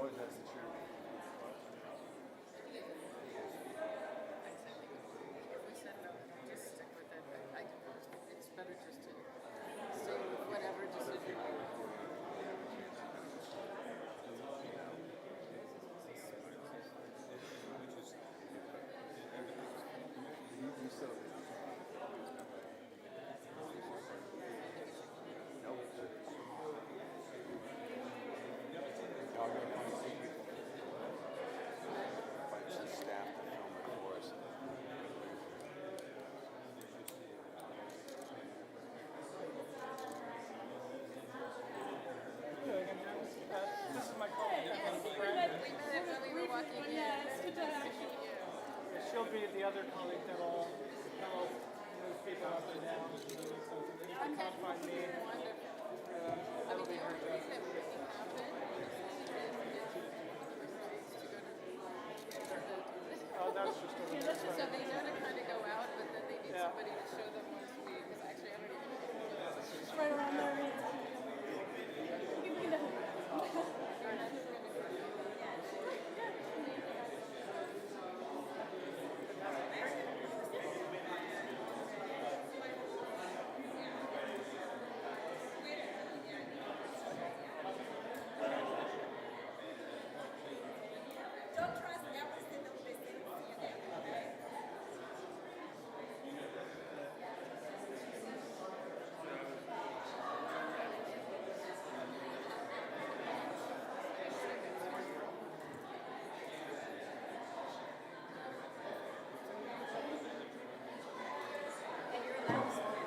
always has the cheer. If we said no, just stick with it. It's better just to stay with whatever decision. You still. Y'all gonna find some people. Find some staff to film it for us. This is my colleague. We met when we were walking in. Yeah, it's good to have you. She'll be the other colleague that'll move people up and down. So you can't find me. That'll be her job. Oh, that's just over there. So they know to kind of go out, but then they need somebody to show them once we, because actually I don't even know. It's right around there. Don't trust every single thing you get, okay? And you're allowed to swim.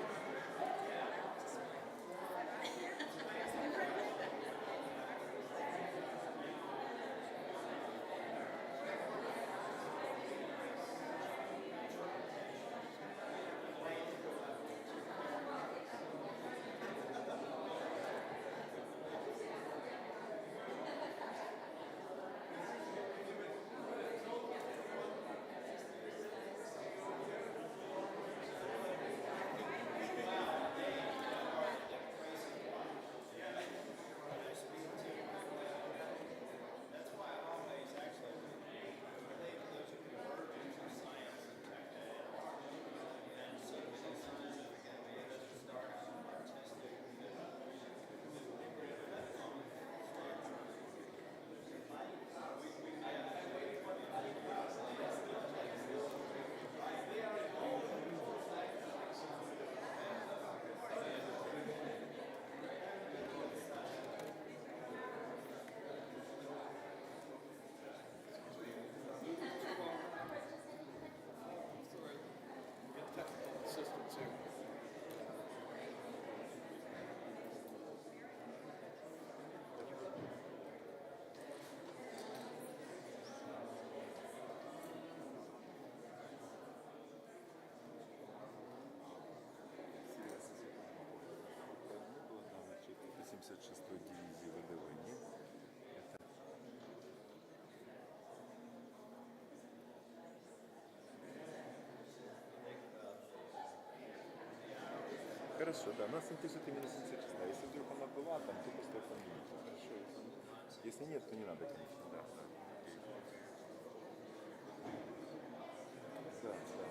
Assistant too. Значит, 86-й дивизии ВДВ нет. Это хорошо, да, нас интересует именно 76-я. Если вдруг она была, там то просто фамилия. Хорошо. Если нет, то не надо, конечно, да. Да, да. Да, да.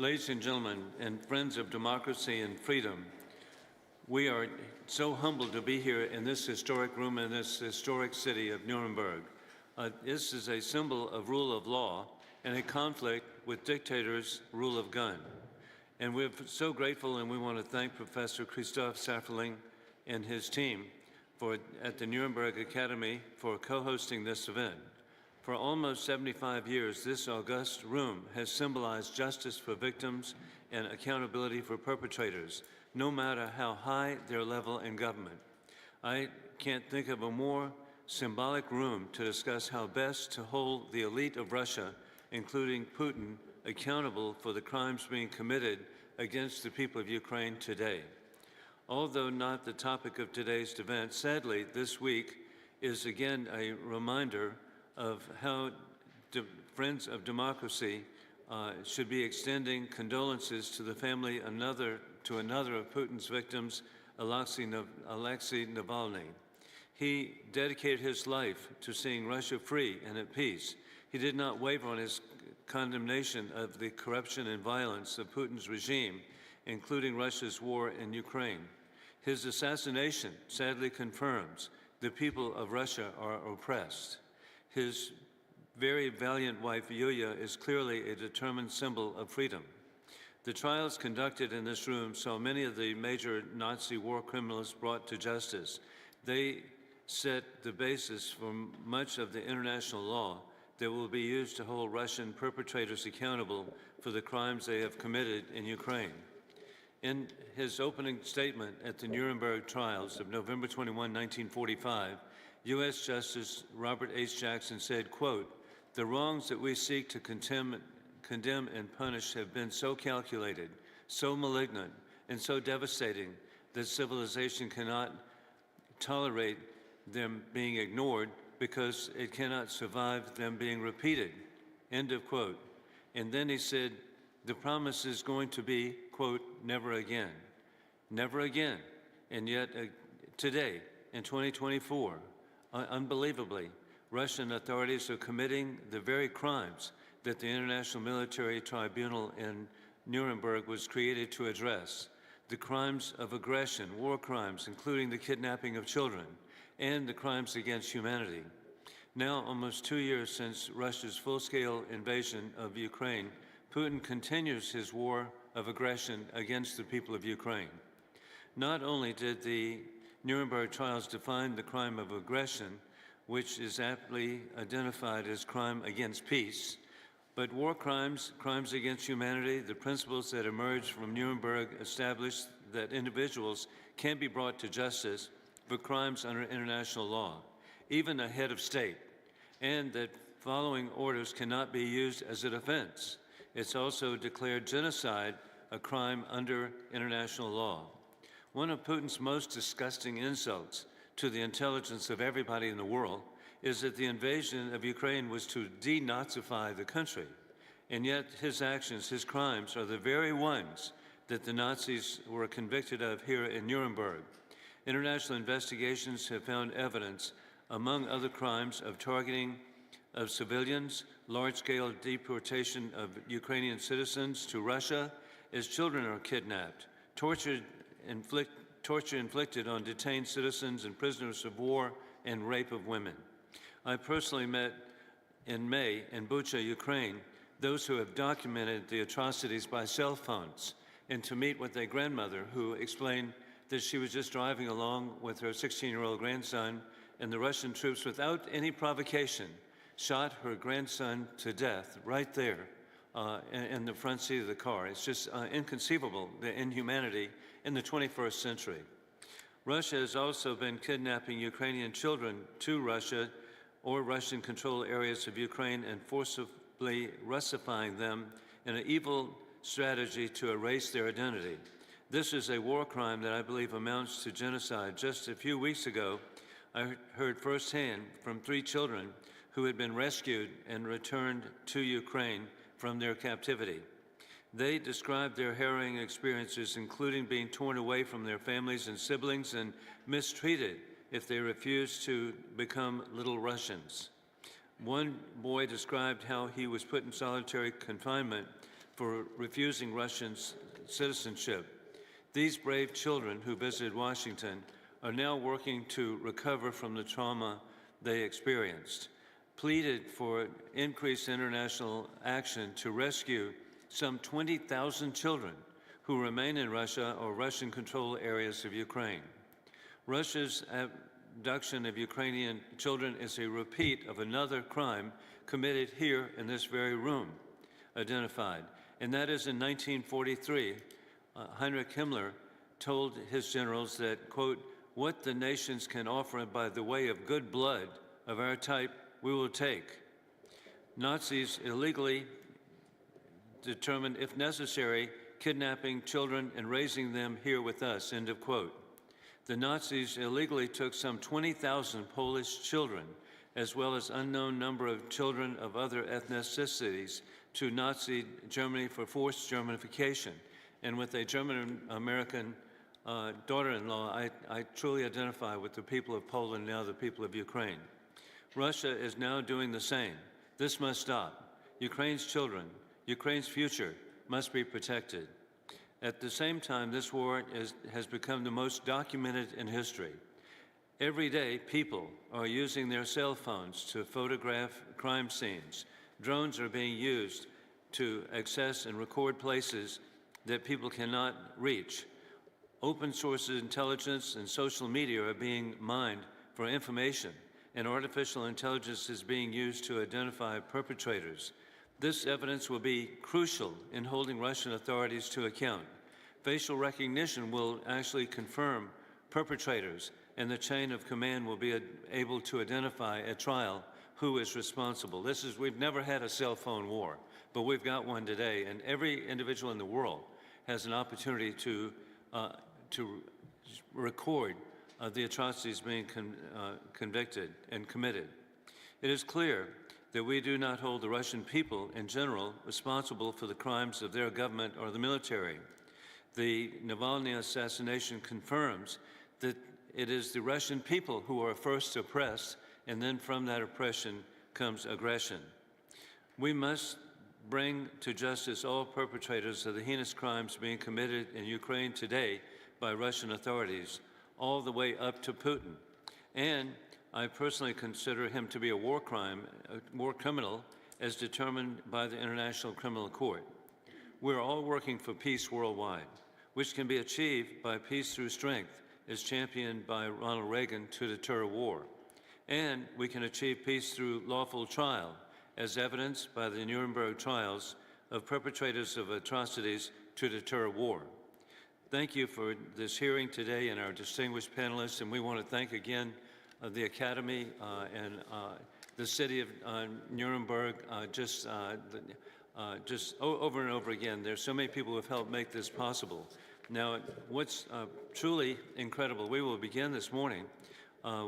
Ladies and gentlemen, and friends of democracy and freedom, we are so humbled to be here in this historic room in this historic city of Nuremberg. This is a symbol of rule of law and a conflict with dictators' rule of gun. And we're so grateful, and we want to thank Professor Christoph Safferling and his team at the Nuremberg Academy for co-hosting this event. For almost 75 years, this august room has symbolized justice for victims and accountability for perpetrators, no matter how high their level in government. I can't think of a more symbolic room to discuss how best to hold the elite of Russia, including Putin, accountable for the crimes being committed against the people of Ukraine today. Although not the topic of today's event, sadly, this week is again a reminder of how Friends of Democracy should be extending condolences to the family of another of Putin's victims, Alexei Navalny. He dedicated his life to seeing Russia free and at peace. He did not waver on his condemnation of the corruption and violence of Putin's regime, including Russia's war in Ukraine. His assassination sadly confirms the people of Russia are oppressed. His very valiant wife, Yulia, is clearly a determined symbol of freedom. The trials conducted in this room saw many of the major Nazi war criminals brought to justice. They set the basis for much of the international law that will be used to hold Russian perpetrators accountable for the crimes they have committed in Ukraine. In his opening statement at the Nuremberg trials of November 21, 1945, U.S. Justice Robert H. Jackson said, quote, "The wrongs that we seek to condemn and punish have been so calculated, so malignant, and so devastating that civilization cannot tolerate them being ignored because it cannot survive them being repeated," end of quote. And then he said, the promise is going to be, quote, "never again." Never again. And yet today, in 2024, unbelievably, Russian authorities are committing the very crimes that the International Military Tribunal in Nuremberg was created to address. The crimes of aggression, war crimes, including the kidnapping of children, and the crimes against humanity. Now, almost 2 years since Russia's full-scale invasion of Ukraine, Putin continues his war of aggression against the people of Ukraine. Not only did the Nuremberg trials define the crime of aggression, which is aptly identified as crime against peace, but war crimes, crimes against humanity, the principles that emerged from Nuremberg established that individuals can be brought to justice for crimes under international law, even a head of state, and that following orders cannot be used as a defense. It's also declared genocide a crime under international law. One of Putin's most disgusting insults to the intelligence of everybody in the world is that the invasion of Ukraine was to denazify the country. And yet his actions, his crimes, are the very ones that the Nazis were convicted of here in Nuremberg. International investigations have found evidence, among other crimes, of targeting of civilians, large-scale deportation of Ukrainian citizens to Russia as children are kidnapped, torture inflicted on detained citizens and prisoners of war, and rape of women. I personally met in May in Bucha, Ukraine, those who have documented the atrocities by cell phones, and to meet with a grandmother who explained that she was just driving along with her 16-year-old grandson, and the Russian troops, without any provocation, shot her grandson to death right there in the front seat of the car. It's just inconceivable, the inhumanity in the 21st century. Russia has also been kidnapping Ukrainian children to Russia or Russian-controlled areas of Ukraine and forcibly Russifying them in an evil strategy to erase their identity. This is a war crime that I believe amounts to genocide. Just a few weeks ago, I heard firsthand from 3 children who had been rescued and returned to Ukraine from their captivity. They described their harrowing experiences, including being torn away from their families and siblings and mistreated if they refused to become little Russians. One boy described how he was put in solitary confinement for refusing Russian citizenship. These brave children who visited Washington are now working to recover from the trauma they experienced, pleaded for increased international action to rescue some 20,000 children who remain in Russia or Russian-controlled areas of Ukraine. Russia's abduction of Ukrainian children is a repeat of another crime committed here in this very room, identified, and that is in 1943, Heinrich Himmler told his generals that, quote, "What the nations can offer by the way of good blood of our type, we will take." Nazis illegally determined, if necessary, kidnapping children and raising them here with us, end of quote. The Nazis illegally took some 20,000 Polish children, as well as unknown number of children of other ethnicities, to Nazi Germany for forced Germanification. And with a German-American daughter-in-law, I truly identify with the people of Poland, now the people of Ukraine. Russia is now doing the same. This must stop. Ukraine's children, Ukraine's future must be protected. At the same time, this war has become the most documented in history. Every day, people are using their cell phones to photograph crime scenes. Drones are being used to access and record places that people cannot reach. Open source intelligence and social media are being mined for information, and artificial intelligence is being used to identify perpetrators. This evidence will be crucial in holding Russian authorities to account. Facial recognition will actually confirm perpetrators, and the chain of command will be able to identify at trial who is responsible. We've never had a cell phone war, but we've got one today, and every individual in the world has an opportunity to record the atrocities being convicted and committed. It is clear that we do not hold the Russian people in general responsible for the crimes of their government or the military. The Navalny assassination confirms that it is the Russian people who are first oppressed, and then from that oppression comes aggression. We must bring to justice all perpetrators of the heinous crimes being committed in Ukraine today by Russian authorities, all the way up to Putin. And I personally consider him to be a war criminal, as determined by the International Criminal Court. We're all working for peace worldwide, which can be achieved by peace through strength, as championed by Ronald Reagan to deter war. And we can achieve peace through lawful trial, as evidenced by the Nuremberg trials of perpetrators of atrocities to deter war. Thank you for this hearing today and our distinguished panelists, and we want to thank again the Academy and the city of Nuremberg, over and over again. There's so many people who have helped make this possible. Now, what's truly incredible, we will begin this morning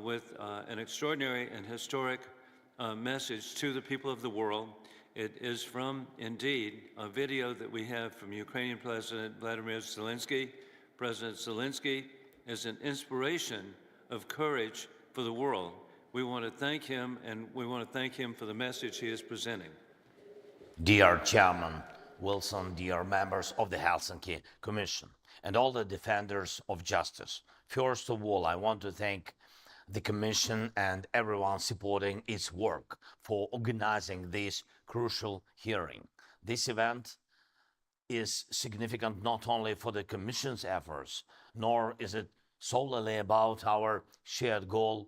with an extraordinary and historic message to the people of the world. It is from, indeed, a video that we have from Ukrainian President Vladimir Zelensky. President Zelensky is an inspiration of courage for the world. We want to thank him, and we want to thank him for the message he is presenting. Dear Chairman Wilson, dear members of the Helsinki Commission, and all the defenders of justice, first of all, I want to thank the Commission and everyone supporting its work for organizing this crucial hearing. This event is significant not only for the Commission's efforts, nor is it solely about our shared goal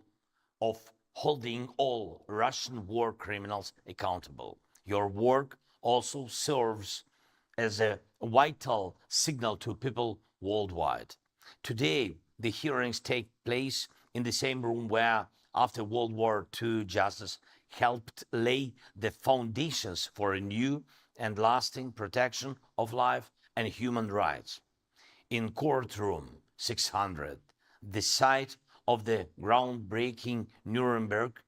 of holding all Russian war criminals accountable. Your work also serves as a vital signal to people worldwide. Today, the hearings take place in the same room where, after World War II, justice helped lay the foundations for a new and lasting protection of life and human rights. In courtroom 600, the site of the groundbreaking Nuremberg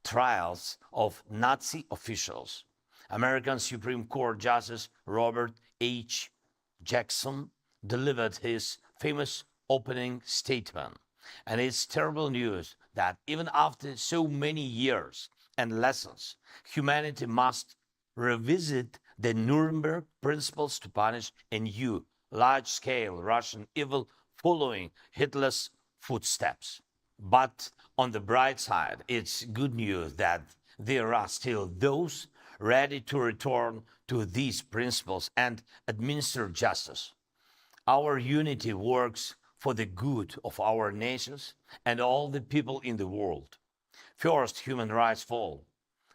trials of Nazi officials, American Supreme Court Justice Robert H. Jackson delivered his famous opening statement. And it's terrible news that even after so many years and lessons, humanity must revisit the Nuremberg principles to punish a new large-scale Russian evil following Hitler's footsteps. But on the bright side, it's good news that there are still those ready to return to these principles and administer justice. Our unity works for the good of our nations and all the people in the world. First, human rights fall,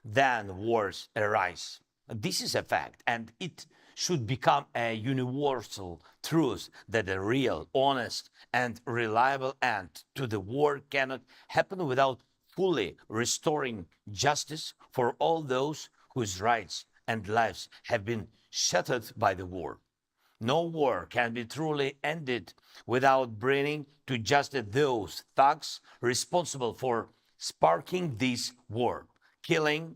then wars arise. This is a fact, and it should become a universal truth that a real, honest, and reliable end to the war cannot happen without fully restoring justice for all those whose rights and lives have been shattered by the war. No war can be truly ended without bringing to justice those thugs responsible for sparking this war, killing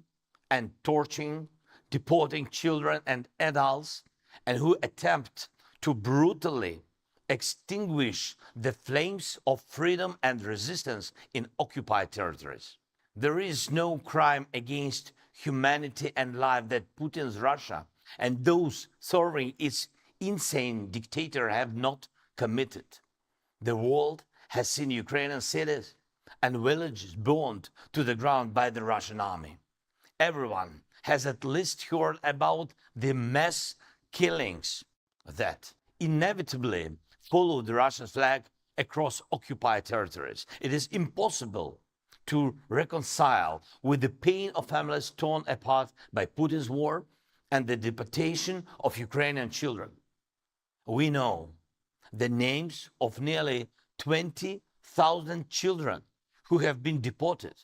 and torturing, deporting children and adults, and who attempt to brutally extinguish the flames of freedom and resistance in occupied territories. There is no crime against humanity and life that Putin's Russia and those serving its insane dictator have not committed. The world has seen Ukrainian cities and villages burned to the ground by the Russian army. Everyone has at least heard about the mass killings that inevitably follow the Russian flag across occupied territories. It is impossible to reconcile with the pain of families torn apart by Putin's war and the deportation of Ukrainian children. We know the names of nearly 20,000 children who have been deported.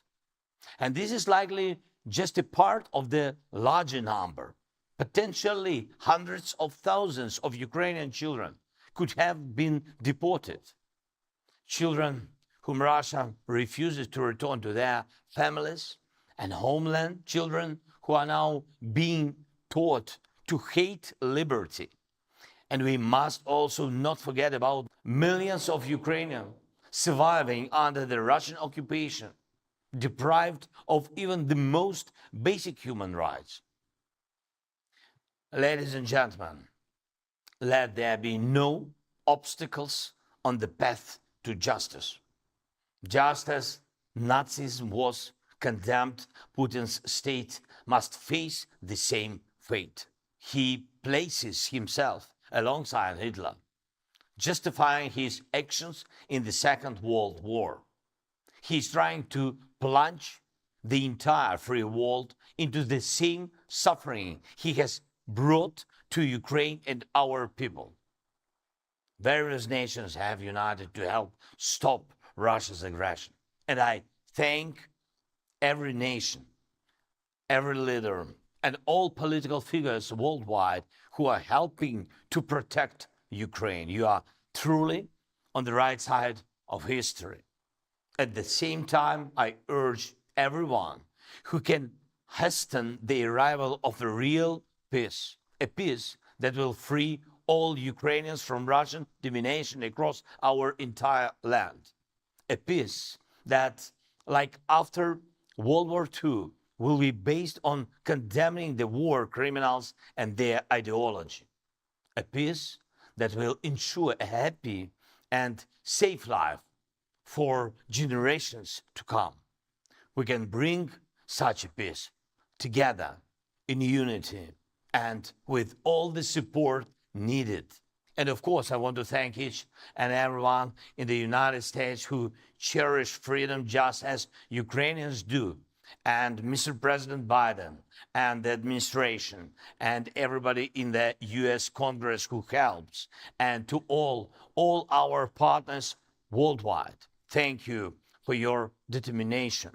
And this is likely just a part of the larger number. Potentially hundreds of thousands of Ukrainian children could have been deported. Children whom Russia refuses to return to their families and homeland, children who are now being taught to hate liberty. And we must also not forget about millions of Ukrainians surviving under the Russian occupation, deprived of even the most basic human rights. Ladies and gentlemen, let there be no obstacles on the path to justice. Just as Nazism was condemned, Putin's state must face the same fate. He places himself alongside Hitler, justifying his actions in the Second World War. He's trying to plunge the entire free world into the same suffering he has brought to Ukraine and our people. Various nations have united to help stop Russia's aggression. And I thank every nation, every leader, and all political figures worldwide who are helping to protect Ukraine. You are truly on the right side of history. At the same time, I urge everyone who can hasten the arrival of a real peace, a peace that will free all Ukrainians from Russian domination across our entire land. A peace that, like after World War II, will be based on condemning the war criminals and their ideology. A peace that will ensure a happy and safe life for generations to come. We can bring such a peace together in unity and with all the support needed. And of course, I want to thank each and everyone in the United States who cherish freedom just as Ukrainians do, and Mr. President Biden and the administration and everybody in the US Congress who helps, and to all our partners worldwide. Thank you for your determination.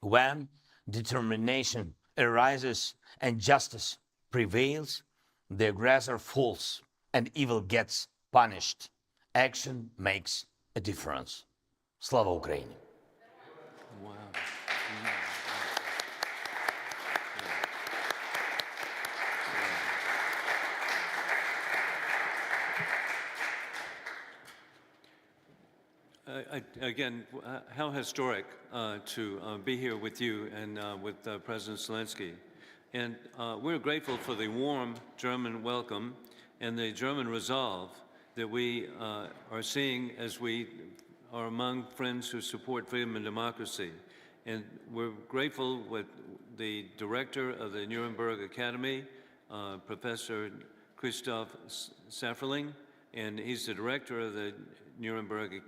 When determination arises and justice prevails, the aggressor falls and evil gets punished. Action makes a difference. Slava Ukraini! Wow. Again, how historic to be here with you and with President Zelensky. And we're grateful for the warm German welcome and the German resolve that we are seeing as we are among friends who support freedom and democracy. And we're grateful with the director of the Nuremberg Academy, Professor Christoph Safferling, and he's the director of the Nuremberg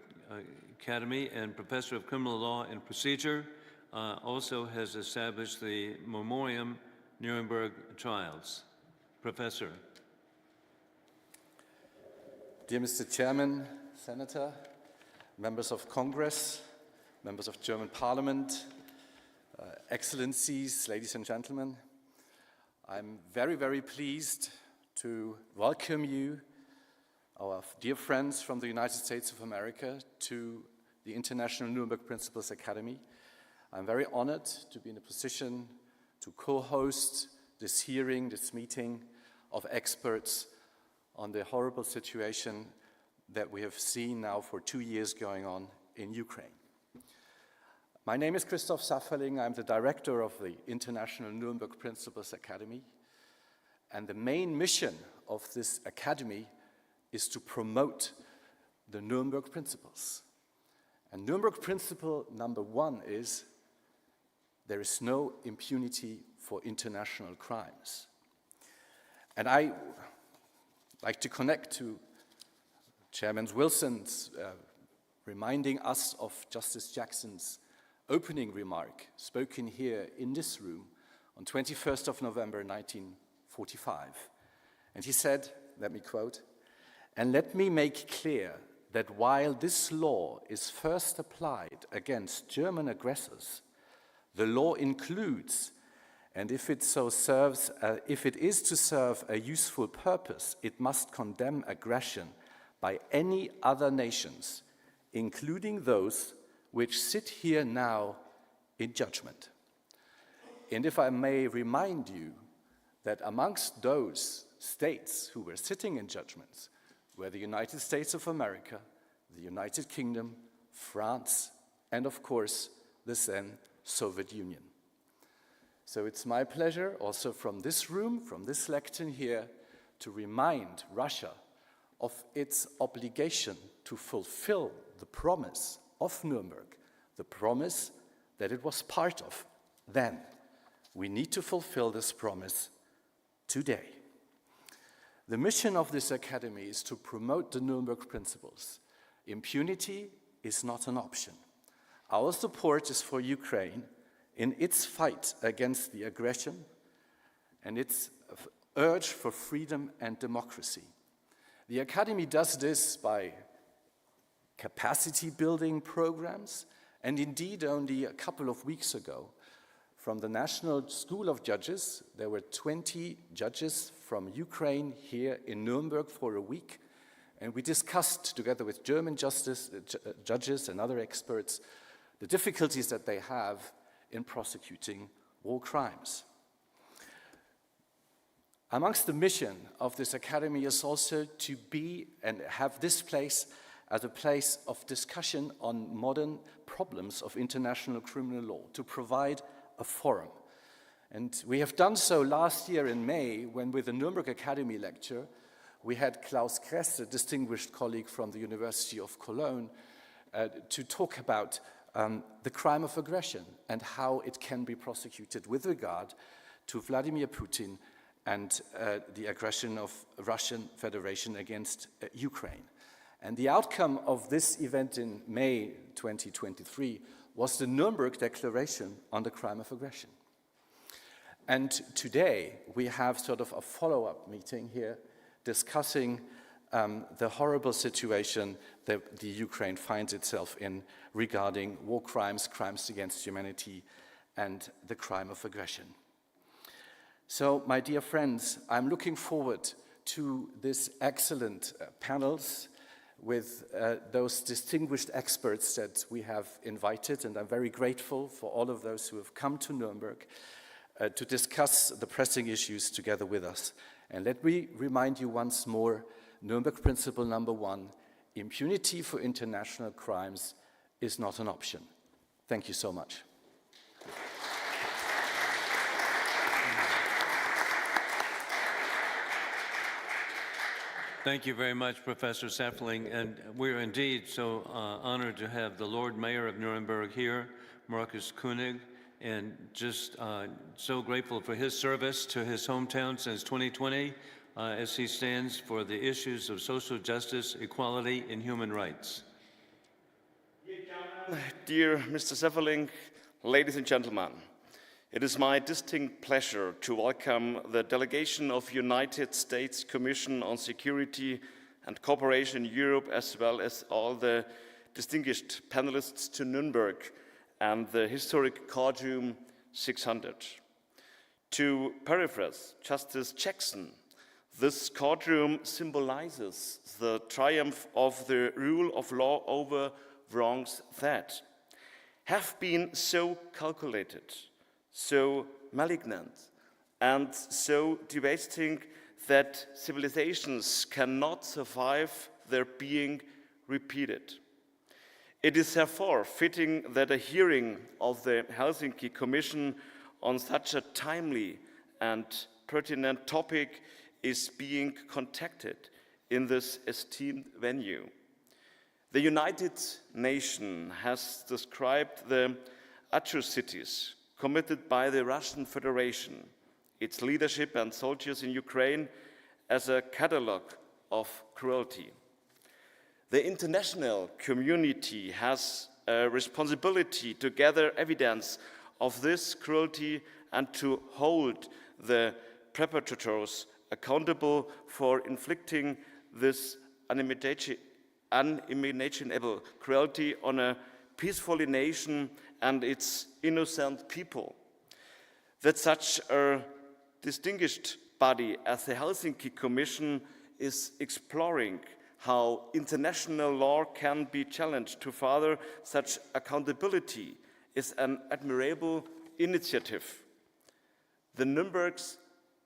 Academy and professor of criminal law and procedure, also has established the Memoriam Nuremberg Trials. Professor. Dear Mr. Chairman, Senator, members of Congress, members of German Parliament, Excellencies, ladies and gentlemen, I'm very, very pleased to welcome you, our dear friends from the United States of America, to the International Nuremberg Principles Academy. I'm very honored to be in a position to co-host this hearing, this meeting of experts on the horrible situation that we have seen now for 2 years going on in Ukraine. My name is Christoph Safferling. I'm the director of the International Nuremberg Principles Academy. And the main mission of this academy is to promote the Nuremberg Principles. And Nuremberg Principle number 1 is there is no impunity for international crimes. And I like to connect to Chairman Wilson's reminding us of Justice Jackson's opening remark spoken here in this room on 21st of November 1945. And he said, let me quote, "And let me make clear that while this law is first applied against German aggressors, the law includes, and if it is to serve a useful purpose, it must condemn aggression by any other nations, including those which sit here now in judgment." And if I may remind you that amongst those states who were sitting in judgments were the United States of America, the United Kingdom, France, and of course, the then Soviet Union. So it's my pleasure also from this room, from this lectern here, to remind Russia of its obligation to fulfill the promise of Nuremberg, the promise that it was part of then. We need to fulfill this promise today. The mission of this academy is to promote the Nuremberg Principles. Impunity is not an option. Our support is for Ukraine in its fight against the aggression and its urge for freedom and democracy. The Academy does this by capacity building programs, and indeed only a couple of weeks ago, from the National School of Judges, there were 20 judges from Ukraine here in Nuremberg for a week, and we discussed together with German judges and other experts the difficulties that they have in prosecuting war crimes. Amongst the mission of this academy is also to be and have this place as a place of discussion on modern problems of international criminal law, to provide a forum. And we have done so last year in May, when with the Nuremberg Academy lecture, we had Klaus Kress, a distinguished colleague from the University of Cologne, to talk about the crime of aggression and how it can be prosecuted with regard to Vladimir Putin and the aggression of Russian Federation against Ukraine. And the outcome of this event in May 2023 was the Nuremberg Declaration on the crime of aggression. And today we have sort of a follow-up meeting here discussing the horrible situation that the Ukraine finds itself in regarding war crimes, crimes against humanity, and the crime of aggression. So, my dear friends, I'm looking forward to this excellent panels with those distinguished experts that we have invited, and I'm very grateful for all of those who have come to Nuremberg to discuss the pressing issues together with us. And let me remind you once more, Nuremberg Principle number 1, impunity for international crimes is not an option. Thank you so much. Thank you very much, Professor Sefling, and we're indeed so honored to have the Lord Mayor of Nuremberg here, Markus König, and just so grateful for his service to his hometown since 2020 as he stands for the issues of social justice, equality, and human rights. Dear Mr. Sefling, ladies and gentlemen, it is my distinct pleasure to welcome the delegation of United States Commission on Security and Cooperation in Europe, as well as all the distinguished panelists to Nuremberg and the historic courtroom 600. To paraphrase Justice Jackson, this courtroom symbolizes the triumph of the rule of law over wrongs that have been so calculated, so malignant, and so devastating that civilizations cannot survive their being repeated. It is therefore fitting that a hearing of the Helsinki Commission on such a timely and pertinent topic is being conducted in this esteemed venue. The United Nations has described the atrocities committed by the Russian Federation, its leadership and soldiers in Ukraine, as a catalogue of cruelty. The international community has a responsibility to gather evidence of this cruelty and to hold the perpetrators accountable for inflicting this unimaginable cruelty on a peaceful nation and its innocent people. That such a distinguished body as the Helsinki Commission is exploring how international law can be challenged to further such accountability is an admirable initiative. The Nuremberg's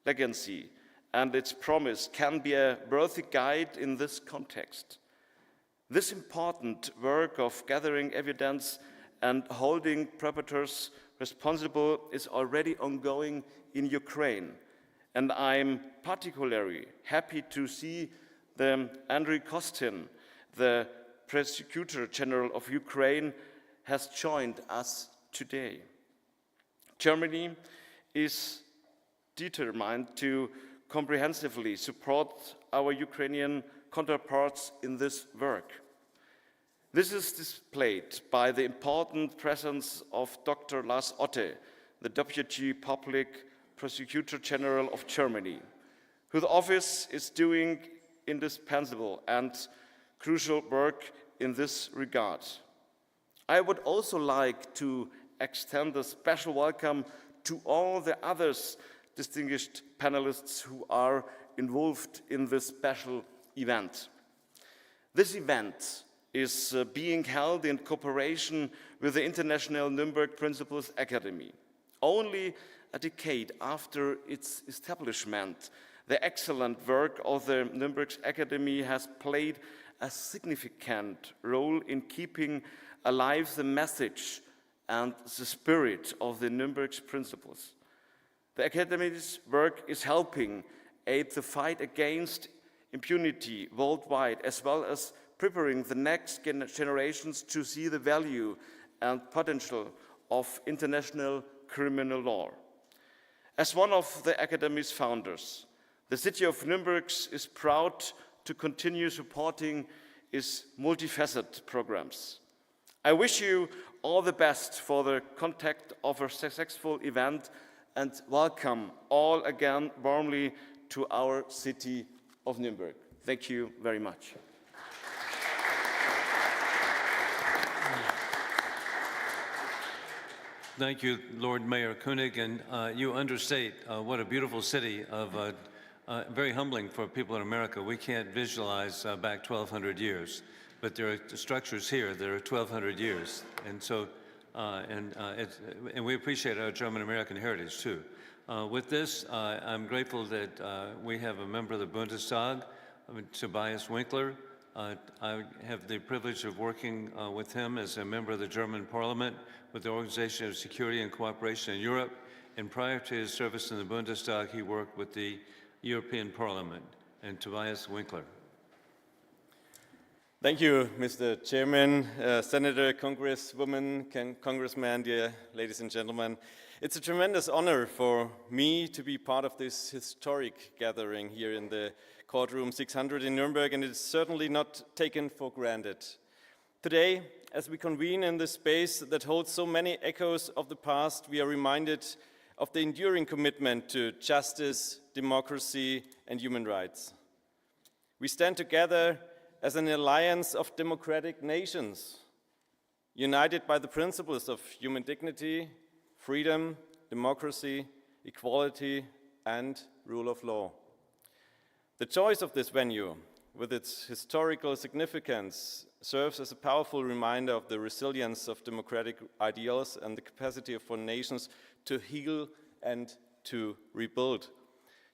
legacy and its promise can be a worthy guide in this context. This important work of gathering evidence and holding perpetrators responsible is already ongoing in Ukraine, and I'm particularly happy to see Andriy Kostin, the Prosecutor General of Ukraine, has joined us today. Germany is determined to comprehensively support our Ukrainian counterparts in this work. This is displayed by the important presence of Dr. Lars Otte, the Deputy Public Prosecutor General of Germany, whose office is doing indispensable and crucial work in this regard. I would also like to extend a special welcome to all the others distinguished panelists who are involved in this special event. This event is being held in cooperation with the International Nuremberg Principles Academy. Only a decade after its establishment, the excellent work of the Nuremberg Academy has played a significant role in keeping alive the message and the spirit of the Nuremberg Principles. The Academy's work is helping aid the fight against impunity worldwide, as well as preparing the next generations to see the value and potential of international criminal law. As one of the Academy's founders, the city of Nuremberg is proud to continue supporting its multifaceted programs. I wish you all the best for the conduct of a successful event and welcome all again warmly to our city of Nuremberg. Thank you very much. Thank you, Lord Mayor König, and you understate what a beautiful city of very humbling for people in America. We can't visualize back 1,200 years, but there are structures here that are 1,200 years, and so and we appreciate our German-American heritage too. With this, I'm grateful that we have a member of the Bundestag, Tobias Winkler. I have the privilege of working with him as a member of the German Parliament with the Organization of Security and Cooperation in Europe, and prior to his service in the Bundestag, he worked with the European Parliament. And Tobias Winkler. Thank you, Mr. Chairman, Senator, Congresswoman, Congressman, dear ladies and gentlemen. It's a tremendous honor for me to be part of this historic gathering here in the courtroom 600 in Nuremberg, and it's certainly not taken for granted. Today, as we convene in this space that holds so many echoes of the past, we are reminded of the enduring commitment to justice, democracy, and human rights. We stand together as an alliance of democratic nations, united by the principles of human dignity, freedom, democracy, equality, and rule of law. The choice of this venue, with its historical significance, serves as a powerful reminder of the resilience of democratic ideals and the capacity for nations to heal and to rebuild.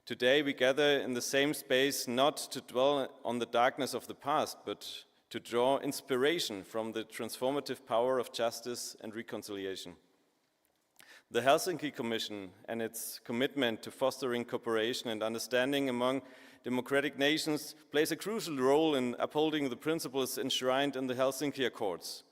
Today we gather in the same space not to dwell on the darkness of the past, but to draw inspiration from the transformative power of justice and reconciliation. The Helsinki Commission and its commitment to fostering cooperation and understanding among democratic nations plays a crucial role in upholding the principles enshrined in the Helsinki Accords.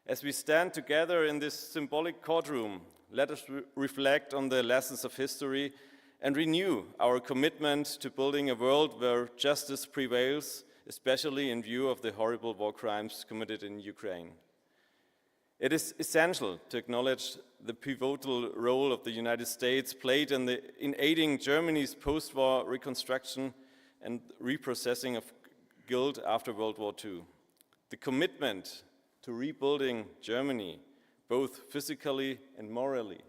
As we stand together in this symbolic courtroom, let us reflect on the lessons of history and renew our commitment to building a world where justice prevails, especially in view of the horrible war crimes committed in Ukraine. It is essential to acknowledge the pivotal role of the United States played in aiding Germany's post-war reconstruction and reprocessing of guilt after World War II. The commitment to rebuilding Germany, both physically and morally,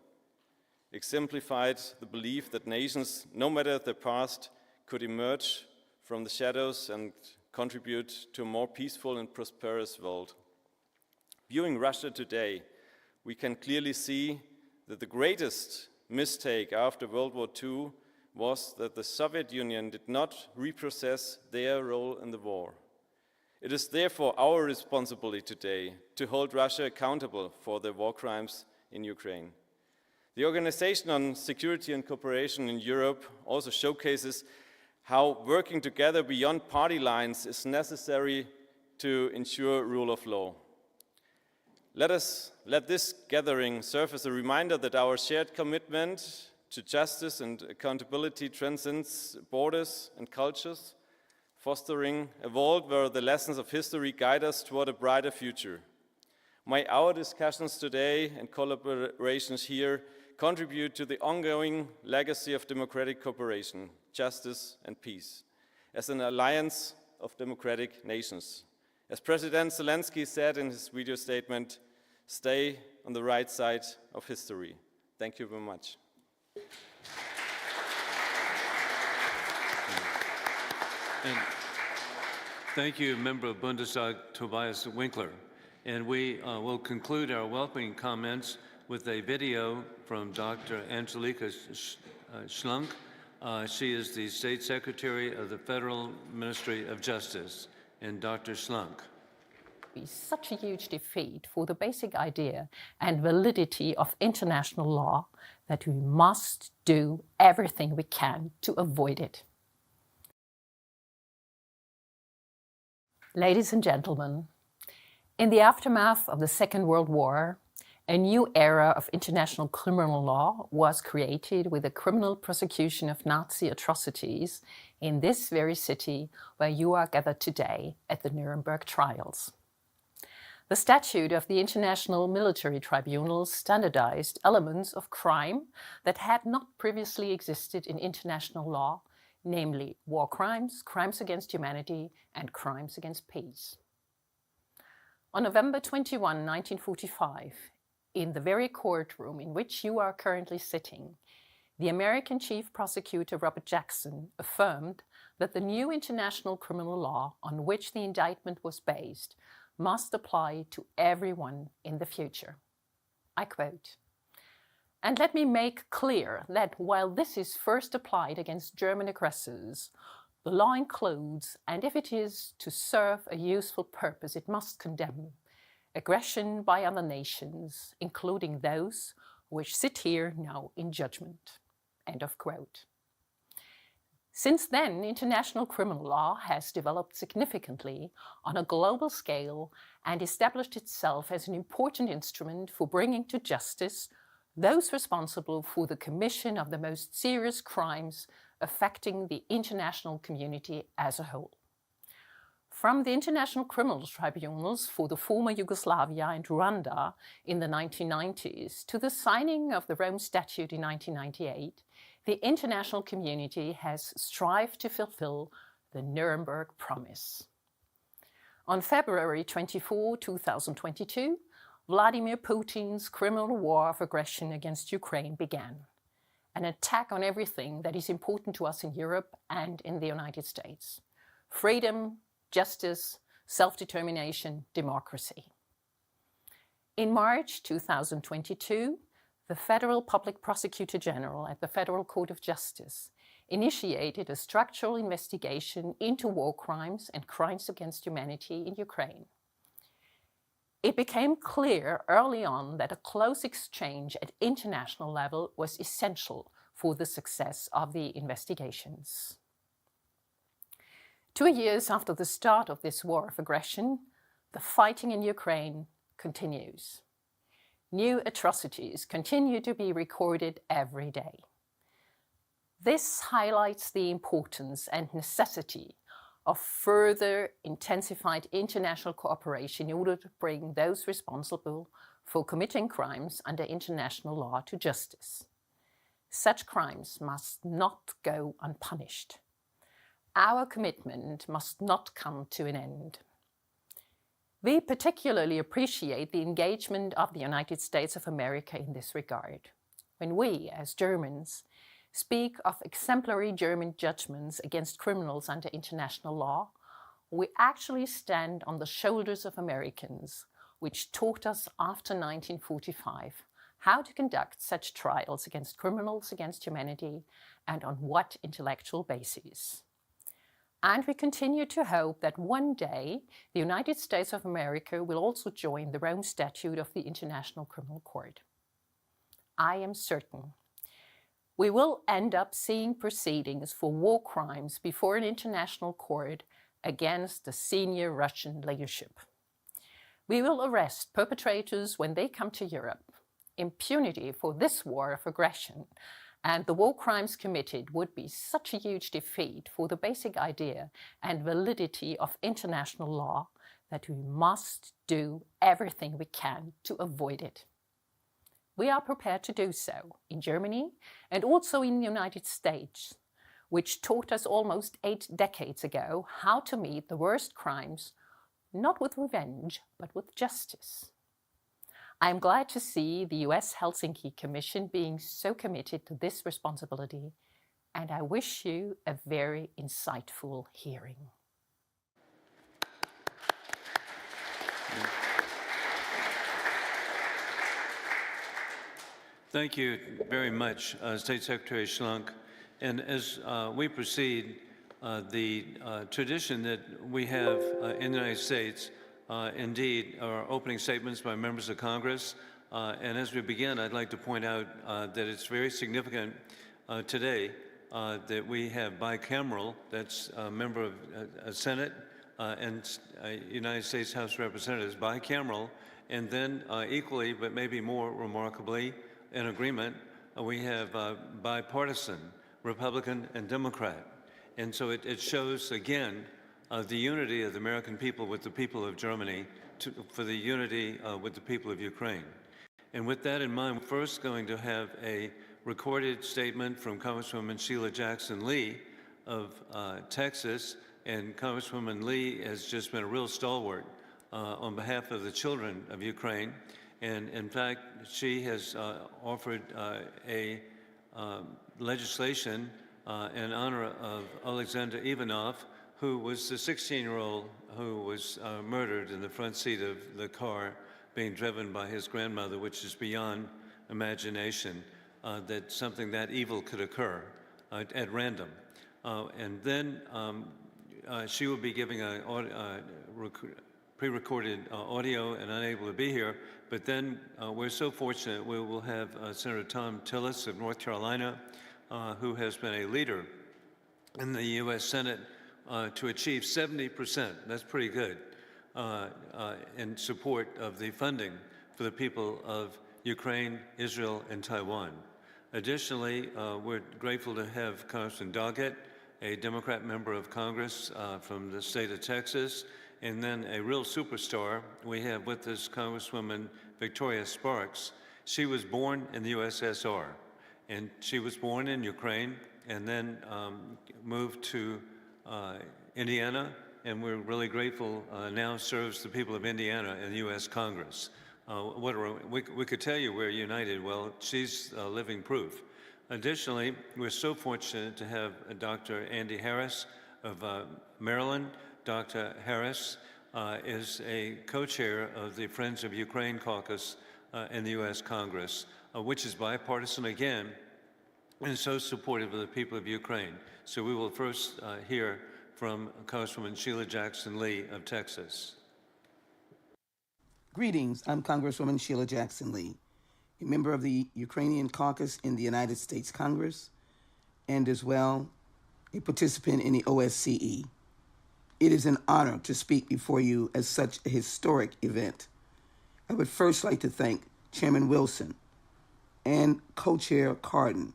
exemplified the belief that nations, no matter their past, could emerge from the shadows and contribute to a more peaceful and prosperous world. Viewing Russia today, we can clearly see that the greatest mistake after World War II was that the Soviet Union did not reprocess their role in the war. It is therefore our responsibility today to hold Russia accountable for the war crimes in Ukraine. The Organization on Security and Cooperation in Europe also showcases how working together beyond party lines is necessary to ensure rule of law. Let this gathering serve as a reminder that our shared commitment to justice and accountability transcends borders and cultures, fostering a world where the lessons of history guide us toward a brighter future. May our discussions today and collaborations here contribute to the ongoing legacy of democratic cooperation, justice, and peace, as an alliance of democratic nations. As President Zelensky said in his video statement, stay on the right side of history. Thank you very much. And thank you, Member of Bundestag Tobias Winkler. And we will conclude our welcoming comments with a video from Dr. Angelika Schlunk. She is the State Secretary of the Federal Ministry of Justice. And Dr. Schlunk. Such a huge defeat for the basic idea and validity of international law that we must do everything we can to avoid it. Ladies and gentlemen, in the aftermath of the Second World War, a new era of international criminal law was created with the criminal prosecution of Nazi atrocities in this very city where you are gathered today at the Nuremberg trials. The statute of the International Military Tribunal standardized elements of crime that had not previously existed in international law, namely war crimes, crimes against humanity, and crimes against peace. On November 21, 1945, in the very courtroom in which you are currently sitting, the American Chief Prosecutor Robert Jackson affirmed that the new international criminal law on which the indictment was based must apply to everyone in the future. I quote, "And let me make clear that while this is first applied against German aggressors, the law includes, and if it is to serve a useful purpose, it must condemn, aggression by other nations, including those which sit here now in judgment." End of quote. Since then, international criminal law has developed significantly on a global scale and established itself as an important instrument for bringing to justice those responsible for the commission of the most serious crimes affecting the international community as a whole. From the international criminal tribunals for the former Yugoslavia and Rwanda in the 1990s to the signing of the Rome Statute in 1998, the international community has strived to fulfill the Nuremberg Promise. On February 24, 2022, Vladimir Putin's criminal war of aggression against Ukraine began, an attack on everything that is important to us in Europe and in the United States: freedom, justice, self-determination, democracy. In March 2022, the Federal Public Prosecutor General at the Federal Court of Justice initiated a structural investigation into war crimes and crimes against humanity in Ukraine. It became clear early on that a close exchange at international level was essential for the success of the investigations. 2 years after the start of this war of aggression, the fighting in Ukraine continues. New atrocities continue to be recorded every day. This highlights the importance and necessity of further intensified international cooperation in order to bring those responsible for committing crimes under international law to justice. Such crimes must not go unpunished. Our commitment must not come to an end. We particularly appreciate the engagement of the United States of America in this regard. When we, as Germans, speak of exemplary German judgments against criminals under international law, we actually stand on the shoulders of Americans, which taught us after 1945 how to conduct such trials against criminals against humanity and on what intellectual basis. And we continue to hope that one day the United States of America will also join the Rome Statute of the International Criminal Court. I am certain we will end up seeing proceedings for war crimes before an international court against the senior Russian leadership. We will arrest perpetrators when they come to Europe. Impunity for this war of aggression and the war crimes committed would be such a huge defeat for the basic idea and validity of international law that we must do everything we can to avoid it. We are prepared to do so in Germany and also in the United States, which taught us almost 8 decades ago how to meet the worst crimes, not with revenge, but with justice. I am glad to see the US Helsinki Commission being so committed to this responsibility, and I wish you a very insightful hearing. Thank you very much, State Secretary Schlunk. And as we proceed, the tradition that we have in the United States indeed are opening statements by members of Congress. And as we begin, I'd like to point out that it's very significant today that we have bicameral, that's a member of Senate and United States House of Representatives, bicameral, and then equally, but maybe more remarkably, in agreement, we have bipartisan, Republican and Democrat. And so it shows, again, the unity of the American people with the people of Germany for the unity with the people of Ukraine. And with that in mind, we're first going to have a recorded statement from Congresswoman Sheila Jackson Lee of Texas. And Congresswoman Lee has just been a real stalwart on behalf of the children of Ukraine. And in fact, she has offered a legislation in honor of Alexander Ivanov, who was the 16-year-old who was murdered in the front seat of the car being driven by his grandmother, which is beyond imagination that something that evil could occur at random. And then she will be giving a pre-recorded audio and unable to be here, but then we're so fortunate we will have Senator Tom Tillis of North Carolina, who has been a leader in the U.S. Senate to achieve 70%, that's pretty good, in support of the funding for the people of Ukraine, Israel, and Taiwan. Additionally, we're grateful to have Congressman Doggett, a Democrat member of Congress from the state of Texas, and then a real superstar we have with us, Congresswoman Victoria Sparks. She was born in the USSR, and she was born in Ukraine and then moved to Indiana, and we're really grateful now serves the people of Indiana in the U.S. Congress. We could tell you we're united. Well, she's living proof. Additionally, we're so fortunate to have Dr. Andy Harris of Maryland. Dr. Harris is a co-chair of the Friends of Ukraine caucus in the U.S. Congress, which is bipartisan again, and so supportive of the people of Ukraine. So we will first hear from Congresswoman Sheila Jackson Lee of Texas. Greetings, I'm Congresswoman Sheila Jackson Lee, a member of the Ukrainian caucus in the United States Congress, and as well a participant in the OSCE. It is an honor to speak before you at such a historic event. I would first like to thank Chairman Wilson and Co-Chair Cardin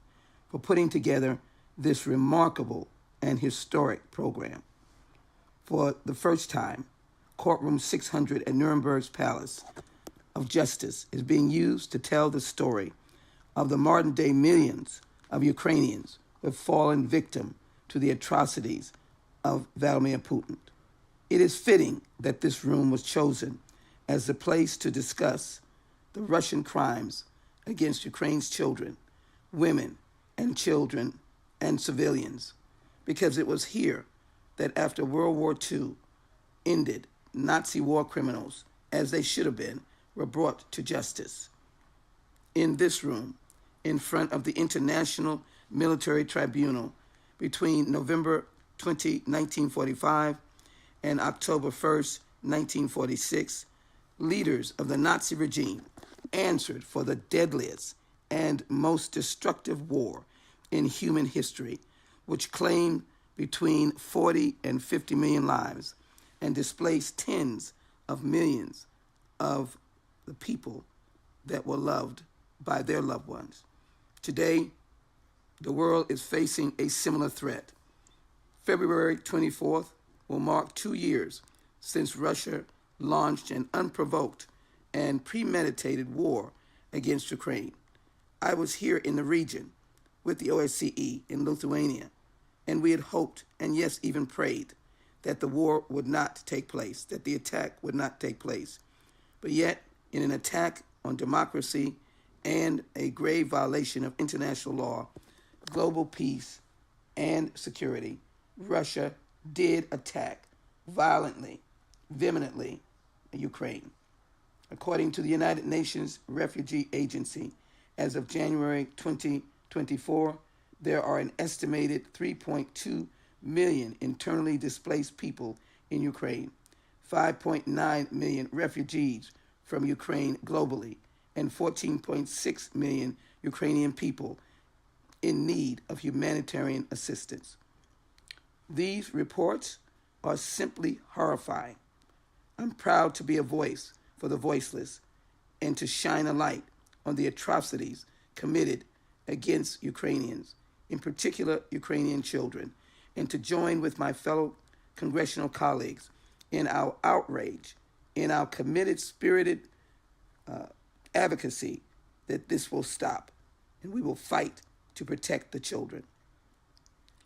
for putting together this remarkable and historic program. For the first time, Courtroom 600 at Nuremberg's Palace of Justice is being used to tell the story of the modern-day millions of Ukrainians who have fallen victim to the atrocities of Vladimir Putin. It is fitting that this room was chosen as the place to discuss the Russian crimes against Ukraine's children, women, and children and civilians, because it was here that after World War II ended, Nazi war criminals, as they should have been, were brought to justice. In this room, in front of the International Military Tribunal, between November 20, 1945 and October 1st, 1946, leaders of the Nazi regime answered for the deadliest and most destructive war in human history, which claimed between 40 and 50 million lives and displaced tens of millions of the people that were loved by their loved ones. Today, the world is facing a similar threat. February 24th will mark 2 years since Russia launched an unprovoked and premeditated war against Ukraine. I was here in the region with the OSCE in Lithuania, and we had hoped, and yes, even prayed, that the war would not take place, that the attack would not take place. But yet, in an attack on democracy and a grave violation of international law, global peace, and security, Russia did attack violently, vehemently, Ukraine. According to the United Nations Refugee Agency, as of January 2024, there are an estimated 3.2 million internally displaced people in Ukraine, 5.9 million refugees from Ukraine globally, and 14.6 million Ukrainian people in need of humanitarian assistance. These reports are simply horrifying. I'm proud to be a voice for the voiceless and to shine a light on the atrocities committed against Ukrainians, in particular Ukrainian children, and to join with my fellow congressional colleagues in our outrage, in our committed, spirited advocacy that this will stop, and we will fight to protect the children.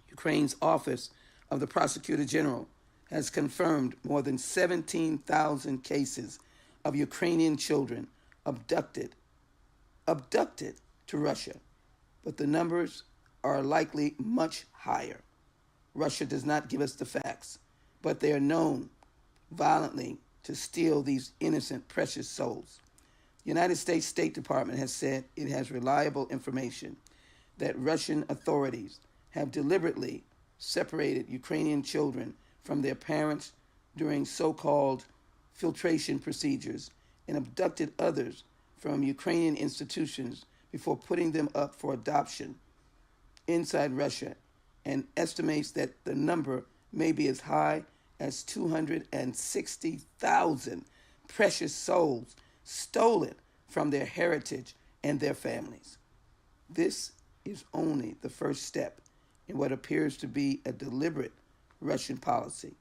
Ukraine's Office of the Prosecutor General has confirmed more than 17,000 cases of Ukrainian children abducted to Russia, but the numbers are likely much higher. Russia does not give us the facts, but they are known violently to steal these innocent, precious souls. The United States State Department has said it has reliable information that Russian authorities have deliberately separated Ukrainian children from their parents during so-called filtration procedures and abducted others from Ukrainian institutions before putting them up for adoption inside Russia and estimates that the number may be as high as 260,000 precious souls stolen from their heritage and their families. This is only the first step in what appears to be a deliberate Russian policy.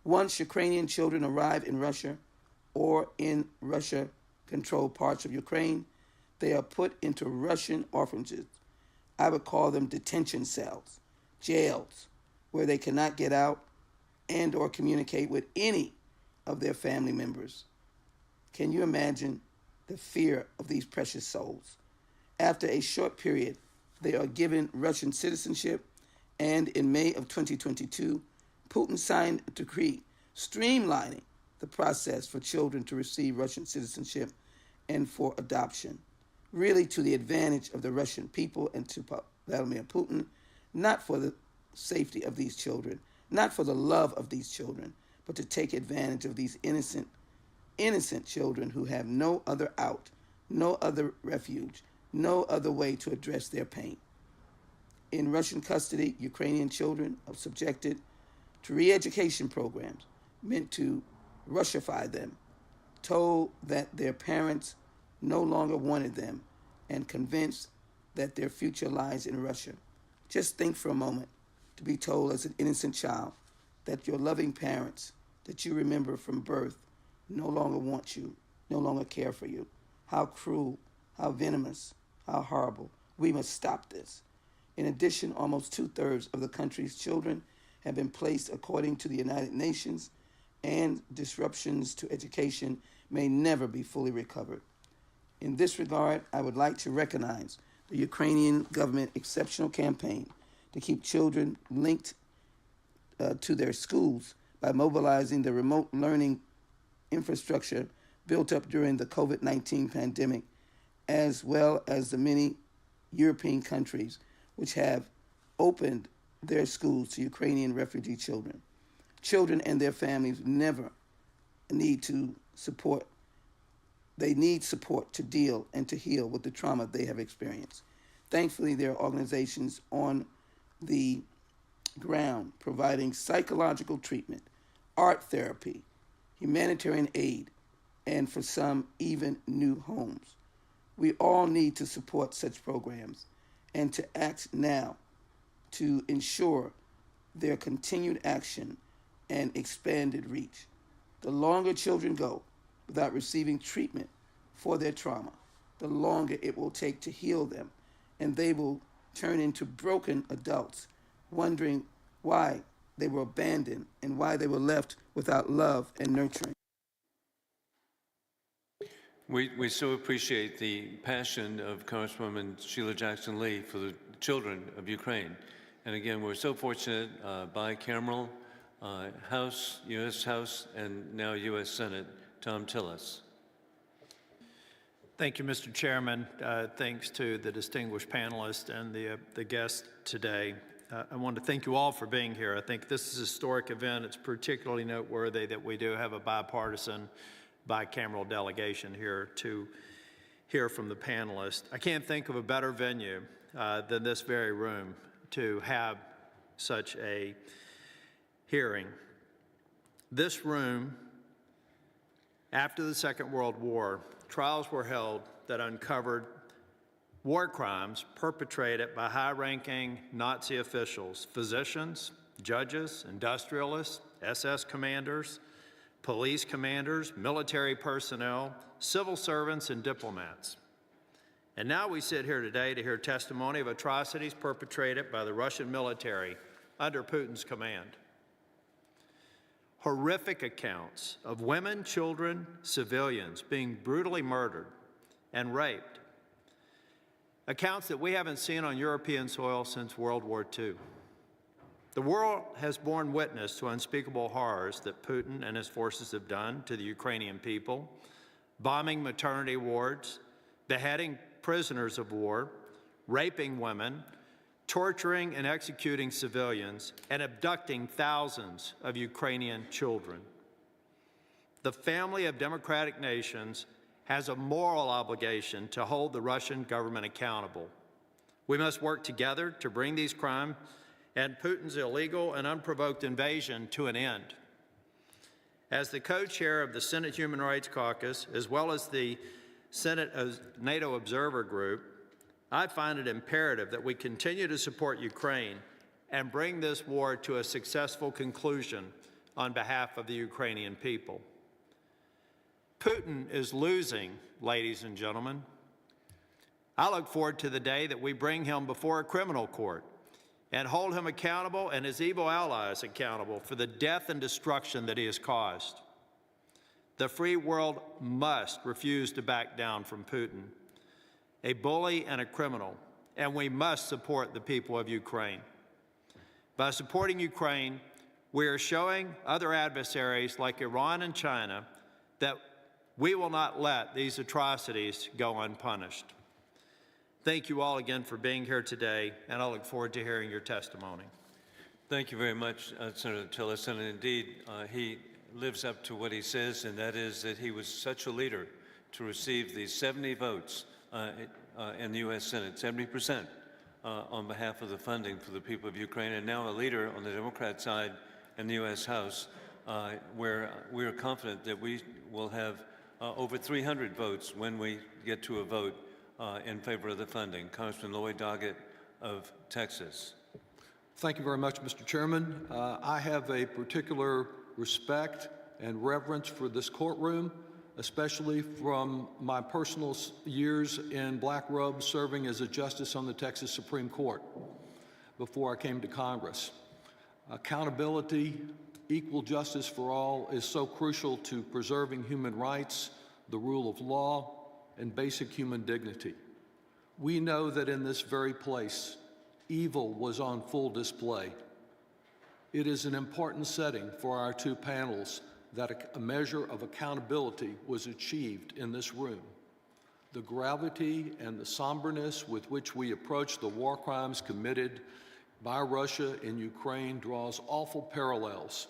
Once Ukrainian children arrive in Russia or in Russia-controlled parts of Ukraine, they are put into Russian orphanages. I would call them detention cells, jails, where they cannot get out and or communicate with any of their family members. Can you imagine the fear of these precious souls? After a short period, they are given Russian citizenship, and in May of 2022, Putin signed a decree streamlining the process for children to receive Russian citizenship and for adoption, really to the advantage of the Russian people and to Vladimir Putin, not for the safety of these children, not for the love of these children, but to take advantage of these innocent children who have no other out, no other refuge, no other way to address their pain. In Russian custody, Ukrainian children are subjected to re-education programs meant to Russify them, told that their parents no longer wanted them, and convinced that their future lies in Russia. Just think for a moment to be told as an innocent child that your loving parents that you remember from birth no longer want you, no longer care for you. How cruel, how venomous, how horrible. We must stop this. In addition, almost 2/3 of the country's children have been placed according to the United Nations, and disruptions to education may never be fully recovered. In this regard, I would like to recognize the Ukrainian government exceptional campaign to keep children linked to their schools by mobilizing the remote learning infrastructure built up during the COVID-19 pandemic, as well as the many European countries which have opened their schools to Ukrainian refugee children. Children and their families they need support to deal and to heal with the trauma they have experienced. Thankfully, there are organizations on the ground providing psychological treatment, art therapy, humanitarian aid, and for some, even new homes. We all need to support such programs and to act now to ensure their continued action and expanded reach. The longer children go without receiving treatment for their trauma, the longer it will take to heal them, and they will turn into broken adults, wondering why they were abandoned and why they were left without love and nurturing. We so appreciate the passion of Congresswoman Sheila Jackson Lee for the children of Ukraine. And again, we're so fortunate, bicameral, House, U.S. House, and now U.S. Senate, Tom Tillis. Thank you, Mr. Chairman. Thanks to the distinguished panelists and the guests today. I want to thank you all for being here. I think this is a historic event. It's particularly noteworthy that we do have a bipartisan, bicameral delegation here to hear from the panelists. I can't think of a better venue than this very room to have such a hearing. This room, after the Second World War, trials were held that uncovered war crimes perpetrated by high-ranking Nazi officials, physicians, judges, industrialists, SS commanders, police commanders, military personnel, civil servants, and diplomats. And now we sit here today to hear testimony of atrocities perpetrated by the Russian military under Putin's command. Horrific accounts of women, children, civilians being brutally murdered and raped. Accounts that we haven't seen on European soil since World War II. The world has borne witness to unspeakable horrors that Putin and his forces have done to the Ukrainian people, bombing maternity wards, beheading prisoners of war, raping women, torturing and executing civilians, and abducting thousands of Ukrainian children. The family of democratic nations has a moral obligation to hold the Russian government accountable. We must work together to bring these crimes and Putin's illegal and unprovoked invasion to an end. As the co-chair of the Senate Human Rights Caucus, as well as the Senate NATO Observer Group, I find it imperative that we continue to support Ukraine and bring this war to a successful conclusion on behalf of the Ukrainian people. Putin is losing, ladies and gentlemen. I look forward to the day that we bring him before a criminal court and hold him accountable and his evil allies accountable for the death and destruction that he has caused. The free world must refuse to back down from Putin, a bully and a criminal, and we must support the people of Ukraine. By supporting Ukraine, we are showing other adversaries like Iran and China that we will not let these atrocities go unpunished. Thank you all again for being here today, and I look forward to hearing your testimony. Thank you very much, Senator Tillerson. And indeed, he lives up to what he says, and that is that he was such a leader to receive the 70 votes in the U.S. Senate, 70% on behalf of the funding for the people of Ukraine, and now a leader on the Democrat side in the U.S. House, where we are confident that we will have over 300 votes when we get to a vote in favor of the funding. Congressman Lloyd Doggett of Texas. Thank you very much, Mr. Chairman. I have a particular respect and reverence for this courtroom, especially from my personal years in black robes serving as a justice on the Texas Supreme Court before I came to Congress. Accountability, equal justice for all is so crucial to preserving human rights, the rule of law, and basic human dignity. We know that in this very place, evil was on full display. It is an important setting for our two panels that a measure of accountability was achieved in this room. The gravity and the somberness with which we approach the war crimes committed by Russia in Ukraine draws awful parallels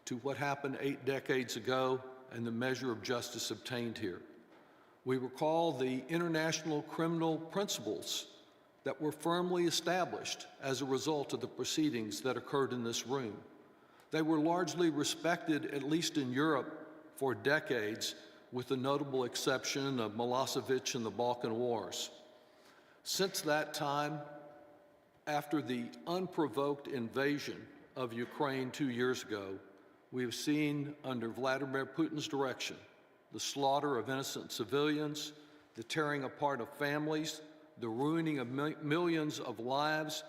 to what happened 8 decades ago and the measure of justice obtained here. We recall the international criminal principles that were firmly established as a result of the proceedings that occurred in this room. They were largely respected, at least in Europe, for decades, with the notable exception of Milosevic and the Balkan Wars. Since that time, after the unprovoked invasion of Ukraine 2 years ago, we have seen, under Vladimir Putin's direction, the slaughter of innocent civilians, the tearing apart of families, the ruining of millions of lives,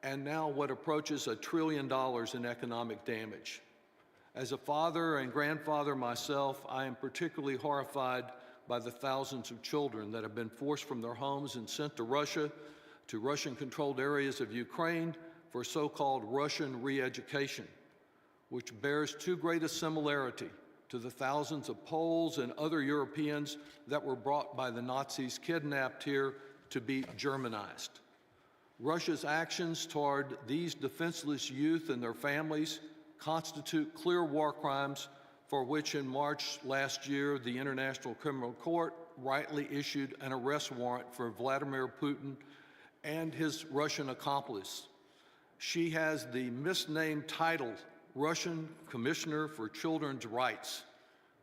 and now what approaches $1 trillion in economic damage. As a father and grandfather myself, I am particularly horrified by the thousands of children that have been forced from their homes and sent to Russia, to Russian-controlled areas of Ukraine for so-called Russian re-education, which bears too great a similarity to the thousands of Poles and other Europeans that were brought by the Nazis, kidnapped here to be Germanized. Russia's actions toward these defenseless youth and their families constitute clear war crimes for which in March last year, the International Criminal Court rightly issued an arrest warrant for Vladimir Putin and his Russian accomplice. She has the misnamed title, Russian Commissioner for Children's Rights,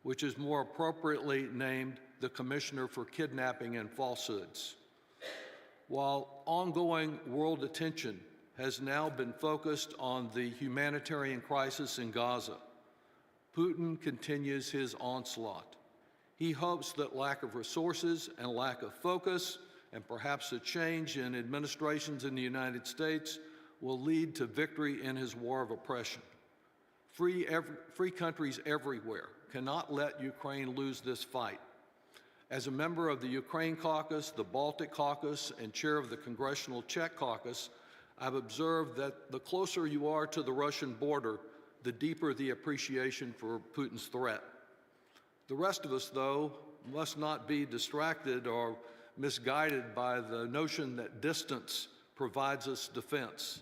which is more appropriately named the Commissioner for Kidnapping and Falsehoods. While ongoing world attention has now been focused on the humanitarian crisis in Gaza, Putin continues his onslaught. He hopes that lack of resources and lack of focus, and perhaps a change in administrations in the United States, will lead to victory in his war of oppression. Free countries everywhere cannot let Ukraine lose this fight. As a member of the Ukraine Caucus, the Baltic Caucus, and chair of the Congressional Czech Caucus, I've observed that the closer you are to the Russian border, the deeper the appreciation for Putin's threat. The rest of us, though, must not be distracted or misguided by the notion that distance provides us defense.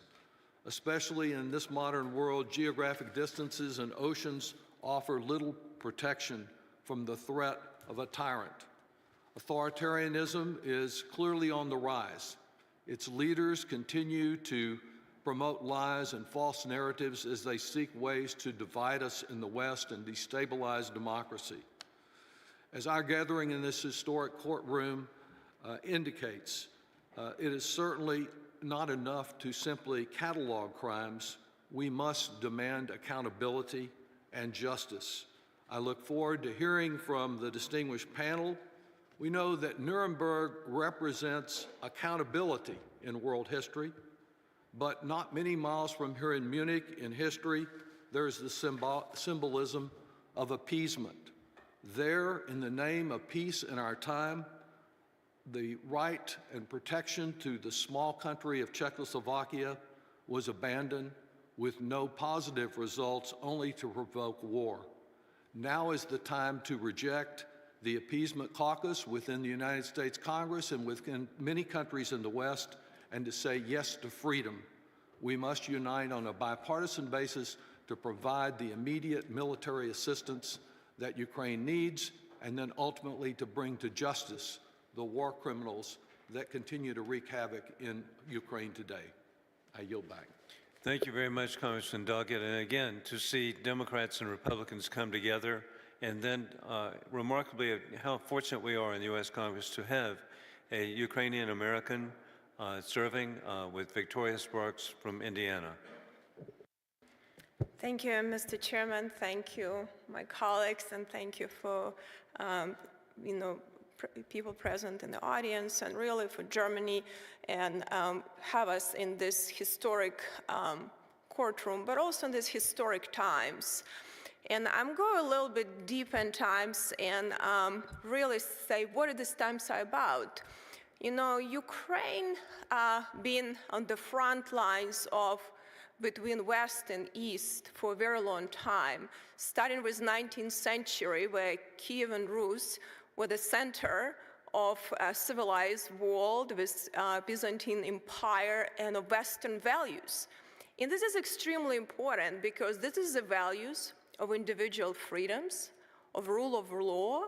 Especially in this modern world, geographic distances and oceans offer little protection from the threat of a tyrant. Authoritarianism is clearly on the rise. Its leaders continue to promote lies and false narratives as they seek ways to divide us in the West and destabilize democracy. As our gathering in this historic courtroom indicates, it is certainly not enough to simply catalog crimes. We must demand accountability and justice. I look forward to hearing from the distinguished panel. We know that Nuremberg represents accountability in world history, but not many miles from here in Munich in history, there's the symbolism of appeasement. There, in the name of peace in our time, the right and protection to the small country of Czechoslovakia was abandoned with no positive results, only to provoke war. Now is the time to reject the appeasement caucus within the United States Congress and within many countries in the West, and to say yes to freedom. We must unite on a bipartisan basis to provide the immediate military assistance that Ukraine needs, and then ultimately to bring to justice the war criminals that continue to wreak havoc in Ukraine today. I yield back. Thank you very much, Congressman Doggett. And again, to see Democrats and Republicans come together, and then remarkably how fortunate we are in the U.S. Congress to have a Ukrainian American serving with Victoria Sparks from Indiana. Thank you, Mr. Chairman. Thank you, my colleagues, and thank you for, people present in the audience, and really for Germany, and have us in this historic courtroom, but also in these historic times. And I'm going a little bit deep in times and really say what are these times are about. You know, Ukraine been on the front lines of between West and East for a very long time, starting with 19th century, where Kiev and Rus were the center of a civilized world with Byzantine Empire and of Western values. And this is extremely important because this is the values of individual freedoms, of rule of law,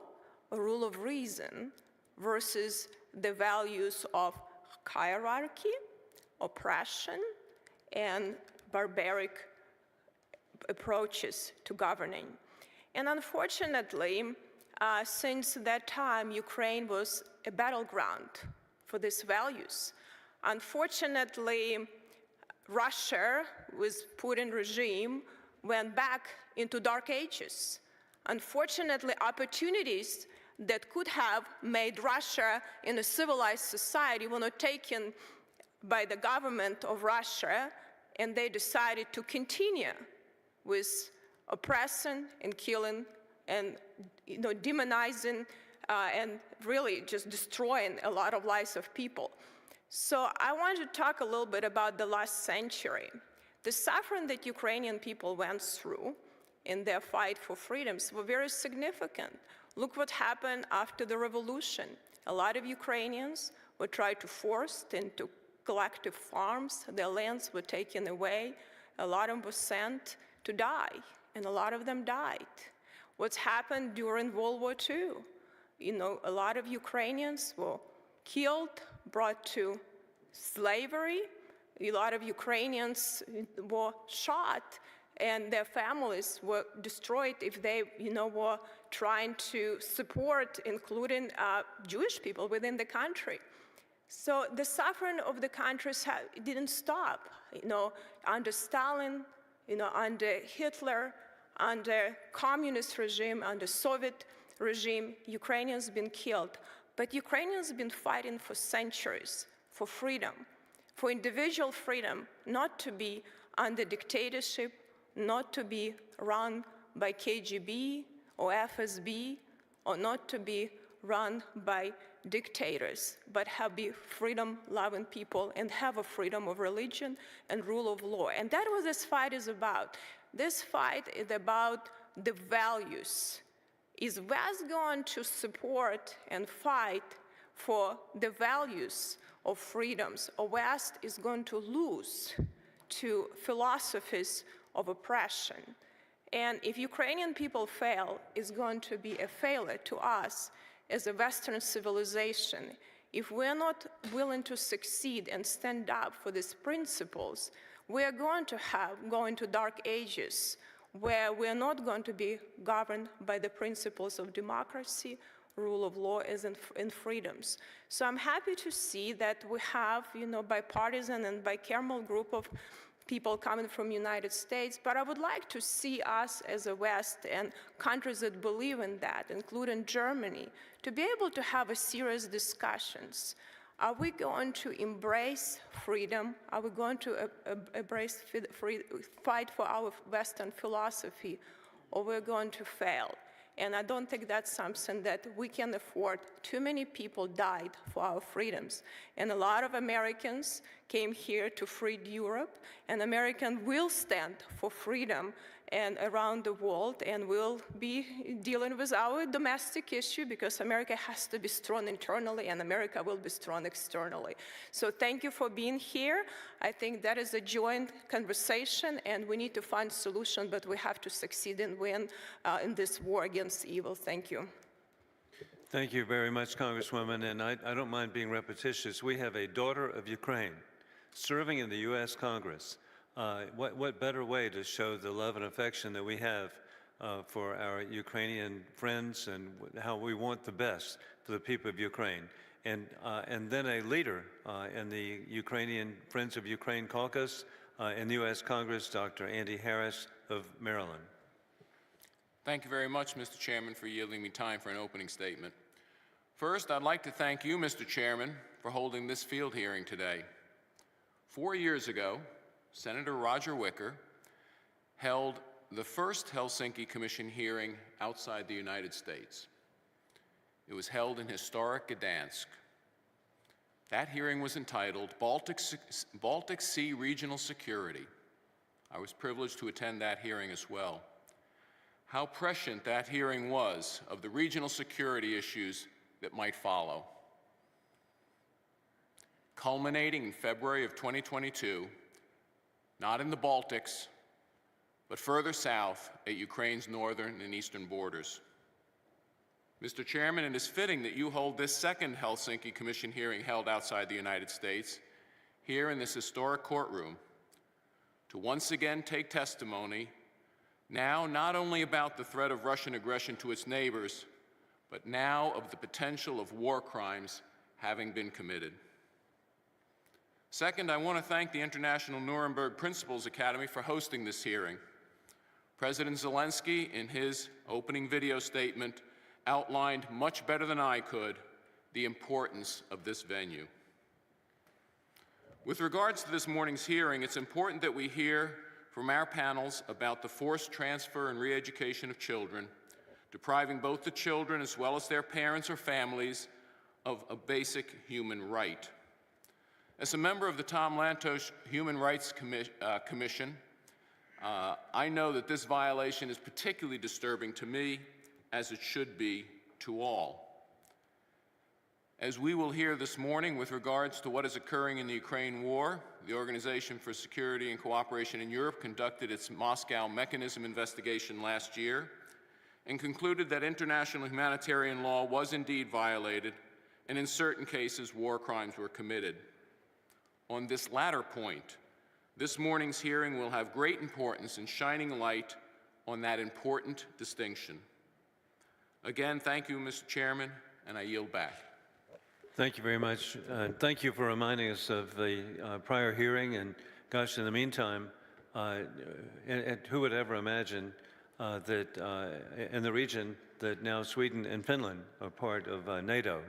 a rule of reason, versus the values of hierarchy, oppression, and barbaric approaches to governing. And unfortunately, since that time, Ukraine was a battleground for these values. Unfortunately, Russia, with Putin regime, went back into dark ages. Unfortunately, opportunities that could have made Russia in a civilized society were not taken by the government of Russia, and they decided to continue with oppressing and killing and demonizing and really just destroying a lot of lives of people. So I wanted to talk a little bit about the last century. The suffering that Ukrainian people went through in their fight for freedoms were very significant. Look what happened after the revolution. A lot of Ukrainians were tried to force into collective farms. Their lands were taken away. A lot of them were sent to die, and a lot of them died. What's happened during World War II? A lot of Ukrainians were killed, brought to slavery. A lot of Ukrainians were shot, and their families were destroyed if they, were trying to support, including Jewish people within the country. So the suffering of the countries didn't stop. Under Stalin, under Hitler, under communist regime, under Soviet regime, Ukrainians have been killed. But Ukrainians have been fighting for centuries for freedom, for individual freedom, not to be under dictatorship, not to be run by KGB or FSB, or not to be run by dictators, but be freedom-loving people and have a freedom of religion and rule of law. And that's what this fight is about. This fight is about the values. Is West going to support and fight for the values of freedoms, or West is going to lose to philosophies of oppression? And if Ukrainian people fail, it's going to be a failure to us as a Western civilization. If we're not willing to succeed and stand up for these principles, we are going to go into dark ages where we are not going to be governed by the principles of democracy, rule of law, and freedoms. So I'm happy to see that we have, bipartisan and bicameral group of people coming from the United States, but I would like to see us as a West and countries that believe in that, including Germany, to be able to have a serious discussions. Are we going to embrace freedom? Are we going to fight for our Western philosophy, or we're going to fail? And I don't think that's something that we can afford. Too many people died for our freedoms. And a lot of Americans came here to free Europe, and Americans will stand for freedom and around the world, and we'll be dealing with our domestic issue because America has to be strong internally and America will be strong externally. So thank you for being here. I think that is a joint conversation and we need to find solutions, but we have to succeed and win in this war against evil. Thank you. Thank you very much, Congresswoman, and I don't mind being repetitious. We have a daughter of Ukraine serving in the U.S. Congress. What better way to show the love and affection that we have for our Ukrainian friends and how we want the best for the people of Ukraine. And then a leader in the Ukrainian Friends of Ukraine caucus in the U.S. Congress, Dr. Andy Harris of Maryland. Thank you very much, Mr. Chairman, for yielding me time for an opening statement. First, I'd like to thank you, Mr. Chairman, for holding this field hearing today. 4 years ago, Senator Roger Wicker held the first Helsinki Commission hearing outside the United States. It was held in historic Gdansk. That hearing was entitled Baltic Sea Regional Security. I was privileged to attend that hearing as well. How prescient that hearing was of the regional security issues that might follow. Culminating in February of 2022, not in the Baltics, but further south at Ukraine's northern and eastern borders. Mr. Chairman, it is fitting that you hold this second Helsinki Commission hearing held outside the United States, here in this historic courtroom, to once again take testimony, now not only about the threat of Russian aggression to its neighbors, but now of the potential of war crimes having been committed. Second, I want to thank the International Nuremberg Principles Academy for hosting this hearing. President Zelensky, in his opening video statement, outlined much better than I could the importance of this venue. With regards to this morning's hearing, it's important that we hear from our panels about the forced transfer and re-education of children, depriving both the children as well as their parents or families of a basic human right. As a member of the Tom Lantos Human Rights Commission, I know that this violation is particularly disturbing to me, as it should be to all. As we will hear this morning with regards to what is occurring in the Ukraine war, the Organization for Security and Cooperation in Europe conducted its Moscow Mechanism investigation last year and concluded that international humanitarian law was indeed violated, and in certain cases, war crimes were committed. On this latter point, this morning's hearing will have great importance in shining light on that important distinction. Again, thank you, Mr. Chairman, and I yield back. Thank you very much. Thank you for reminding us of the prior hearing. And gosh, in the meantime, who would ever imagine that in the region that now Sweden and Finland are part of NATO,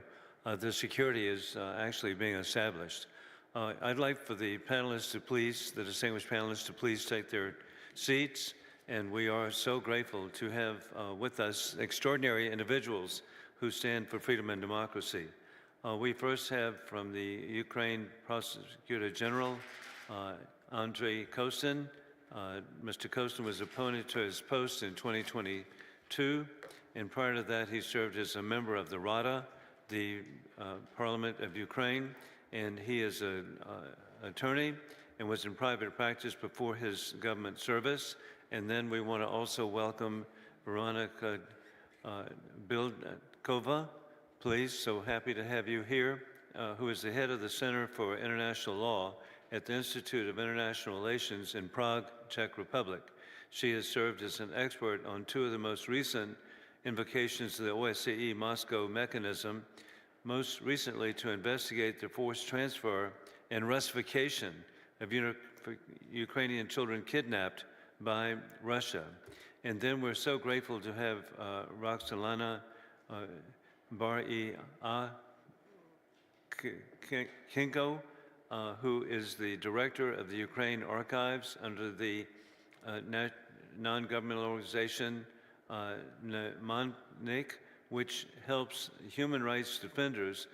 the security is actually being established. I'd like for the panelists to please, the distinguished panelists to please take their seats. And we are so grateful to have with us extraordinary individuals who stand for freedom and democracy. We first have from the Ukraine Prosecutor General, Andrei Kostin. Mr. Kostin was appointed to his post in 2022, and prior to that he served as a member of the Rada, the Parliament of Ukraine, and he is an attorney and was in private practice before his government service. And then we want to also welcome Veronica Bildkova, please, so happy to have you here, who is the head of the Center for International Law at the Institute of International Relations in Prague, Czech Republic. She has served as an expert on two of the most recent invocations of the OSCE Moscow mechanism, most recently to investigate the forced transfer and Russification of Ukrainian children kidnapped by Russia. And then we're so grateful to have Roxalana Kinko, who is the director of the Ukraine Archives under the non-governmental organization Nuremberg, which helps human rights defenders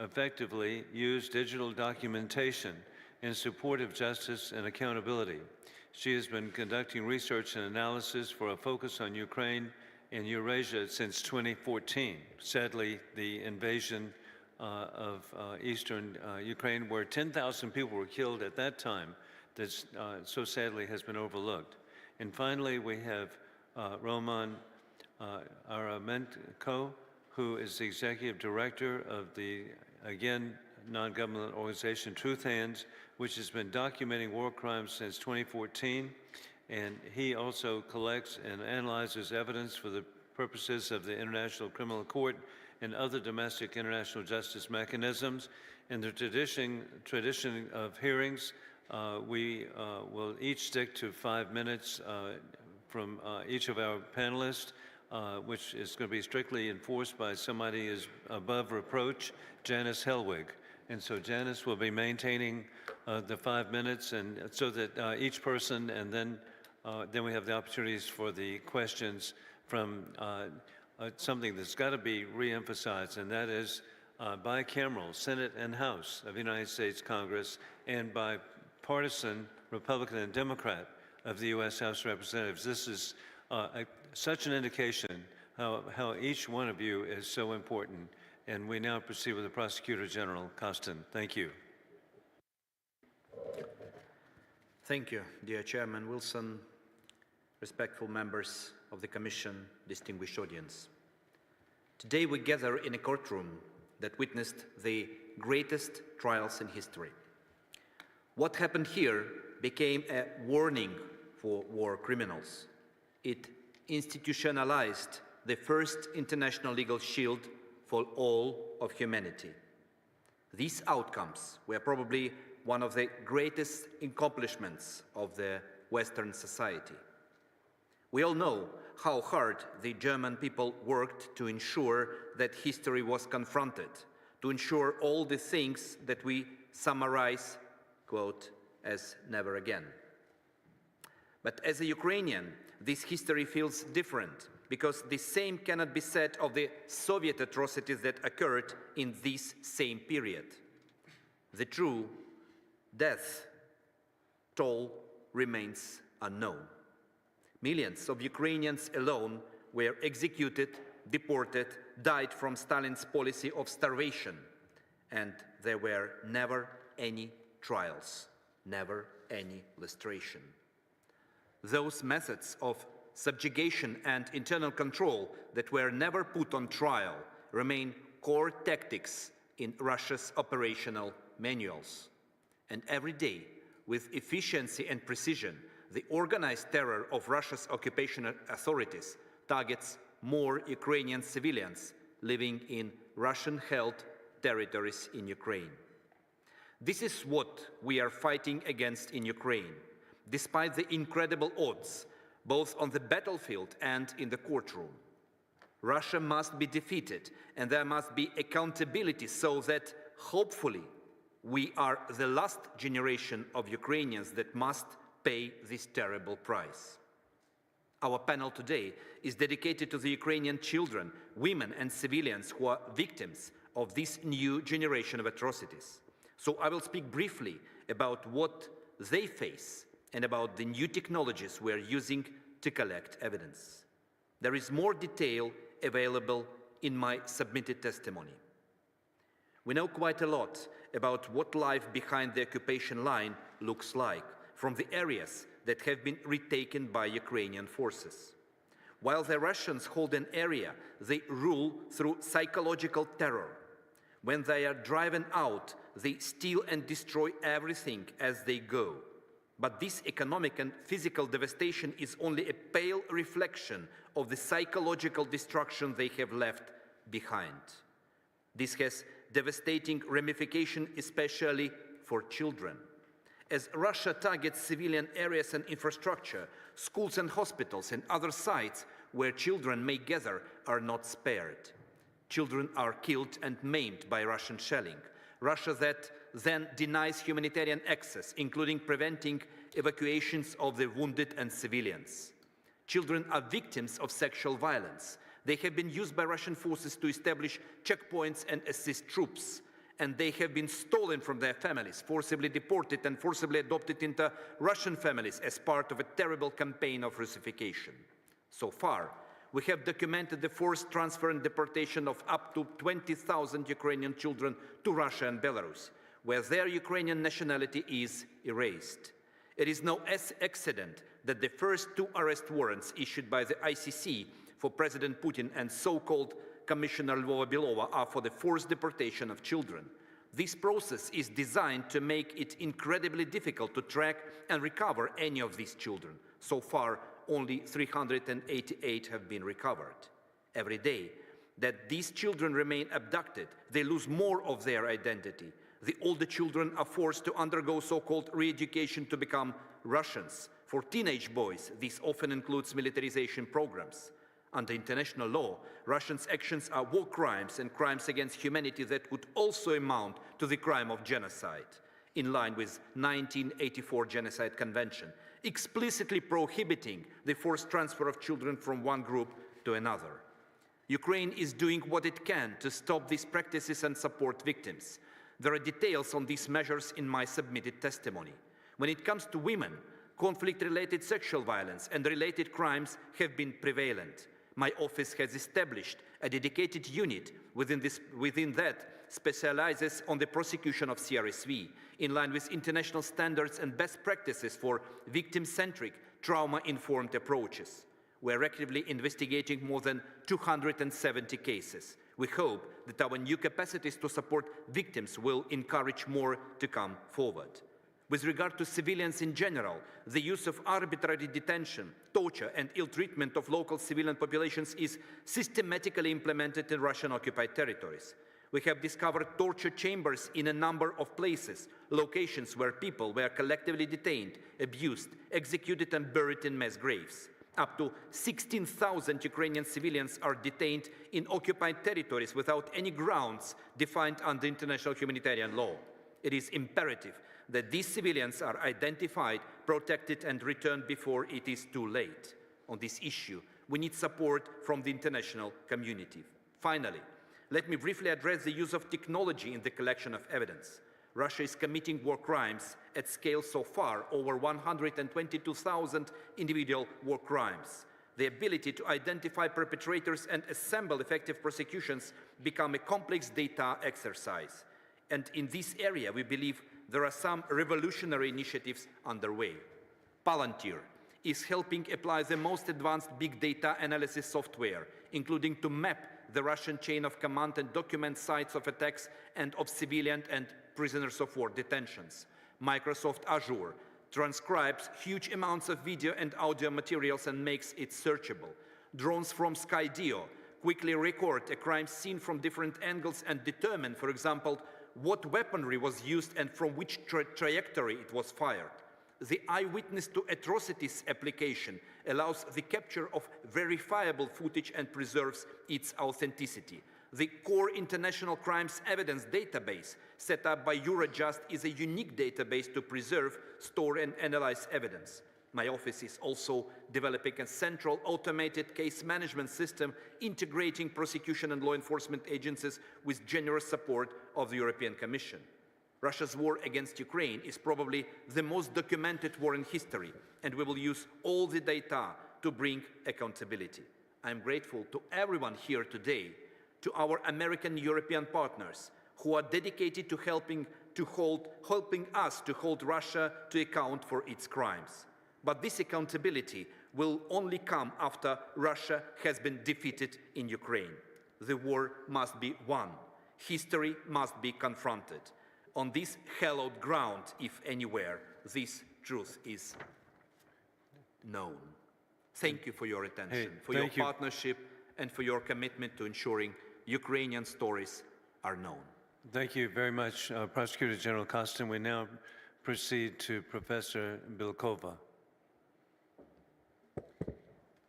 effectively use digital documentation in support of justice and accountability. She has been conducting research and analysis for a focus on Ukraine and Eurasia since 2014. Sadly, the invasion of eastern Ukraine, where 10,000 people were killed at that time, that so sadly has been overlooked. And finally, we have Roman Aramenko, who is the executive director of the, again, non-governmental organization Truth Hands, which has been documenting war crimes since 2014. And he also collects and analyzes evidence for the purposes of the International Criminal Court and other domestic international justice mechanisms. In the tradition of hearings, we will each stick to 5 minutes from each of our panelists, which is going to be strictly enforced by somebody who is above reproach, Janice Hellwig. And so Janice will be maintaining the 5 minutes, and so that each person, and then we have the opportunities for the questions from something that's got to be re-emphasized, and that is bicameral, Senate and House of the United States Congress, and bipartisan Republican and Democrat of the U.S. House of Representatives. This is such an indication how each one of you is so important. And we now proceed with the Prosecutor General, Costin. Thank you. Thank you, dear Chairman Wilson, respectful members of the Commission, distinguished audience. Today we gather in a courtroom that witnessed the greatest trials in history. What happened here became a warning for war criminals. It institutionalized the first international legal shield for all of humanity. These outcomes were probably one of the greatest accomplishments of the Western society. We all know how hard the German people worked to ensure that history was confronted, to ensure all the things that we summarize, quote, as never again. But as a Ukrainian, this history feels different, because the same cannot be said of the Soviet atrocities that occurred in this same period. The true death toll remains unknown. Millions of Ukrainians alone were executed, deported, died from Stalin's policy of starvation, and there were never any trials, never any lustration. Those methods of subjugation and internal control that were never put on trial remain core tactics in Russia's operational manuals. And every day, with efficiency and precision, the organized terror of Russia's occupation authorities targets more Ukrainian civilians living in Russian-held territories in Ukraine. This is what we are fighting against in Ukraine, despite the incredible odds both on the battlefield and in the courtroom. Russia must be defeated, and there must be accountability so that, hopefully, we are the last generation of Ukrainians that must pay this terrible price. Our panel today is dedicated to the Ukrainian children, women, and civilians who are victims of this new generation of atrocities. So I will speak briefly about what they face and about the new technologies we are using to collect evidence. There is more detail available in my submitted testimony. We know quite a lot about what life behind the occupation line looks like from the areas that have been retaken by Ukrainian forces. While the Russians hold an area, they rule through psychological terror. When they are driven out, They steal and destroy everything as they go. But this economic and physical devastation is only a pale reflection of the psychological destruction they have left behind. This has devastating ramifications, especially for children. As Russia targets civilian areas and infrastructure, schools and hospitals and other sites where children may gather are not spared. Children are killed and maimed by Russian shelling. Russia that then denies humanitarian access, including preventing evacuations of the wounded and civilians. Children are victims of sexual violence. They have been used by Russian forces to establish checkpoints and assist troops, and they have been stolen from their families, forcibly deported and forcibly adopted into Russian families as part of a terrible campaign of Russification. So far, we have documented the forced transfer and deportation of up to 20,000 Ukrainian children to Russia and Belarus, where their Ukrainian nationality is erased. It is no accident that the first 2 arrest warrants issued by the ICC for President Putin and so-called Commissioner Lvova-Belova are for the forced deportation of children. This process is designed to make it incredibly difficult to track and recover any of these children. So far, only 388 have been recovered. Every day that these children remain abducted, they lose more of their identity. The older children are forced to undergo so-called re-education to become Russians. For teenage boys, this often includes militarization programs. Under international law, Russians' actions are war crimes and crimes against humanity that would also amount to the crime of genocide, in line with 1984 Genocide Convention, explicitly prohibiting the forced transfer of children from one group to another. Ukraine is doing what it can to stop these practices and support victims. There are details on these measures in my submitted testimony. When it comes to women, conflict-related sexual violence and related crimes have been prevalent. My office has established a dedicated unit within that specializes on the prosecution of CRSV, in line with international standards and best practices for victim-centric, trauma-informed approaches. We're actively investigating more than 270 cases. We hope that our new capacities to support victims will encourage more to come forward. With regard to civilians in general, the use of arbitrary detention, torture, and ill treatment of local civilian populations is systematically implemented in Russian-occupied territories. We have discovered torture chambers in a number of places, locations where people were collectively detained, abused, executed, and buried in mass graves. Up to 16,000 Ukrainian civilians are detained in occupied territories without any grounds defined under international humanitarian law. It is imperative that these civilians are identified, protected, and returned before it is too late. On this issue, we need support from the international community. Finally, let me briefly address the use of technology in the collection of evidence. Russia is committing war crimes at scale so far, over 122,000 individual war crimes. The ability to identify perpetrators and assemble effective prosecutions become a complex data exercise. And in this area, we believe there are some revolutionary initiatives underway. Palantir is helping apply the most advanced big data analysis software, including to map the Russian chain of command and document sites of attacks and of civilian and prisoners of war detentions. Microsoft Azure transcribes huge amounts of video and audio materials and makes it searchable. Drones from Skydio quickly record a crime scene from different angles and determine, for example, what weaponry was used and from which trajectory it was fired. The Eyewitness to Atrocities application allows the capture of verifiable footage and preserves its authenticity. The Core International Crimes Evidence Database, set up by Eurojust, is a unique database to preserve, store, and analyze evidence. My office is also developing a central automated case management system integrating prosecution and law enforcement agencies with generous support of the European Commission. Russia's war against Ukraine is probably the most documented war in history, and we will use all the data to bring accountability. I am grateful to everyone here today, to our American European partners who are dedicated to helping us to hold Russia to account for its crimes. But this accountability will only come after Russia has been defeated in Ukraine. The war must be won. History must be confronted. on this hallowed ground if anywhere this truth is known. Thank you for your attention, for your partnership, and for your commitment to ensuring Ukrainian stories are known. Thank you very much, Prosecutor General Kostin. We now proceed to Professor Bilkova.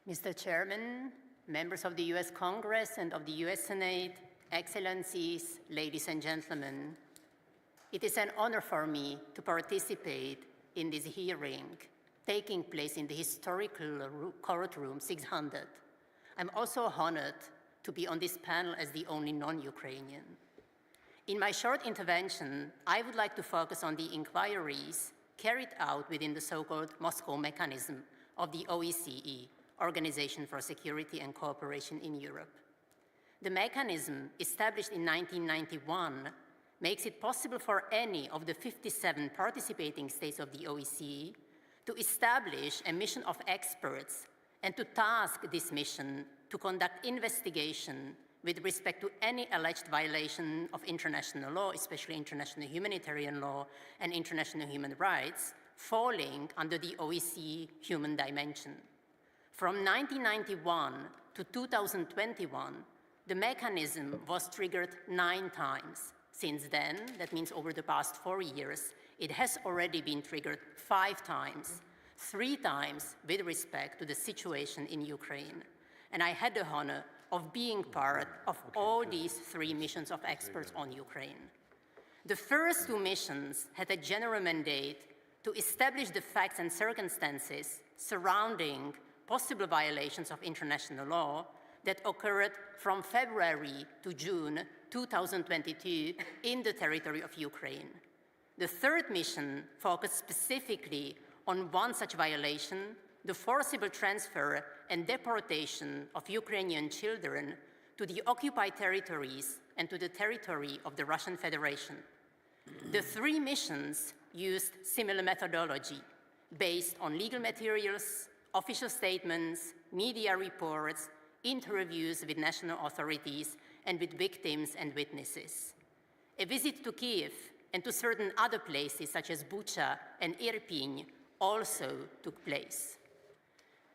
Mr. Chairman, members of the U.S. Congress and of the U.S. Senate, Excellencies, ladies and gentlemen, it is an honor for me to participate in this hearing taking place in the historical courtroom 600. I'm also honored to be on this panel as the only non-Ukrainian. In my short intervention, I would like to focus on the inquiries carried out within the so-called Moscow mechanism of the OSCE, Organization for Security and Cooperation in Europe. The mechanism, established in 1991, makes it possible for any of the 57 participating states of the OSCE to establish a mission of experts and to task this mission to conduct investigation with respect to any alleged violation of international law, especially international humanitarian law and international human rights, falling under the OSCE human dimension. From 1991 to 2021, the mechanism was triggered 9 times. Since then, that means over the past 4 years, it has already been triggered 5 times, 3 times with respect to the situation in Ukraine. And I had the honor of being part of all these 3 missions of experts on Ukraine. The first 2 missions had a general mandate to establish the facts and circumstances surrounding possible violations of international law that occurred from February to June 2022 in the territory of Ukraine. The third mission focused specifically on one such violation, the forcible transfer and deportation of Ukrainian children to the occupied territories and to the territory of the Russian Federation. The 3 missions used similar methodology based on legal materials, official statements, media reports, interviews with national authorities and with victims and witnesses. A visit to Kiev and to certain other places such as Bucha and Irpin also took place.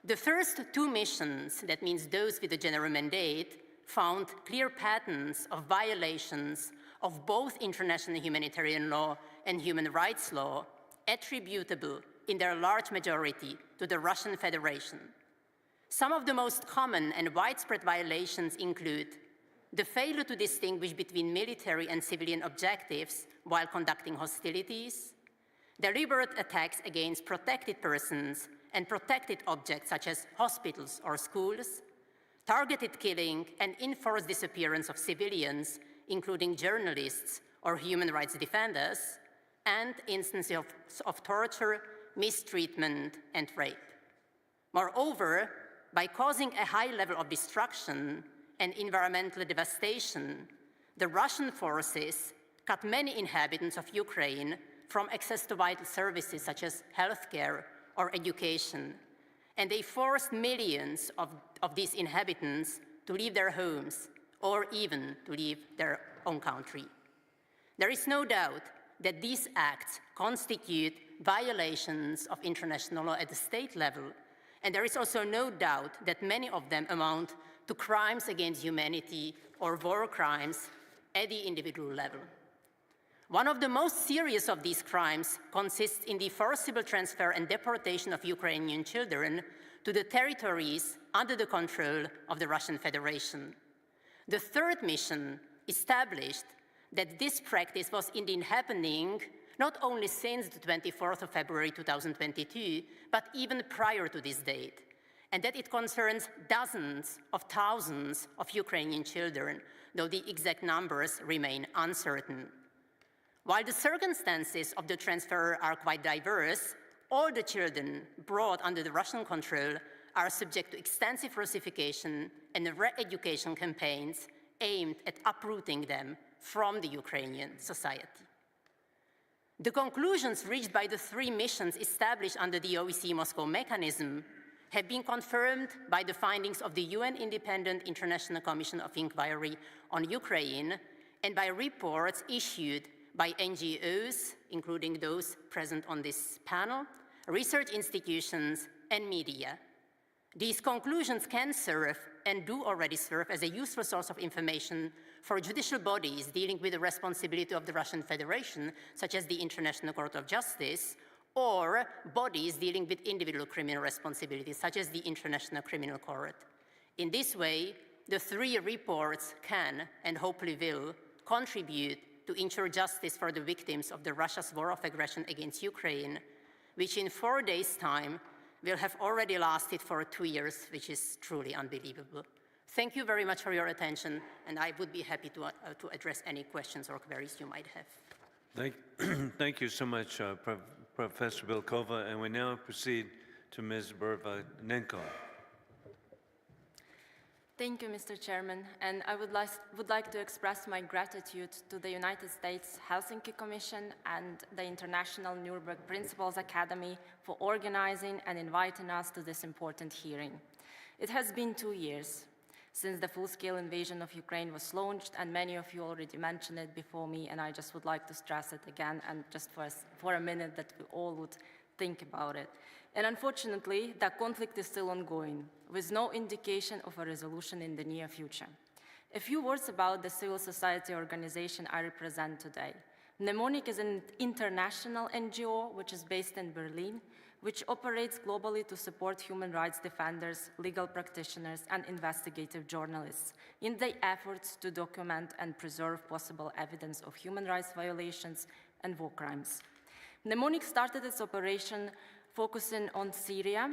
The first 2 missions, that means those with a general mandate, found clear patterns of violations of both international humanitarian law and human rights law, attributable in their large majority to the Russian Federation. Some of the most common and widespread violations include the failure to distinguish between military and civilian objectives while conducting hostilities, deliberate attacks against protected persons and protected objects such as hospitals or schools, targeted killing and enforced disappearance of civilians, including journalists or human rights defenders, and instances of torture, mistreatment, and rape. Moreover, by causing a high level of destruction and environmental devastation, the Russian forces cut many inhabitants of Ukraine from access to vital services such as healthcare or education, and they forced millions of these inhabitants to leave their homes or even to leave their own country. There is no doubt that these acts constitute violations of international law at the state level, and there is also no doubt that many of them amount to crimes against humanity or war crimes at the individual level. One of the most serious of these crimes consists in the forcible transfer and deportation of Ukrainian children to the territories under the control of the Russian Federation. The third mission established that this practice was indeed happening not only since the 24th of February 2022, but even prior to this date, and that it concerns dozens of thousands of Ukrainian children, though the exact numbers remain uncertain. While the circumstances of the transfer are quite diverse, all the children brought under the Russian control are subject to extensive Russification and re-education campaigns aimed at uprooting them from the Ukrainian society. The conclusions reached by the 3 missions established under the OSCE Moscow mechanism have been confirmed by the findings of the UN Independent International Commission of Inquiry on Ukraine and by reports issued by NGOs, including those present on this panel, research institutions, and media. These conclusions can serve and do already serve as a useful source of information for judicial bodies dealing with the responsibility of the Russian Federation, such as the International Court of Justice, or bodies dealing with individual criminal responsibilities, such as the International Criminal Court. In this way, the three reports can, and hopefully will, contribute to ensure justice for the victims of Russia's war of aggression against Ukraine, which in 4 days' time will have already lasted for 2 years, which is truly unbelievable. Thank you very much for your attention, and I would be happy to address any questions or queries you might have. Thank you so much, Professor Bilkova, and we now proceed to Ms. Burvanenko. Thank you, Mr. Chairman, and I would like to express my gratitude to the United States Helsinki Commission and the International Nuremberg Principles Academy for organizing and inviting us to this important hearing. It has been 2 years since the full-scale invasion of Ukraine was launched, and many of you already mentioned it before me, and I just would like to stress it again, and just for a minute that we all would think about it. And unfortunately, the conflict is still ongoing, with no indication of a resolution in the near future. A few words about the civil society organization I represent today. Mnemonic is an international NGO which is based in Berlin, which operates globally to support human rights defenders, legal practitioners, and investigative journalists in their efforts to document and preserve possible evidence of human rights violations and war crimes. Mnemonic started its operation focusing on Syria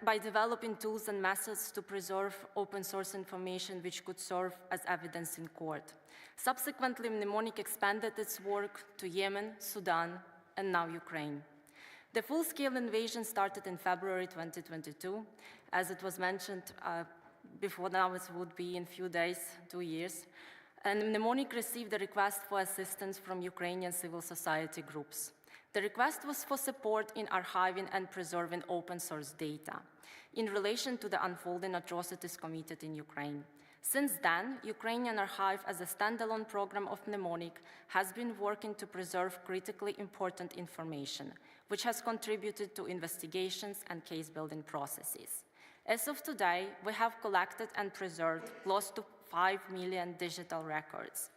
by developing tools and methods to preserve open source information which could serve as evidence in court. Subsequently, Mnemonic expanded its work to Yemen, Sudan, and now Ukraine. The full-scale invasion started in February 2022. As it was mentioned before, now it would be in few days, 2 years. And Mnemonic received a request for assistance from Ukrainian civil society groups. The request was for support in archiving and preserving open source data in relation to the unfolding atrocities committed in Ukraine. Since then, Ukrainian Archive, as a standalone program of Mnemonic, has been working to preserve critically important information, which has contributed to investigations and case-building processes. As of today, we have collected and preserved close to 5 million digital records.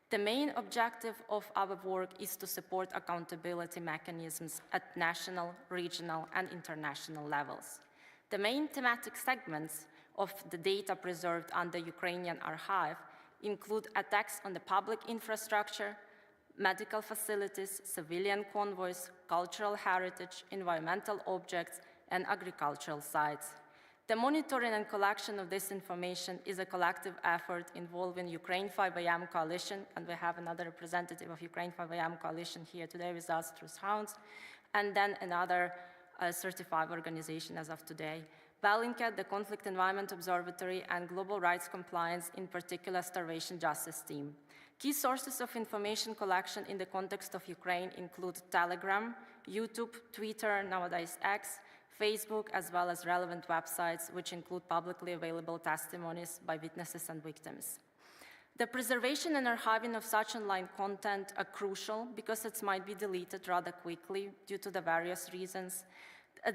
The main objective of our work is to support accountability mechanisms at national, regional, and international levels. The main thematic segments of the data preserved under Ukrainian Archive include attacks on the public infrastructure, medical facilities, civilian convoys, cultural heritage, environmental objects, and agricultural sites. The monitoring and collection of this information is a collective effort involving Ukraine 5 AM Coalition, and we have another representative of Ukraine 5 AM Coalition here today with us through sounds, and then another certified organization as of today. Bellingcat, the Conflict Environment Observatory, and Global Rights Compliance, in particular Starvation Justice Team. Key sources of information collection in the context of Ukraine include Telegram, YouTube, Twitter, nowadays X, Facebook, as well as relevant websites, which include publicly available testimonies by witnesses and victims. The preservation and archiving of such online content are crucial because it might be deleted rather quickly due to the various reasons.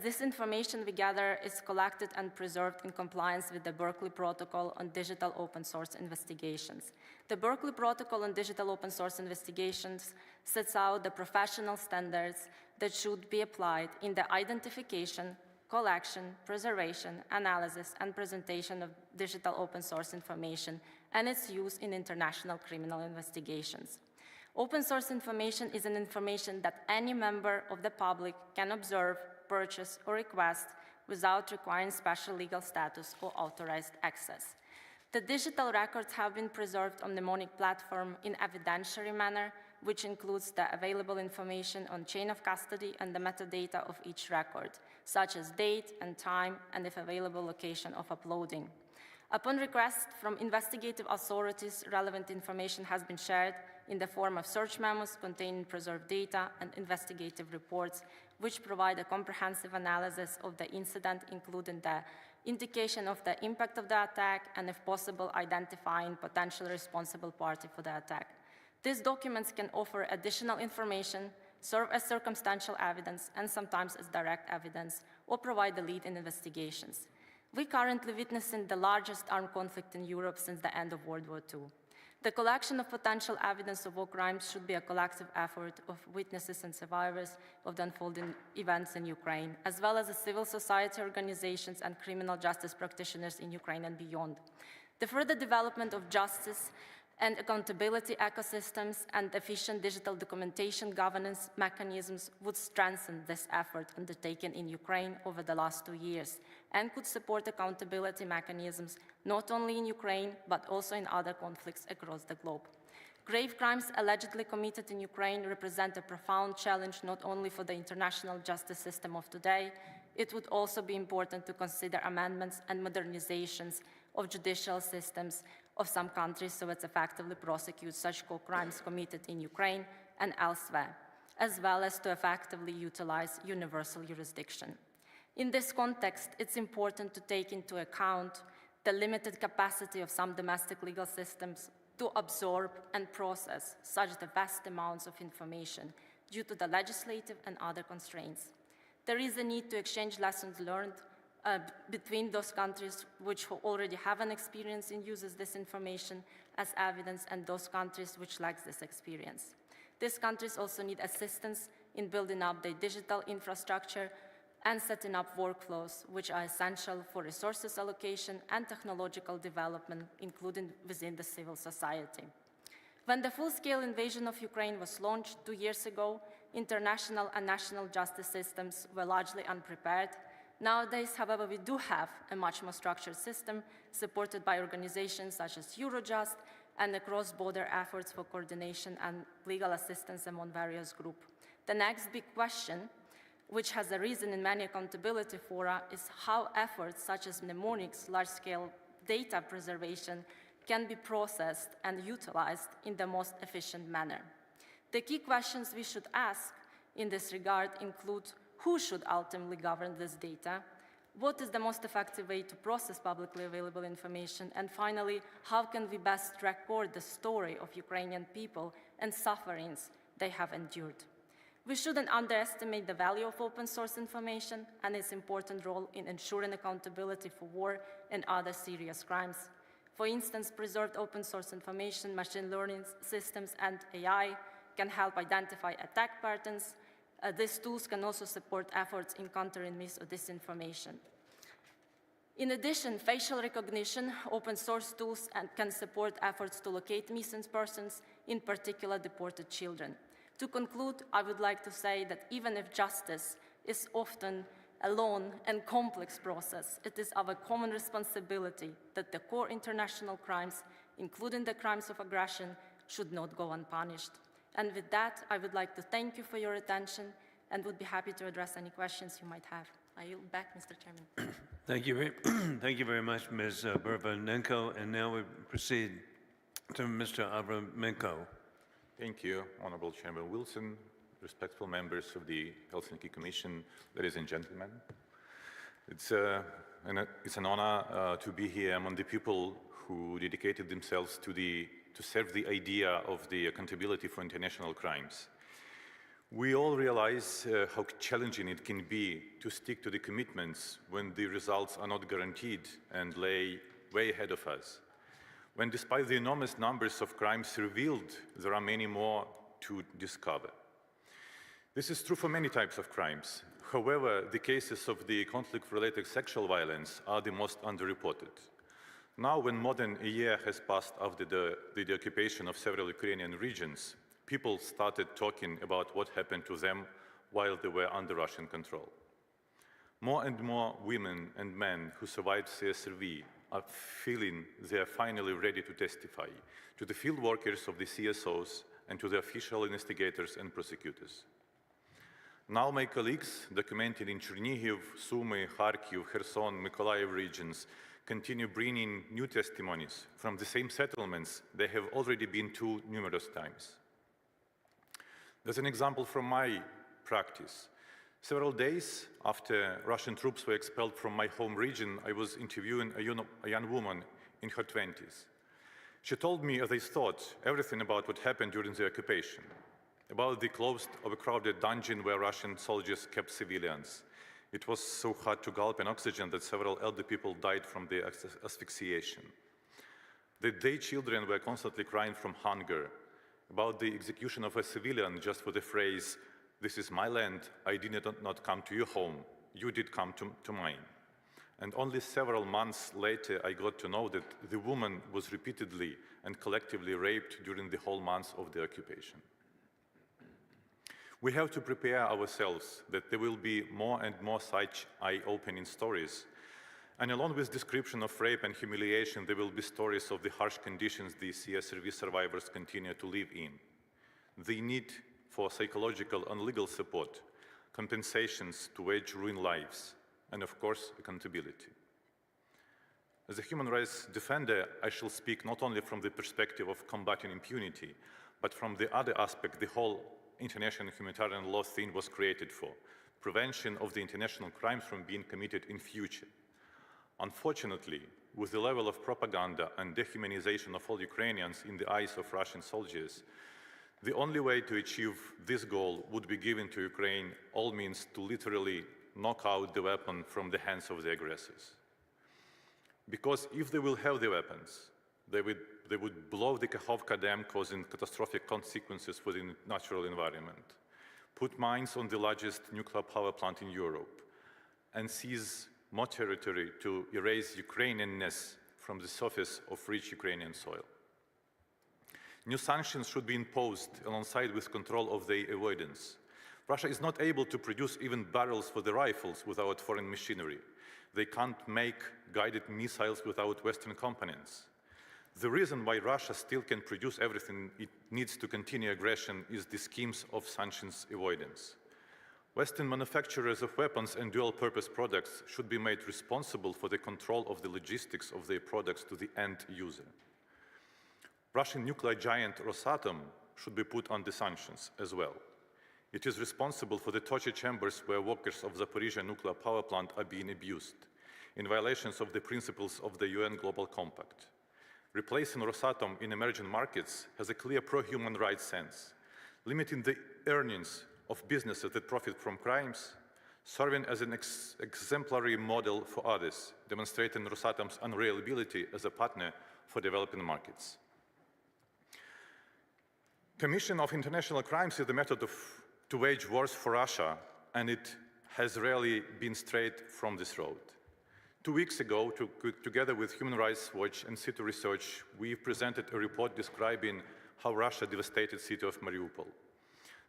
This information we gather is collected and preserved in compliance with the Berkeley Protocol on Digital Open Source Investigations. The Berkeley Protocol on Digital Open Source Investigations sets out the professional standards that should be applied in the identification, collection, preservation, analysis, and presentation of digital open source information and its use in international criminal investigations. Open source information is an information that any member of the public can observe, purchase, or request without requiring special legal status or authorized access. The digital records have been preserved on the Mnemonic platform in evidentiary manner, which includes the available information on chain of custody and the metadata of each record, such as date and time, and if available, location of uploading. Upon request from investigative authorities, relevant information has been shared in the form of search memos containing preserved data and investigative reports, which provide a comprehensive analysis of the incident, including the indication of the impact of the attack and, if possible, identifying potential responsible party for the attack. These documents can offer additional information, serve as circumstantial evidence, and sometimes as direct evidence, or provide the lead in investigations. We currently witnessing the largest armed conflict in Europe since the end of World War II. The collection of potential evidence of war crimes should be a collective effort of witnesses and survivors of the unfolding events in Ukraine, as well as the civil society organizations and criminal justice practitioners in Ukraine and beyond. The further development of justice and accountability ecosystems and efficient digital documentation governance mechanisms would strengthen this effort undertaken in Ukraine over the last 2 years and could support accountability mechanisms not only in Ukraine but also in other conflicts across the globe. Grave crimes allegedly committed in Ukraine represent a profound challenge not only for the international justice system of today, it would also be important to consider amendments and modernizations of judicial systems of some countries so as effectively prosecute such crimes committed in Ukraine and elsewhere, as well as to effectively utilize universal jurisdiction. In this context, it's important to take into account the limited capacity of some domestic legal systems to absorb and process such vast amounts of information due to the legislative and other constraints. There is a need to exchange lessons learned between those countries which already have an experience in using this information as evidence and those countries which lack this experience. These countries also need assistance in building up their digital infrastructure and setting up workflows which are essential for resources allocation and technological development, including within the civil society. When the full-scale invasion of Ukraine was launched 2 years ago, international and national justice systems were largely unprepared. Nowadays, however, we do have a much more structured system supported by organizations such as Eurojust and the cross-border efforts for coordination and legal assistance among various groups. The next big question, which has arisen in many accountability fora, is how efforts such as mnemonics, large-scale data preservation, can be processed and utilized in the most efficient manner. The key questions we should ask in this regard include: who should ultimately govern this data? What is the most effective way to process publicly available information? And finally, how can we best record the story of Ukrainian people and sufferings they have endured? We shouldn't underestimate the value of open source information and its important role in ensuring accountability for war and other serious crimes. For instance, preserved open source information, machine learning systems, and AI can help identify attack patterns. These tools can also support efforts in countering mis or disinformation. In addition, facial recognition, open source tools can support efforts to locate missing persons, in particular deported children. To conclude, I would like to say that even if justice is often a long and complex process, it is our common responsibility that the core international crimes, including the crimes of aggression, should not go unpunished. And with that, I would like to thank you for your attention and would be happy to address any questions you might have. I yield back, Mr. Chairman. Thank you very much, Ms. Burbanenko. And now we proceed to Mr. Avramenko. Thank you, Honorable Chairman Wilson, respectful members of the Helsinki Commission, ladies and gentlemen. It's an honor to be here among the people who dedicated themselves to serve the idea of the accountability for international crimes. We all realize how challenging it can be to stick to the commitments when the results are not guaranteed and lay way ahead of us. When despite the enormous numbers of crimes revealed, there are many more to discover. This is true for many types of crimes. However, the cases of the conflict-related sexual violence are the most underreported. Now, when more than a year has passed after the occupation of several Ukrainian regions, people started talking about what happened to them while they were under Russian control. More and more women and men who survived CSRV are feeling they are finally ready to testify to the field workers of the CSOs and to the official investigators and prosecutors. Now my colleagues, documented in Chernihiv, Sumy, Kharkiv, Kherson, Mykolaiv regions, continue bringing new testimonies from the same settlements they have already been to numerous times. There's an example from my practice. Several days after Russian troops were expelled from my home region, I was interviewing a young woman in her 20s. She told me, as I thought, everything about what happened during the occupation, about the closed, overcrowded dungeon where Russian soldiers kept civilians. It was so hard to gulp in oxygen that several elder people died from the asphyxiation. The day children were constantly crying from hunger, about the execution of a civilian just for the phrase, "This is my land, I did not come to your home, you did come to mine." And only several months later, I got to know that the woman was repeatedly and collectively raped during the whole months of the occupation. We have to prepare ourselves that there will be more and more such eye-opening stories. And along with description of rape and humiliation, there will be stories of the harsh conditions the CSRV survivors continue to live in. The need for psychological and legal support, compensations to wage ruined lives, and of course, accountability. As a human rights defender, I shall speak not only from the perspective of combating impunity, but from the other aspect the whole international humanitarian law thing was created for, prevention of the international crimes from being committed in future. Unfortunately, with the level of propaganda and dehumanization of all Ukrainians in the eyes of Russian soldiers, the only way to achieve this goal would be giving to Ukraine all means to literally knock out the weapon from the hands of the aggressors. Because if they will have the weapons, they would blow the Kakhovka Dam, causing catastrophic consequences for the natural environment, put mines on the largest nuclear power plant in Europe, and seize more territory to erase Ukrainianness from the surface of rich Ukrainian soil. New sanctions should be imposed alongside with control of their avoidance. Russia is not able to produce even barrels for the rifles without foreign machinery. They can't make guided missiles without Western components. The reason why Russia still can produce everything it needs to continue aggression is the schemes of sanctions avoidance. Western manufacturers of weapons and dual-purpose products should be made responsible for the control of the logistics of their products to the end user. Russian nuclear giant Rosatom should be put under sanctions as well. It is responsible for the torture chambers where workers of Zaporizhzhia nuclear power plant are being abused, in violations of the principles of the UN Global Compact. Replacing Rosatom in emerging markets has a clear pro-human rights sense, limiting the earnings of businesses that profit from crimes, serving as an exemplary model for others, demonstrating Rosatom's unreliability as a partner for developing markets. Commission of international crimes is the method to wage wars for Russia, and it has rarely been strayed from this road. 2 weeks ago, together with Human Rights Watch and City Research, we presented a report describing how Russia devastated the city of Mariupol.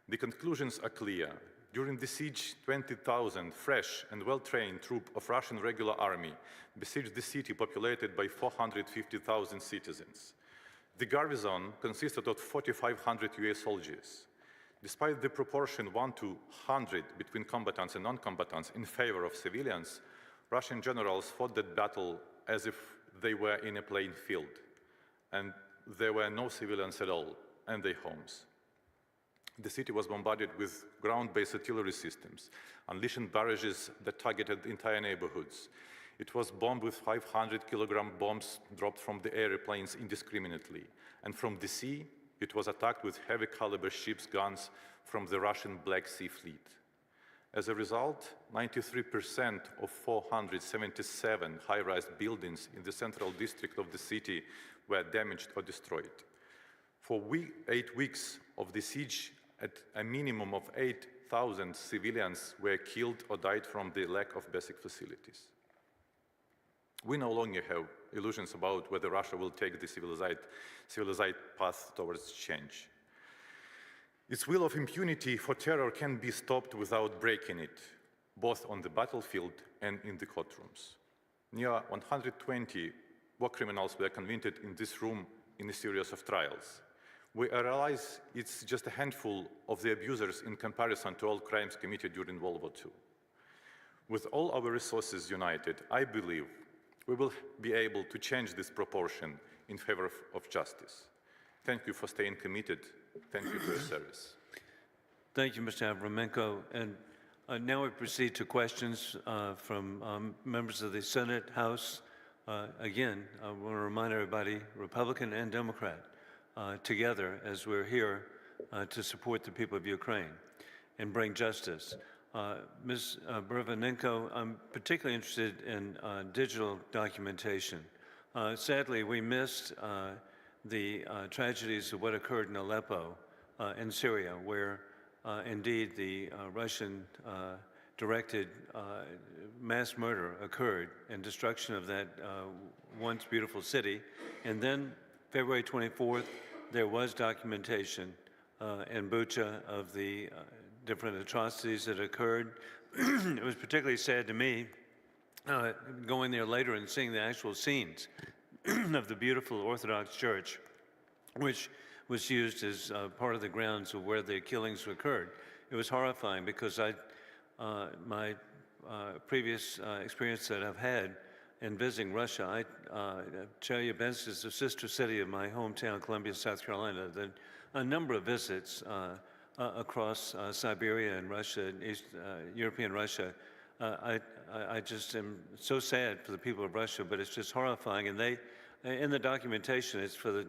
The conclusions are clear. During the siege, 20,000 fresh and well-trained troops of Russian regular army besieged the city populated by 450,000 citizens. The garrison consisted of 4,500 US soldiers. Despite the proportion 1 to 100 between combatants and non-combatants in favor of civilians, Russian generals fought that battle as if they were in a playing field, and there were no civilians at all, and their homes. The city was bombarded with ground-based artillery systems, unleashing barrages that targeted entire neighborhoods. It was bombed with 500-kilogram bombs dropped from the airplanes indiscriminately, and from the sea, it was attacked with heavy-caliber ships' guns from the Russian Black Sea Fleet. As a result, 93% of 477 high-rise buildings in the central district of the city were damaged or destroyed. For 8 weeks of the siege, at a minimum of 8,000 civilians were killed or died from the lack of basic facilities. We no longer have illusions about whether Russia will take the civilized path towards change. Its will of impunity for terror can be stopped without breaking it, both on the battlefield and in the courtrooms. Near 120 war criminals were convicted in this room in a series of trials. We realize it's just a handful of the abusers in comparison to all crimes committed during World War II. With all our resources united, I believe we will be able to change this proportion in favor of justice. Thank you for staying committed. Thank you for your service. Thank you, Mr. Avraменko. And now we proceed to questions from members of the Senate, House, again, I want to remind everybody, Republican and Democrat, together as we're here to support the people of Ukraine and bring justice. Ms. Bervanenko, I'm particularly interested in digital documentation. Sadly, we missed the tragedies of what occurred in Aleppo in Syria, where indeed the Russian directed mass murder occurred and destruction of that once beautiful city. And then February 24th, there was documentation in Bucha of the different atrocities that occurred. It was particularly sad to me going there later and seeing the actual scenes of the beautiful Orthodox Church, which was used as part of the grounds of where the killings occurred. It was horrifying because my previous experience that I've had in visiting Russia, Chelyabinsk is the sister city of my hometown, Columbia, South Carolina. A number of visits across Siberia and Russia, and East European Russia. I just am so sad for the people of Russia, but it's just horrifying. And they, in the documentation, it's for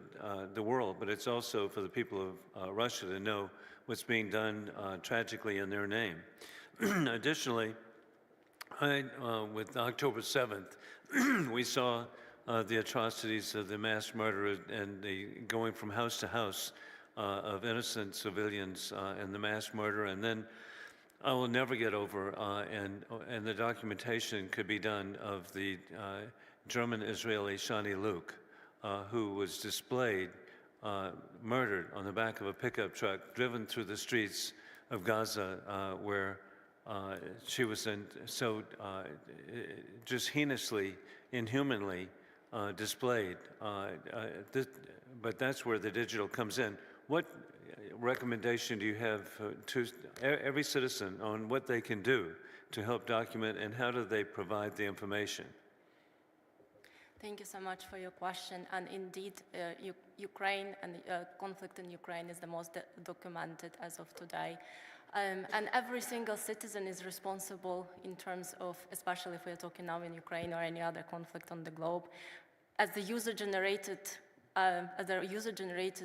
the world, but it's also for the people of Russia to know what's being done tragically in their name. Additionally, with October 7th, we saw the atrocities of the mass murder and the going from house to house of innocent civilians and the mass murder. And then I will never get over, and the documentation could be done of the German-Israeli Shani Luke, who was displayed, murdered on the back of a pickup truck, driven through the streets of Gaza, where she was just heinously, inhumanly displayed. But that's where the digital comes in. What recommendation do you have to every citizen on what they can do to help document, and how do they provide the information? Thank you so much for your question. And indeed, Ukraine and the conflict in Ukraine is the most documented as of today. And every single citizen is responsible in terms of, especially if we're talking now in Ukraine or any other conflict on the globe, as the user-generated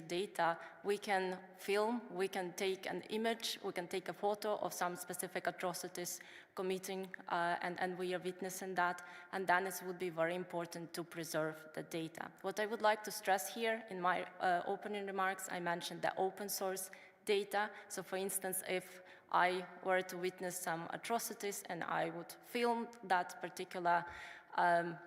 data, we can film, we can take an image, we can take a photo of some specific atrocities committing, and we are witnessing that, and then it would be very important to preserve the data. What I would like to stress here in my opening remarks, I mentioned the open source data. So for instance, if I were to witness some atrocities and I would film that particular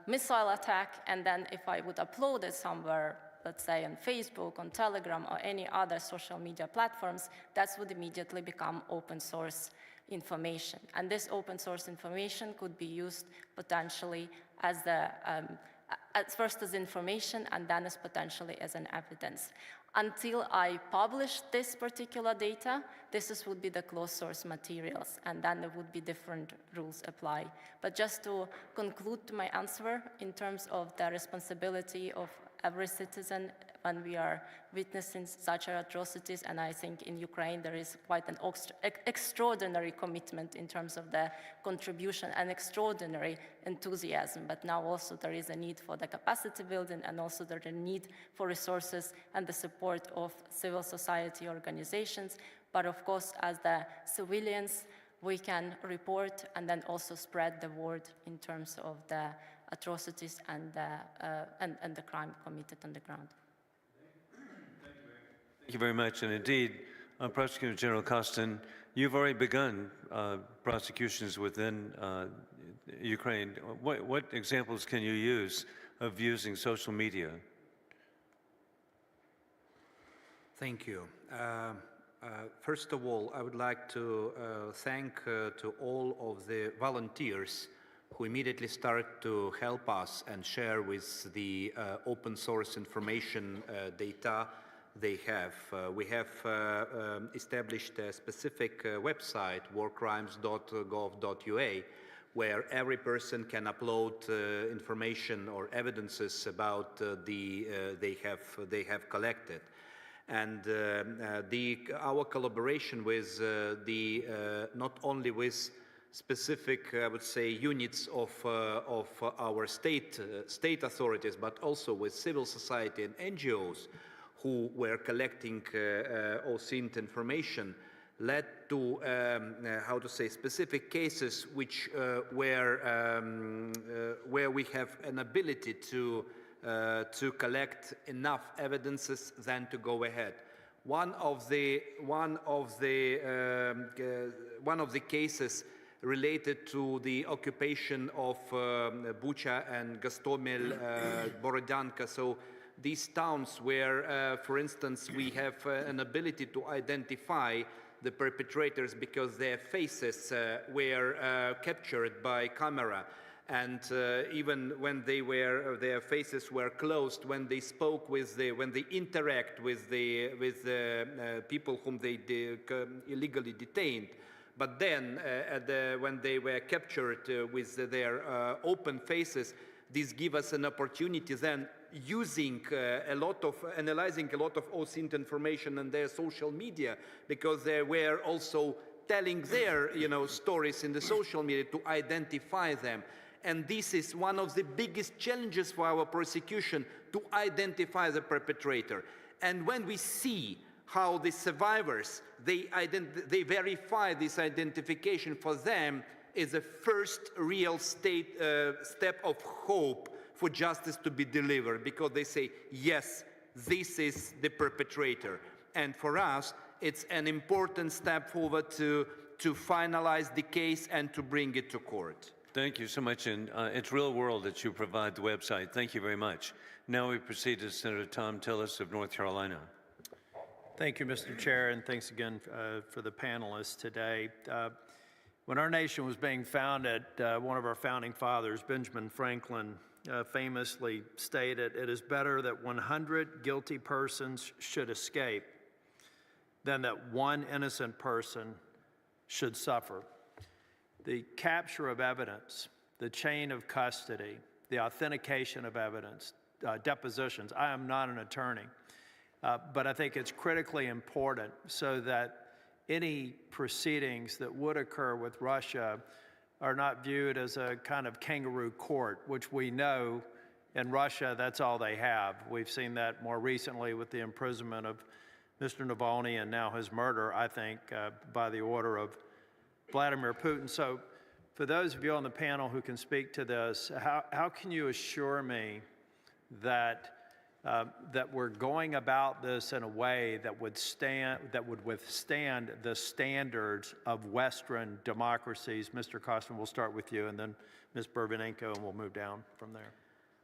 missile attack, and then if I would upload it somewhere, let's say on Facebook, on Telegram, or any other social media platforms, that would immediately become open source information. And this open source information could be used potentially as at first as information and then as potentially as an evidence. Until I publish this particular data, this would be the closed source materials, and then there would be different rules apply. But just to conclude my answer in terms of the responsibility of every citizen when we are witnessing such atrocities, and I think in Ukraine there is quite an extraordinary commitment in terms of the contribution and extraordinary enthusiasm, but now also there is a need for the capacity building, and also there is a need for resources and the support of civil society organizations. But of course, as the civilians, we can report and then also spread the word in terms of the atrocities and the crime committed on the ground. Thank you very much. And indeed, Prosecutor General Kostin, you've already begun prosecutions within Ukraine. What examples can you use of using social media? Thank you. First of all, I would like to thank to all of the volunteers who immediately start to help us and share with the open source information data they have. We have established a specific website, warcrimes.gov.ua, where every person can upload information or evidences about they have collected. And our collaboration with not only with specific, I would say, units of our state authorities, but also with civil society and NGOs who were collecting OSINT information, led to, how to say, specific cases which where we have an ability to collect enough evidences then to go ahead. One of the cases related to the occupation of Bucha and Gostomel, Borodyanka. So these towns where, for instance, we have an ability to identify the perpetrators because their faces were captured by camera. And even when their faces were closed, when they spoke with when they interact with the people whom they illegally detained, but then when they were captured with their open faces, this gives us an opportunity then using analyzing a lot of OSINT information on their social media, because they were also telling their stories in the social media to identify them. And this is one of the biggest challenges for our prosecution, to identify the perpetrator. And when we see how the survivors, they verify this identification, for them is the first real step of hope for justice to be delivered, because they say, yes, this is the perpetrator. And for us, it's an important step forward to finalize the case and to bring it to court. Thank you so much, and it's real world that you provide the website. Thank you very much. Now we proceed to Senator Tom Tillis of North Carolina. Thank you, Mr. Chair, and thanks again for the panelists today. When our nation was being founded, one of our founding fathers, Benjamin Franklin, famously stated, "It is better that 100 guilty persons should escape than that one innocent person should suffer." The capture of evidence, the chain of custody, the authentication of evidence, depositions. I am not an attorney, but I think it's critically important so that any proceedings that would occur with Russia are not viewed as a kind of kangaroo court, which we know in Russia, that's all they have. We've seen that more recently with the imprisonment of Mr. Navalny and now his murder, I think, by the order of Vladimir Putin. So for those of you on the panel who can speak to this, how can you assure me that that we're going about this in a way that would withstand the standards of Western democracies? Mr. Kostin, we'll start with you, and then Ms. Burbanenko, and we'll move down from there.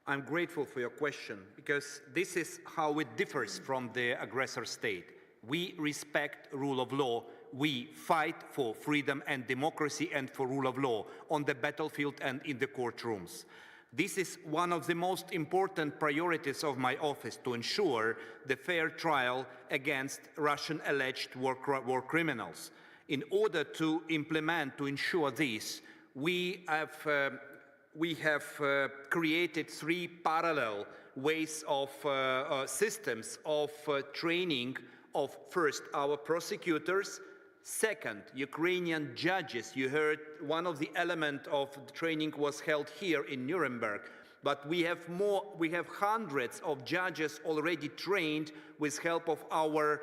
I'm grateful for your question, because this is how it differs from the aggressor state. We respect rule of law. We fight for freedom and democracy and for rule of law on the battlefield and in the courtrooms. This is one of the most important priorities of my office, to ensure the fair trial against Russian alleged war criminals. In order to ensure this, we have created 3 parallel ways of systems of training of, first, our prosecutors, second, Ukrainian judges. You heard one of the elements of the training was held here in Nuremberg, but we have hundreds of judges already trained with help of our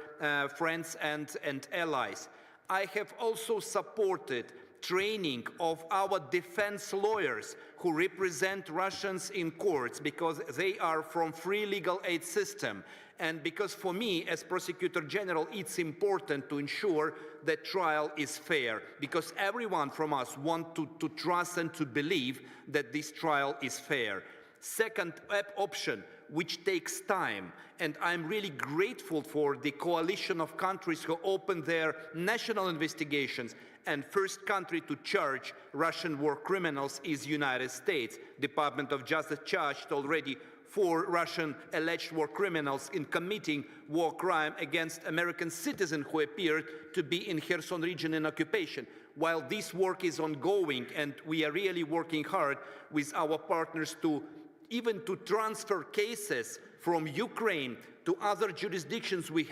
friends and allies. I have also supported training of our defense lawyers who represent Russians in courts, because they are from free legal aid system. And because for me, as Prosecutor General, it's important to ensure that trial is fair, because everyone from us wants to trust and to believe that this trial is fair. Second option, which takes time, and I'm really grateful for the coalition of countries who opened their national investigations, and first country to charge Russian war criminals is United States. Department of Justice charged already 4 Russian alleged war criminals in committing war crime against American citizens who appeared to be in Kherson region in occupation. While this work is ongoing, and we are really working hard with our partners to even to transfer cases from Ukraine to other jurisdictions which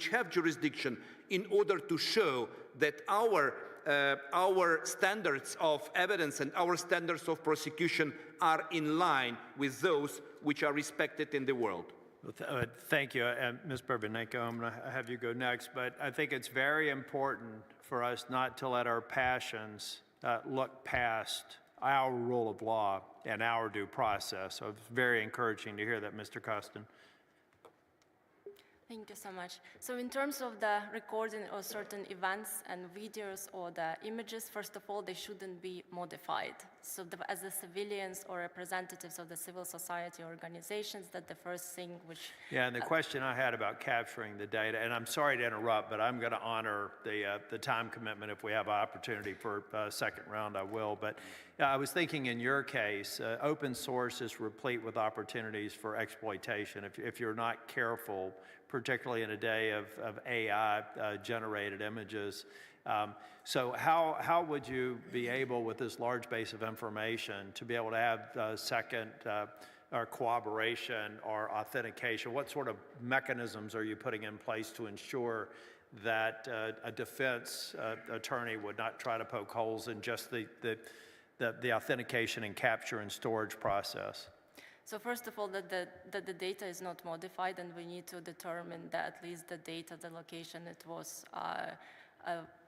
have jurisdiction in order to show that our standards of evidence and our standards of prosecution are in line with those which are respected in the world. Thank you, Ms. Burbanenko. I'm going to have you go next, but I think it's very important for us not to let our passions look past our rule of law and our due process. So it's very encouraging to hear that, Mr. Costin. Thank you so much. So in terms of the recording of certain events and videos or the images, first of all, they shouldn't be modified. So as the civilians or representatives of the civil society organizations, that the first thing which... Yeah, and the question I had about capturing the data, and I'm sorry to interrupt, but I'm going to honor the time commitment. If we have an opportunity for a second round, I will. But I was thinking in your case, open source is replete with opportunities for exploitation. If you're not careful, particularly in a day of AI-generated images. So how would you be able, with this large base of information, to be able to have second or corroboration or authentication? What sort of mechanisms are you putting in place to ensure that a defense attorney would not try to poke holes in just the authentication and capture and storage process? So first of all, that the data is not modified, and we need to determine that at least the data, the location it was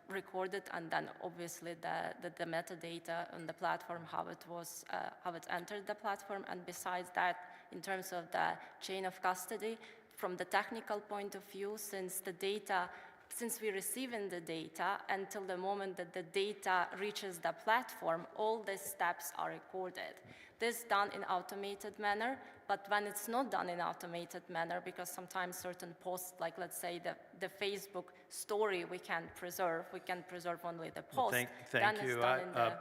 recorded, and then obviously the metadata on the platform, how it entered the platform. And besides that, in terms of the chain of custody, from the technical point of view, since we receive in the data until the moment that the data reaches the platform, all these steps are recorded. This is done in automated manner, but when it's not done in automated manner, because sometimes certain posts, like let's say the Facebook story, we can preserve only the post. Well, thank you.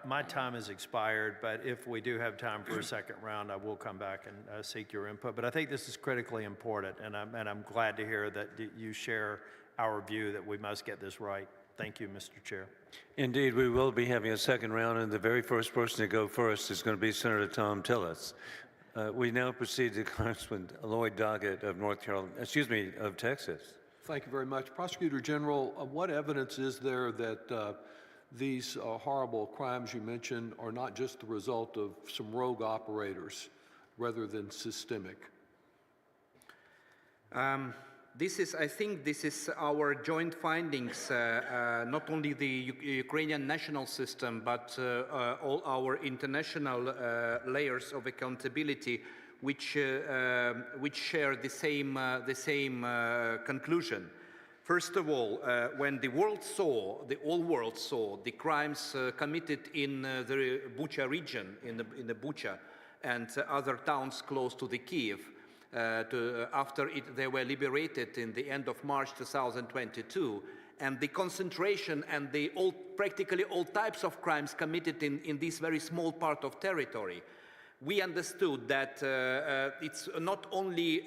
My time has expired, but if we do have time for a second round, I will come back and seek your input. But I think this is critically important, and I'm glad to hear that you share our view that we must get this right. Thank you, Mr. Chair. Indeed, we will be having a second round, and the very first person to go first is going to be Senator Tom Tillis. We now proceed to Congressman Lloyd Doggett of Texas. Thank you very much. Prosecutor General, what evidence is there that these horrible crimes you mentioned are not just the result of some rogue operators rather than systemic? I think this is our joint findings, not only the Ukrainian national system, but all our international layers of accountability, which share the same conclusion. First of all, when the whole world saw the crimes committed in the Bucha region, in the Bucha and other towns close to the Kiev, after they were liberated in the end of March 2022, and the concentration and practically all types of crimes committed in this very small part of territory, we understood that it's not only,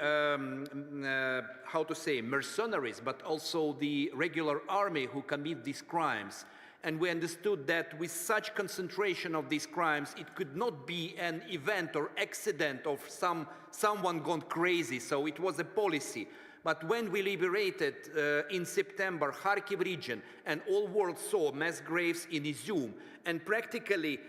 mercenaries, but also the regular army who commit these crimes. And we understood that with such concentration of these crimes, it could not be an event or accident of someone gone crazy, so it was a policy. But when we liberated in September Kharkiv region, and all world saw mass graves in Izium, and practically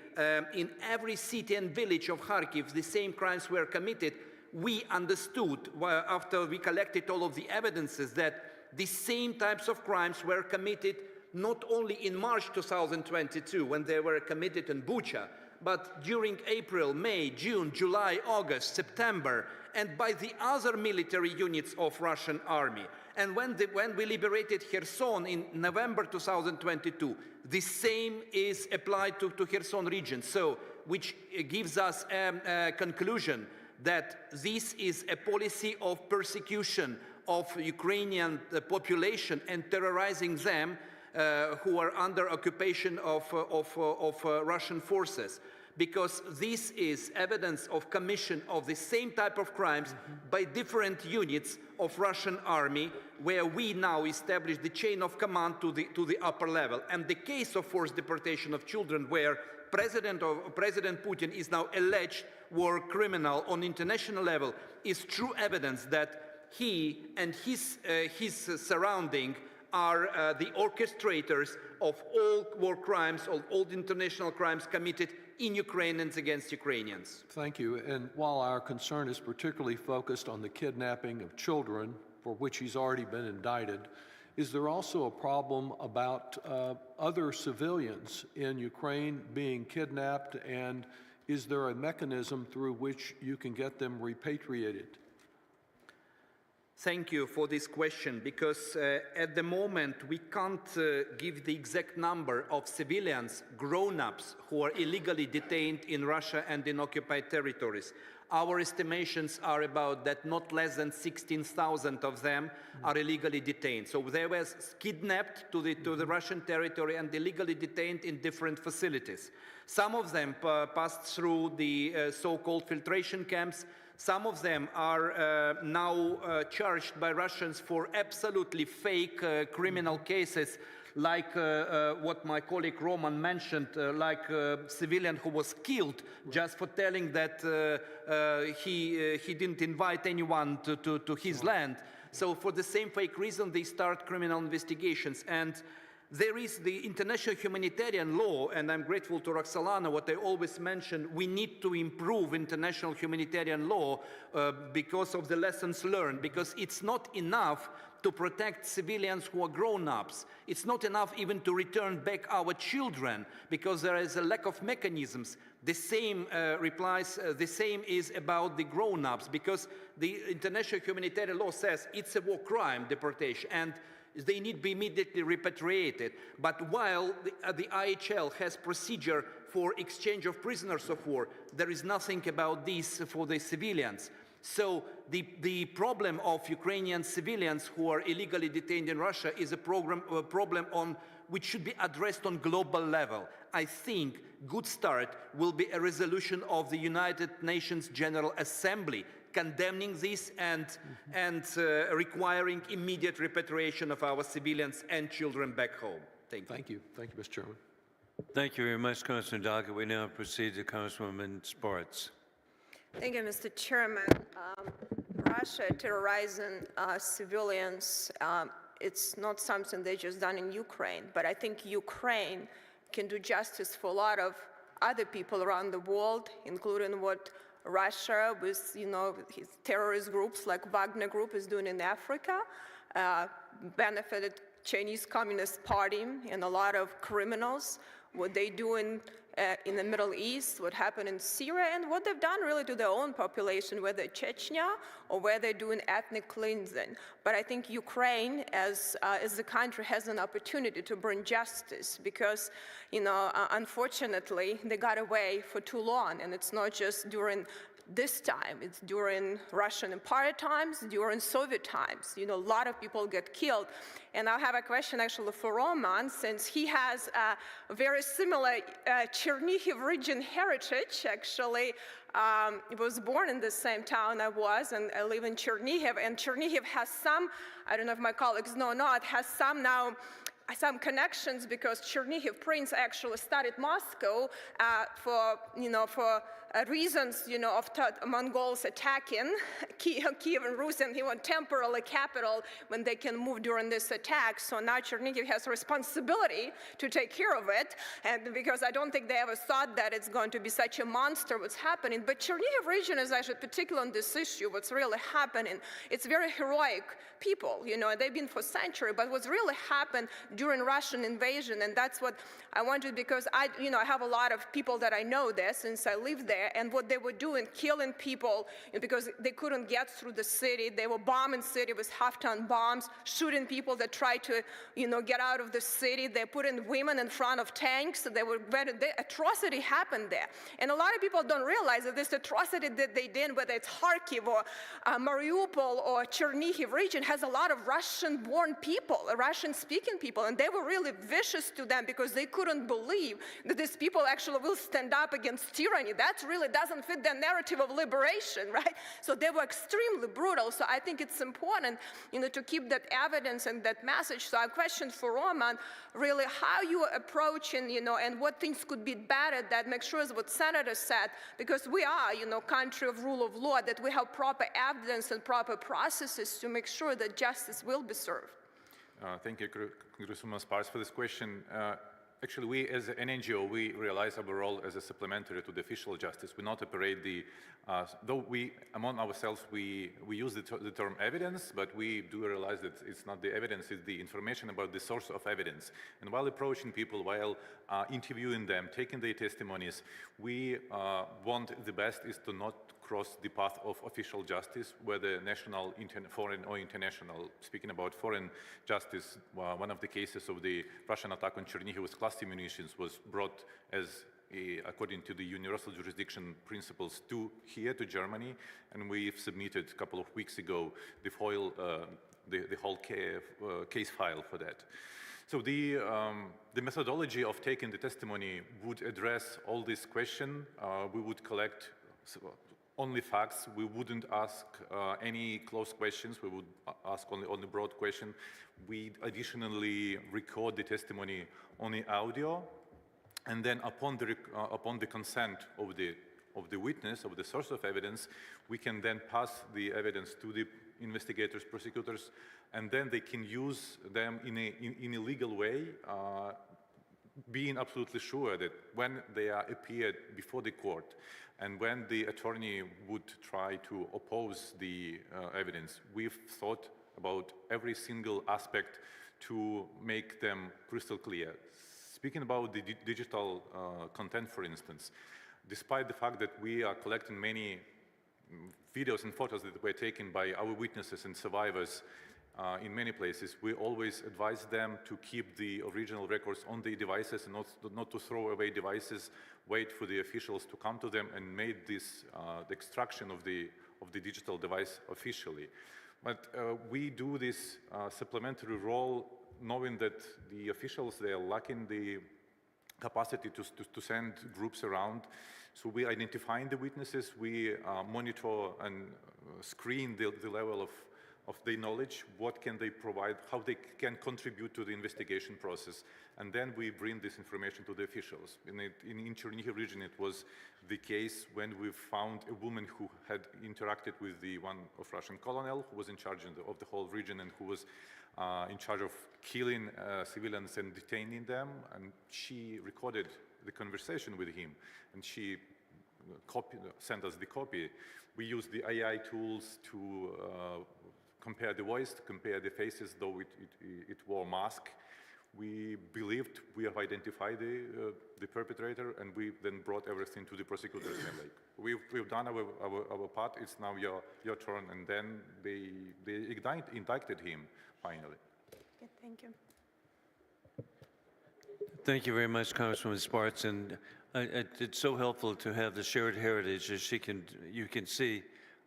in every city and village of Kharkiv the same crimes were committed, we understood, after we collected all of the evidences, that the same types of crimes were committed not only in March 2022, when they were committed in Bucha, but during April, May, June, July, August, September, and by the other military units of Russian army. And when we liberated Kherson in November 2022, the same is applied to Kherson region, so which gives us a conclusion that this is a policy of persecution of Ukrainian population and terrorizing them who are under occupation of Russian forces, because this is evidence of commission of the same type of crimes by different units of Russian army, where we now establish the chain of command to the upper level. And the case of forced deportation of children, where President Putin is now alleged war criminal on international level is true evidence that he and his surrounding are the orchestrators of all war crimes, of all international crimes committed in Ukraine and against Ukrainians. Thank you. And while our concern is particularly focused on the kidnapping of children, for which he's already been indicted, is there also a problem about other civilians in Ukraine being kidnapped, and is there a mechanism through which you can get them repatriated? Thank you for this question, because at the moment we can't give the exact number of civilians, grown-ups, who are illegally detained in Russia and in occupied territories. Our estimations are about that not less than 16,000 of them are illegally detained. So they were kidnapped to the Russian territory and illegally detained in different facilities. Some of them passed through the so-called filtration camps. Some of them are now charged by Russians for absolutely fake criminal cases, like what my colleague Roman mentioned, like a civilian who was killed just for telling that he didn't invite anyone to his land. So for the same fake reason, they start criminal investigations. And there is the international humanitarian law, and I'm grateful to Roxolana, what I always mention, we need to improve international humanitarian law because of the lessons learned, because it's not enough to protect civilians who are grown-ups. It's not enough even to return back our children, because there is a lack of mechanisms. The same the same is about the grown-ups, because the international humanitarian law says it's a war crime, deportation, and they need to be immediately repatriated. But while the IHL has procedure for exchange of prisoners of war, there is nothing about this for the civilians. So the problem of Ukrainian civilians who are illegally detained in Russia is a problem which should be addressed on global level. I think good start will be a resolution of the United Nations General Assembly condemning this and requiring immediate repatriation of our civilians and children back home. Thank you. Thank you. Thank you, Mr. Chairman. Thank you very much, Councilman Dalga. We now proceed to Councilwoman Sports. Thank you, Mr. Chairman. Russia terrorizing civilians, it's not something they just done in Ukraine, but I think Ukraine can do justice for a lot of other people around the world, including what Russia with, his terrorist groups like Wagner Group is doing in Africa, benefited Chinese Communist Party and a lot of criminals, what they do in the Middle East, what happened in Syria, and what they've done really to their own population, whether Chechnya or where they're doing ethnic cleansing. But I think Ukraine, as the country, has an opportunity to bring justice because, unfortunately, they got away for too long, and it's not just during this time, it's during Russian Empire times, during Soviet times. A lot of people get killed. And I have a question actually for Roman, since he has a very similar Chernihiv region heritage, actually. He was born in the same town I was, and I live in Chernihiv. And Chernihiv has some, I don't know if my colleagues know or not, has some connections because Chernihiv Prince actually studied Moscow for reasons, of Mongols attacking Kiev and Rus, and he went temporarily capital when they can move during this attack. So now Chernihiv has a responsibility to take care of it, and because I don't think they ever thought that it's going to be such a monster what's happening. But Chernihiv region is actually particular on this issue, what's really happening. It's very heroic people, they've been for centuries, but what's really happened during Russian invasion, and that's what I wanted, because I have a lot of people that I know there since I lived there, and what they were doing, killing people because they couldn't get through the city. They were bombing city with half-ton bombs, shooting people that tried to, get out of the city. They put in women in front of tanks. The atrocity happened there. And a lot of people don't realize that this atrocity that they did, whether it's Kharkiv or Mariupol or Chernihiv region, has a lot of Russian-born people, Russian-speaking people, and they were really vicious to them because they couldn't believe that these people actually will stand up against tyranny. That's really doesn't fit the narrative of liberation, right? So they were extremely brutal. So I think it's important, to keep that evidence and that message. So I have a question for Roman, really how you are approaching, and what things could be better that make sure is what Senator said, because we are, country of rule of law, that we have proper evidence and proper processes to make sure that justice will be served. Thank you, Congresswoman Sparks, for this question. Actually, we as an NGO, we realize our role as a supplementary to the official justice. We not operate the, though we, among ourselves, we use the term evidence, but we do realize that it's not the evidence, it's the information about the source of evidence. And while approaching people, while interviewing them, taking their testimonies, we want the best is to not cross the path of official justice, whether national, foreign, or international. Speaking about foreign justice, one of the cases of the Russian attack on Chernihiv with cluster munitions was brought as, according to the universal jurisdiction principles, to Germany, and we've submitted a couple of weeks ago the whole case file for that. So the methodology of taking the testimony would address all these questions. We would collect only facts. We wouldn't ask any close questions. We would ask only broad questions. We additionally record the testimony on the audio, and then upon the consent of the witness, of the source of evidence, we can then pass the evidence to the investigators, prosecutors, and then they can use them in a legal way, being absolutely sure that when they are appeared before the court and when the attorney would try to oppose the evidence, we've thought about every single aspect to make them crystal clear. Speaking about the digital content, for instance, despite the fact that we are collecting many videos and photos that were taken by our witnesses and survivors in many places, we always advise them to keep the original records on the devices and not to throw away devices, wait for the officials to come to them and make this the extraction of the digital device officially. But we do this supplementary role knowing that the officials, they are lacking the capacity to send groups around. So we identifying the witnesses, we monitor and screen the level of their knowledge, what can they provide, how they can contribute to the investigation process, and then we bring this information to the officials. In Chernihiv region, it was the case when we found a woman who had interacted with the one of Russian colonel who was in charge of the whole region and who was in charge of killing civilians and detaining them, and she recorded the conversation with him, and she sent us the copy. We used the AI tools to compare the voice, to compare the faces, though it wore a mask. We believed we have identified the perpetrator, and we then brought everything to the prosecutors. And we've done our part. It's now your turn, and then they indicted him finally. Okay, thank you. Thank you very much, Congresswoman Sparks, and it's so helpful to have the shared heritage as you can see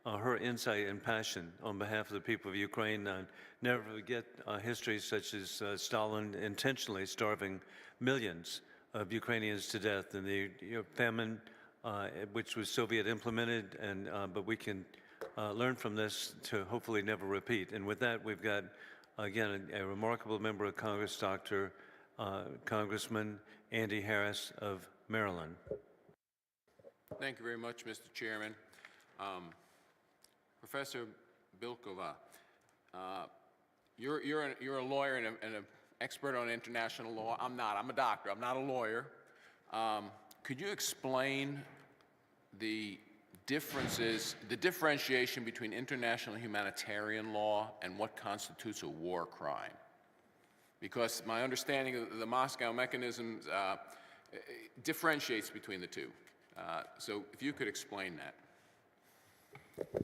her insight and passion on behalf of the people of Ukraine. Never forget histories such as Stalin intentionally starving millions of Ukrainians to death, and the famine, which was Soviet implemented, but we can learn from this to hopefully never repeat. And with that, we've got, again, a remarkable member of Congress, Congressman Andy Harris of Maryland. Thank you very much, Mr. Chairman. Professor Bilkova, you're a lawyer and an expert on international law. I'm not. I'm a doctor. I'm not a lawyer. Could you explain the differences, the differentiation between international humanitarian law and what constitutes a war crime? Because my understanding of the Moscow mechanism differentiates between the two. So if you could explain that.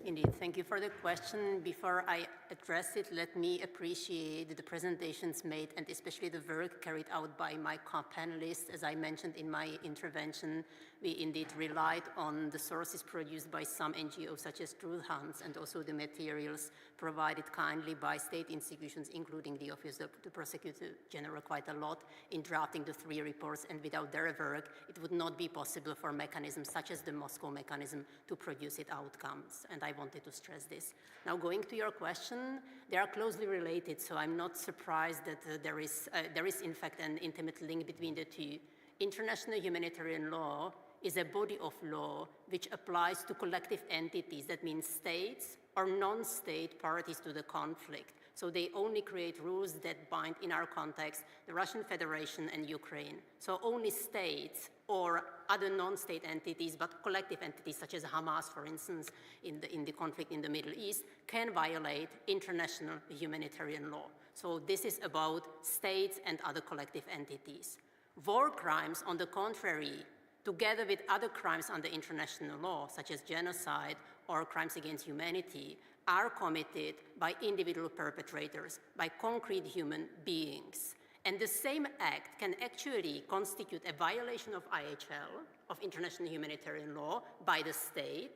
Indeed, thank you for the question. Before I address it, let me appreciate the presentations made and especially the work carried out by my co-panelists. As I mentioned in my intervention, We indeed relied on the sources produced by some NGOs such as Truth Hunts and also the materials provided kindly by state institutions, including the Office of the Prosecutor General quite a lot in drafting the 3 reports, and without their work, it would not be possible for mechanisms such as the Moscow mechanism to produce its outcomes, and I wanted to stress this. Now, going to your question, they are closely related, so I'm not surprised that there is in fact an intimate link between the two. International humanitarian law is a body of law which applies to collective entities, that means states or non-state parties to the conflict. So they only create rules that bind, in our context, the Russian Federation and Ukraine. So only states or other non-state entities, but collective entities such as Hamas, for instance, in the conflict in the Middle East, can violate international humanitarian law. So this is about states and other collective entities. War crimes, on the contrary, together with other crimes under international law, such as genocide or crimes against humanity, are committed by individual perpetrators, by concrete human beings. And the same act can actually constitute a violation of IHL, of international humanitarian law, by the state,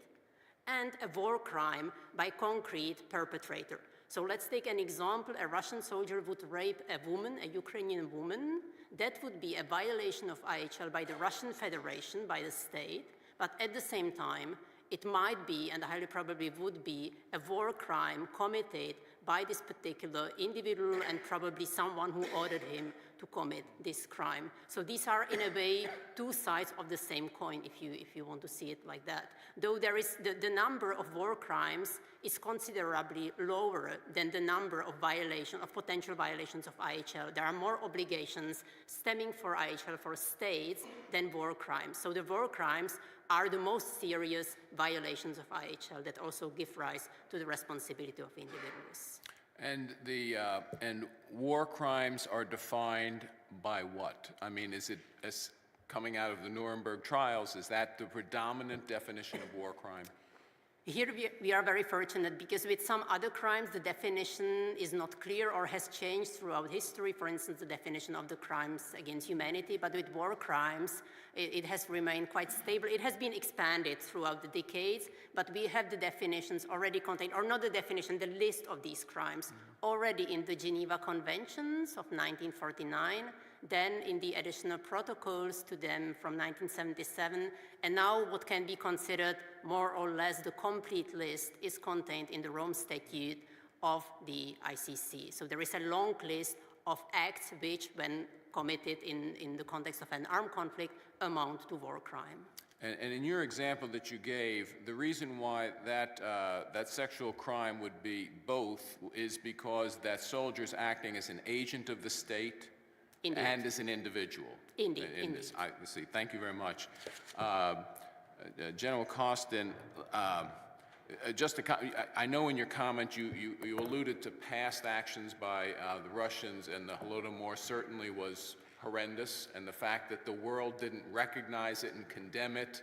and a war crime by concrete perpetrator. So let's take an example. A Russian soldier would rape a woman, a Ukrainian woman. That would be a violation of IHL by the Russian Federation, by the state, but at the same time, it might be, and highly probably would be, a war crime committed by this particular individual and probably someone who ordered him to commit this crime. So these are, in a way, 2 sides of the same coin, if you want to see it like that. Though there is the number of war crimes is considerably lower than the number of potential violations of IHL. There are more obligations stemming for IHL for states than war crimes. So the war crimes are the most serious violations of IHL that also give rise to the responsibility of individuals. And war crimes are defined by what? I mean, is it as coming out of the Nuremberg trials? Is that the predominant definition of war crime? Here we are very fortunate because with some other crimes, the definition is not clear or has changed throughout history. For instance, the definition of the crimes against humanity, but with war crimes, it has remained quite stable. It has been expanded throughout the decades, but we have the definitions already contained, or not the definition, the list of these crimes already in the Geneva Conventions of 1949, then in the additional protocols to them from 1977, and now what can be considered more or less the complete list is contained in the Rome Statute of the ICC. So there is a long list of acts which, when committed in the context of an armed conflict, amount to war crime. And in your example that you gave, the reason why that sexual crime would be both is because that soldier's acting as an agent of the state. Indeed. And as an individual. Indeed. In this. I see. Thank you very much. General Kostin, I know in your comment you alluded to past actions by the Russians, and the Holodomor certainly was horrendous, and the fact that the world didn't recognize it and condemn it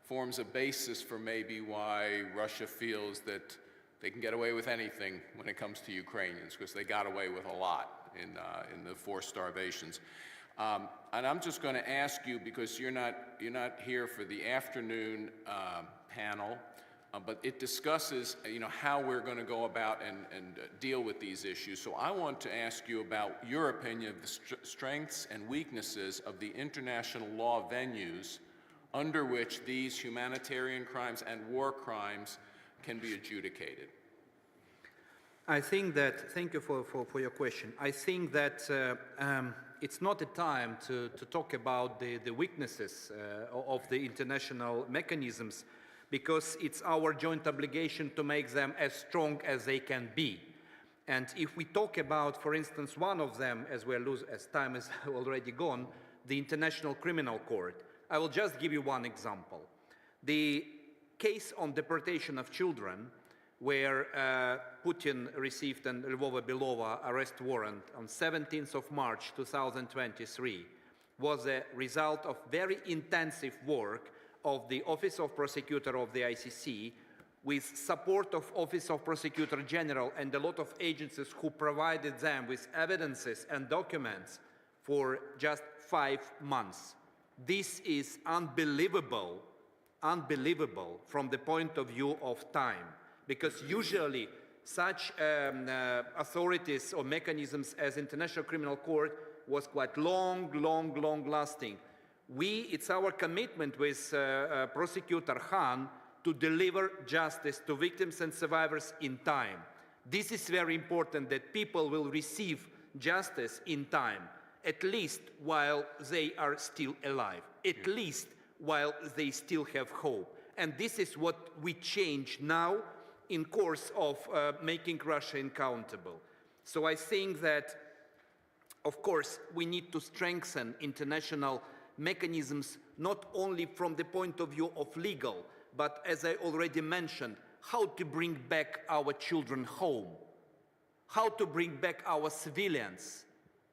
forms a basis for maybe why Russia feels that they can get away with anything when it comes to Ukrainians, because they got away with a lot in the forced starvations. And I'm just going to ask you, because you're not here for the afternoon panel, but it discusses how we're going to go about and deal with these issues. So I want to ask you about your opinion of the strengths and weaknesses of the international law venues under which these humanitarian crimes and war crimes can be adjudicated. I think that, thank you for your question. I think that it's not a time to talk about the weaknesses of the international mechanisms, because it's our joint obligation to make them as strong as they can be. And if we talk about, for instance, one of them, as time is already gone, the International Criminal Court, I will just give you one example. The case on deportation of children, where Putin received an Lvova-Belova arrest warrant on 17th of March 2023, was a result of very intensive work of the Office of Prosecutor of the ICC, with support of Office of Prosecutor General and a lot of agencies who provided them with evidences and documents for just 5 months. This is unbelievable from the point of view of time, because usually such authorities or mechanisms as International Criminal Court was quite long lasting. It's our commitment with Prosecutor Khan to deliver justice to victims and survivors in time. This is very important, that people will receive justice in time, at least while they are still alive, at least while they still have hope. And this is what we change now in course of making Russia accountable. So I think that, of course, we need to strengthen international mechanisms, not only from the point of view of legal, but as I already mentioned, how to bring back our children home, how to bring back our civilians.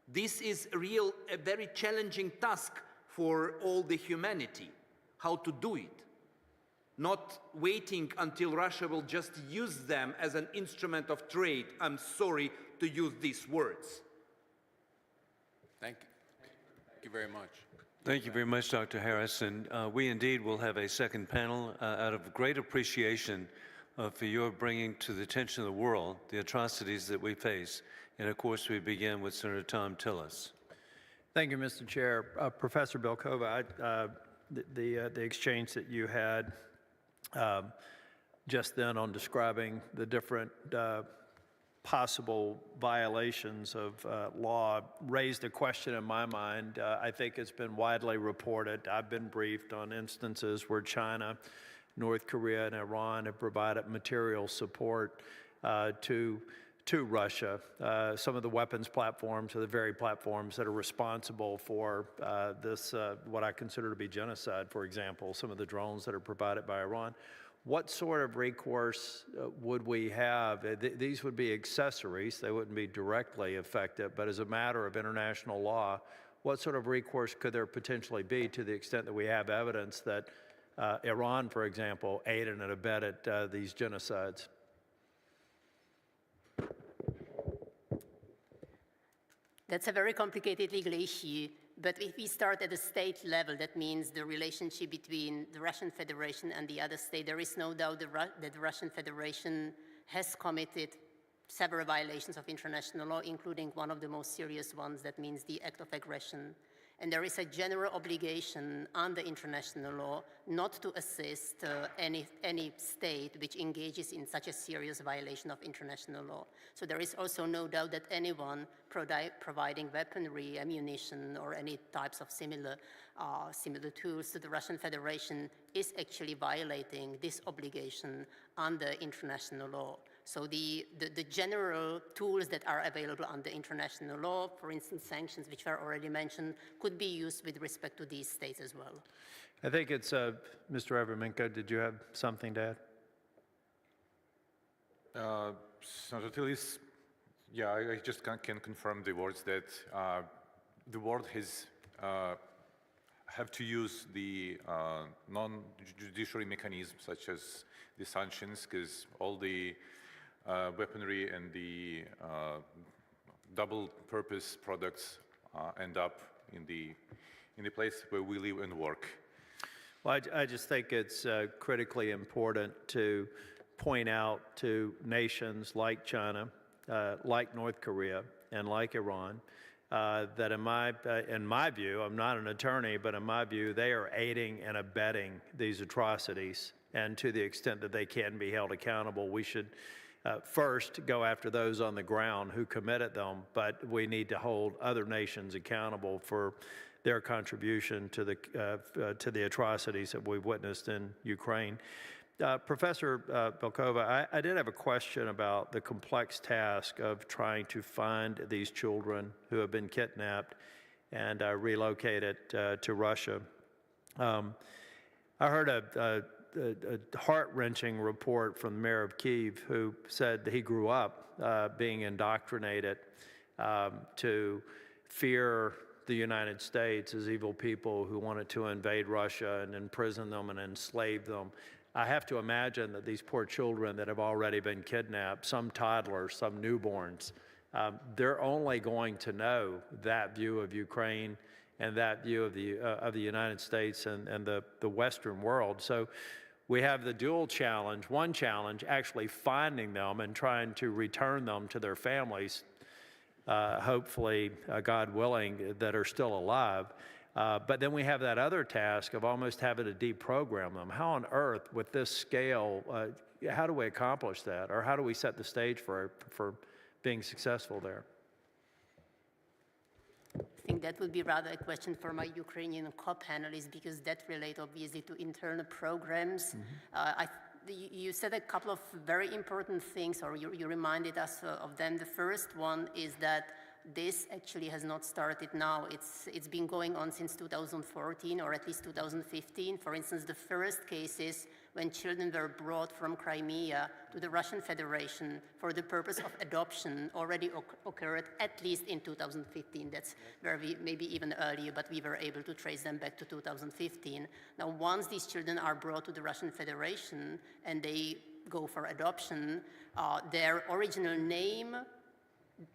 This is a very challenging task for all the humanity, how to do it. Not waiting until Russia will just use them as an instrument of trade. I'm sorry to use these words. Thank you. Thank you very much. Thank you very much, Dr. Harris. And we indeed will have a second panel out of great appreciation for your bringing to the attention of the world the atrocities that we face. And of course, we begin with Senator Tom Tillis. Thank you, Mr. Chair. Professor Belkova, the exchange that you had just then on describing the different possible violations of law raised a question in my mind. I think it's been widely reported. I've been briefed on instances where China, North Korea, and Iran have provided material support to Russia. Some of the weapons platforms are the very platforms that are responsible for this, what I consider to be genocide, for example, some of the drones that are provided by Iran. What sort of recourse would we have? These would be accessories. They wouldn't be directly affected, but as a matter of international law, what sort of recourse could there potentially be to the extent that we have evidence that Iran, for example, aided and abetted these genocides? That's a very complicated legal issue, but if we start at the state level, that means the relationship between the Russian Federation and the other state, there is no doubt that the Russian Federation has committed several violations of international law, including one of the most serious ones, that means the act of aggression. And there is a general obligation under international law not to assist any state which engages in such a serious violation of international law. So there is also no doubt that anyone providing weaponry, ammunition, or any types of similar tools to the Russian Federation is actually violating this obligation under international law. So the general tools that are available under international law, for instance, sanctions, which were already mentioned, could be used with respect to these states as well. I think it's, Mr. Evermenko, did you have something to add? Senator Tillis, yeah, I just can confirm the words that the world has have to use the non-judiciary mechanisms such as the sanctions, because all the weaponry and the double-purpose products end up in the place where we live and work. Well, I just think it's critically important to point out to nations like China, like North Korea, and like Iran, that in my view, I'm not an attorney, but in my view, they are aiding and abetting these atrocities. And to the extent that they can be held accountable, we should first go after those on the ground who committed them, but we need to hold other nations accountable for their contribution to the atrocities that we've witnessed in Ukraine. Professor Belkova, I did have a question about the complex task of trying to find these children who have been kidnapped and relocated to Russia. I heard a heart-wrenching report from the mayor of Kyiv, who said that he grew up being indoctrinated to fear the United States as evil people who wanted to invade Russia and imprison them and enslave them. I have to imagine that these poor children that have already been kidnapped, some toddlers, some newborns, they're only going to know that view of Ukraine and that view of the United States and the Western world. So we have the dual challenge, one challenge, actually finding them and trying to return them to their families, hopefully, God willing, that are still alive. But then we have that other task of almost having to deprogram them. How on earth, with this scale, how do we accomplish that? Or how do we set the stage for being successful there? I think that would be rather a question for my Ukrainian co-panelists, because that relates obviously to internal programs. You said a couple of very important things, or you reminded us of them. The first one is that this actually has not started now. It's been going on since 2014, or at least 2015. For instance, the first cases when children were brought from Crimea to the Russian Federation for the purpose of adoption already occurred at least in 2015. That's where we, maybe even earlier, but we were able to trace them back to 2015. Now, once these children are brought to the Russian Federation and they go for adoption, their original name,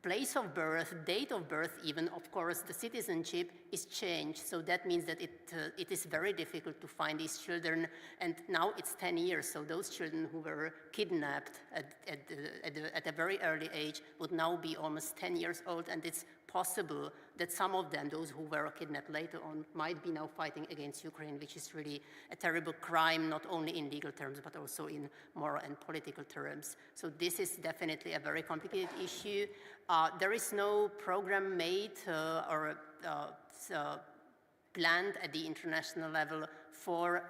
place of birth, date of birth even, of course, the citizenship is changed. So that means that it is very difficult to find these children. And now it's 10 years. So those children who were kidnapped at a very early age would now be almost 10 years old. And it's possible that some of them, those who were kidnapped later on, might be now fighting against Ukraine, which is really a terrible crime, not only in legal terms, but also in moral and political terms. So this is definitely a very complicated issue. There is no program made or planned at the international level for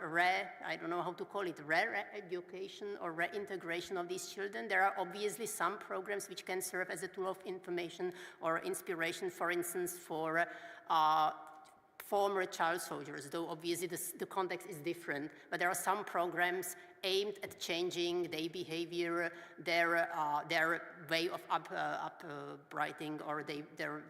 I don't know how to call it, re-education or reintegration of these children. There are obviously some programs which can serve as a tool of information or inspiration, for instance, for former child soldiers, though obviously the context is different. But there are some programs aimed at changing their behavior, their way of upbringing, or their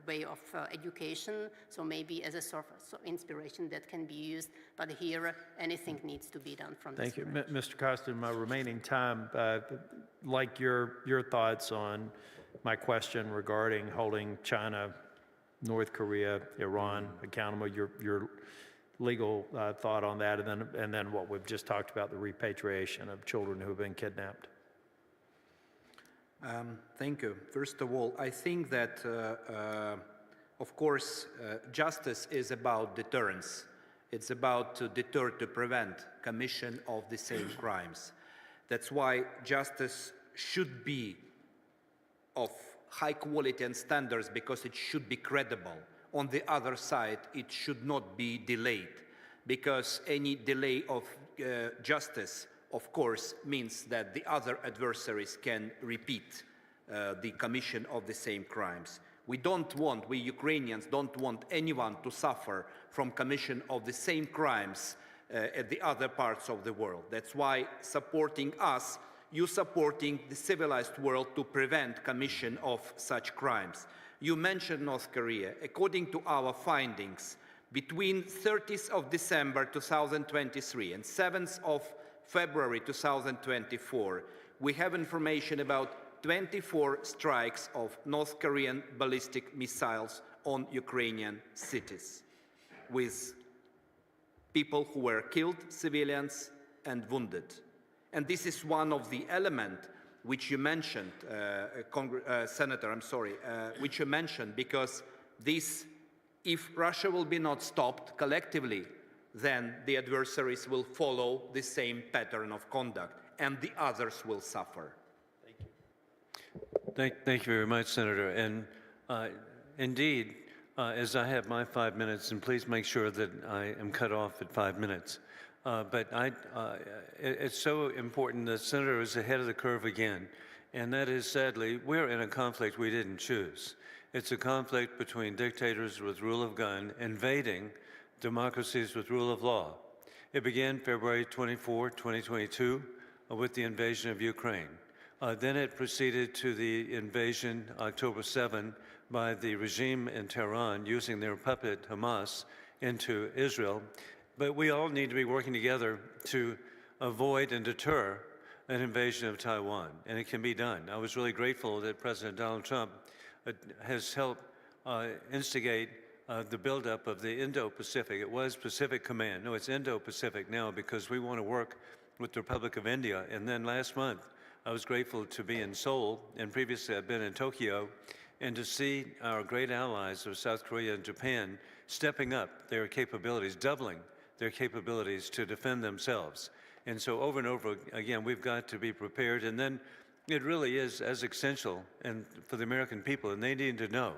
way of education. So maybe as a sort of inspiration that can be used. But here, anything needs to be done from this. Thank you. Mr. Costa, in my remaining time, like your thoughts on my question regarding holding China, North Korea, Iran accountable, your legal thought on that, and then what we've just talked about, the repatriation of children who have been kidnapped. Thank you. First of all, I think that, of course, justice is about deterrence. It's about to deter, to prevent commission of the same crimes. That's why justice should be of high quality and standards, because it should be credible. On the other side, it should not be delayed, because any delay of justice, of course, means that the other adversaries can repeat the commission of the same crimes. We Ukrainians don't want anyone to suffer from commission of the same crimes at the other parts of the world. That's why supporting us, you supporting the civilized world to prevent commission of such crimes. You mentioned North Korea. According to our findings, between 30th of December 2023 and 7th of February 2024, we have information about 24 strikes of North Korean ballistic missiles on Ukrainian cities, with people who were killed, civilians, and wounded. And this is one of the elements which you mentioned, Senator, which you mentioned, because this, if Russia will be not stopped collectively, then the adversaries will follow the same pattern of conduct, and the others will suffer. Thank you very much, Senator. And indeed, as I have my 5 minutes, and please make sure that I am cut off at 5 minutes. But it's so important that Senator is ahead of the curve again. And that is, sadly, we're in a conflict we didn't choose. It's a conflict between dictators with rule of gun invading democracies with rule of law. It began February 24, 2022, with the invasion of Ukraine. Then it proceeded to the invasion October 7 by the regime in Tehran using their puppet Hamas into Israel. But we all need to be working together to avoid and deter an invasion of Taiwan, and it can be done. I was really grateful that President Donald Trump has helped instigate the buildup of the Indo-Pacific. It was Pacific Command. No, it's Indo-Pacific now because we want to work with the Republic of India. And then last month, I was grateful to be in Seoul, and previously I've been in Tokyo, and to see our great allies of South Korea and Japan stepping up their capabilities, doubling their capabilities to defend themselves. And so over and over again, we've got to be prepared. And then it really is as essential and for the American people, and they need to know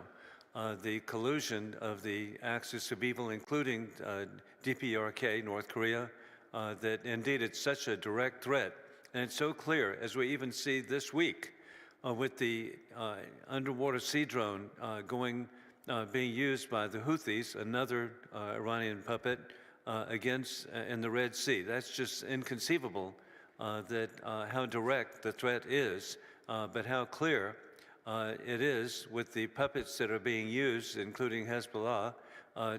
the collusion of the axis of evil, including DPRK, North Korea, that indeed it's such a direct threat. And it's so clear, as we even see this week, with the underwater sea drone being used by the Houthis, another Iranian puppet, against in the Red Sea. That's just inconceivable that how direct the threat is, but how clear it is with the puppets that are being used, including Hezbollah,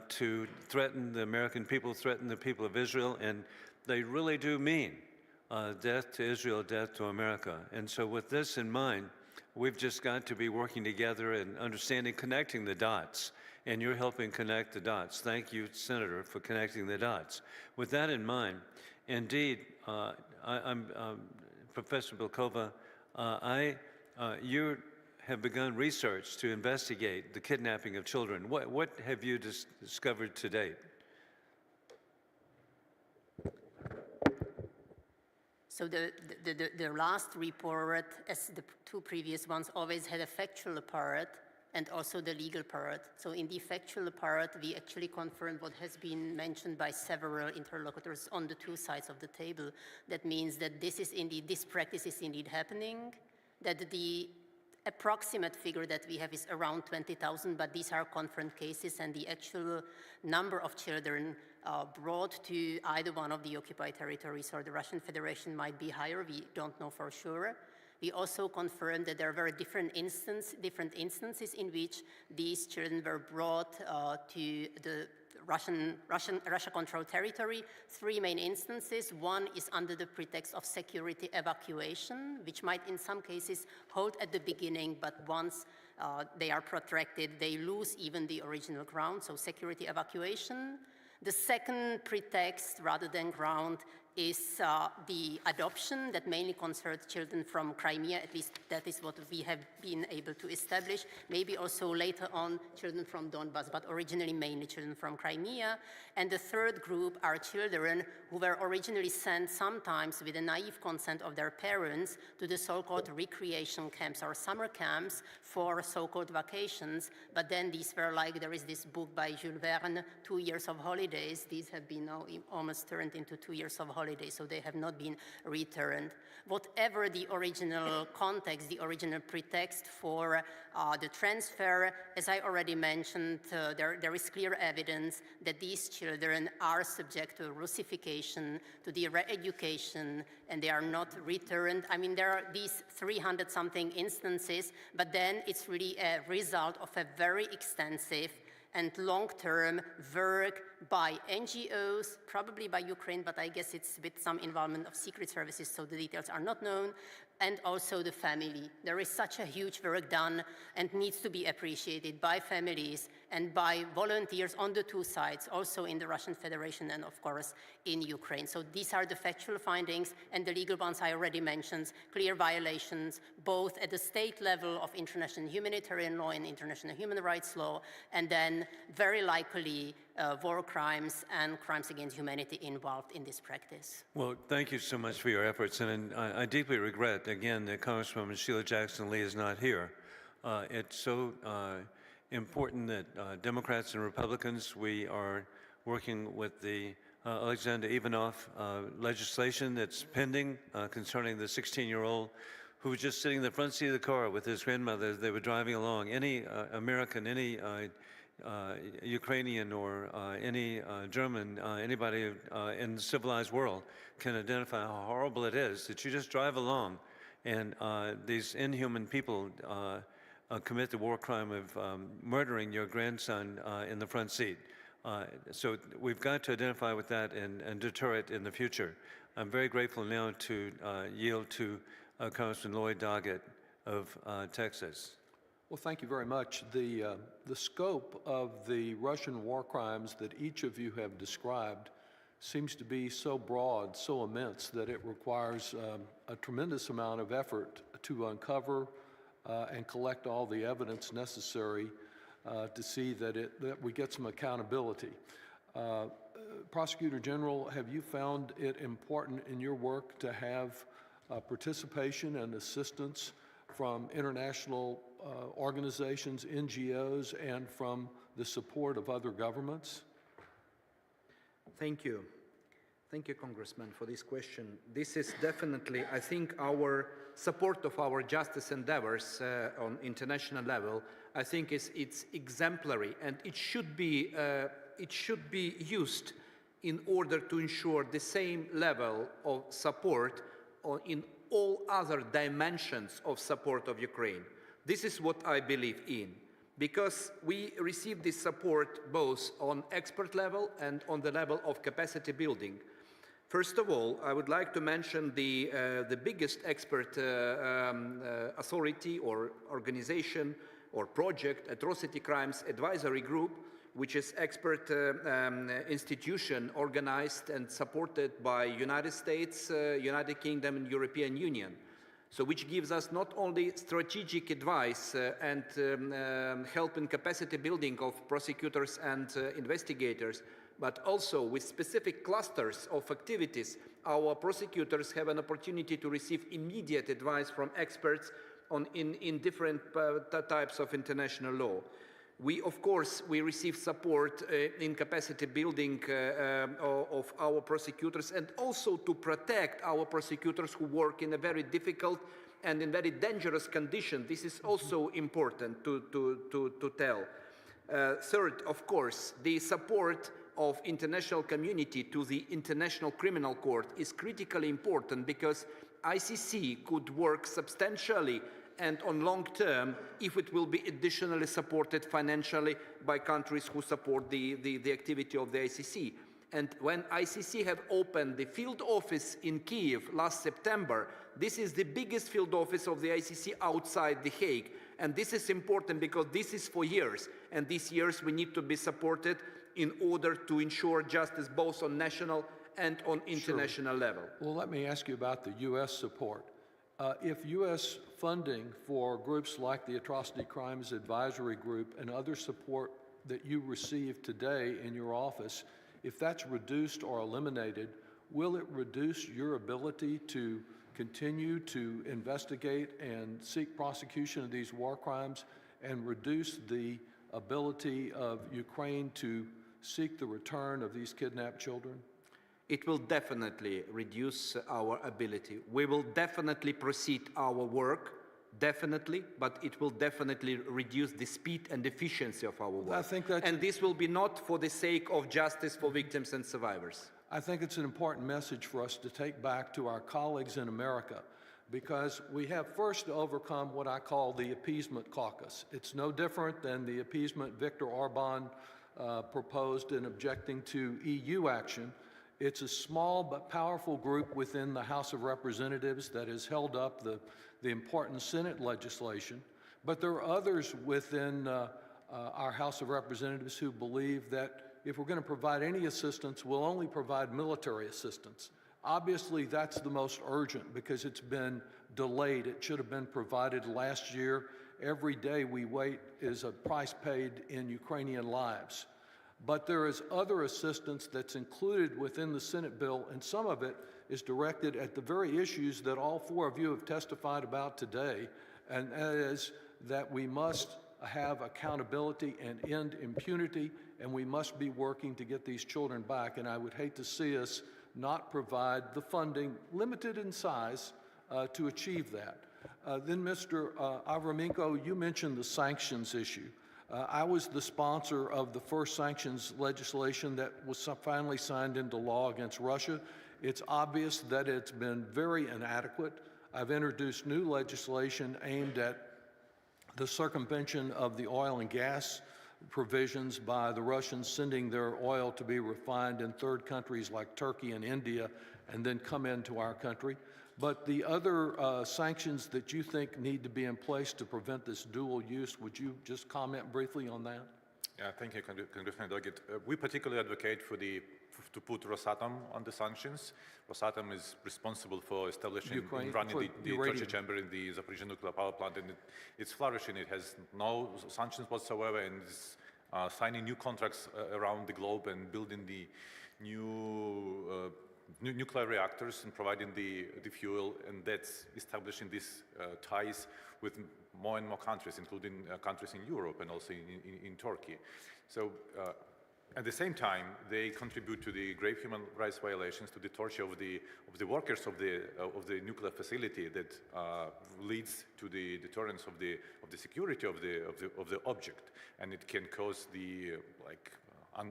to threaten the American people, threaten the people of Israel, and they really do mean death to Israel, death to America. And so with this in mind, we've just got to be working together and understanding, connecting the dots. And you're helping connect the dots. Thank you, Senator, for connecting the dots. With that in mind, indeed, I'm Professor Bilkova, you have begun research to investigate the kidnapping of children. What have you discovered to date? So the last report, as the two previous ones, always had a factual part and also the legal part. So in the factual part, we actually confirmed what has been mentioned by several interlocutors on the two sides of the table. That means that this practice is indeed happening, that the approximate figure that we have is around 20,000, but these are confirmed cases, and the actual number of children brought to either one of the occupied territories or the Russian Federation might be higher. We don't know for sure. We also confirmed that there were different instances in which these children were brought to the Russia-controlled territory. Three main instances. One is under the pretext of security evacuation, which might in some cases hold at the beginning, but once they are protracted, they lose even the original ground, so security evacuation. The second pretext, rather than ground, is the adoption that mainly concerns children from Crimea. At least that is what we have been able to establish. Maybe also later on children from Donbass, but originally mainly children from Crimea. And the third group are children who were originally sent sometimes with the naive consent of their parents to the so-called recreation camps or summer camps for so-called vacations. But then these were like, there is this book by Jules Verne, 2 years of holidays. These have been now almost turned into 2 years of holidays, so they have not been returned. Whatever the original context, the original pretext for the transfer, as I already mentioned, there is clear evidence that these children are subject to Russification, to the re-education, and they are not returned. I mean, there are these 300-something instances, but then it's really a result of a very extensive and long-term work by NGOs, probably by Ukraine, but I guess it's with some involvement of secret services, so the details are not known, and also the family. There is such a huge work done and needs to be appreciated by families and by volunteers on the two sides, also in the Russian Federation and, of course, in Ukraine. So these are the factual findings, and the legal ones I already mentioned, clear violations, both at the state level of international humanitarian law and international human rights law, and then very likely war crimes and crimes against humanity involved in this practice. Well, thank you so much for your efforts, and I deeply regret, again, that Congresswoman Sheila Jackson-Lee is not here. It's so important that Democrats and Republicans, we are working with the Alexander Ivanov legislation that's pending concerning the 16-year-old who was just sitting in the front seat of the car with his grandmother. They were driving along. Any American, any Ukrainian or any German, anybody in the civilized world can identify how horrible it is that you just drive along and these inhuman people commit the war crime of murdering your grandson in the front seat. So we've got to identify with that and deter it in the future. I'm very grateful now to yield to Congressman Lloyd Doggett of Texas. Well, thank you very much. The scope of the Russian war crimes that each of you have described seems to be so broad, so immense, that it requires a tremendous amount of effort to uncover and collect all the evidence necessary to see that we get some accountability. Prosecutor General, have you found it important in your work to have participation and assistance from international organizations, NGOs, and from the support of other governments? Thank you. Thank you, Congressman, for this question. This is definitely, I think, our support of our justice endeavors on international level, I think it's exemplary, and it should be used in order to ensure the same level of support in all other dimensions of support of Ukraine. This is what I believe in, because we receive this support both on expert level and on the level of capacity building. First of all, I would like to mention the biggest expert authority or organization or project, Atrocity Crimes Advisory Group, which is expert institution organized and supported by United States, United Kingdom, and European Union. So which gives us not only strategic advice and help in capacity building of prosecutors and investigators, but also with specific clusters of activities, our prosecutors have an opportunity to receive immediate advice from experts in different types of international law. We, of course, receive support in capacity building of our prosecutors, and also to protect our prosecutors who work in a very difficult and in very dangerous condition. This is also important to tell. Third, of course, the support of international community to the International Criminal Court is critically important, because ICC could work substantially and on long term if it will be additionally supported financially by countries who support the activity of the ICC. And when ICC have opened the field office in Kiev last September, this is the biggest field office of the ICC outside The Hague. And this is important because this is for years, and these years we need to be supported in order to ensure justice both on national and on international level. Well, let me ask you about the U.S. support. If U.S. funding for groups like the Atrocity Crimes Advisory Group and other support that you receive today in your office, if that's reduced or eliminated, will it reduce your ability to continue to investigate and seek prosecution of these war crimes and reduce the ability of Ukraine to seek the return of these kidnapped children? It will definitely reduce our ability. We will definitely proceed our work, definitely, but it will definitely reduce the speed and efficiency of our work. I think that's and this will be not for the sake of justice for victims and survivors. I think it's an important message for us to take back to our colleagues in America, because we have first to overcome what I call the appeasement caucus. It's no different than the appeasement Viktor Orban proposed in objecting to EU action. It's a small but powerful group within the House of Representatives that has held up the important Senate legislation. But there are others within our House of Representatives who believe that if we're going to provide any assistance, we'll only provide military assistance. Obviously, that's the most urgent because it's been delayed. It should have been provided last year. Every day we wait is a price paid in Ukrainian lives. But there is other assistance that's included within the Senate bill, and some of it is directed at the very issues that all four of you have testified about today, and that is that we must have accountability and end impunity, and we must be working to get these children back. And I would hate to see us not provide the funding, limited in size, to achieve that. Then, Mr. Avraменko, you mentioned the sanctions issue. I was the sponsor of the first sanctions legislation that was finally signed into law against Russia. It's obvious that it's been very inadequate. I've introduced new legislation aimed at the circumvention of the oil and gas provisions by the Russians sending their oil to be refined in third countries like Turkey and India and then come into our country. But the other sanctions that you think need to be in place to prevent this dual use, would you just comment briefly on that? Yeah, thank you, Congressman Doggett. We particularly advocate to put Rosatom on the sanctions. Rosatom is responsible for establishing and running the torture chamber in the Zaporizhzhia nuclear power plant, and it's flourishing. It has no sanctions whatsoever, and is signing new contracts around the globe and building the new nuclear reactors and providing the fuel, and that's establishing these ties with more and more countries, including countries in Europe and also in Turkey. So at the same time, they contribute to the grave human rights violations, to the torture of the workers of the nuclear facility that leads to the deterrence of the security of the object, and it can cause the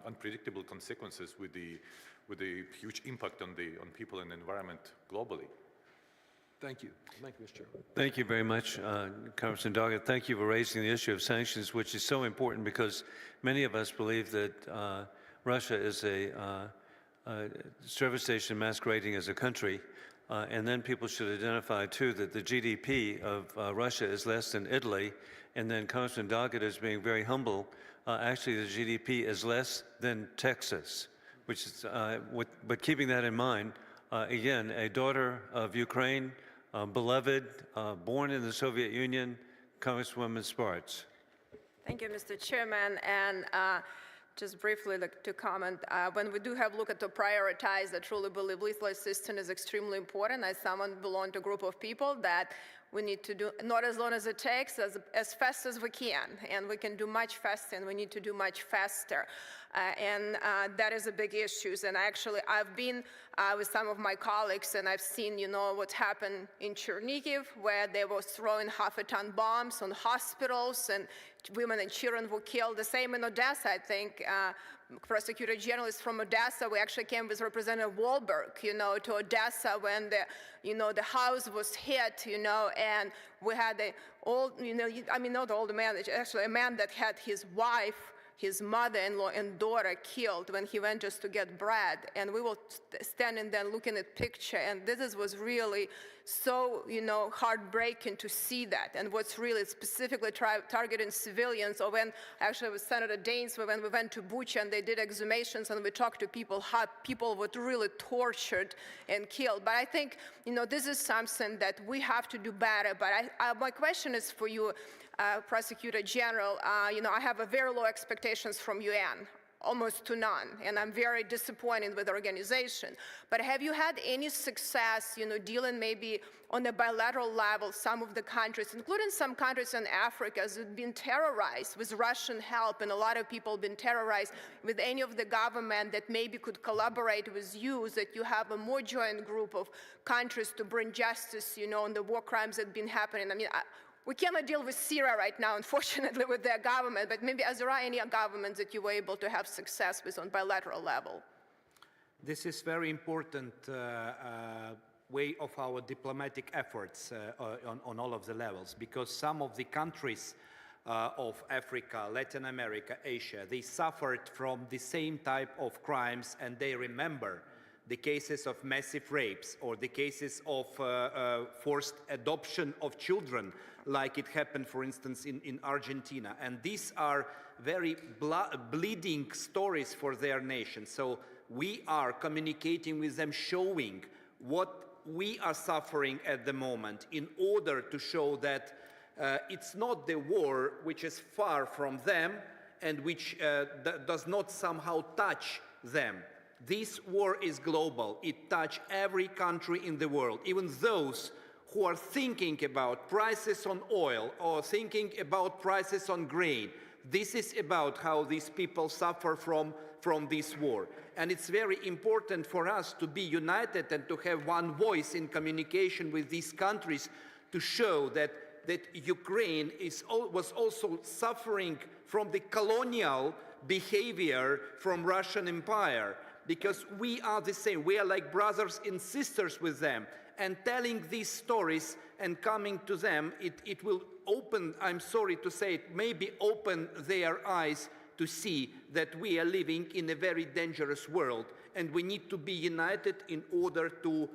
unpredictable consequences with the huge impact on people and the environment globally. Thank you. Thank you, Mr. Chairman. Thank you very much, Congressman Doggett. Thank you for raising the issue of sanctions, which is so important because many of us believe that Russia is a service station masquerading as a country, and then people should identify, too, that the GDP of Russia is less than Italy, and then Congressman Doggett is being very humble. Actually, the GDP is less than Texas, which is, but keeping that in mind, again, a daughter of Ukraine, beloved, born in the Soviet Union, Congresswoman Spartz. Thank you, Mr. Chairman. And just briefly to comment, when we do have look at to prioritize, I truly believe lethal assistance is extremely important. As someone belong to a group of people that we need to do not as long as it takes, as fast as we can. And we can do much faster, and we need to do much faster. And that is a big issue. And actually, I've been with some of my colleagues, and I've seen, what happened in Chernihiv, where they were throwing half-a-ton bombs on hospitals, and women and children were killed. The same in Odessa, I think. Prosecutor General is from Odessa. We actually came with Representative Wahlberg, to Odessa when the house was hit, and we had the old, not the old man, actually a man that had his wife, his mother-in-law and daughter killed when he went just to get bread. And we were standing there looking at picture, and this was really so, heartbreaking to see that. And what's really specifically targeting civilians, or when actually with Senator Daines, when we went to Bucha and they did exhumations and we talked to people, how people were really tortured and killed. But I think, this is something that we have to do better. But my question is for you, Prosecutor General. I have a very low expectations from UN, almost to none, and I'm very disappointed with the organization. But have you had any success, dealing maybe on a bilateral level, some of the countries, including some countries in Africa, have been terrorized with Russian help, and a lot of people have been terrorized with any of the government that maybe could collaborate with you, that you have a more joint group of countries to bring justice, on the war crimes that have been happening. We cannot deal with Syria right now, unfortunately, with their government, but maybe there are any governments that you were able to have success with on bilateral level. This is very important way of our diplomatic efforts on all of the levels, because some of the countries of Africa, Latin America, Asia, they suffered from the same type of crimes, and they remember the cases of massive rapes or the cases of forced adoption of children, like it happened, for instance, in Argentina. And these are very bleeding stories for their nation. So we are communicating with them, showing what we are suffering at the moment, in order to show that it's not the war which is far from them and which does not somehow touch them. This war is global. It touches every country in the world, even those who are thinking about prices on oil or thinking about prices on grain. This is about how these people suffer from this war. And it's very important for us to be united and to have one voice in communication with these countries to show that Ukraine was also suffering from the colonial behavior from Russian Empire, because we are the same. We are like brothers and sisters with them. And telling these stories and coming to them, it will open, I'm sorry to say it, maybe open their eyes to see that we are living in a very dangerous world, and we need to be united in order to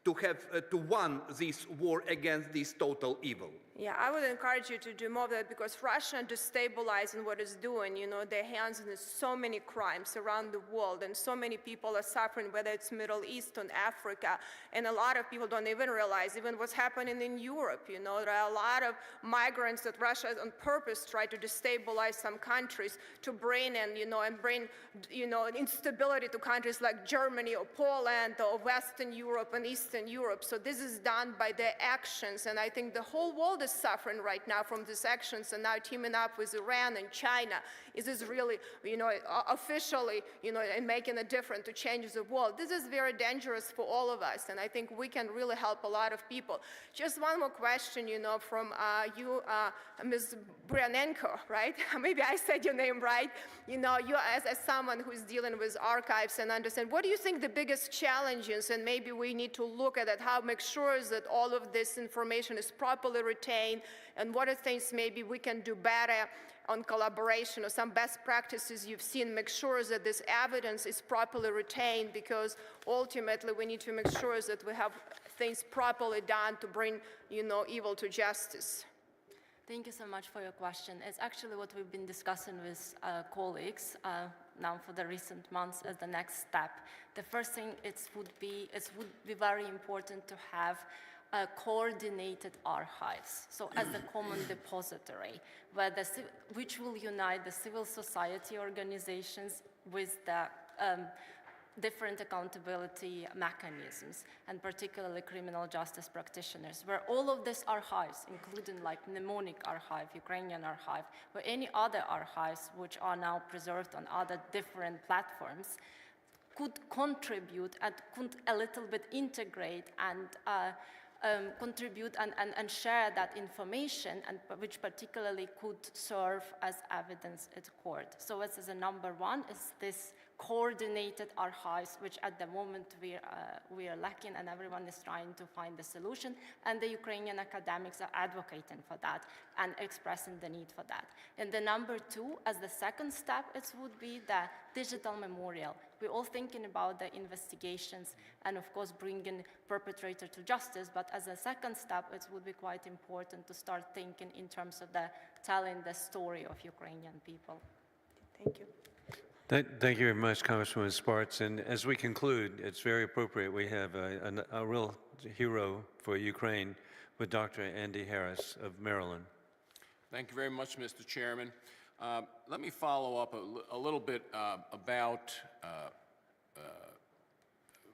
to have to win this war against this total evil. Yeah, I would encourage you to do more of that because Russia destabilizing what it's doing, you know, their hands in so many crimes around the world and so many people are suffering, whether it's Middle East or Africa, and a lot of people don't even realize even what's happening in Europe, you know, there are a lot of migrants that Russia on purpose tried to destabilize some countries to bring in, you know, and bring, you know, instability to countries like Germany or Poland or Western Europe and Eastern Europe. So this is done by their actions, and I think the whole world is suffering right now from these actions, and now teaming up with Iran and China is really, you know, officially, you know, and making a difference to change the world. This is very dangerous for all of us, and I think we can really help a lot of people. Just one more question, you know, from you, Ms. Bryanenko, right? Maybe I said your name right. You know, you as someone who's dealing with archives and understand, what do you think the biggest challenges, and maybe we need to look at it, how make sure that all of this information is properly retained, and what are things maybe we can do better on collaboration or some best practices you've seen, make sure that this evidence is properly retained, because ultimately we need to make sure that we have things properly done to bring, you know, evil to justice. Thank you so much for your question. It's actually what we've been discussing with colleagues now for the recent months as the next step. The first thing it would be very important to have coordinated archives, so as a common depository, which will unite the civil society organizations with the different accountability mechanisms, and particularly criminal justice practitioners, where all of these archives, including like mnemonic archive, Ukrainian archive, or any other archives which are now preserved on other different platforms, could contribute and could a little bit integrate and contribute and share that information, and which particularly could serve as evidence at court. So this is a number one, is this coordinated archives, which at the moment we are lacking, and everyone is trying to find the solution, and the Ukrainian academics are advocating for that and expressing the need for that. And the number two, as the second step, it would be the digital memorial. We're all thinking about the investigations and of course bringing perpetrator to justice, but as a second step, it would be quite important to start thinking in terms of telling the story of Ukrainian people. Thank you. Thank you very much, Congresswoman Sparks. And as we conclude, it's very appropriate we have a real hero for Ukraine with Dr. Andy Harris of Maryland. Thank you very much, Mr. Chairman. Let me follow up a little bit about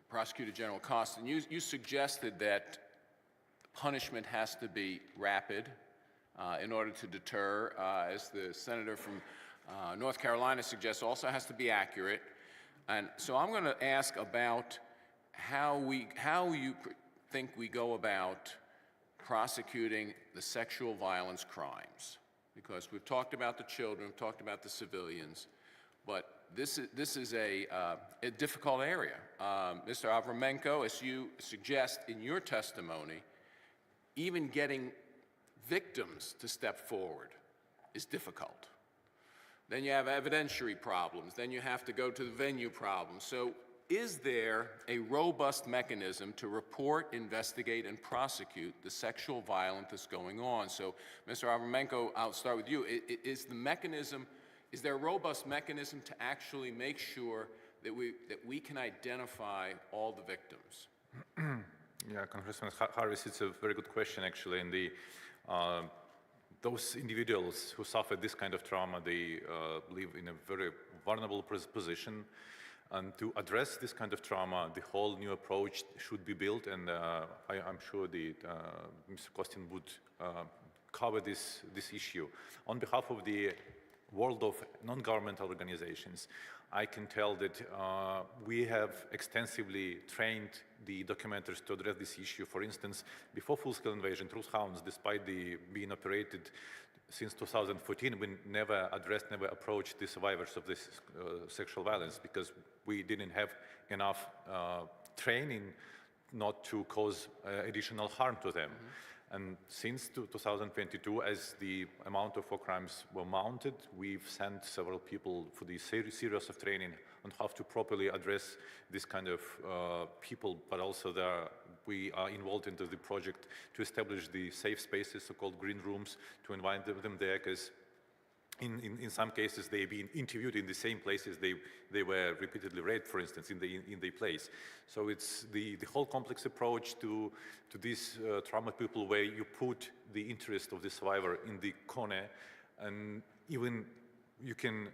Prosecutor General Costin. You suggested that punishment has to be rapid in order to deter, as the senator from North Carolina suggests, also has to be accurate. And so I'm going to ask about how you think we go about prosecuting the sexual violence crimes. Because we've talked about the children, we've talked about the civilians, but this is a difficult area. Mr. Avramenko, as you suggest in your testimony, even getting victims to step forward is difficult. Then you have evidentiary problems. Then you have to go to the venue problems. So is there a robust mechanism to report, investigate, and prosecute the sexual violence that's going on? So, Mr. Avramenko, I'll start with you. Is there a robust mechanism to actually make sure that we can identify all the victims? Yeah, Congressman Harris, it's a very good question, actually. And those individuals who suffer this kind of trauma, they live in a very vulnerable position. And to address this kind of trauma, the whole new approach should be built, and I'm sure that Mr. Costin would cover this issue. On behalf of the world of non-governmental organizations, I can tell that we have extensively trained the documenters to address this issue. For instance, before full-scale invasion, Truth Hounds, despite being operated since 2014, we never approached the survivors of this sexual violence, because we didn't have enough training not to cause additional harm to them. And since 2022, as the amount of war crimes were mounted, we've sent several people for the series of training on how to properly address this kind of people, but also their we are involved into the project to establish the safe spaces, so-called green rooms, to invite them there, because in some cases they've been interviewed in the same places they were repeatedly raped, for instance, in the place. So it's the whole complex approach to these trauma people, where you put the interest of the survivor in the corner, and even you can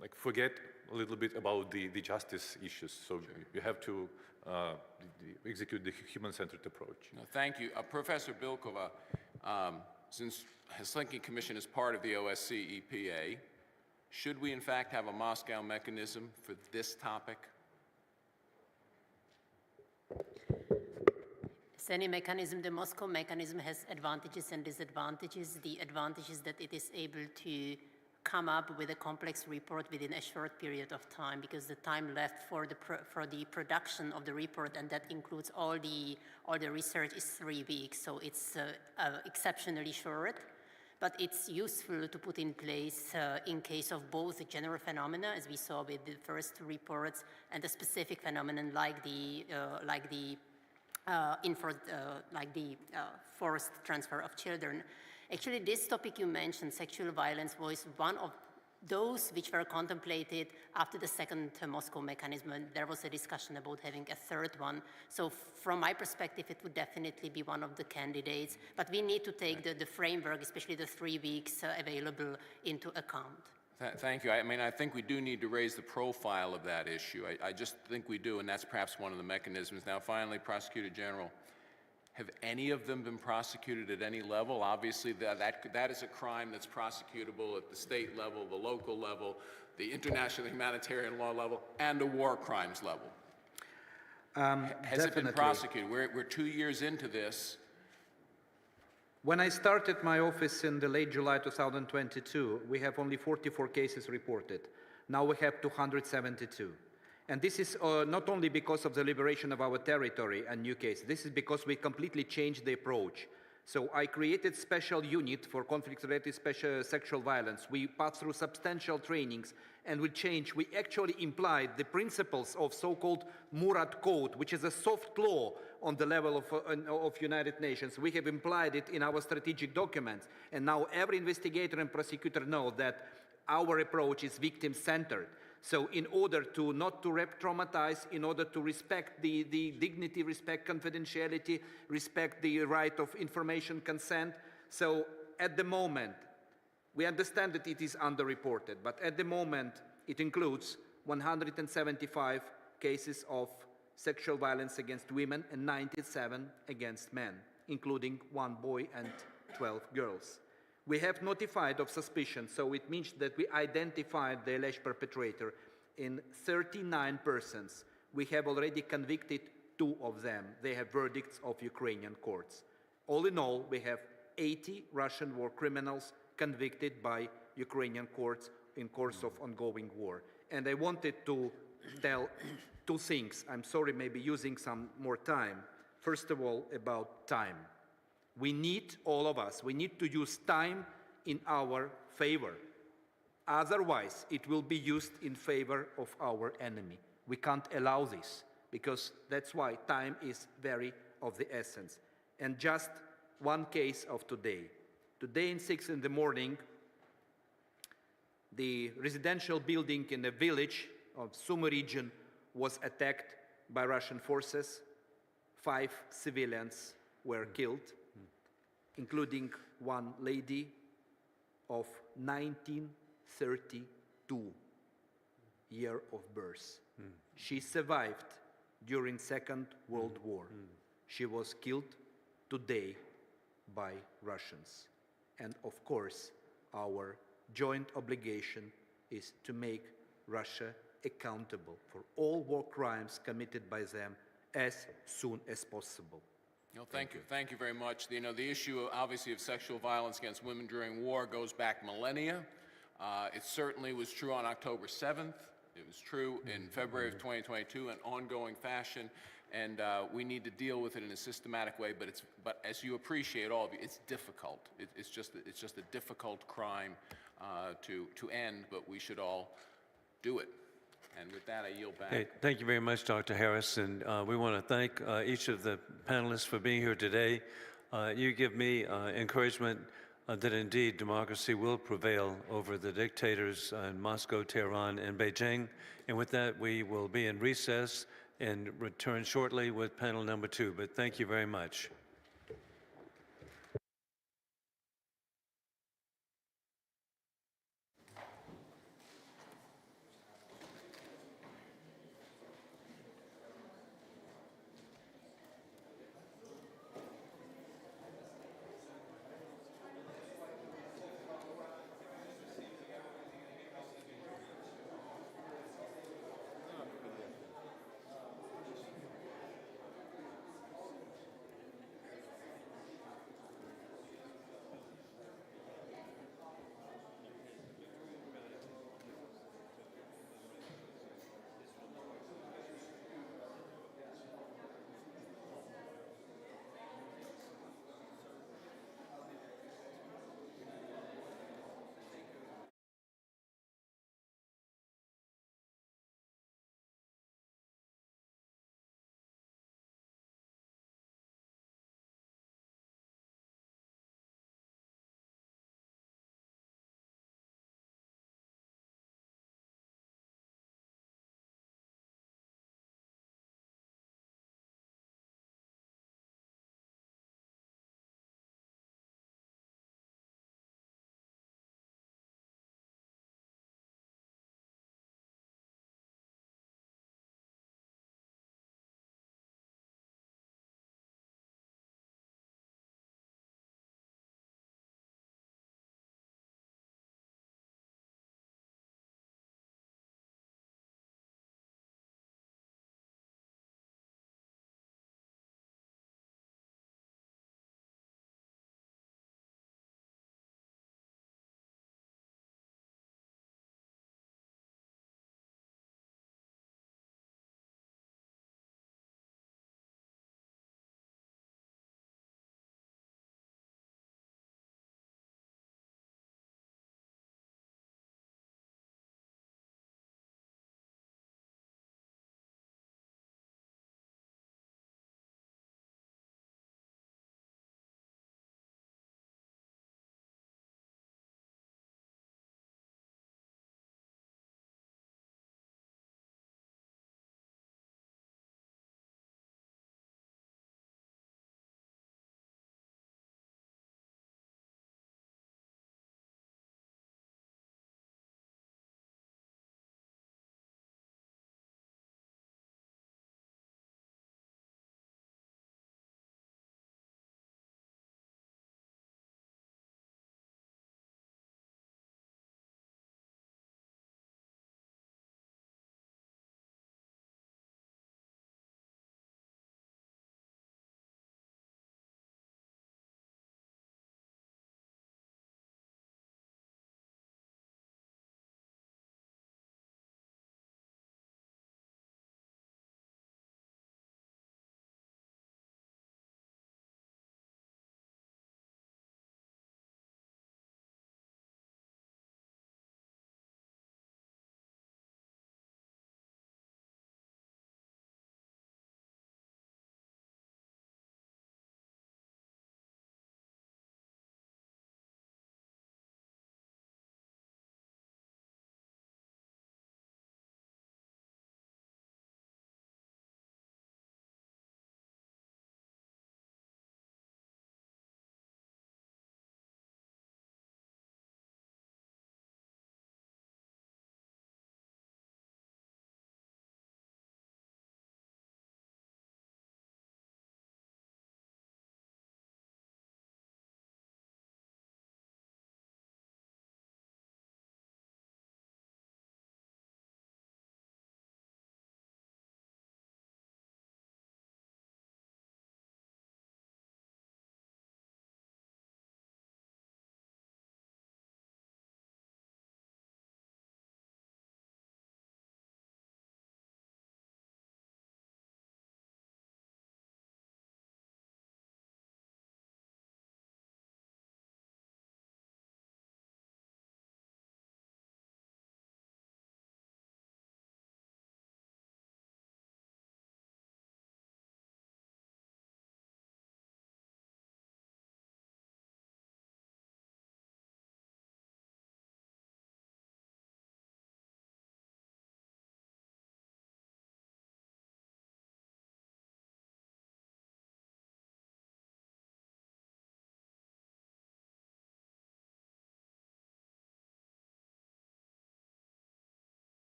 like forget a little bit about the justice issues. So you have to execute the human-centered approach. No, thank you. Professor Bilkova, since Helsinki Commission is part of the OSCE EPA, should we in fact have a Moscow mechanism for this topic? As any mechanism, the Moscow mechanism has advantages and disadvantages. The advantage is that it is able to come up with a complex report within a short period of time, because the time left for the production of the report, and that includes all the research, is 3 weeks. So it's exceptionally short, but it's useful to put in place in case of both the general phenomena, as we saw with the first two reports, and the specific phenomenon like the forced transfer of children. Actually, this topic you mentioned, sexual violence, was one of those which were contemplated after the second Moscow mechanism, and there was a discussion about having a third one. So from my perspective, it would definitely be one of the candidates, but we need to take the framework, especially the 3 weeks available, into account. Thank you. I mean, I think we do need to raise the profile of that issue. I just think we do, and that's perhaps one of the mechanisms. Now, finally, Prosecutor General, have any of them been prosecuted at any level? Obviously, that is a crime that's prosecutable at the state level, the local level, the international humanitarian law level, and the war crimes level. Has it been prosecuted? We're 2 years into this. When I started my office in the late July 2022, we have only 44 cases reported. Now we have 272. And this is not only because of the liberation of our territory and new cases, this is because we completely changed the approach. So I created special unit for conflict-related sexual violence. We passed through substantial trainings, and we actually implied the principles of so-called Murat Code, which is a soft law on the level of United Nations. We have implied it in our strategic documents, and now every investigator and prosecutor know that our approach is victim-centered. So in order to not to re-traumatize, in order to respect the dignity, respect confidentiality, respect the right of information consent. So at the moment, we understand that it is underreported, but at the moment it includes 175 cases of sexual violence against women and 97 against men, including 1 boy and 12 girls. We have notified of suspicion, so it means that we identified the alleged perpetrator in 39 persons. We have already convicted 2 of them. They have verdicts of Ukrainian courts. All in all, we have 80 Russian war criminals convicted by Ukrainian courts in course of ongoing war. And I wanted to tell 2 things. I'm sorry, maybe using some more time. First of all, about time. We need, all of us, we need to use time in our favor. Otherwise, it will be used in favor of our enemy. We can't allow this, because that's why time is very of the essence. And just one case of today. Today in 6 in the morning, the residential building in the village of Sumy region was attacked by Russian forces. 5 civilians were killed, including 1 lady of 1932 year of birth. She survived during Second World War. She was killed today by Russians. And of course, our joint obligation is to make Russia accountable for all war crimes committed by them as soon as possible. No, thank you. Thank you very much. You know, the issue, obviously, of sexual violence against women during war goes back millennia. It certainly was true on October 7th. It was true in February of 2022 in ongoing fashion, and we need to deal with it in a systematic way. But as you appreciate, all of you, it's difficult. It's just a difficult crime to end, but we should all do it. And with that, I yield back. Hey, thank you very much, Dr. Harris, and we want to thank each of the panelists for being here today. You give me encouragement that indeed democracy will prevail over the dictators in Moscow, Tehran, and Beijing. And with that, we will be in recess and return shortly with panel number 2. But thank you very much.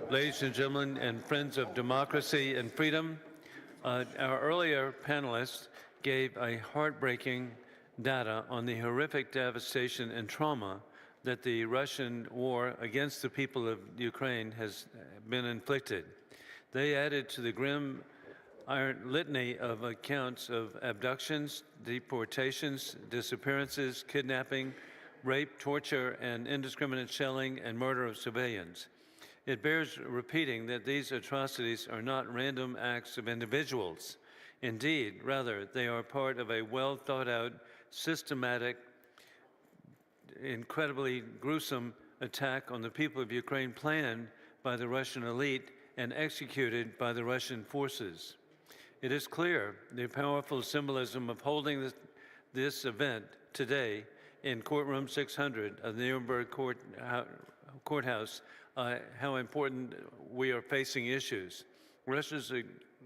Ladies and gentlemen, and friends of democracy and freedom, our earlier panelists gave a heartbreaking data on the horrific devastation and trauma that the Russian war against the people of Ukraine has been inflicted. They added to the grim litany of accounts of abductions, deportations, disappearances, kidnapping, rape, torture, and indiscriminate shelling and murder of civilians. It bears repeating that these atrocities are not random acts of individuals. Indeed, rather, they are part of a well-thought-out, systematic, incredibly gruesome attack on the people of Ukraine planned by the Russian elite and executed by the Russian forces. It is clear the powerful symbolism of holding this event today in courtroom 600 of the Nuremberg courthouse, how important we are facing issues. Russia's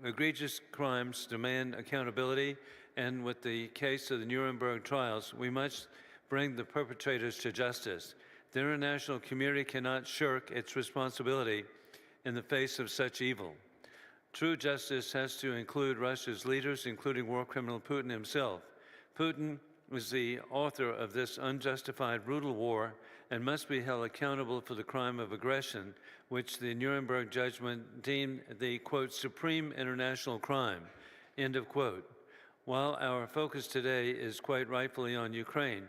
egregious crimes demand accountability, and with the case of the Nuremberg trials, we must bring the perpetrators to justice. The international community cannot shirk its responsibility in the face of such evil. True justice has to include Russia's leaders, including war criminal Putin himself. Putin was the author of this unjustified, brutal war and must be held accountable for the crime of aggression, which the Nuremberg judgment deemed the, quote, supreme international crime, end of quote. While our focus today is quite rightfully on Ukraine,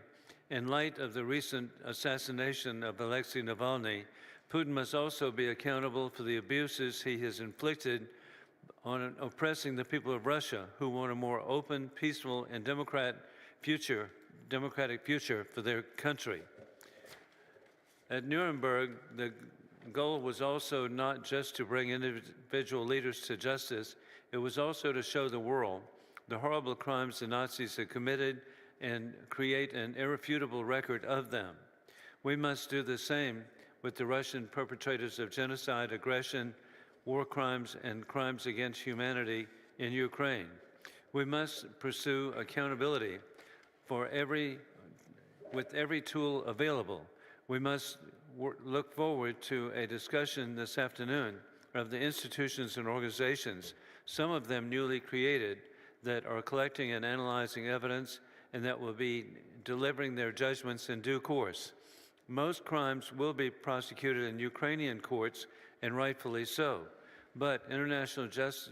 in light of the recent assassination of Alexei Navalny, Putin must also be accountable for the abuses he has inflicted on oppressing the people of Russia, who want a more open, peaceful, and democratic future for their country. At Nuremberg, the goal was also not just to bring individual leaders to justice, it was also to show the world the horrible crimes the Nazis had committed and create an irrefutable record of them. We must do the same with the Russian perpetrators of genocide, aggression, war crimes, and crimes against humanity in Ukraine. We must pursue accountability with every tool available. We must look forward to a discussion this afternoon of the institutions and organizations, some of them newly created, that are collecting and analyzing evidence and that will be delivering their judgments in due course. Most crimes will be prosecuted in Ukrainian courts, and rightfully so, but international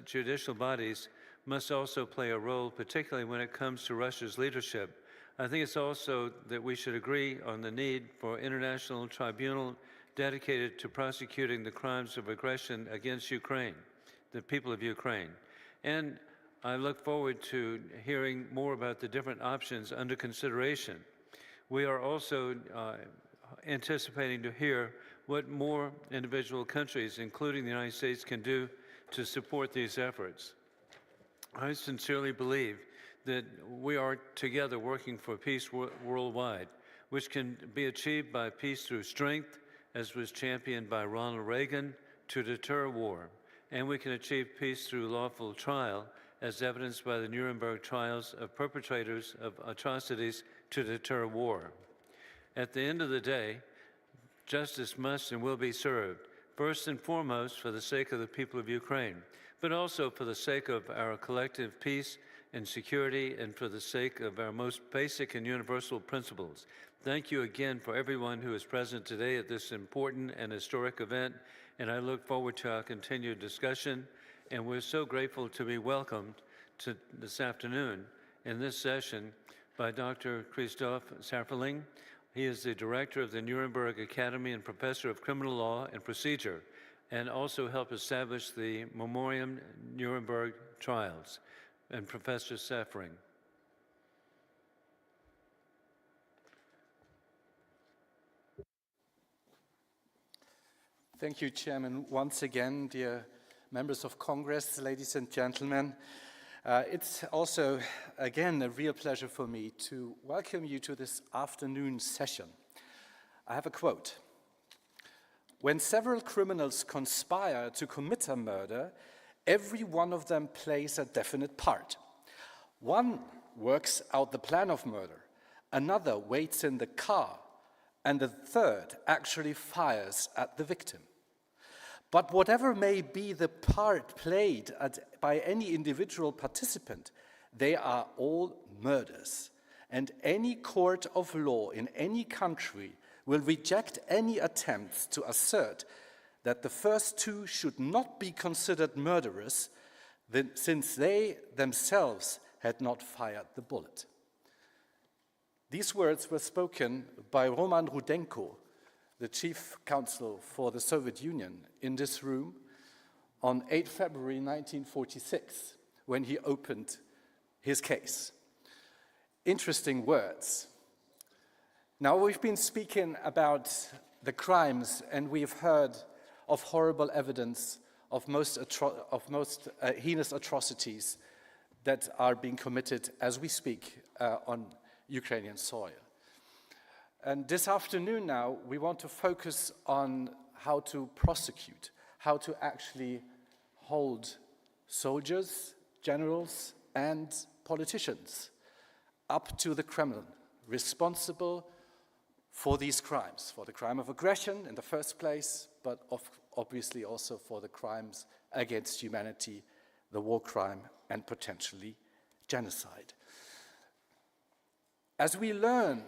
judicial bodies must also play a role, particularly when it comes to Russia's leadership. I think it's also that we should agree on the need for an international tribunal dedicated to prosecuting the crimes of aggression against Ukraine, the people of Ukraine. And I look forward to hearing more about the different options under consideration. We are also anticipating to hear what more individual countries, including the United States, can do to support these efforts. I sincerely believe that we are together working for peace worldwide, which can be achieved by peace through strength, as was championed by Ronald Reagan, to deter war. And we can achieve peace through lawful trial, as evidenced by the Nuremberg trials of perpetrators of atrocities to deter war. At the end of the day, justice must and will be served, first and foremost for the sake of the people of Ukraine, but also for the sake of our collective peace and security and for the sake of our most basic and universal principles. Thank you again for everyone who is present today at this important and historic event, and I look forward to our continued discussion. And we're so grateful to be welcomed to this afternoon in this session by Dr. Christoph Safferling. He is the director of the Nuremberg Academy and professor of criminal law and procedure, and also helped establish the Memoriam Nuremberg trials. And Professor Safferling. Thank you, Chairman. Once again, dear members of Congress, ladies and gentlemen, it's also, again, a real pleasure for me to welcome you to this afternoon session. I have a quote. When several criminals conspire to commit a murder, every one of them plays a definite part. One works out the plan of murder, another waits in the car, and the third actually fires at the victim. But whatever may be the part played by any individual participant, they are all murders. And any court of law in any country will reject any attempts to assert that the first two should not be considered murderers, since they themselves had not fired the bullet. These words were spoken by Roman Rudenko, the chief counsel for the Soviet Union, in this room on 8 February 1946, when he opened his case. Interesting words. Now, we've been speaking about the crimes, and we've heard of horrible evidence of most heinous atrocities that are being committed as we speak on Ukrainian soil. And this afternoon now, we want to focus on how to prosecute, how to actually hold soldiers, generals, and politicians up to the Kremlin, responsible for these crimes, for the crime of aggression in the first place, but obviously also for the crimes against humanity, the war crime, and potentially genocide. As we learn,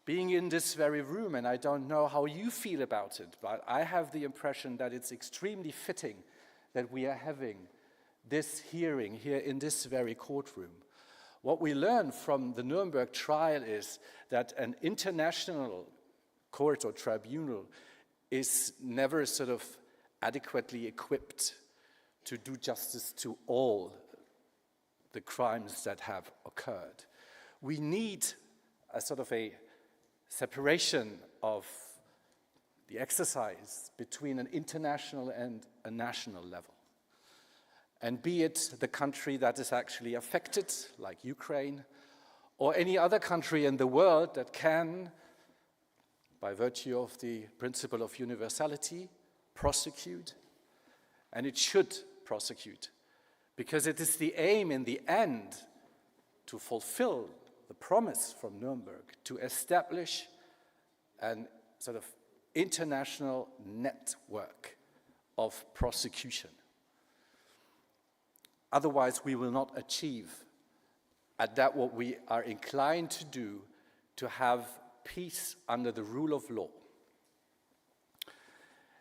being in this very room, and I don't know how you feel about it, but I have the impression that it's extremely fitting that we are having this hearing here in this very courtroom. What we learn from the Nuremberg trial is that an international court or tribunal is never sort of adequately equipped to do justice to all the crimes that have occurred. We need a sort of a separation of the exercise between an international and a national level. And be it the country that is actually affected, like Ukraine, or any other country in the world that can, by virtue of the principle of universality, prosecute, and it should prosecute, because it is the aim in the end to fulfill the promise from Nuremberg to establish a sort of international network of prosecution. Otherwise, we will not achieve at that what we are inclined to do, to have peace under the rule of law.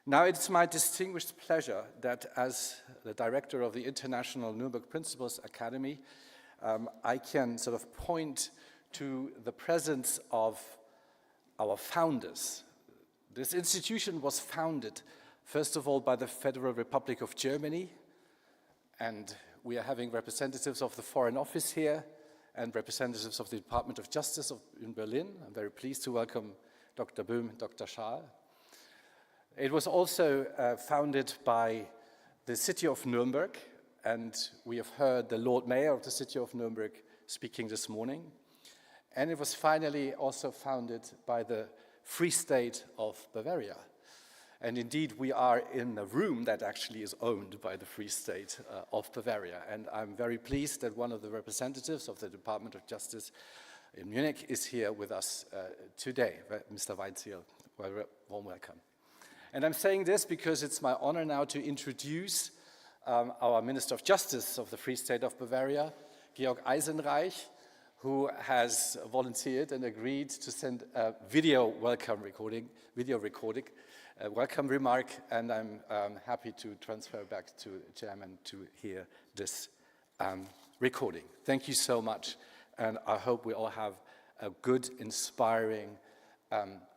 Now, it's my distinguished pleasure that as the director of the International Nuremberg Principles Academy, I can sort of point to the presence of our founders. This institution was founded, first of all, by the Federal Republic of Germany, and we are having representatives of the Foreign Office here and representatives of the Department of Justice in Berlin. I'm very pleased to welcome Dr. Böhm and Dr. Schaal. It was also founded by the city of Nuremberg, and we have heard the Lord Mayor of the city of Nuremberg speaking this morning. And it was finally also founded by the Free State of Bavaria. And indeed, we are in a room that actually is owned by the Free State of Bavaria. And I'm very pleased that one of the representatives of the Department of Justice in Munich is here with us today, Mr. Weinziel. Warm welcome. And I'm saying this because it's my honor now to introduce our Minister of Justice of the Free State of Bavaria, Georg Eisenreich, who has volunteered and agreed to send a video recording, welcome remark, and I'm happy to transfer back to the chairman to hear this recording. Thank you so much, and I hope we all have a good, inspiring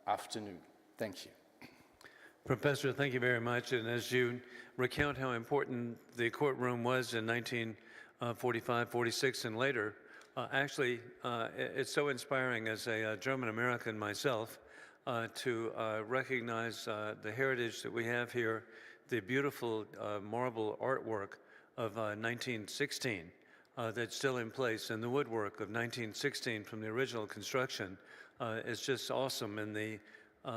afternoon. Thank you. Professor, thank you very much. And as you recount how important the courtroom was in 1945, 46, and later, actually, it's so inspiring as a German-American myself to recognize the heritage that we have here, the beautiful marble artwork of 1916 that's still in place, and the woodwork of 1916 from the original construction is just awesome, and the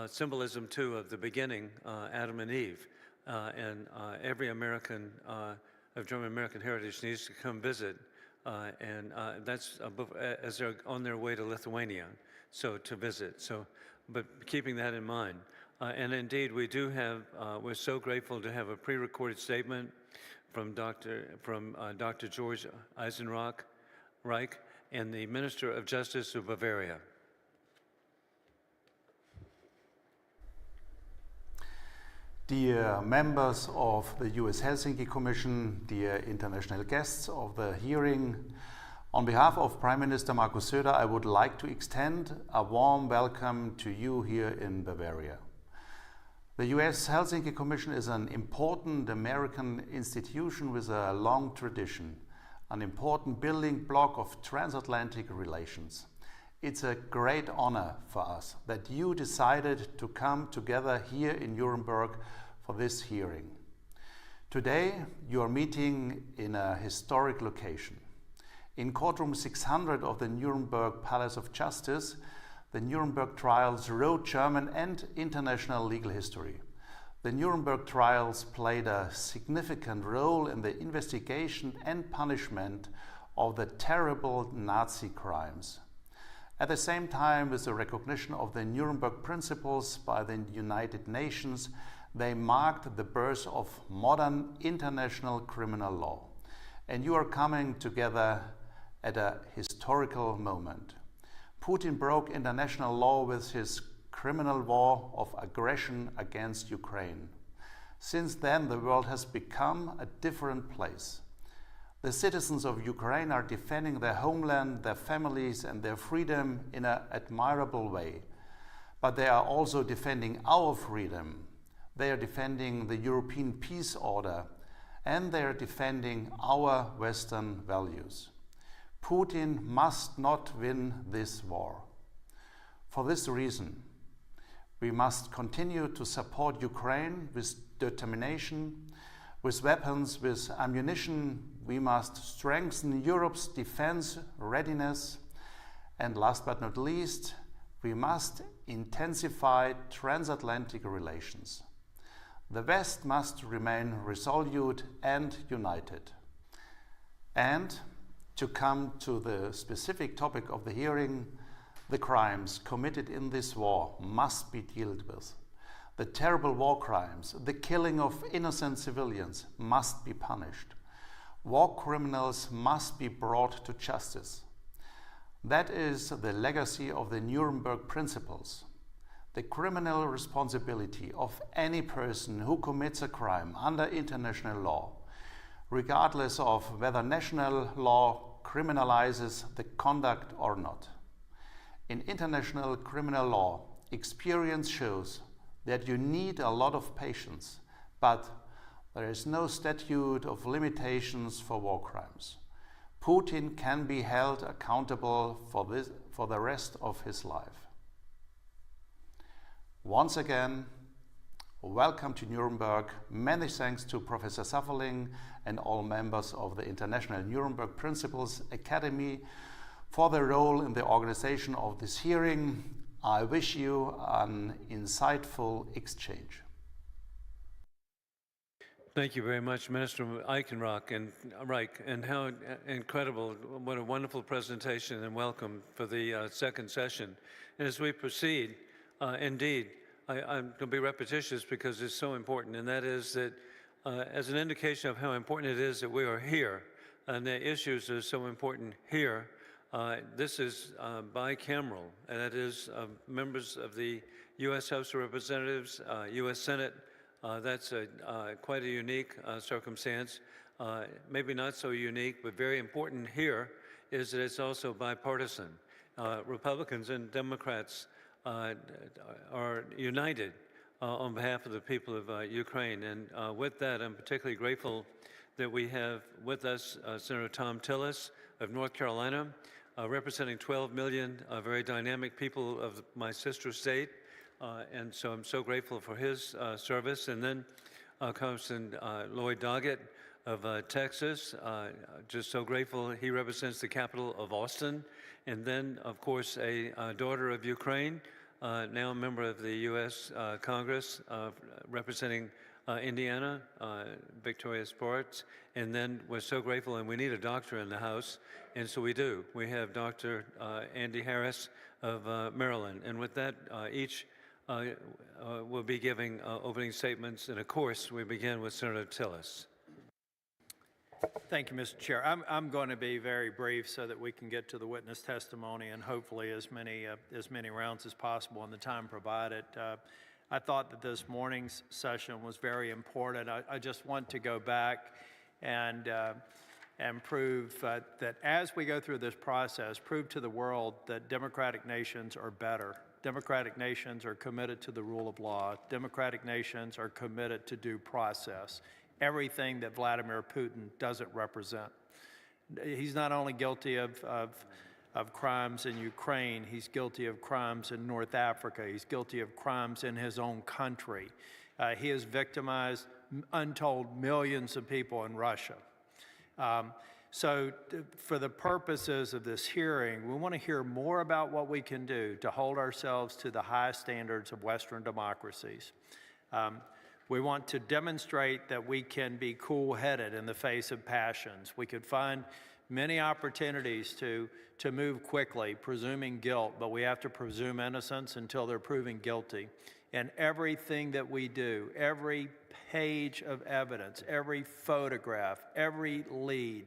symbolism, too, of the beginning, Adam and Eve. And every American of German-American heritage needs to come visit, and that's as they're on their way to Lithuania, so to visit. So, but keeping that in mind, And indeed, we do have, we're so grateful to have a pre-recorded statement from Dr. George Eisenreich and the Minister of Justice of Bavaria. Dear members of the US Helsinki Commission, dear international guests of the hearing, on behalf of Prime Minister Markus Söder, I would like to extend a warm welcome to you here in Bavaria. The US Helsinki Commission is an important American institution with a long tradition, an important building block of transatlantic relations. It's a great honor for us that you decided to come together here in Nuremberg for this hearing. Today, you are meeting in a historic location. In courtroom 600 of the Nuremberg Palace of Justice, the Nuremberg trials wrote German and international legal history. The Nuremberg trials played a significant role in the investigation and punishment of the terrible Nazi crimes. At the same time, with the recognition of the Nuremberg principles by the United Nations, they marked the birth of modern international criminal law. And you are coming together at a historical moment. Putin broke international law with his criminal war of aggression against Ukraine. Since then, the world has become a different place. The citizens of Ukraine are defending their homeland, their families, and their freedom in an admirable way. But they are also defending our freedom. They are defending the European peace order, and they are defending our Western values. Putin must not win this war. For this reason, we must continue to support Ukraine with determination, with weapons, with ammunition. We must strengthen Europe's defense readiness. And last but not least, we must intensify transatlantic relations. The West must remain resolute and united. And to come to the specific topic of the hearing, the crimes committed in this war must be dealt with. The terrible war crimes, the killing of innocent civilians must be punished. War criminals must be brought to justice. That is the legacy of the Nuremberg principles. The criminal responsibility of any person who commits a crime under international law, regardless of whether national law criminalizes the conduct or not. In international criminal law, experience shows that you need a lot of patience, but there is no statute of limitations for war crimes. Putin can be held accountable for the rest of his life. Once again, welcome to Nuremberg. Many thanks to Professor Safferling and all members of the International Nuremberg Principles Academy for their role in the organization of this hearing. I wish you an insightful exchange. Thank you very much, Minister Eichenrock and Reich, and how incredible, what a wonderful presentation and welcome for the second session. And as we proceed, indeed, I'm going to be repetitious because it's so important, and that is that as an indication of how important it is that we are here, and the issues are so important here, this is bicameral, and that is members of the U.S. House of Representatives, U.S. Senate. That's quite a unique circumstance. Maybe not so unique, but very important here is that it's also bipartisan. Republicans and Democrats are united on behalf of the people of Ukraine. And with that, I'm particularly grateful that we have with us Senator Thom Tillis of North Carolina, representing 12 million very dynamic people of my sister state. And so I'm so grateful for his service. And then Congressman Lloyd Doggett of Texas, just so grateful. He represents the capital of Austin. And then, of course, a daughter of Ukraine, now a member of the U.S. Congress, representing Indiana, Victoria Sports. And then we're so grateful, and we need a doctor in the House, and so we do. We have Dr. Andy Harris of Maryland. And with that, each will be giving opening statements. And of course, we begin with Senator Tillis. Thank you, Mr. Chair. I'm going to be very brief so that we can get to the witness testimony and hopefully as many rounds as possible in the time provided. I thought that this morning's session was very important. I just want to go back and prove that as we go through this process, prove to the world that democratic nations are better. Democratic nations are committed to the rule of law. Democratic nations are committed to due process. Everything that Vladimir Putin doesn't represent. He's not only guilty of crimes in Ukraine, he's guilty of crimes in North Africa, he's guilty of crimes in his own country. He has victimized untold millions of people in Russia. So for the purposes of this hearing, we want to hear more about what we can do to hold ourselves to the highest standards of Western democracies. We want to demonstrate that we can be cool-headed in the face of passions. We could find many opportunities to move quickly, presuming guilt, but we have to presume innocence until they're proven guilty. And everything that we do, every page of evidence, every photograph, every lead,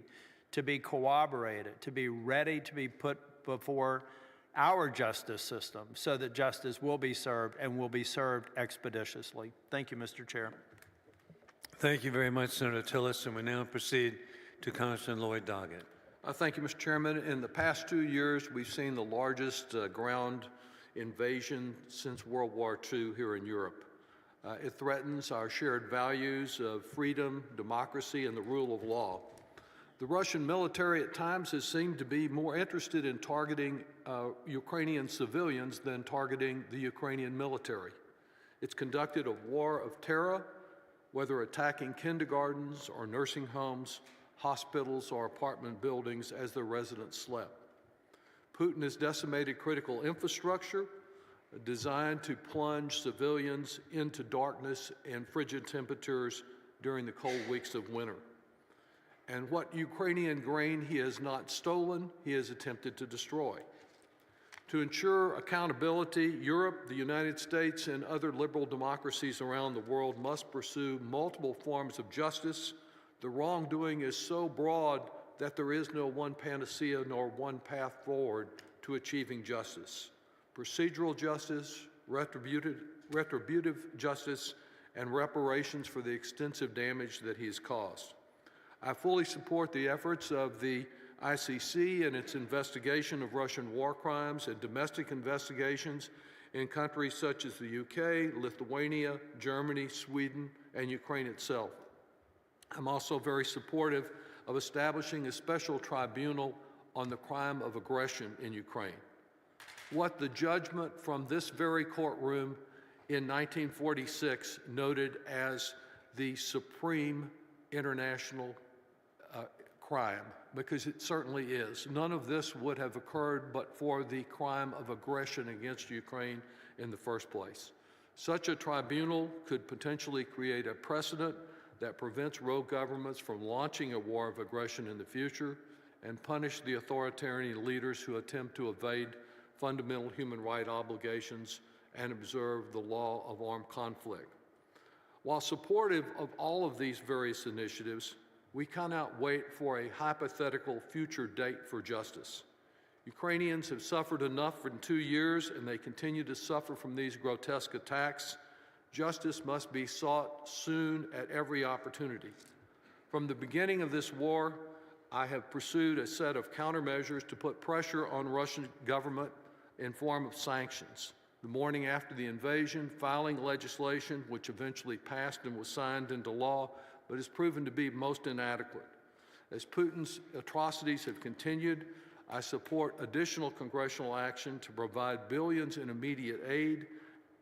to be corroborated, to be ready to be put before our justice system so that justice will be served and will be served expeditiously. Thank you, Mr. Chair. Thank you very much, Senator Tillis, and we now proceed to Congressman Lloyd Doggett. Thank you, Mr. Chairman. In the past 2 years, we've seen the largest ground invasion since World War II here in Europe. It threatens our shared values of freedom, democracy, and the rule of law. The Russian military at times has seemed to be more interested in targeting Ukrainian civilians than targeting the Ukrainian military. It's conducted a war of terror, whether attacking kindergartens or nursing homes, hospitals or apartment buildings as their residents slept. Putin has decimated critical infrastructure designed to plunge civilians into darkness and frigid temperatures during the cold weeks of winter. And what Ukrainian grain he has not stolen, he has attempted to destroy. To ensure accountability, Europe, the United States, and other liberal democracies around the world must pursue multiple forms of justice. The wrongdoing is so broad that there is no one panacea nor one path forward to achieving justice. Procedural justice, retributive justice, and reparations for the extensive damage that he has caused. I fully support the efforts of the ICC and its investigation of Russian war crimes and domestic investigations in countries such as the UK, Lithuania, Germany, Sweden, and Ukraine itself. I'm also very supportive of establishing a special tribunal on the crime of aggression in Ukraine. What the judgment from this very courtroom in 1946 noted as the supreme international crime, because it certainly is. None of this would have occurred but for the crime of aggression against Ukraine in the first place. Such a tribunal could potentially create a precedent that prevents rogue governments from launching a war of aggression in the future and punish the authoritarian leaders who attempt to evade fundamental human rights obligations and observe the law of armed conflict. While supportive of all of these various initiatives, we cannot wait for a hypothetical future date for justice. Ukrainians have suffered enough in 2 years, and they continue to suffer from these grotesque attacks. Justice must be sought soon at every opportunity. From the beginning of this war, I have pursued a set of countermeasures to put pressure on Russian government in form of sanctions. The morning after the invasion, filing legislation, which eventually passed and was signed into law, but has proven to be most inadequate. As Putin's atrocities have continued, I support additional congressional action to provide billions in immediate aid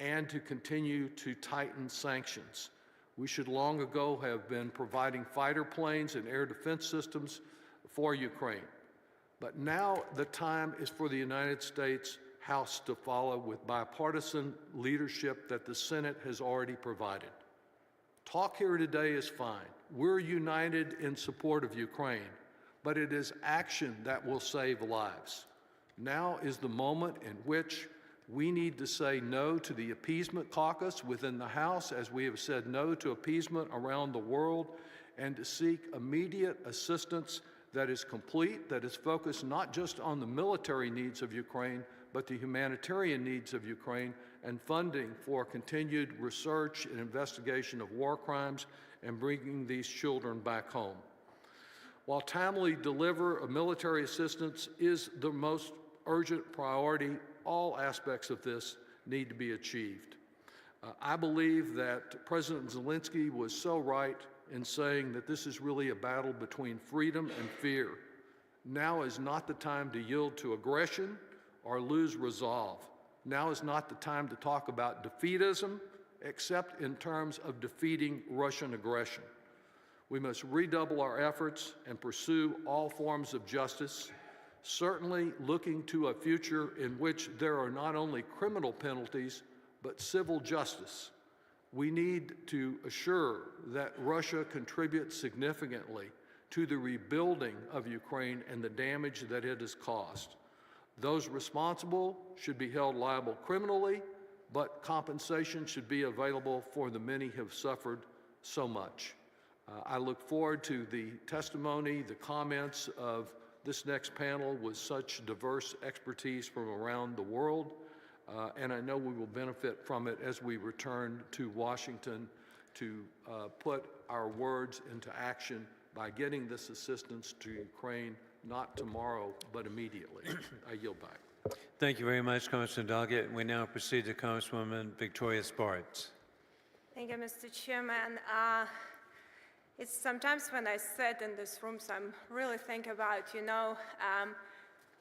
and to continue to tighten sanctions. We should long ago have been providing fighter planes and air defense systems for Ukraine. But now the time is for the United States House to follow with bipartisan leadership that the Senate has already provided. Talk here today is fine. We're united in support of Ukraine, but it is action that will save lives. Now is the moment in which We need to say no to the appeasement caucus within the House, as we have said no to appeasement around the world, and to seek immediate assistance that is complete, that is focused not just on the military needs of Ukraine, but the humanitarian needs of Ukraine, and funding for continued research and investigation of war crimes and bringing these children back home. While timely delivery of military assistance is the most urgent priority, all aspects of this need to be achieved. I believe that President Zelensky was so right in saying that this is really a battle between freedom and fear. Now is not the time to yield to aggression or lose resolve. Now is not the time to talk about defeatism, except in terms of defeating Russian aggression. We must redouble our efforts and pursue all forms of justice, certainly looking to a future in which there are not only criminal penalties, but civil justice. We need to assure that Russia contributes significantly to the rebuilding of Ukraine and the damage that it has caused. Those responsible should be held liable criminally, but compensation should be available for the many who have suffered so much. I look forward to the testimony, the comments of this next panel with such diverse expertise from around the world, and I know we will benefit from it as we return to Washington to put our words into action by getting this assistance to Ukraine, not tomorrow, but immediately. I yield back. Thank you very much, Congressman Doggett. We now proceed to Congresswoman Victoria Spartz. Thank you, Mr. Chairman. It's sometimes when I sit in this room, so I'm really think about,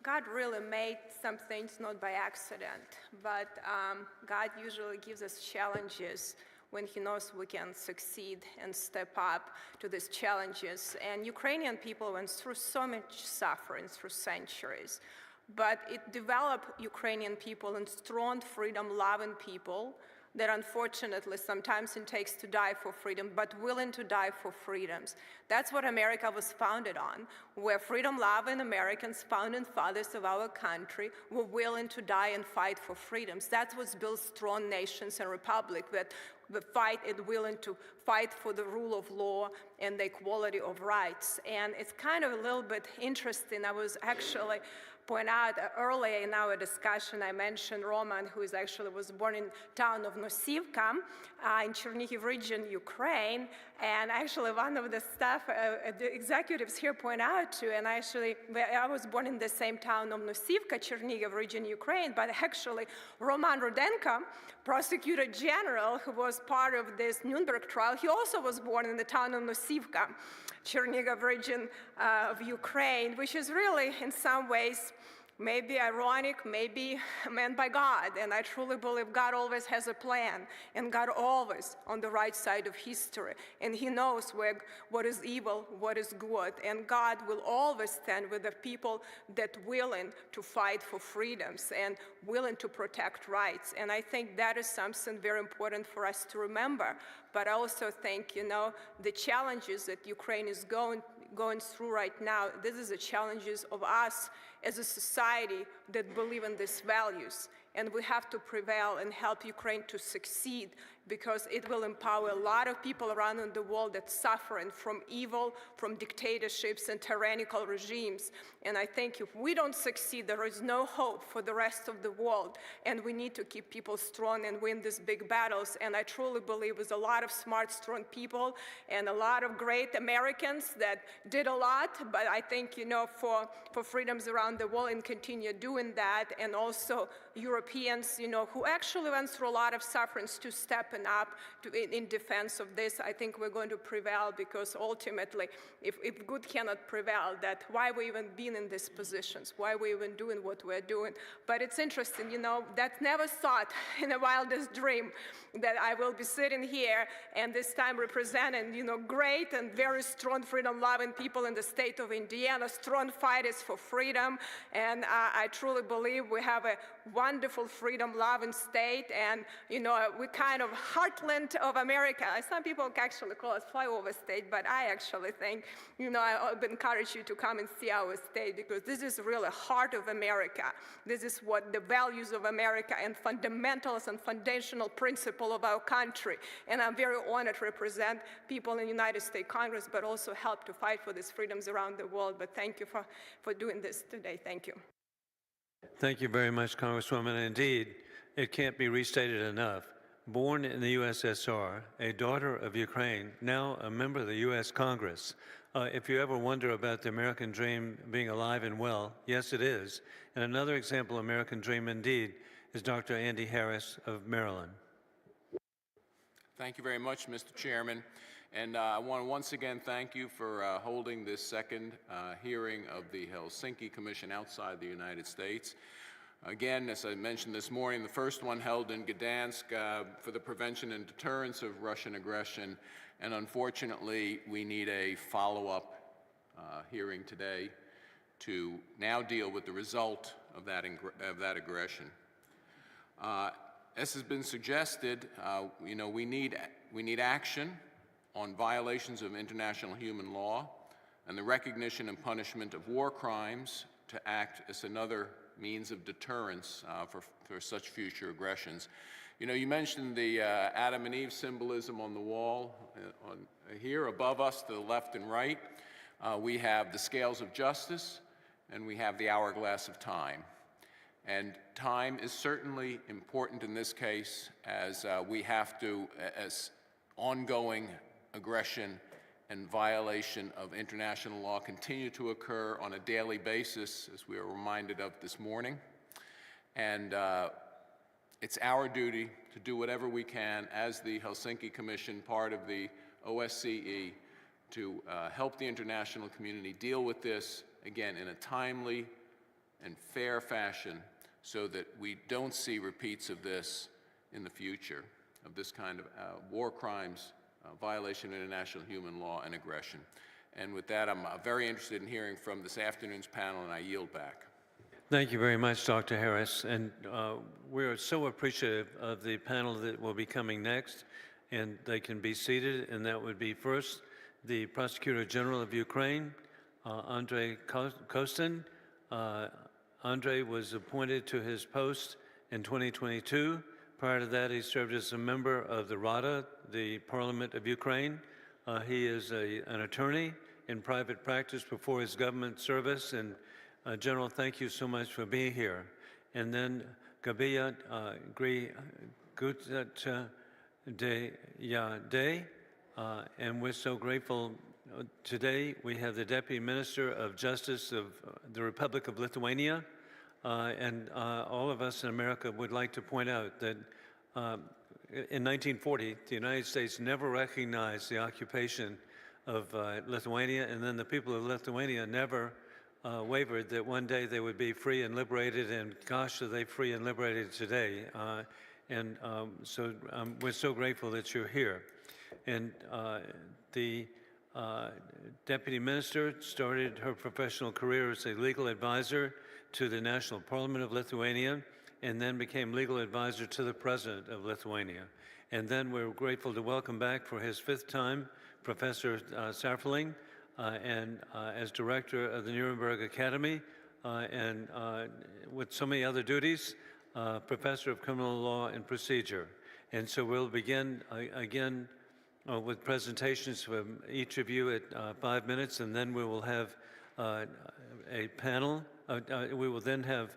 God really made some things not by accident, but God usually gives us challenges when he knows we can succeed and step up to these challenges. And Ukrainian people went through so much suffering through centuries, but it developed Ukrainian people and strong, freedom-loving people that unfortunately sometimes it takes to die for freedom, but willing to die for freedoms. That's what America was founded on, where freedom-loving Americans, founding fathers of our country, were willing to die and fight for freedoms. That's what built strong nations and republic, that the fight is willing to fight for the rule of law and the equality of rights. And it's kind of a little bit interesting. I was actually point out earlier in our discussion, I mentioned Roman, who was born in town of Nosivka in Chernihiv region, Ukraine. And actually one of the staff the executives here point out to, and I was born in the same town of Nosivka, Chernihiv region, Ukraine, but actually Roman Rudenko, prosecutor general who was part of this Nuremberg trial, he also was born in the town of Nosivka, Chernihiv region of Ukraine, which is really in some ways maybe ironic, maybe meant by God. And I truly believe God always has a plan, and God always on the right side of history. And he knows what is evil, what is good. And God will always stand with the people that willing to fight for freedoms and willing to protect rights. And I think that is something very important for us to remember. But I also think, the challenges that Ukraine is going through right now, this is the challenges of us as a society that believe in these values. And we have to prevail and help Ukraine to succeed, because it will empower a lot of people around in the world that suffering from evil, from dictatorships and tyrannical regimes. And I think if we don't succeed, there is no hope for the rest of the world. And we need to keep people strong and win these big battles. And I truly believe with a lot of smart, strong people and a lot of great Americans that did a lot, but I think, for freedoms around the world and continue doing that, and also Europeans, who actually went through a lot of sufferings to stepping up in defense of this. I think we're going to prevail, because ultimately, if good cannot prevail, that why we even been in these positions, why we even doing what we're doing. But it's interesting, that never thought in the wildest dream that I will be sitting here and this time representing, great and very strong freedom-loving people in the state of Indiana, strong fighters for freedom. And I truly believe we have a wonderful freedom-loving state, and we're kind of heartland of America. Some people actually call us flyover state, but I actually think, I would encourage you to come and see our state, because this is really heart of America. This is what the values of America and fundamentals and foundational principle of our country. And I'm very honored to represent people in the United States Congress, but also help to fight for these freedoms around the world. But thank you for doing this today. Thank you. Thank you very much, Congresswoman. Indeed, it can't be restated enough. Born in the USSR, a daughter of Ukraine, now a member of the U.S. Congress. If you ever wonder about the American dream being alive and well, yes, it is. And another example of American dream indeed is Dr. Andy Harris of Maryland. Thank you very much, Mr. Chairman. And I want to once again thank you for holding this second hearing of the Helsinki Commission outside the United States. Again, as I mentioned this morning, the first one held in Gdansk for the prevention and deterrence of Russian aggression. And unfortunately, we need a follow-up hearing today to now deal with the result of that aggression. As has been suggested, we need action on violations of international human law and the recognition and punishment of war crimes to act as another means of deterrence for such future aggressions. You mentioned the Adam and Eve symbolism on the wall here above us to the left and right. We have the scales of justice and we have the hourglass of time. And time is certainly important in this case, as we have to, as ongoing aggression and violation of international law continue to occur on a daily basis, as we are reminded of this morning. And it's our duty to do whatever we can as the Helsinki Commission, part of the OSCE, to help the international community deal with this, again, in a timely and fair fashion, so that we don't see repeats of this in the future, of this kind of war crimes, violation of international human law, and aggression. And with that, I'm very interested in hearing from this afternoon's panel, and I yield back. Thank you very much, Dr. Harris. And we are so appreciative of the panel that will be coming next, and they can be seated. And that would be first the Prosecutor General of Ukraine, Andrei Kostin. Andrei was appointed to his post in 2022. Prior to that, he served as a member of the Rada, the Parliament of Ukraine. He is an attorney in private practice before his government service. And General, thank you so much for being here. And then Gabiya Grigutadze, and we're so grateful. Today, we have the Deputy Minister of Justice of the Republic of Lithuania, and all of us in America would like to point out that in 1940, the United States never recognized the occupation of Lithuania, and then the people of Lithuania never wavered that one day they would be free and liberated, and gosh, are they free and liberated today. So we're so grateful that you're here. And the Deputy Minister started her professional career as a legal advisor to the National Parliament of Lithuania, and then became legal advisor to the President of Lithuania. And then we're grateful to welcome back for his 5th time Professor Sarfeling, and as director of the Nuremberg Academy, and with so many other duties, Professor of Criminal Law and Procedure. And so we'll begin again with presentations from each of you at 5 minutes, and then we will have a panel. We will then have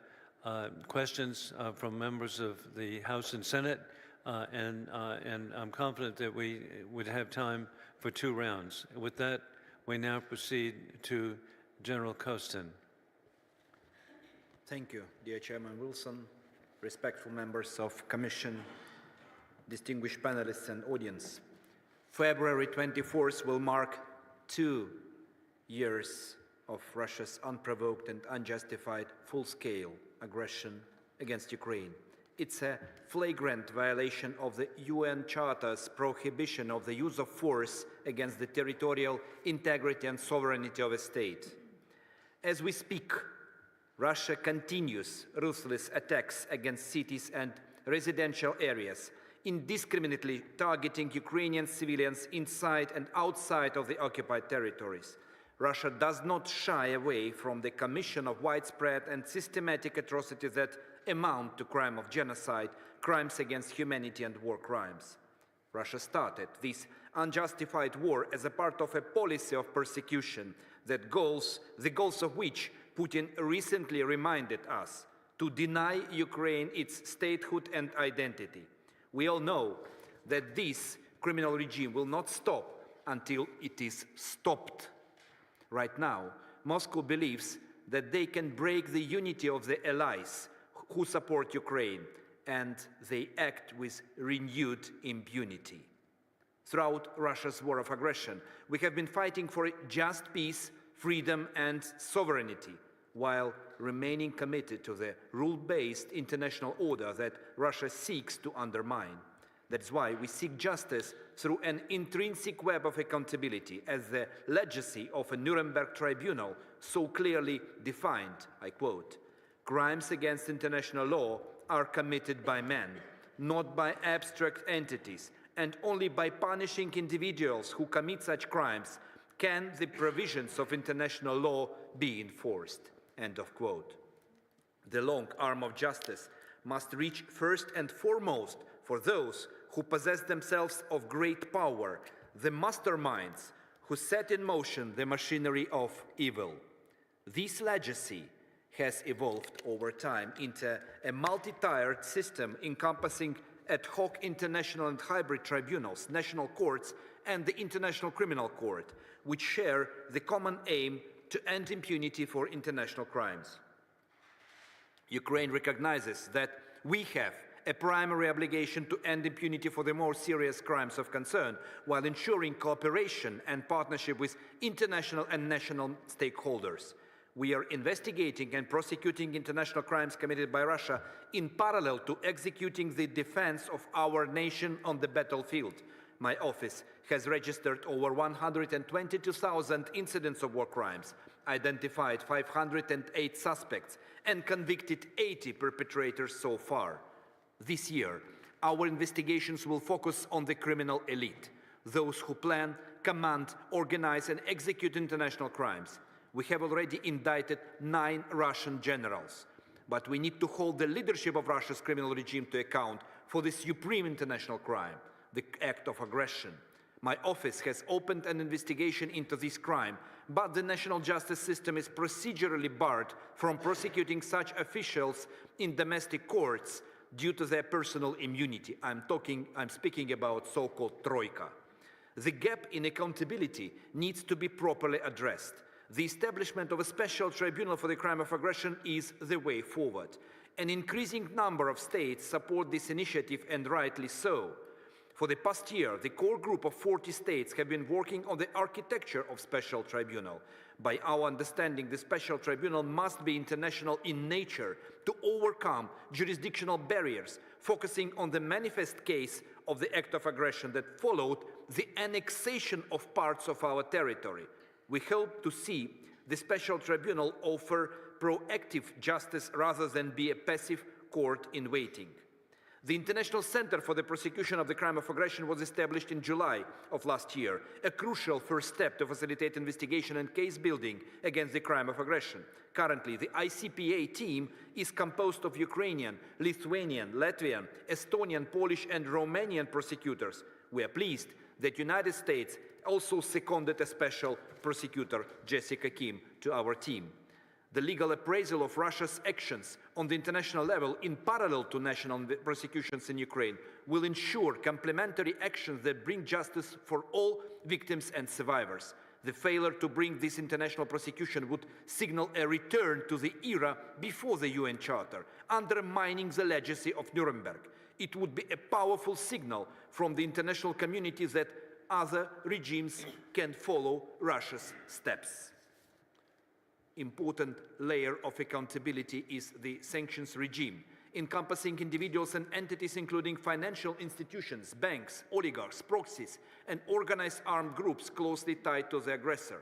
questions from members of the House and Senate, and I'm confident that we would have time for 2 rounds. With that, we now proceed to General Kostin. Thank you, dear Chairman Wilson, respectful members of Commission, distinguished panelists and audience. February 24th will mark 2 years of Russia's unprovoked and unjustified full-scale aggression against Ukraine. It's a flagrant violation of the UN Charter's prohibition of the use of force against the territorial integrity and sovereignty of a state. As we speak, Russia continues ruthless attacks against cities and residential areas, indiscriminately targeting Ukrainian civilians inside and outside of the occupied territories. Russia does not shy away from the commission of widespread and systematic atrocities that amount to crime of genocide, crimes against humanity and war crimes. Russia started this unjustified war as a part of a policy of persecution, the goals of which Putin recently reminded us: to deny Ukraine its statehood and identity. We all know that this criminal regime will not stop until it is stopped. Right now, Moscow believes that they can break the unity of the allies who support Ukraine, and they act with renewed impunity. Throughout Russia's war of aggression, we have been fighting for just peace, freedom, and sovereignty, while remaining committed to the rule-based international order that Russia seeks to undermine. That is why we seek justice through an intrinsic web of accountability, as the legacy of a Nuremberg tribunal so clearly defined. I quote, "Crimes against international law are committed by men, not by abstract entities, and only by punishing individuals who commit such crimes can the provisions of international law be enforced." End of quote. The long arm of justice must reach first and foremost for those who possess themselves of great power, the masterminds who set in motion the machinery of evil. This legacy has evolved over time into a multi-tiered system encompassing ad hoc international and hybrid tribunals, national courts, and the International Criminal Court, which share the common aim to end impunity for international crimes. Ukraine recognizes that we have a primary obligation to end impunity for the more serious crimes of concern, while ensuring cooperation and partnership with international and national stakeholders. We are investigating and prosecuting international crimes committed by Russia in parallel to executing the defense of our nation on the battlefield. My office has registered over 122,000 incidents of war crimes, identified 508 suspects, and convicted 80 perpetrators so far. This year, our investigations will focus on the criminal elite, those who plan, command, organize, and execute international crimes. We have already indicted 9 Russian generals, but we need to hold the leadership of Russia's criminal regime to account for the supreme international crime, the act of aggression. My office has opened an investigation into this crime, but the national justice system is procedurally barred from prosecuting such officials in domestic courts due to their personal immunity. I'm speaking about so-called troika. The gap in accountability needs to be properly addressed. The establishment of a special tribunal for the crime of aggression is the way forward. An increasing number of states support this initiative, and rightly so. For the past year, the core group of 40 states have been working on the architecture of special tribunal. By our understanding, the special tribunal must be international in nature to overcome jurisdictional barriers, focusing on the manifest case of the act of aggression that followed the annexation of parts of our territory. We hope to see the special tribunal offer proactive justice rather than be a passive court in waiting. The International Center for the Prosecution of the Crime of Aggression was established in July of last year, a crucial first step to facilitate investigation and case building against the crime of aggression. Currently, the ICPA team is composed of Ukrainian, Lithuanian, Latvian, Estonian, Polish, and Romanian prosecutors. We are pleased that the United States also seconded a special prosecutor, Jessica Kim, to our team. The legal appraisal of Russia's actions on the international level in parallel to national prosecutions in Ukraine will ensure complementary actions that bring justice for all victims and survivors. The failure to bring this international prosecution would signal a return to the era before the UN Charter, undermining the legacy of Nuremberg. It would be a powerful signal from the international community that other regimes can follow Russia's steps. Important layer of accountability is the sanctions regime, encompassing individuals and entities including financial institutions, banks, oligarchs, proxies, and organized armed groups closely tied to the aggressor.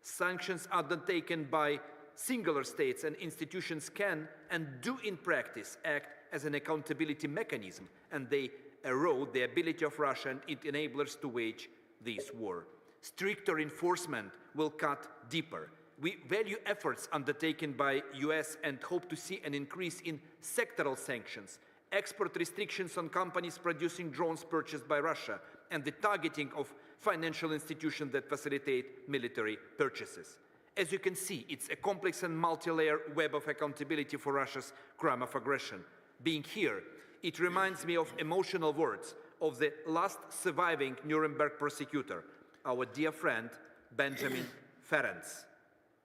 Sanctions undertaken by singular states and institutions can and do in practice act as an accountability mechanism, and they erode the ability of Russia and its enablers to wage this war. Stricter enforcement will cut deeper. We value efforts undertaken by US and hope to see an increase in sectoral sanctions, export restrictions on companies producing drones purchased by Russia, and the targeting of financial institutions that facilitate military purchases. As you can see, it's a complex and multi-layer web of accountability for Russia's crime of aggression. Being here, it reminds me of emotional words of the last surviving Nuremberg prosecutor, our dear friend Benjamin Ferenc,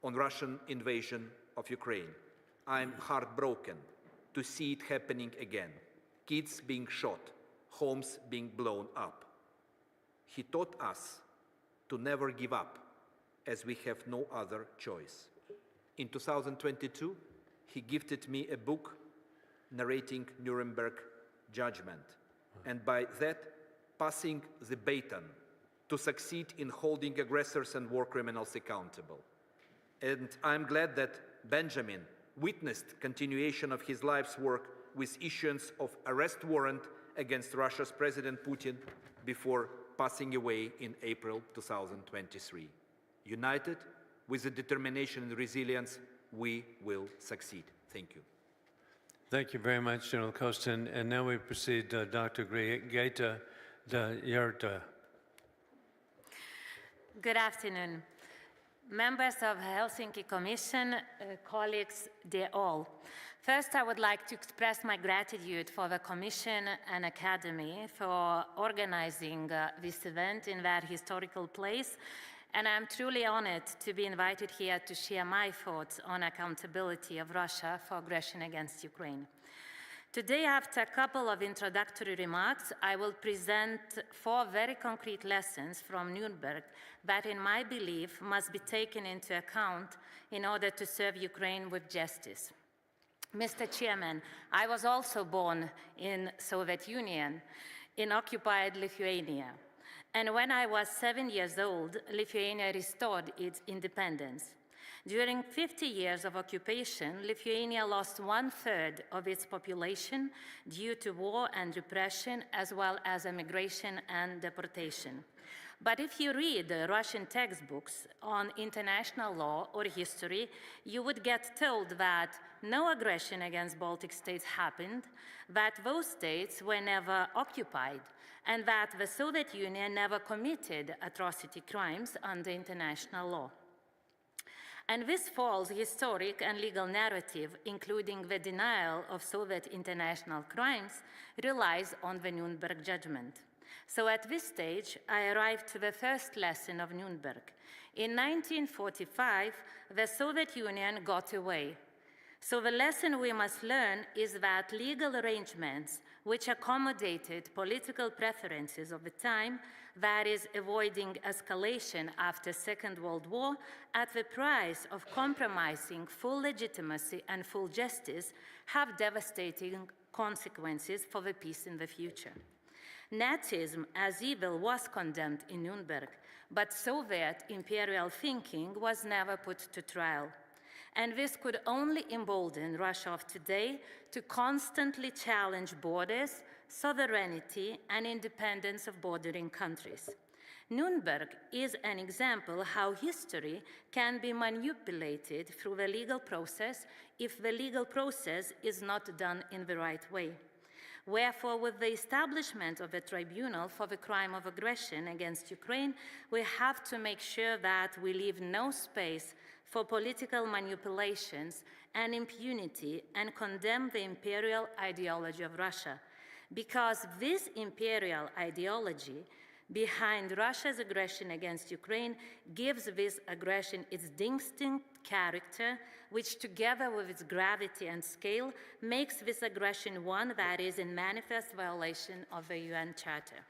on Russian invasion of Ukraine. I'm heartbroken to see it happening again. Kids being shot, homes being blown up. He taught us to never give up, as we have no other choice. In 2022, he gifted me a book narrating Nuremberg judgment, and by that, passing the baton to succeed in holding aggressors and war criminals accountable. And I'm glad that Benjamin witnessed continuation of his life's work with issuance of arrest warrant against Russia's President Putin before passing away in April 2023. United, with the determination and resilience, we will succeed. Thank you. Thank you very much, General Kostin. And now we proceed to Dr. Greta Yarta. Good afternoon. Members of the Helsinki Commission, colleagues, dear all. First, I would like to express my gratitude for the Commission and Academy for organizing this event in that historical place, and I'm truly honored to be invited here to share my thoughts on accountability of Russia for aggression against Ukraine. Today, after a couple of introductory remarks, I will present 4 very concrete lessons from Nuremberg that, in my belief, must be taken into account in order to serve Ukraine with justice. Mr. Chairman, I was also born in Soviet Union, in occupied Lithuania. And when I was 7 years old, Lithuania restored its independence. During 50 years of occupation, Lithuania lost 1/3 of its population due to war and repression, as well as immigration and deportation. But if you read the Russian textbooks on international law or history, you would get told that no aggression against Baltic states happened, that those states were never occupied, and that the Soviet Union never committed atrocity crimes under international law. And this false historic and legal narrative, including the denial of Soviet international crimes, relies on the Nuremberg judgment. So at this stage, I arrived to the first lesson of Nuremberg. In 1945, the Soviet Union got away. So the lesson we must learn is that legal arrangements which accommodated political preferences of the time, that is, avoiding escalation after Second World War, at the price of compromising full legitimacy and full justice, have devastating consequences for the peace in the future. Nazism as evil was condemned in Nuremberg, but Soviet imperial thinking was never put to trial. And this could only embolden Russia of today to constantly challenge borders, sovereignty, and independence of bordering countries. Nuremberg is an example how history can be manipulated through the legal process if the legal process is not done in the right way. Wherefore, with the establishment of a tribunal for the crime of aggression against Ukraine, we have to make sure that we leave no space for political manipulations and impunity and condemn the imperial ideology of Russia. Because this imperial ideology behind Russia's aggression against Ukraine gives this aggression its distinct character, which together with its gravity and scale makes this aggression one that is in manifest violation of the UN Charter.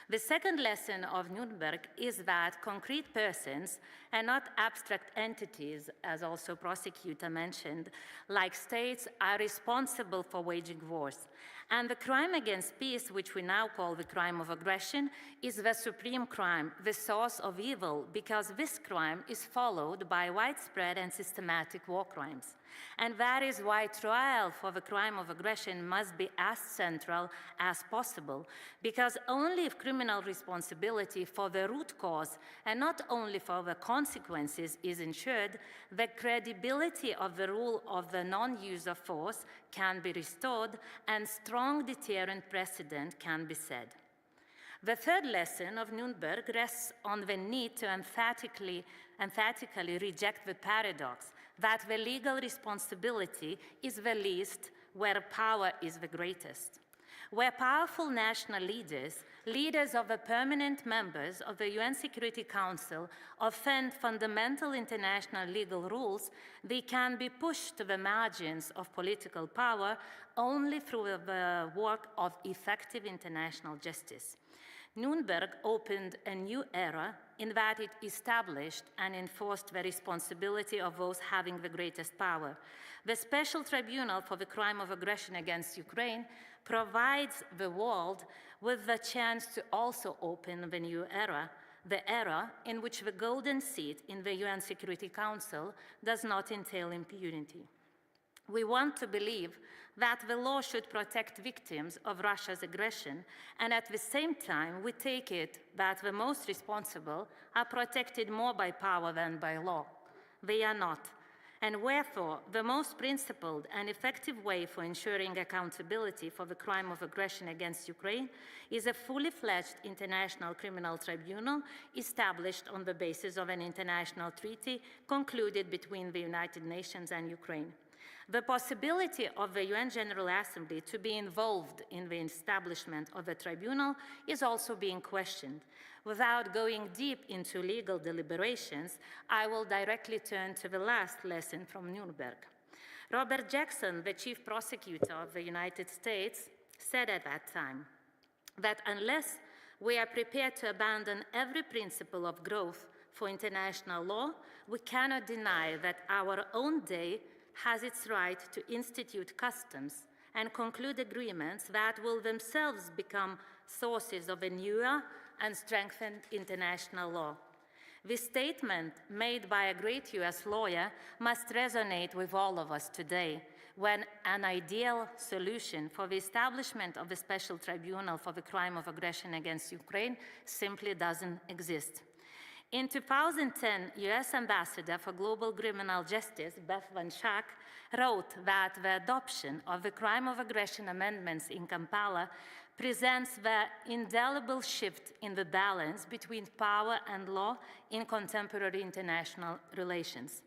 The second lesson of Nuremberg is that concrete persons and not abstract entities, as also prosecutor mentioned, like states, are responsible for waging wars. And the crime against peace, which we now call the crime of aggression, is the supreme crime, the source of evil, because this crime is followed by widespread and systematic war crimes. And that is why trial for the crime of aggression must be as central as possible, because only if criminal responsibility for the root cause and not only for the consequences is ensured, the credibility of the rule of the non-use of force can be restored and strong deterrent precedent can be set. The third lesson of Nuremberg rests on the need to emphatically reject the paradox that the legal responsibility is the least where power is the greatest. Where powerful national leaders, leaders of the permanent members of the UN Security Council, offend fundamental international legal rules, they can be pushed to the margins of political power only through the work of effective international justice. Nuremberg opened a new era in that it established and enforced the responsibility of those having the greatest power. The Special Tribunal for the Crime of Aggression against Ukraine provides the world with the chance to also open the new era, the era in which the golden seat in the UN Security Council does not entail impunity. We want to believe that the law should protect victims of Russia's aggression, and at the same time, we take it that the most responsible are protected more by power than by law. They are not. And wherefore, the most principled and effective way for ensuring accountability for the crime of aggression against Ukraine is a fully fledged international criminal tribunal established on the basis of an international treaty concluded between the United Nations and Ukraine. The possibility of the UN General Assembly to be involved in the establishment of a tribunal is also being questioned. Without going deep into legal deliberations, I will directly turn to the last lesson from Nuremberg. Robert Jackson, the chief prosecutor of the United States, said at that time that unless we are prepared to abandon every principle of growth for international law, we cannot deny that our own day has its right to institute customs and conclude agreements that will themselves become sources of a newer and strengthened international law. This statement, made by a great US lawyer, must resonate with all of us today, when an ideal solution for the establishment of a special tribunal for the crime of aggression against Ukraine simply doesn't exist. In 2010, US Ambassador for Global Criminal Justice, Beth Van Schaak, wrote that the adoption of the crime of aggression amendments in Kampala presents the indelible shift in the balance between power and law in contemporary international relations.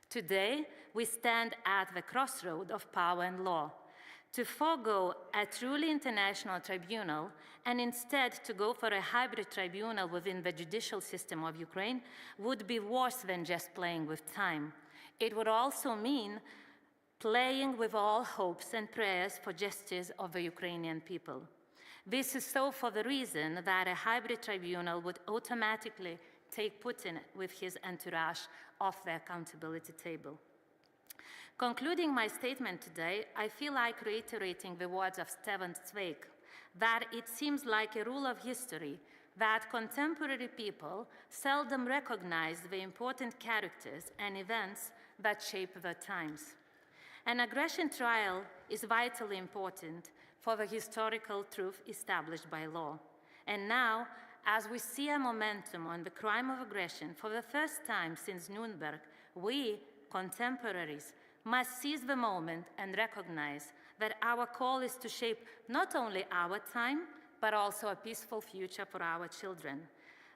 Today, we stand at the crossroad of power and law. To forego a truly international tribunal and instead to go for a hybrid tribunal within the judicial system of Ukraine would be worse than just playing with time. It would also mean playing with all hopes and prayers for justice of the Ukrainian people. This is so for the reason that a hybrid tribunal would automatically take Putin with his entourage off the accountability table. Concluding my statement today, I feel like reiterating the words of Stefan Zweig, that it seems like a rule of history that contemporary people seldom recognize the important characters and events that shape their times. An aggression trial is vitally important for the historical truth established by law. And now, as we see a momentum on the crime of aggression for the first time since Nuremberg, we, contemporaries, must seize the moment and recognize that our call is to shape not only our time, but also a peaceful future for our children.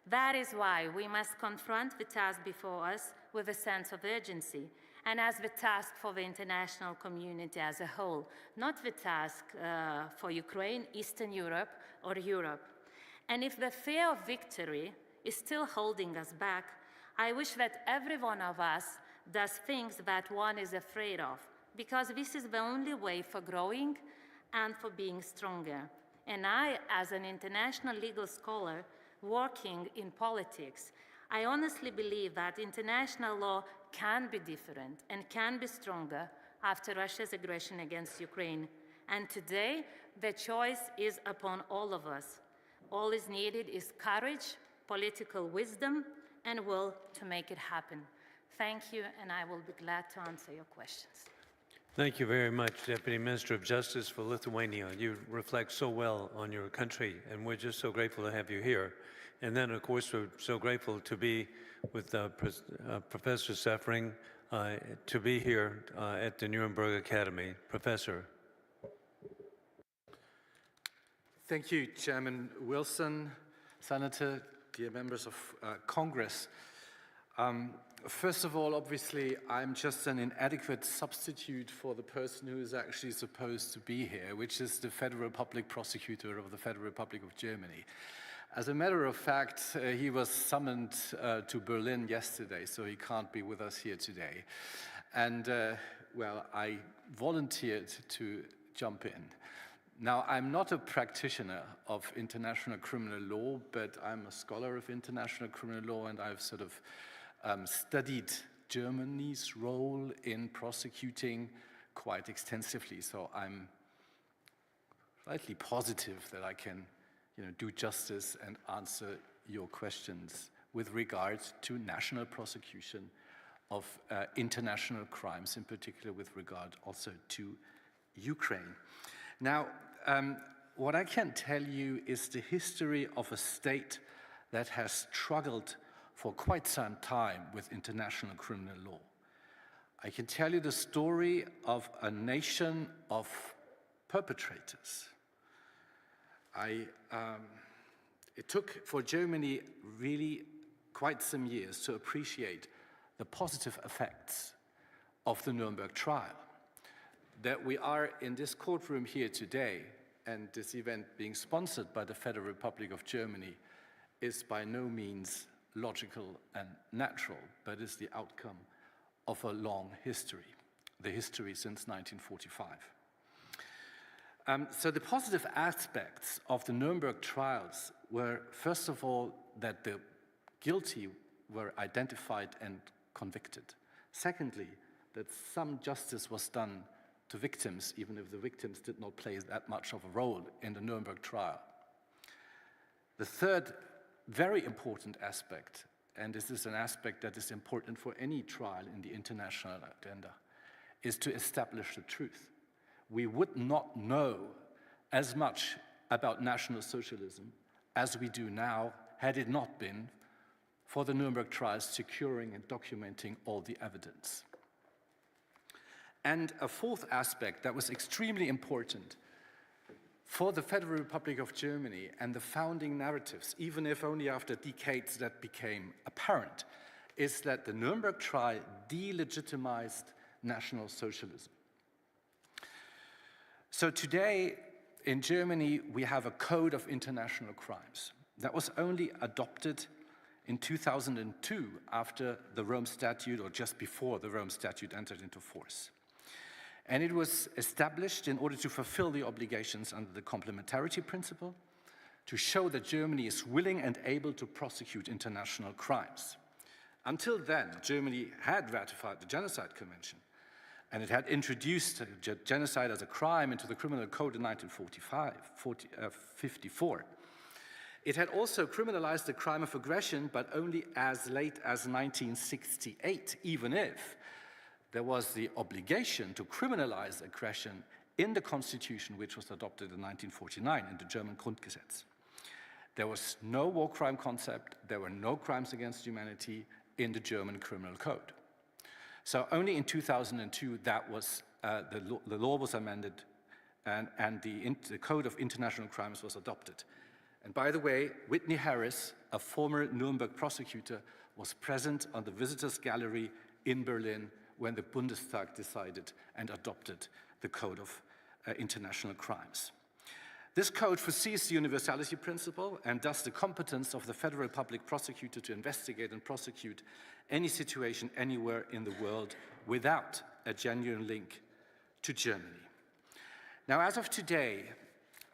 That is why we must confront the task before us with a sense of urgency, and as the task for the international community as a whole, not the task for Ukraine, Eastern Europe, or Europe. And if the fear of victory is still holding us back, I wish that every one of us does things that one is afraid of, because this is the only way for growing and for being stronger. And I, as an international legal scholar working in politics, I honestly believe that international law can be different and can be stronger after Russia's aggression against Ukraine. And today, The choice is upon all of us. All is needed is courage, political wisdom, and will to make it happen. Thank you, and I will be glad to answer your questions. Thank you very much, Deputy Minister of Justice for Lithuania. You reflect so well on your country, and we're just so grateful to have you here. And then, of course, we're so grateful to be with Professor Seffering, to be here at the Nuremberg Academy. Professor. Thank you, Chairman Wilson, Senator, dear members of Congress. First of all, obviously, I'm just an inadequate substitute for the person who is actually supposed to be here, which is the Federal Public Prosecutor of the Federal Republic of Germany. As a matter of fact, he was summoned to Berlin yesterday, so he can't be with us here today. And, well, I volunteered to jump in. Now, I'm not a practitioner of international criminal law, but I'm a scholar of international criminal law, and I've sort of studied Germany's role in prosecuting quite extensively. So I'm slightly positive that I can, do justice and answer your questions with regard to national prosecution of international crimes, in particular with regard also to Ukraine. Now, what I can tell you is the history of a state that has struggled for quite some time with international criminal law. I can tell you the story of a nation of perpetrators. It took for Germany really quite some years to appreciate the positive effects of the Nuremberg trial. That we are in this courtroom here today, and this event being sponsored by the Federal Republic of Germany, is by no means logical and natural, but is the outcome of a long history, the history since 1945. So the positive aspects of the Nuremberg trials were, first of all, that the guilty were identified and convicted. Secondly, that some justice was done to victims, even if the victims did not play that much of a role in the Nuremberg trial. The third very important aspect, and this is an aspect that is important for any trial in the international agenda, is to establish the truth. We would not know as much about National Socialism as we do now had it not been for the Nuremberg trials securing and documenting all the evidence. And a fourth aspect that was extremely important for the Federal Republic of Germany and the founding narratives, even if only after decades that became apparent, is that the Nuremberg trial delegitimized National Socialism. So today in Germany, we have a code of international crimes that was only adopted in 2002 after the Rome Statute, or just before the Rome Statute entered into force. And it was established in order to fulfill the obligations under the complementarity principle, to show that Germany is willing and able to prosecute international crimes. Until then, Germany had ratified the Genocide Convention, and it had introduced genocide as a crime into the criminal code in 1954. It had also criminalized the crime of aggression, but only as late as 1968, even if there was the obligation to criminalize aggression in the Constitution, which was adopted in 1949 in the German Grundgesetz. There was no war crime concept, there were no crimes against humanity in the German criminal code. So only in 2002 that was, the law was amended and the Code of International Crimes was adopted. And by the way, Whitney Harris, a former Nuremberg prosecutor, was present on the visitors' gallery in Berlin when the Bundestag decided and adopted the Code of International Crimes. This code foresees the universality principle and thus the competence of the Federal Public Prosecutor to investigate and prosecute any situation anywhere in the world without a genuine link to Germany. Now, as of today,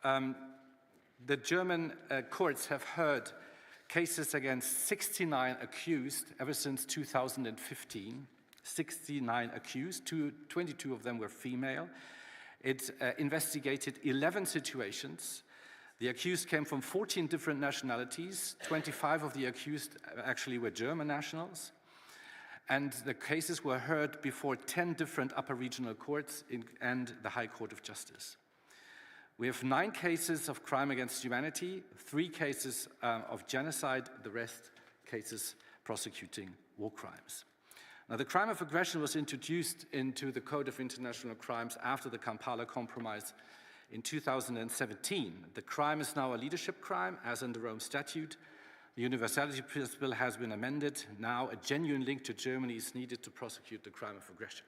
the German courts have heard cases against 69 accused ever since 2015. 69 accused, 22 of them were female. It investigated 11 situations. The accused came from 14 different nationalities. 25 of the accused actually were German nationals. And the cases were heard before 10 different upper regional courts and the High Court of Justice. We have 9 cases of crime against humanity, 3 cases of genocide, the rest cases prosecuting war crimes. Now, the crime of aggression was introduced into the Code of International Crimes after the Kampala Compromise in 2017. The crime is now a leadership crime, as in the Rome Statute. The universality principle has been amended. Now, a genuine link to Germany is needed to prosecute the crime of aggression.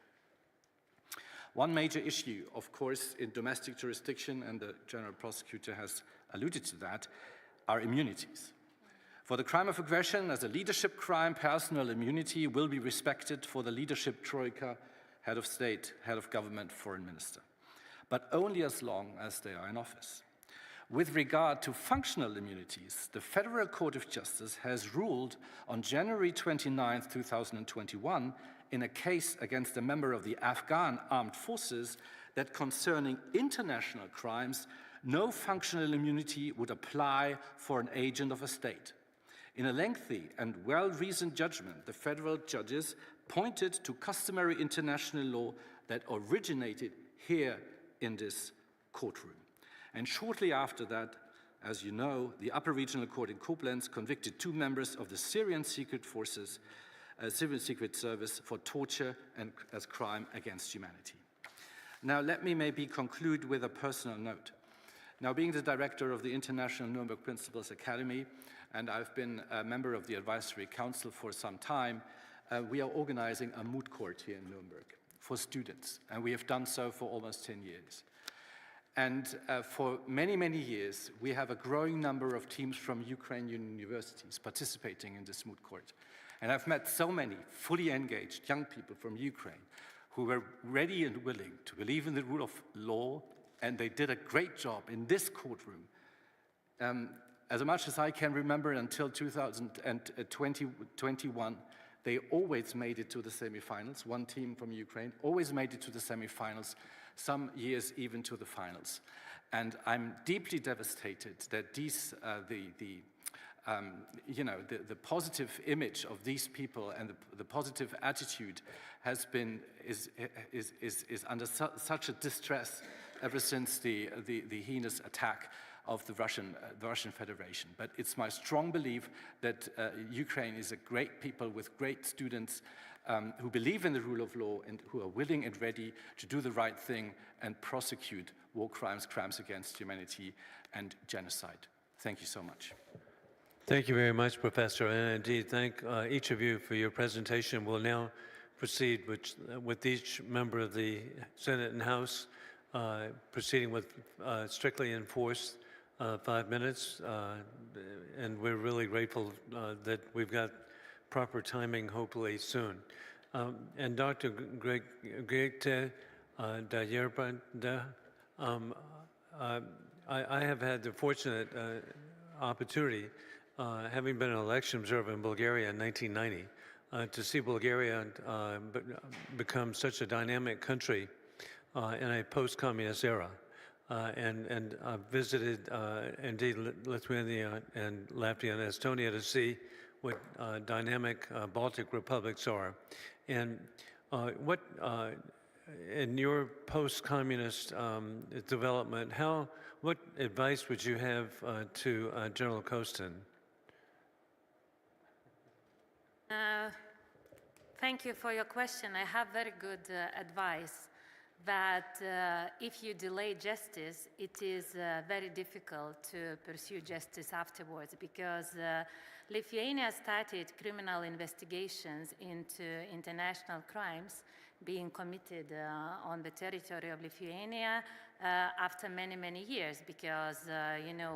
One major issue, of course, in domestic jurisdiction, and the General Prosecutor has alluded to that, are immunities. For the crime of aggression, as a leadership crime, personal immunity will be respected for the leadership troika, head of state, head of government, foreign minister, but only as long as they are in office. With regard to functional immunities, the Federal Court of Justice has ruled on January 29, 2021, in a case against a member of the Afghan armed forces that concerning international crimes, no functional immunity would apply for an agent of a state. In a lengthy and well-reasoned judgment, the federal judges pointed to customary international law that originated here in this courtroom. And shortly after that, as you know, the Upper Regional Court in Koblenz convicted 2 members of the Syrian Secret Forces, Syrian Secret Service, for torture and as crime against humanity. Now, let me maybe conclude with a personal note. Now, being the director of the International Nuremberg Principles Academy, and I've been a member of the Advisory Council for some time, we are organizing a moot court here in Nuremberg for students, and we have done so for almost 10 years. And for many, many years, we have a growing number of teams from Ukrainian universities participating in this moot court. And I've met so many fully engaged young people from Ukraine who were ready and willing to believe in the rule of law, and they did a great job in this courtroom. As much as I can remember, until 2021, they always made it to the semifinals. One team from Ukraine always made it to the semifinals, some years even to the finals. And I'm deeply devastated that these, the positive image of these people and the positive attitude has been, is under such a distress ever since the heinous attack of the Russian Federation. But it's my strong belief that Ukraine is a great people with great students who believe in the rule of law and who are willing and ready to do the right thing and prosecute war crimes, crimes against humanity, and genocide. Thank you so much. Thank you very much, Professor, and indeed thank each of you for your presentation. We'll now proceed with each member of the Senate and House proceeding with strictly enforced 5 minutes, and we're really grateful that we've got proper timing, hopefully soon. And Dr. Gregte Dayerba, I have had the fortunate opportunity, having been an election observer in Bulgaria in 1990, to see Bulgaria become such a dynamic country in a post-communist era. And I've visited, indeed, Lithuania and Latvia and Estonia to see what dynamic Baltic republics are. And what, in your post-communist development, what advice would you have to General Kostin? Thank you for your question. I have very good advice that if you delay justice, it is very difficult to pursue justice afterwards, because Lithuania started criminal investigations into international crimes being committed on the territory of Lithuania after many, many years, because,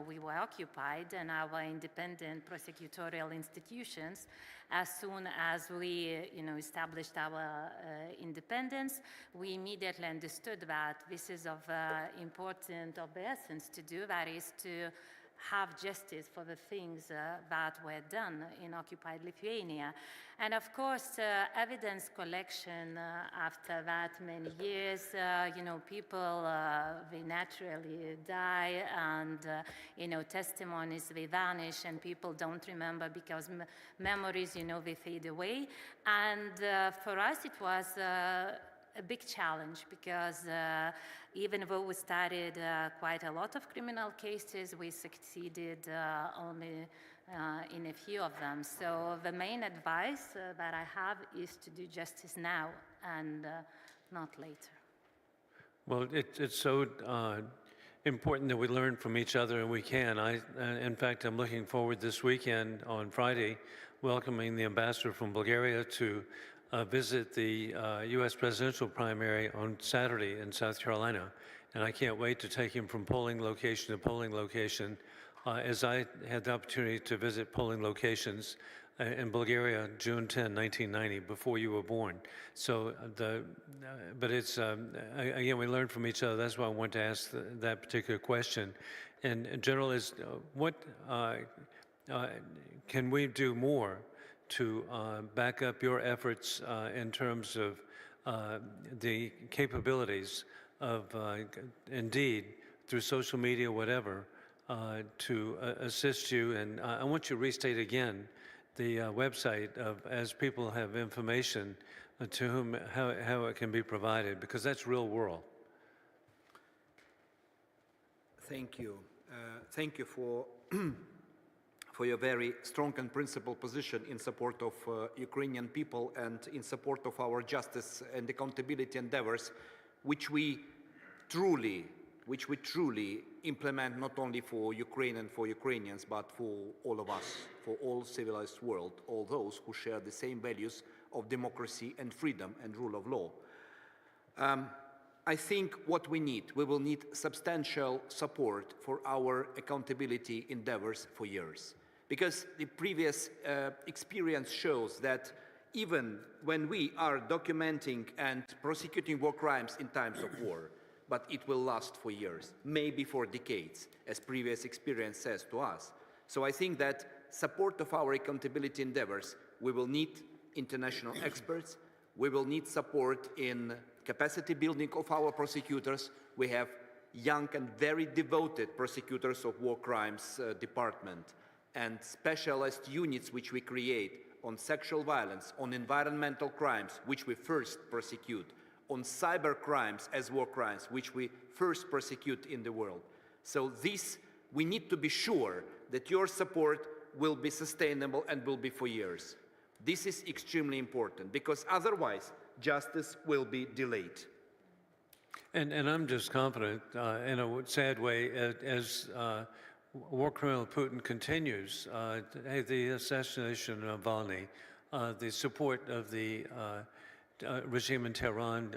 we were occupied, and our independent prosecutorial institutions, as soon as we, established our independence, we immediately understood that this is of the essence to do, that is to have justice for the things that were done in occupied Lithuania. And of course, evidence collection after that many years, people, they naturally die, and, testimonies, they vanish, and people don't remember because memories, they fade away. And for us, it was a big challenge because even though we studied quite a lot of criminal cases, we succeeded only in a few of them. So the main advice that I have is to do justice now and not later. Well, it's so important that we learn from each other, and we can. In fact, I'm looking forward this weekend on Friday, welcoming the ambassador from Bulgaria to visit the U.S. presidential primary on Saturday in South Carolina. And I can't wait to take him from polling location to polling location, as I had the opportunity to visit polling locations in Bulgaria, June 10, 1990, before you were born. So, but it's, again, we learn from each other. That's why I want to ask that particular question. And General, is what can we do more to back up your efforts in terms of the capabilities of, indeed, through social media, whatever, to assist you? And I want you to restate again the website of, as people have information to whom, how it can be provided, because that's real world. Thank you. Thank you for for your very strong and principled position in support of Ukrainian people and in support of our justice and accountability endeavors, which we truly implement not only for Ukraine and for Ukrainians, but for all of us, for all civilized world, all those who share the same values of democracy and freedom and rule of law. I think what we will need substantial support for our accountability endeavors for years. Because the previous experience shows that even when we are documenting and prosecuting war crimes in times of war, but it will last for years, maybe for decades, as previous experience says to us. So I think that support of our accountability endeavors, we will need international experts, we will need support in capacity building of our prosecutors. We have young and very devoted prosecutors of war crimes department and specialized units which we create on sexual violence, on environmental crimes, which we first prosecute, on cyber crimes as war crimes, which we first prosecute in the world. So this, we need to be sure that your support will be sustainable and will be for years. This is extremely important, because otherwise justice will be delayed. And I'm just confident, in a sad way, as war criminal Putin continues, the assassination of Navalny, the support of the regime in Tehran,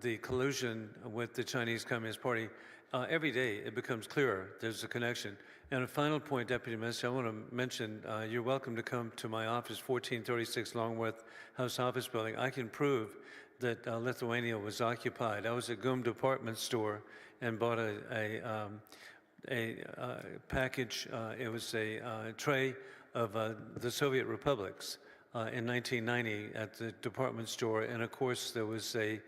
the collusion with the Chinese Communist Party, every day it becomes clearer there's a connection. And a final point, Deputy Minister, I want to mention, you're welcome to come to my office, 1436 Longworth House Office Building. I can prove that Lithuania was occupied. I was at GUM department store and bought a package, it was a tray of the Soviet republics in 1990 at the department store, and of course there was a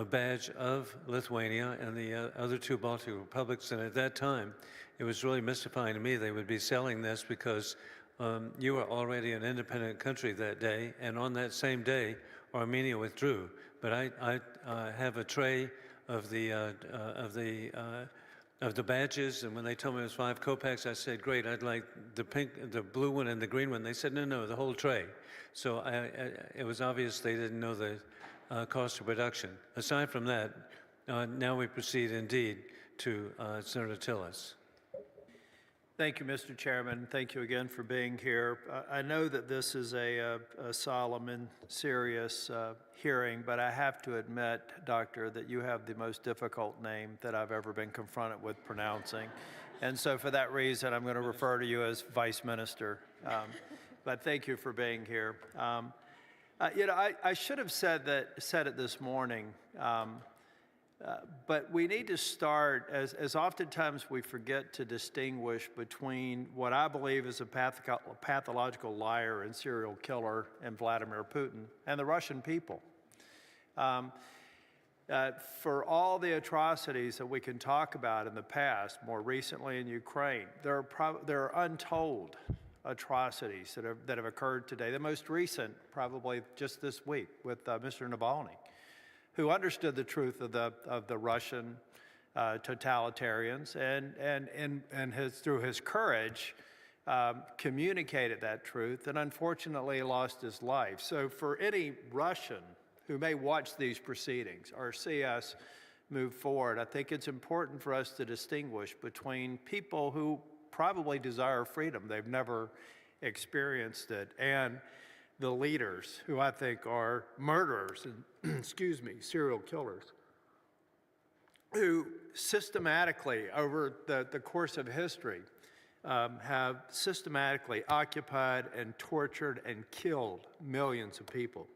badge of Lithuania and the other two Baltic republics, and at that time it was really mystifying to me they would be selling this because you were already an independent country that day, and on that same day Armenia withdrew. But I have a tray of the badges, and when they told me it was 5 kopecks, I said, great, I'd like the pink, the blue one and the green one. They said, no, the whole tray. So it was obvious they didn't know the cost of production. Aside from that, now we proceed indeed to Senator Tillis. Thank you, Mr. Chairman. Thank you again for being here. I know that this is a solemn and serious hearing, but I have to admit, Doctor, that you have the most difficult name that I've ever been confronted with pronouncing. And so for that reason, I'm going to refer to you as Vice Minister. But thank you for being here. I should have said it this morning. But we need to start, as oftentimes we forget to distinguish between what I believe is a pathological liar and serial killer in Vladimir Putin and the Russian people. For all the atrocities that we can talk about in the past, more recently in Ukraine, there are untold atrocities that have occurred today. The most recent, probably just this week, with Mr. Navalny, who understood the truth of the Russian totalitarians and has, through his courage, communicated that truth and unfortunately lost his life. So for any Russian who may watch these proceedings or see us move forward, I think it's important for us to distinguish between people who probably desire freedom, they've never experienced it, and the leaders who I think are murderers and, excuse me, serial killers, who systematically, over the course of history, have systematically occupied and tortured and killed millions of people.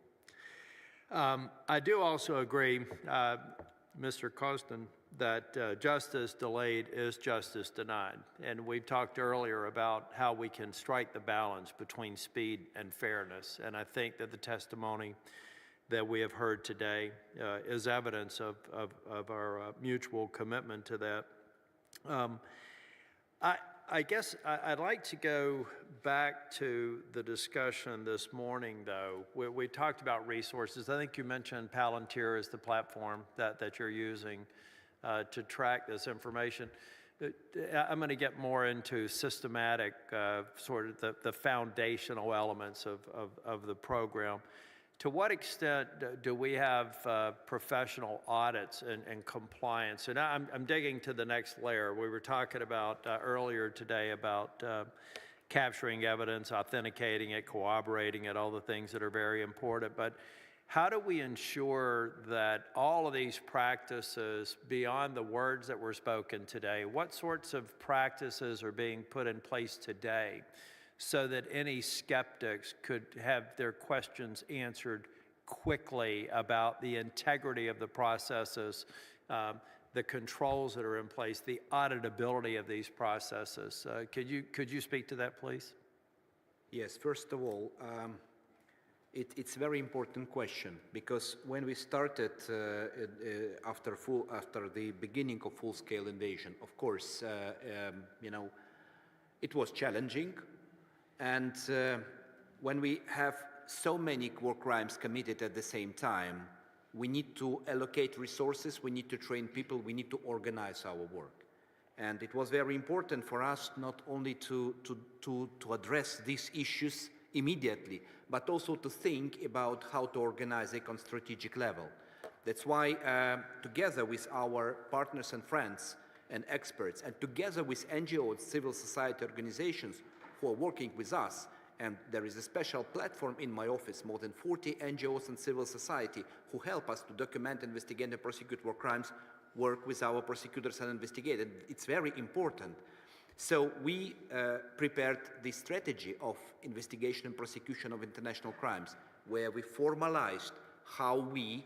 I do also agree, Mr. Costin, that justice delayed is justice denied. And we've talked earlier about how we can strike the balance between speed and fairness. And I think that the testimony that we have heard today is evidence of our mutual commitment to that. I guess I'd like to go back to the discussion this morning, though. We talked about resources. I think you mentioned Palantir as the platform that you're using to track this information. I'm going to get more into systematic, sort of the foundational elements of the program. To what extent do we have professional audits and compliance? And I'm digging to the next layer. We were talking about earlier today about capturing evidence, authenticating it, corroborating it, all the things that are very important. But how do we ensure that all of these practices, beyond the words that were spoken today, what sorts of practices are being put in place today so that any skeptics could have their questions answered quickly about the integrity of the processes, the controls that are in place, the auditability of these processes? Could you speak to that, please? Yes, first of all, it's a very important question, because when we started after the beginning of full-scale invasion, of course, it was challenging. And when we have so many war crimes committed at the same time, we need to allocate resources, we need to train people, we need to organize our work. And it was very important for us not only to address these issues immediately, but also to think about how to organize it on strategic level. That's why, together with our partners and friends and experts, and together with NGOs, civil society organizations, who are working with us, and there is a special platform in my office, more than 40 NGOs and civil society who help us to document, investigate, and prosecute war crimes, work with our prosecutors and investigate. And it's very important. So we prepared the strategy of investigation and prosecution of international crimes, where we formalized how we,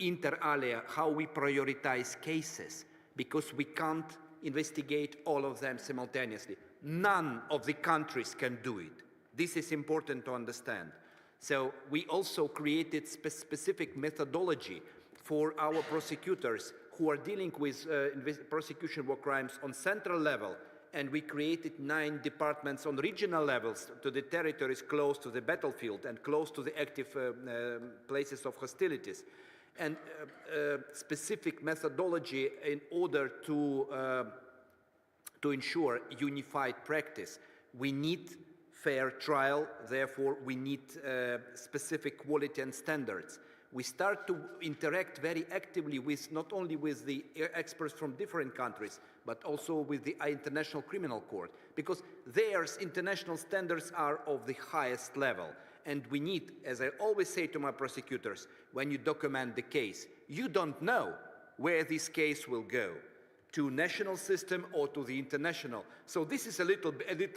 inter alia, how we prioritize cases, because we can't investigate all of them simultaneously. None of the countries can do it. This is important to understand. So we also created specific methodology for our prosecutors who are dealing with prosecution war crimes on central level, and we created 9 departments on regional levels to the territories close to the battlefield and close to the active places of hostilities, and specific methodology in order to ensure unified practice. We need fair trial, therefore we need specific quality and standards. We start to interact very actively with not only with the experts from different countries, but also with the International Criminal Court, because their international standards are of the highest level. And we need, as I always say to my prosecutors, when you document the case, you don't know where this case will go, to national system or to the international. So this is a little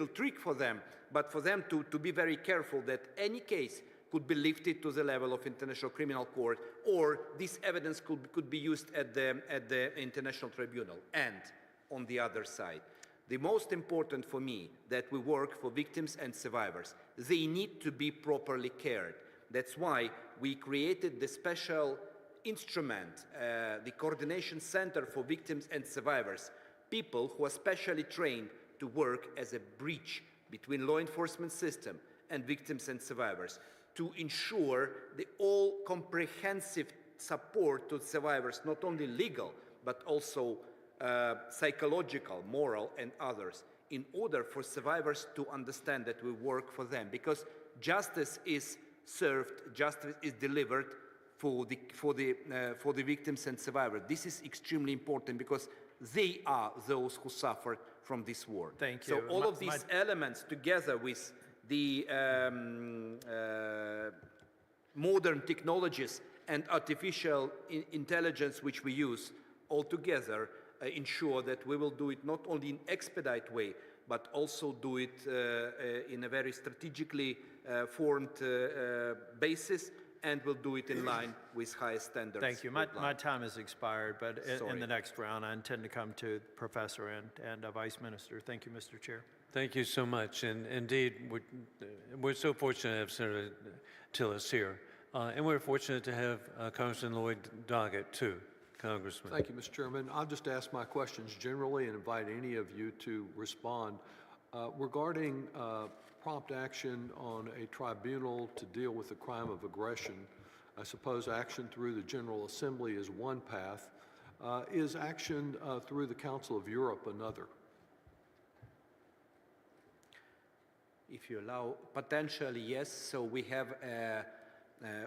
trick for them, but for them to be very careful that any case could be lifted to the level of International Criminal Court, or this evidence could be used at the International Tribunal. And on the other side, the most important for me that we work for victims and survivors. They need to be properly cared. That's why we created the special instrument, the Coordination Center for Victims and Survivors, people who are specially trained to work as a bridge between law enforcement system and victims and survivors to ensure the all comprehensive support to survivors, not only legal, but also psychological, moral, and others, in order for survivors to understand that we work for them, because justice is served, justice is delivered for the victims and survivors. This is extremely important because they are those who suffered from this war. Thank you. So all of these elements, together with the modern technologies and artificial intelligence which we use, all together ensure that we will do it not only in expedite way, but also do it in a very strategically formed basis, and we'll do it in line with high standards. Thank you. My time has expired, but in the next round, I intend to come to Professor and Vice Minister. Thank you, Mr. Chair. Thank you so much. And indeed, we're so fortunate to have Senator Tillis here. And we're fortunate to have Congressman Lloyd Doggett, too, Congressman. Thank you, Mr. Chairman. I'll just ask my questions generally and invite any of you to respond. Regarding prompt action on a tribunal to deal with the crime of aggression, I suppose action through the General Assembly is one path. Is action through the Council of Europe another? If you allow, potentially yes. So we have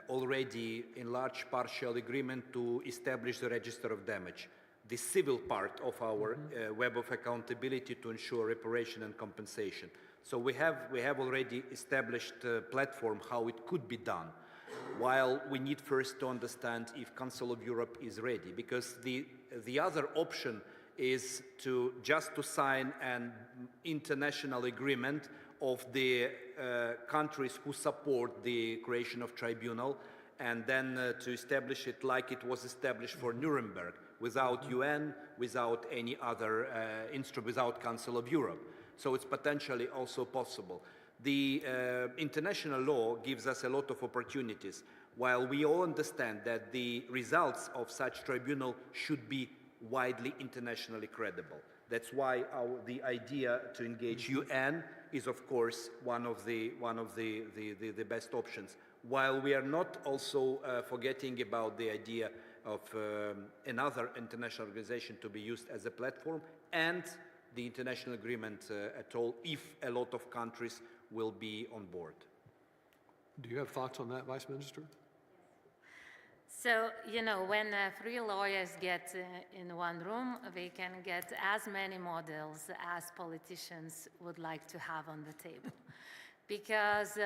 already in large partial agreement to establish the register of damage, the civil part of our web of accountability to ensure reparation and compensation. So we have already established a platform how it could be done, while we need first to understand if Council of Europe is ready, because the other option is to sign an international agreement of the countries who support the creation of tribunal, and then to establish it like it was established for Nuremberg, without UN, without any other instrument, without Council of Europe. So it's potentially also possible. The international law gives us a lot of opportunities, while we all understand that the results of such tribunal should be widely internationally credible. That's why the idea to engage UN is, of course, one of the best options. While we are not also forgetting about the idea of another international organization to be used as a platform, and the international agreement at all, if a lot of countries will be on board. Do you have thoughts on that, Vice Minister? So, you know, when three lawyers get in one room, we can get as many models as politicians would like to have on the table. Because,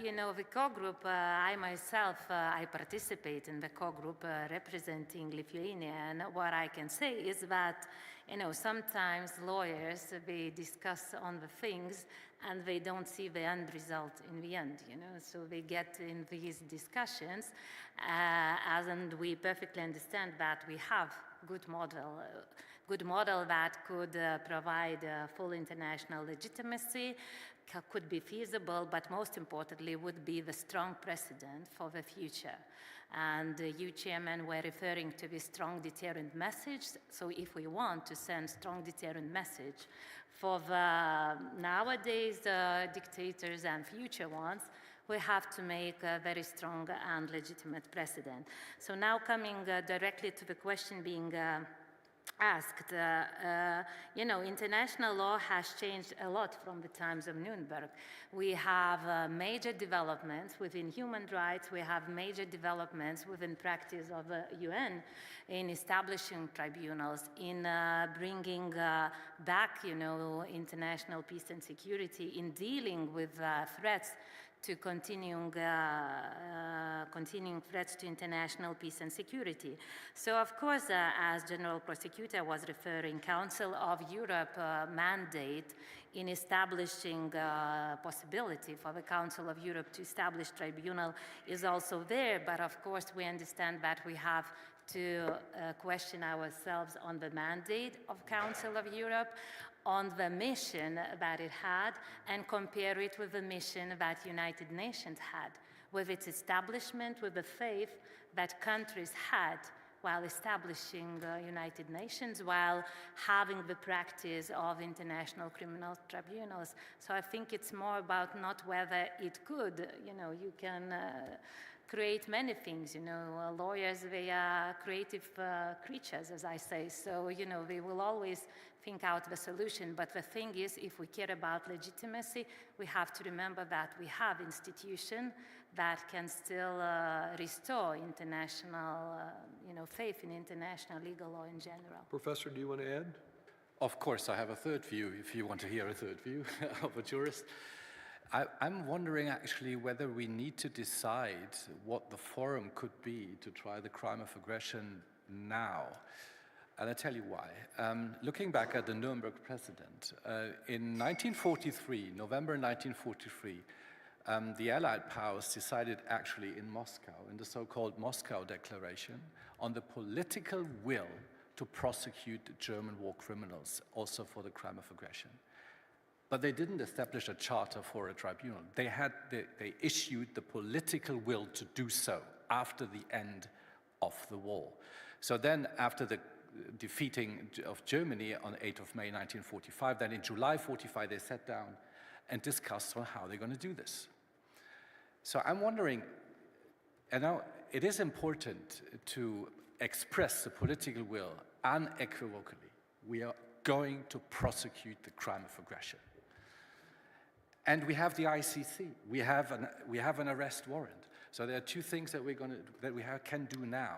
you know, the co-group, I myself, I participate in the co-group representing Lithuania, and what I can say is that, you know, sometimes lawyers, they discuss on the things and they don't see the end result in the end, you know, so they get in these discussions, and we perfectly understand that we have good model that could provide full international legitimacy, could be feasible, but most importantly would be the strong precedent for the future. And you, Chairman, were referring to the strong deterrent message. So if we want to send strong deterrent message for the nowadays dictators and future ones, we have to make a very strong and legitimate precedent. So now coming directly to the question being asked, you know, international law has changed a lot from the times of Nuremberg. We have major developments within human rights. We have major developments within practice of the UN in establishing tribunals, in bringing back, you know, international peace and security, in dealing with threats to continuing threats to international peace and security. So, of course, as General Prosecutor was referring, Council of Europe mandate in establishing possibility for the Council of Europe to establish tribunal is also there, but of course we understand that we have to question ourselves on the mandate of Council of Europe, on the mission that it had, and compare it with the mission that United Nations had, with its establishment, with the faith that countries had while establishing United Nations, while having the practice of international criminal tribunals. So I think it's more about not whether it could, you can create many things, lawyers, they are creative creatures, as I say, so, they will always think out the solution, but the thing is, if we care about legitimacy, we have to remember that we have institutions that can still restore international, faith in international legal law in general. Professor, do you want to add? Of course, I have a third view, if you want to hear a third view of a jurist. I'm wondering actually whether we need to decide what the forum could be to try the crime of aggression now. And I'll tell you why. Looking back at the Nuremberg precedent, in 1943, November 1943, the Allied powers decided actually in Moscow, in the so-called Moscow Declaration, on the political will to prosecute German war criminals, also for the crime of aggression. But they didn't establish a charter for a tribunal. They issued the political will to do so after the end of the war. So then, after the defeating of Germany on 8th of May 1945, then in July 45, they sat down and discussed on how they're going to do this. So I'm wondering, and now it is important to express the political will unequivocally. We are going to prosecute the crime of aggression. And we have the ICC. We have an arrest warrant. So there are two things that we can do now.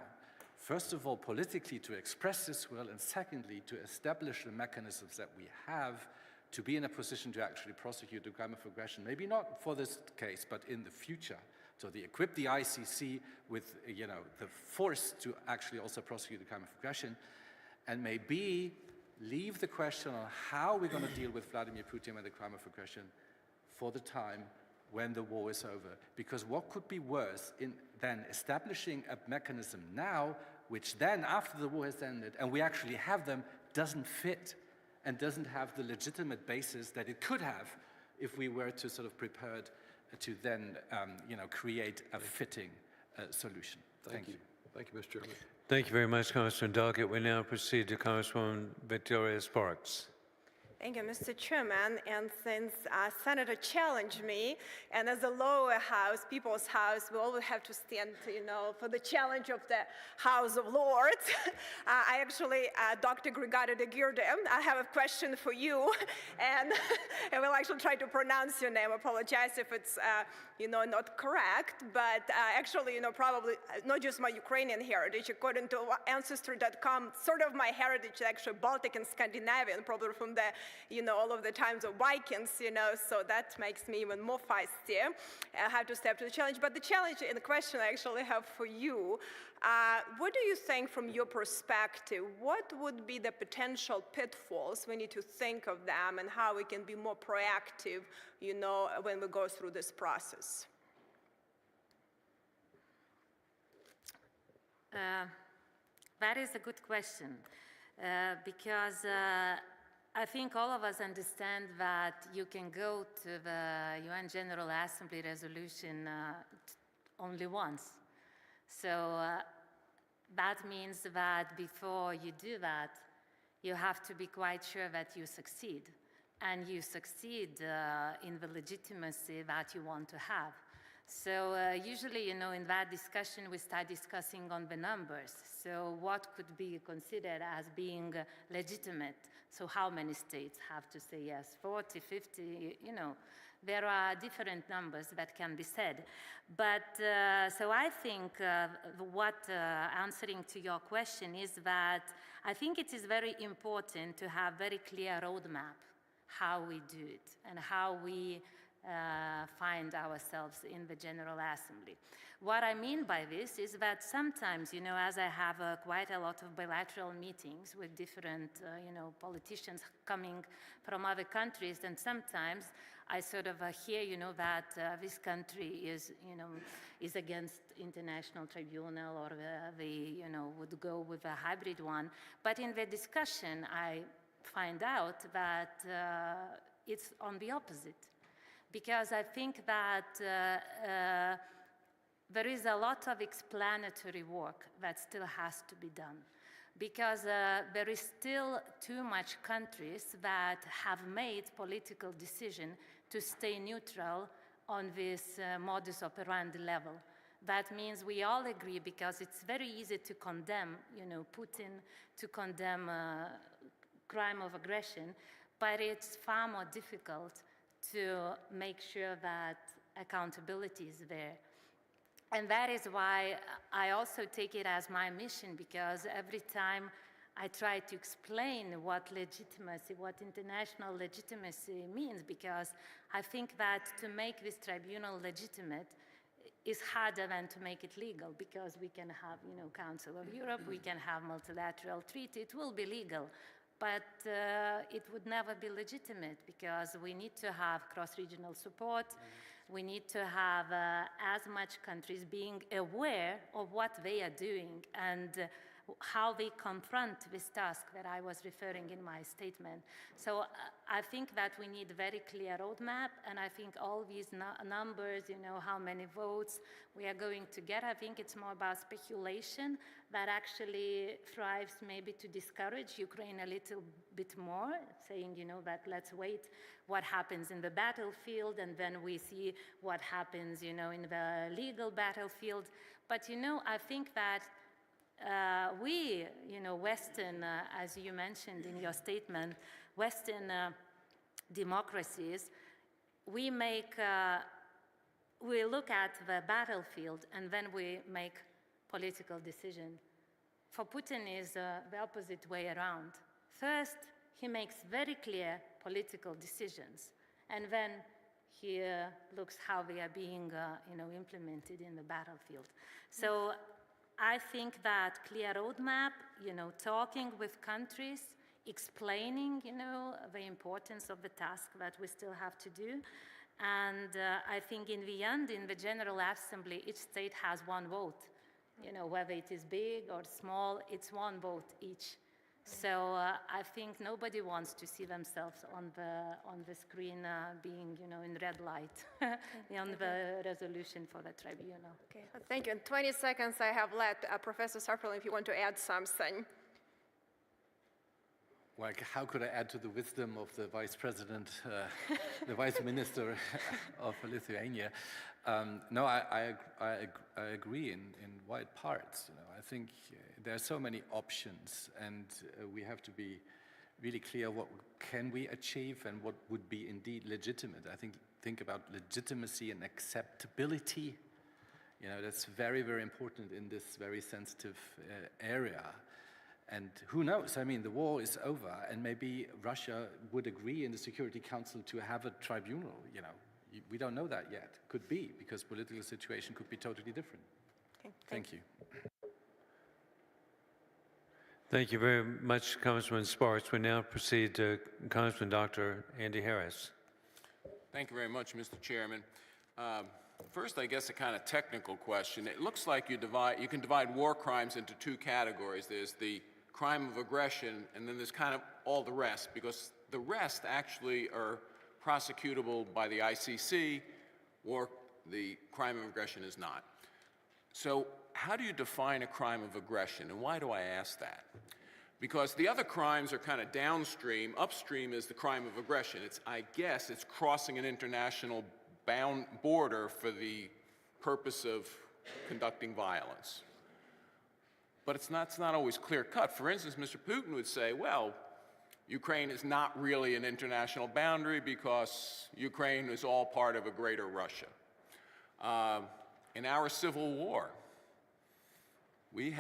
First of all, politically to express this will, and secondly, to establish the mechanisms that we have to be in a position to actually prosecute the crime of aggression. Maybe not for this case, but in the future. So they equip the ICC with, the force to actually also prosecute the crime of aggression, and maybe leave the question on how we're going to deal with Vladimir Putin and the crime of aggression for the time when the war is over. Because what could be worse than establishing a mechanism now, which then, after the war has ended, and we actually have them, doesn't fit and doesn't have the legitimate basis that it could have if we were to sort of prepared to then, create a fitting solution. Thank you. Thank you, Mr. Chairman. Thank you very much, Congressman Delegate. We now proceed to Congresswoman Victoria Sparks. Thank you, Mr. Chairman. And since Senator challenged me, and as a lower house, People's House, we always have to stand, for the challenge of the House of Lords. I actually, Dr. Grigada de Girde, I have a question for you, and I will actually try to pronounce your name. I apologize if it's, not correct, but actually, probably not just my Ukrainian heritage. According to Ancestry.com, sort of my heritage is actually Baltic and Scandinavian, probably from the all of the times of Vikings, so that makes me even more feisty. I have to step to the challenge. But the challenge and the question I actually have for you, what do you think from your perspective, what would be the potential pitfalls? We need to think of them and how we can be more proactive, when we go through this process. That is a good question, because I think all of us understand that you can go to the UN General Assembly resolution only once. So that means that before you do that, you have to be quite sure that you succeed. And you succeed in the legitimacy that you want to have. So usually, in that discussion, we start discussing on the numbers. So what could be considered as being legitimate? So how many states have to say yes? 40, 50, there are different numbers that can be said. But so I think answering to your question is that I think it is very important to have very clear roadmap how we do it and how we find ourselves in the General Assembly. What I mean by this is that sometimes, you know, as I have quite a lot of bilateral meetings with different, you know, politicians coming from other countries, and sometimes I sort of hear, you know, that this country is, you know, is against international tribunal, or they, you know, would go with a hybrid one. But in the discussion, I find out that it's on the opposite. Because I think that there is a lot of explanatory work that still has to be done. Because there is still too much countries that have made political decision to stay neutral on this modus operandi level. That means we all agree, because it's very easy to condemn, you know, Putin, to condemn crime of aggression, but it's far more difficult to make sure that accountability is there. And that is why I also take it as my mission, because every time I try to explain what legitimacy, what international legitimacy means, because I think that to make this tribunal legitimate is harder than to make it legal, because we can have, you know, Council of Europe, we can have multilateral treaty, it will be legal. But it would never be legitimate, because we need to have cross-regional support. We need to have as much countries being aware of what they are doing and how they confront this task that I was referring in my statement. So I think that we need a very clear roadmap, and I think all these numbers, you know, how many votes we are going to get, I think it's more about speculation that actually thrives maybe to discourage Ukraine a little bit more, saying, you know, that let's wait what happens in the battlefield, and then we see what happens, you know, in the legal battlefield. But, you know, I think that we, you know, Western, as you mentioned in your statement, Western democracies, we look at the battlefield and then we make political decisions. For Putin is the opposite way around. First, he makes very clear political decisions, and then he looks how they are being, you know, implemented in the battlefield. So I think that clear roadmap, you know, talking with countries, explaining, you know, the importance of the task that we still have to do. And I think in the end, in the General Assembly, each state has one vote. You know, whether it is big or small, it's one vote each. So I think nobody wants to see themselves on the screen being, you know, in red light on the resolution for the tribunal. Okay, thank you. In 20 seconds I have left. Professor Sarperlin, if you want to add something. Well, how could I add to the wisdom of the Vice President, the Vice Minister of Lithuania? No, I agree in wide parts. You know, I think there are so many options, and we have to be really clear what can we achieve and what would be indeed legitimate. I think about legitimacy and acceptability. You know, that's very, very important in this very sensitive area. And who knows? I mean, the war is over, and maybe Russia would agree in the Security Council to have a tribunal. You know, we don't know that yet. Could be, because political situation could be totally different. Okay, thank you. Thank you very much, Congressman Sparks. We now proceed to Congressman Dr. Andy Harris. Thank you very much, Mr. Chairman. First, I guess a kind of technical question. It looks like you can divide war crimes into two categories. There's the crime of aggression, and then there's kind of all the rest, because the rest actually are prosecutable by the ICC, or the crime of aggression is not. So how do you define a crime of aggression, and why do I ask that? Because the other crimes are kind of downstream. Upstream is the crime of aggression. I guess it's crossing an international border for the purpose of conducting violence. But it's not always clear-cut. For instance, Mr. Putin would say, well, Ukraine is not really an international boundary because Ukraine is all part of a greater Russia. In our civil war, we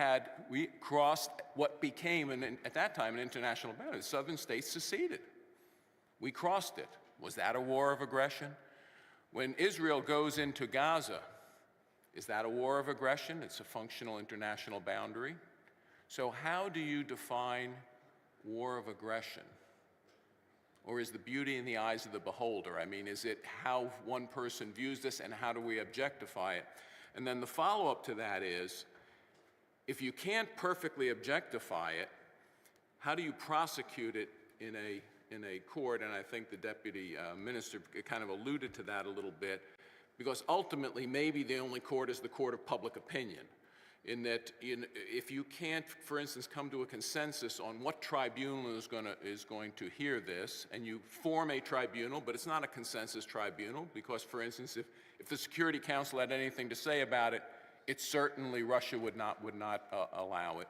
crossed what became, at that time, an international boundary. The southern states seceded. We crossed it. Was that a war of aggression? When Israel goes into Gaza, is that a war of aggression? It's a functional international boundary. So how do you define war of aggression? Or is the beauty in the eyes of the beholder? I mean, is it how one person views this and how do we objectify it? And then the follow-up to that is, if you can't perfectly objectify it, how do you prosecute it in a court? And I think the deputy minister kind of alluded to that a little bit, because ultimately maybe the only court is the court of public opinion, in that if you can't, for instance, come to a consensus on what tribunal is going to hear this, and you form a tribunal, but it's not a consensus tribunal, because, for instance, if the Security Council had anything to say about it, it certainly Russia would not allow it.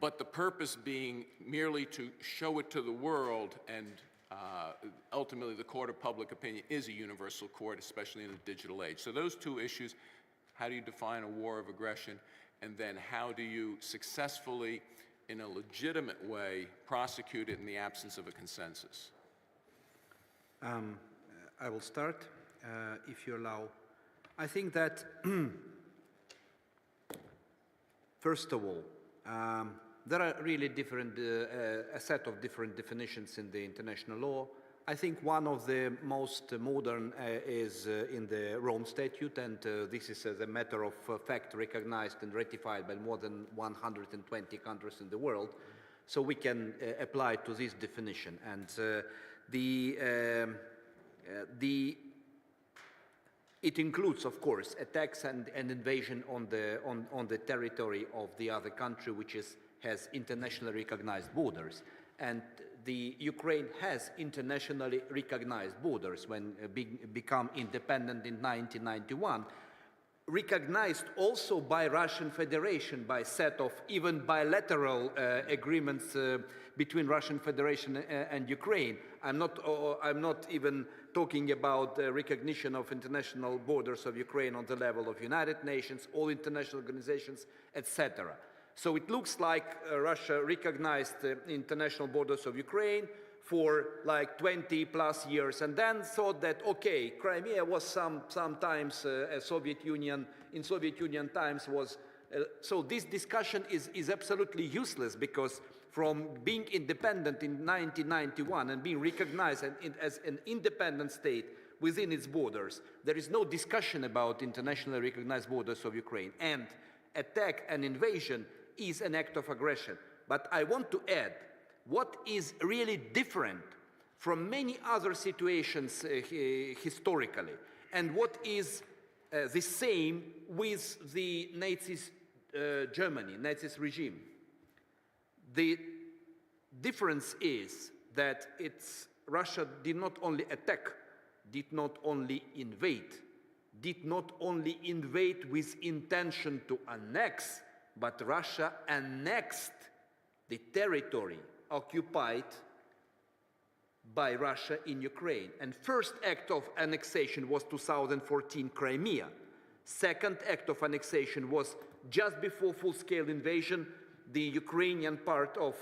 But the purpose being merely to show it to the world, and ultimately the court of public opinion is a universal court, especially in the digital age. So those two issues, how do you define a war of aggression, and then how do you successfully, in a legitimate way, prosecute it in the absence of a consensus? I will start, if you allow. I think that, first of all, there are really different, a set of different definitions in the international law. I think one of the most modern is in the Rome Statute, and this is as a matter of fact recognized and ratified by more than 120 countries in the world. So we can apply to this definition. And it includes, of course, attacks and invasion on the territory of the other country, which has internationally recognized borders. And the Ukraine has internationally recognized borders when become independent in 1991, recognized also by Russian Federation by set of even bilateral agreements between Russian Federation and Ukraine. I'm not even talking about recognition of international borders of Ukraine on the level of United Nations, all international organizations, etc. So it looks like Russia recognized the international borders of Ukraine for like 20 plus years, and then thought that, okay, Crimea was sometimes a Soviet Union, in Soviet Union times was, so this discussion is absolutely useless, because from being independent in 1991 and being recognized as an independent state within its borders, there is no discussion about internationally recognized borders of Ukraine, and attack and invasion is an act of aggression. But I want to add, what is really different from many other situations historically, and what is the same with the Nazis Germany, Nazis regime. The difference is that Russia did not only attack, did not only invade, did not only invade with intention to annex, but Russia annexed the territory occupied by Russia in Ukraine. And first act of annexation was 2014 Crimea. Second act of annexation was just before full-scale invasion, the Ukrainian part of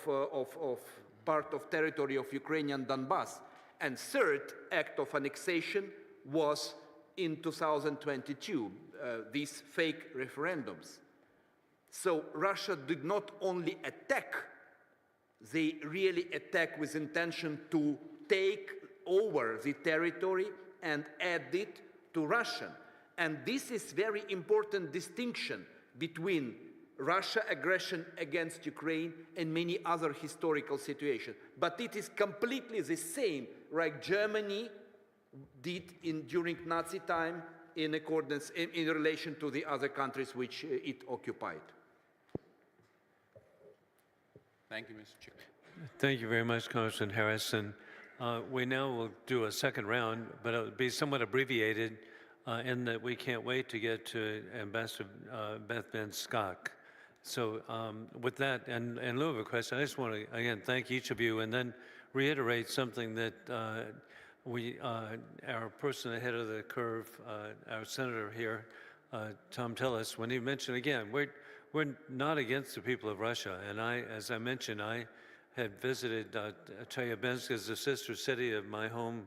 territory of Ukrainian Donbass. And third act of annexation was in 2022, these fake referendums. So Russia did not only attack, they really attack with intention to take over the territory and add it to Russia. And this is very important distinction between Russia aggression against Ukraine and many other historical situations. But it is completely the same, like Germany did during Nazi time in accordance, in relation to the other countries which it occupied. Thank you, Mr. Chair. Thank you very much, Congressman Harrison. We now will do a second round, but it'll be somewhat abbreviated in that we can't wait to get to Ambassador Beth Van Schok. So with that, and in lieu of a question, I just want to, again, thank each of you and then reiterate something that our person ahead of the curve, our senator here, Tom Tillis, when he mentioned again, we're not against the people of Russia. And as I mentioned, I had visited Chelyabinsk as the sister city of my home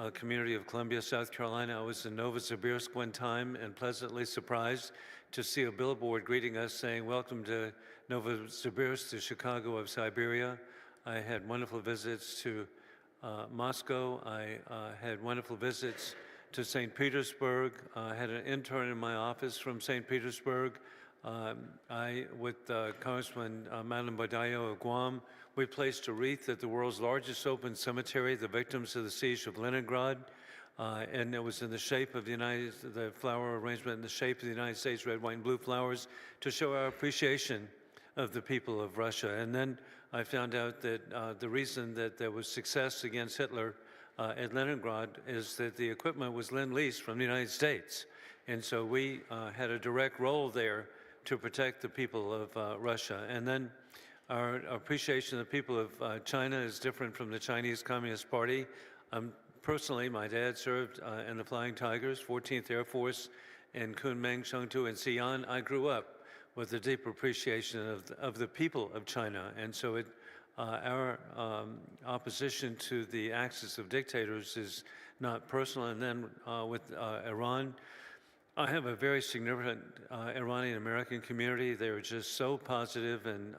community of Columbia, South Carolina. I was in Novosibirsk one time and pleasantly surprised to see a billboard greeting us saying, "Welcome to Novosibirsk, the Chicago of Siberia." I had wonderful visits to Moscow. I had wonderful visits to St. Petersburg. I had an intern in my office from St. Petersburg. With Congressman Madeline Badallo of Guam, we placed a wreath at the world's largest open cemetery, the victims of the siege of Leningrad, and it was in the shape of the flower arrangement in the shape of the United States red, white, and blue flowers to show our appreciation of the people of Russia. And then I found out that the reason that there was success against Hitler at Leningrad is that the equipment was lend-lease from the United States. And so we had a direct role there to protect the people of Russia. And then our appreciation of the people of China is different from the Chinese Communist Party. Personally, my dad served in the Flying Tigers, 14th Air Force in Kunming, Chengdu, and Xi'an. I grew up with a deep appreciation of the people of China. And so our opposition to the axis of dictators is not personal. And then with Iran, I have a very significant Iranian-American community. They're just so positive and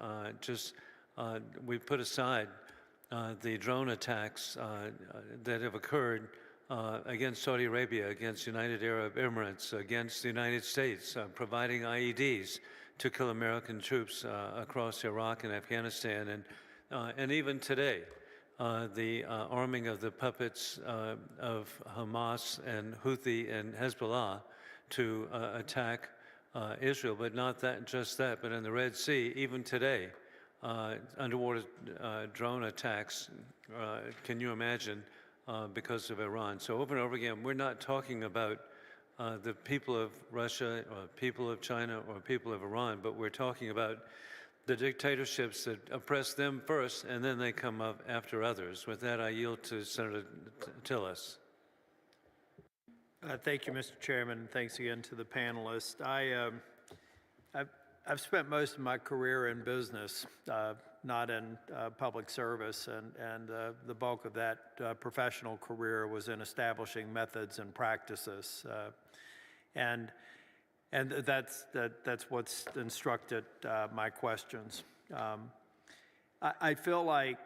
we put aside the drone attacks that have occurred against Saudi Arabia, against United Arab Emirates, against the United States, providing IEDs to kill American troops across Iraq and Afghanistan. And even today, the arming of the puppets of Hamas and Houthi and Hezbollah to attack Israel, but not just that, but in the Red Sea, even today, underwater drone attacks, can you imagine, because of Iran. So over and over again, we're not talking about the people of Russia or people of China or people of Iran, but we're talking about the dictatorships that oppress them first, and then they come up after others. With that, I yield to Senator Tillis. Thank you, Mr. Chairman. Thanks again to the panelists. I've spent most of my career in business, not in public service, and the bulk of that professional career was in establishing methods and practices, and that's what's instructed my questions. I feel like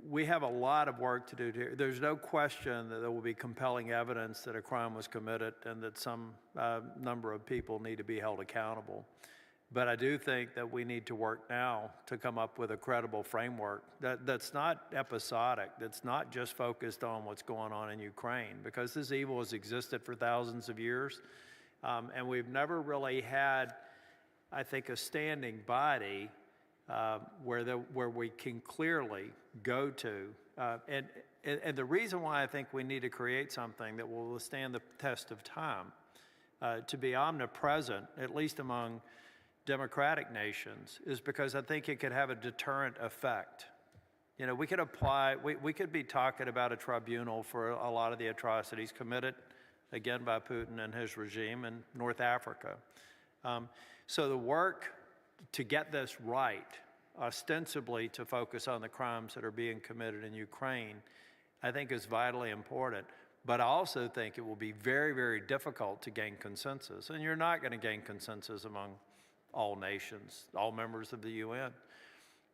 we have a lot of work to do here. There's no question that there will be compelling evidence that a crime was committed and that some number of people need to be held accountable. But I do think that we need to work now to come up with a credible framework that's not episodic, that's not just focused on what's going on in Ukraine, because this evil has existed for thousands of years, and we've never really had, I think, a standing body where we can clearly go to. And the reason why I think we need to create something that will withstand the test of time, to be omnipresent, at least among democratic nations, is because I think it could have a deterrent effect. You know, we could be talking about a tribunal for a lot of the atrocities committed, again, by Putin and his regime in North Africa. So the work to get this right, ostensibly to focus on the crimes that are being committed in Ukraine, I think is vitally important. But I also think it will be very, very difficult to gain consensus. And you're not going to gain consensus among all nations, all members of the UN,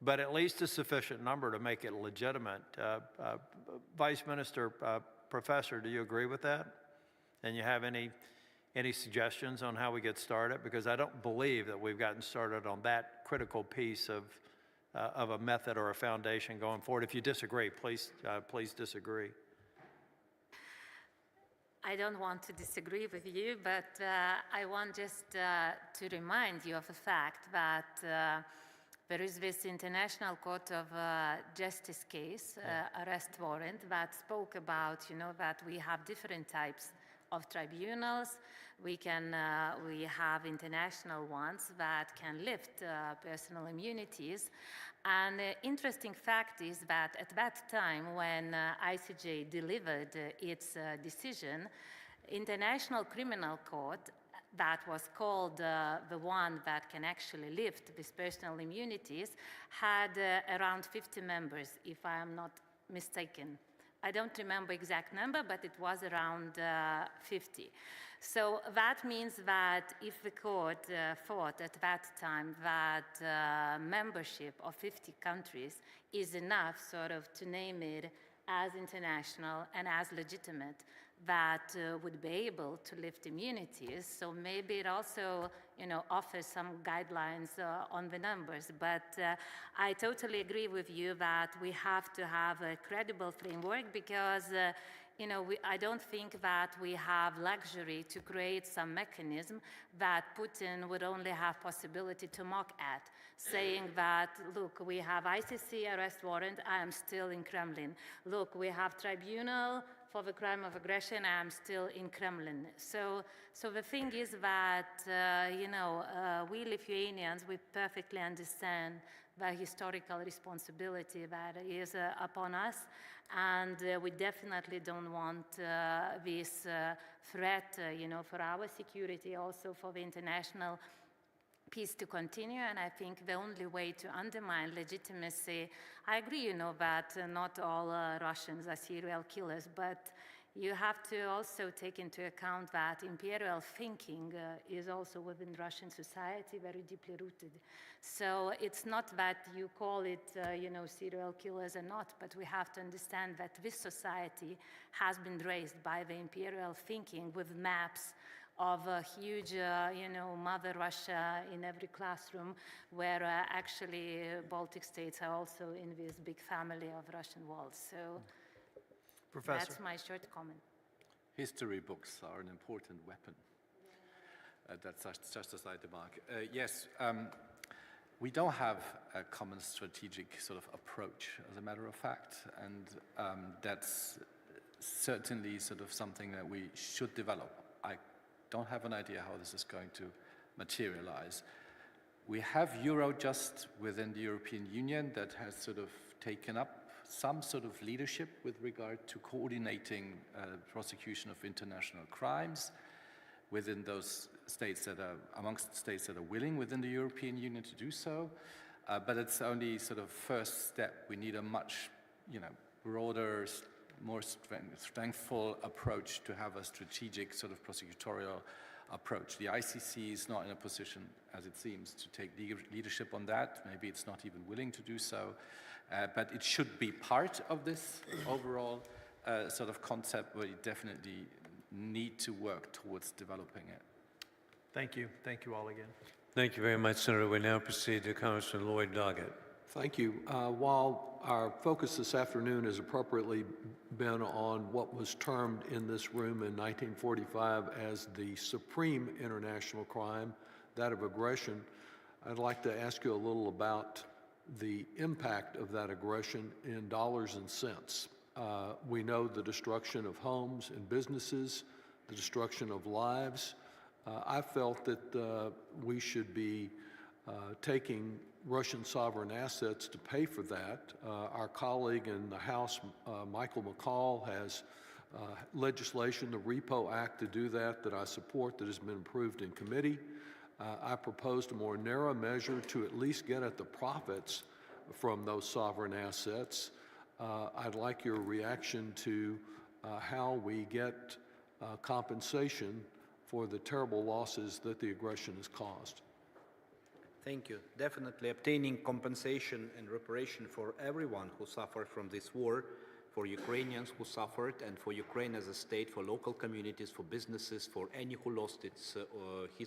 but at least a sufficient number to make it legitimate. Vice Minister, Professor, do you agree with that? And you have any suggestions on how we get started? Because I don't believe that we've gotten started on that critical piece of a method or a foundation going forward. If you disagree, please disagree. I don't want to disagree with you, but I want just to remind you of the fact that there is this International Court of Justice case, arrest warrant, that spoke about, that we have different types of tribunals. We have international ones that can lift personal immunities. And the interesting fact is that at that time, when ICJ delivered its decision, International Criminal Court, that was called the one that can actually lift these personal immunities, had around 50 members, if I am not mistaken. I don't remember exact number, but it was around 50. So that means that if the court thought at that time that membership of 50 countries is enough sort of to name it as international and as legitimate, that would be able to lift immunities. So maybe it also, offers some guidelines on the numbers. But I totally agree with you that we have to have a credible framework because, I don't think that we have luxury to create some mechanism that Putin would only have possibility to mock at, saying that, look, we have ICC arrest warrant, I am still in Kremlin. Look, we have tribunal for the crime of aggression, I am still in Kremlin. So the thing is that, we Lithuanians, we perfectly understand the historical responsibility that is upon us, and we definitely don't want this threat, for our security, also for the international peace to continue. And I think the only way to undermine legitimacy, I agree, that not all Russians are serial killers, but you have to also take into account that imperial thinking is also within Russian society very deeply rooted. So it's not that you call it, serial killers or not, but we have to understand that this society has been raised by the imperial thinking with maps of a huge, Mother Russia in every classroom, where actually Baltic states are also in this big family of Russian walls. So Professor. that's my short comment. History books are an important weapon. That's just a slight remark. Yes, we don't have a common strategic sort of approach, as a matter of fact, and that's certainly sort of something that we should develop. I don't have an idea how this is going to materialize. We have Eurojust within the European Union that has sort of taken up some sort of leadership with regard to coordinating prosecution of international crimes within those states that are, amongst the states that are willing within the European Union to do so. But it's only sort of first step. We need a much, broader, more strengthful approach to have a strategic sort of prosecutorial approach. The ICC is not in a position, as it seems, to take leadership on that. Maybe it's not even willing to do so. But it should be part of this overall sort of concept, where you definitely need to work towards developing it. Thank you. Thank you all again. Thank you very much, Senator. We now proceed to Congressman Lloyd Doggett. Thank you. While our focus this afternoon has appropriately been on what was termed in this room in 1945 as the supreme international crime, that of aggression, I'd like to ask you a little about the impact of that aggression in dollars and cents. We know the destruction of homes and businesses, the destruction of lives. I felt that we should be taking Russian sovereign assets to pay for that. Our colleague in the House, Michael McCall, has legislation, the Repo Act, to do that I support, that has been approved in committee. I proposed a more narrow measure to at least get at the profits from those sovereign assets. I'd like your reaction to how we get compensation for the terrible losses that the aggression has caused. Thank you. Definitely obtaining compensation and reparation for everyone who suffered from this war, for Ukrainians who suffered, and for Ukraine as a state, for local communities, for businesses, for any who lost his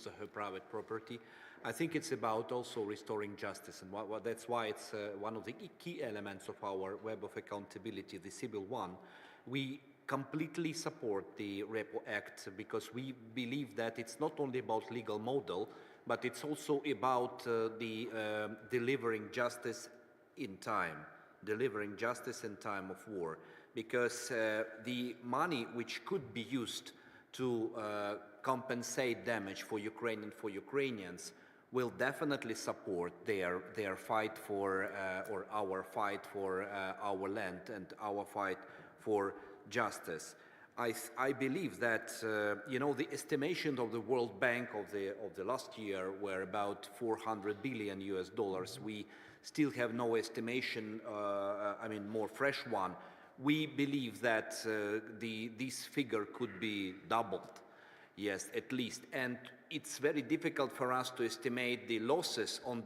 or her private property. I think it's about also restoring justice, and that's why it's one of the key elements of our web of accountability, the civil one. We completely support the Repo Act because we believe that it's not only about legal model, but it's also about delivering justice in time, of war. Because the money which could be used to compensate damage for Ukraine and for Ukrainians will definitely support their fight for, or our fight for our land and our fight for justice. I believe that, the estimation of the World Bank of the last year were about $400 billion US. We still have no estimation, more fresh one, We believe that this figure could be doubled, yes, at least. And it's very difficult for us to estimate the losses on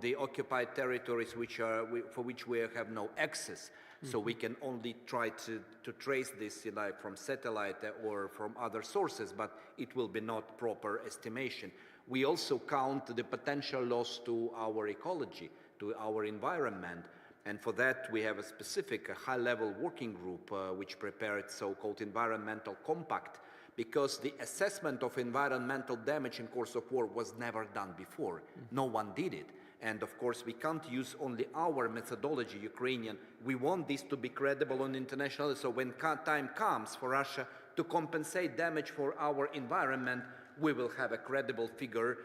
the occupied territories for which we have no access. So we can only try to trace this from satellite or from other sources, but it will be not proper estimation. We also count the potential loss to our ecology, to our environment. And for that, we have a specific high-level working group which prepared so-called environmental compact, because the assessment of environmental damage in course of war was never done before. No one did it. And of course, we can't use only our methodology, Ukrainian. We want this to be credible on international. So when time comes for Russia to compensate damage for our environment, we will have a credible figure,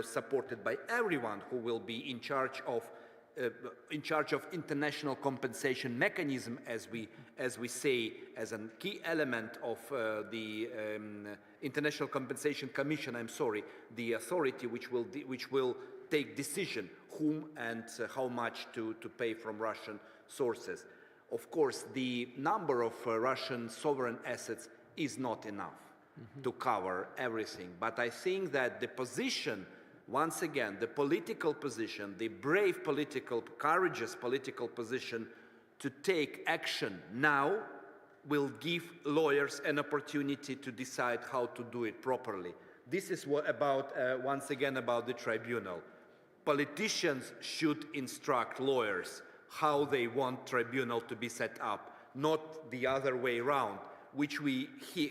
supported by everyone who will be in charge of international compensation mechanism, as we say, as a key element of the International Compensation Commission. The authority which will take decision whom and how much to pay from Russian sources. Of course, the number of Russian sovereign assets is not enough to cover everything. But I think that the position, once again, the political position, the brave political, courageous political position to take action now will give lawyers an opportunity to decide how to do it properly. This is once again, about the tribunal. Politicians should instruct lawyers how they want tribunal to be set up, not the other way around, which we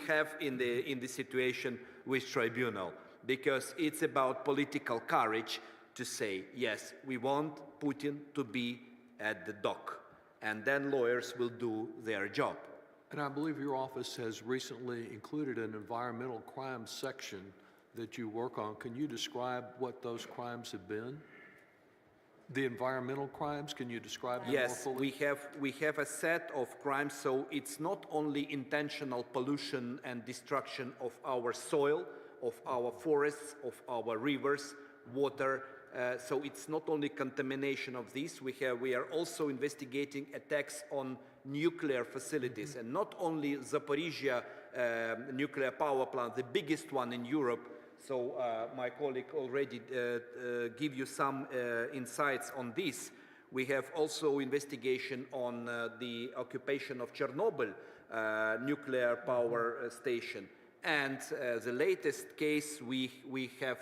have in the situation with tribunal, because it's about political courage to say, yes, we want Putin to be at the dock, and then lawyers will do their job. And I believe your office has recently included an environmental crimes section that you work on. Can you describe what those crimes have been? The environmental crimes, can you describe them more fully? Yes, we have a set of crimes, so it's not only intentional pollution and destruction of our soil, of our forests, of our rivers, water, so it's not only contamination of this. We are also investigating attacks on nuclear facilities, and not only Zaporizhia nuclear power plant, the biggest one in Europe. So my colleague already gave you some insights on this. We have also investigation on the occupation of Chernobyl nuclear power station. And the latest case we have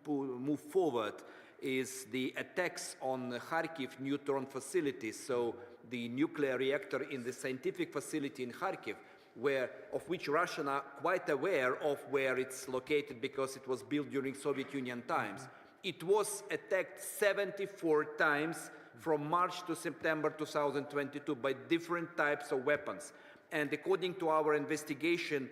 moved forward is the attacks on Kharkiv neutron facilities, so the nuclear reactor in the scientific facility in Kharkiv, of which Russians are quite aware of where it's located because it was built during Soviet Union times. It was attacked 74 times from March to September 2022 by different types of weapons. And according to our investigation,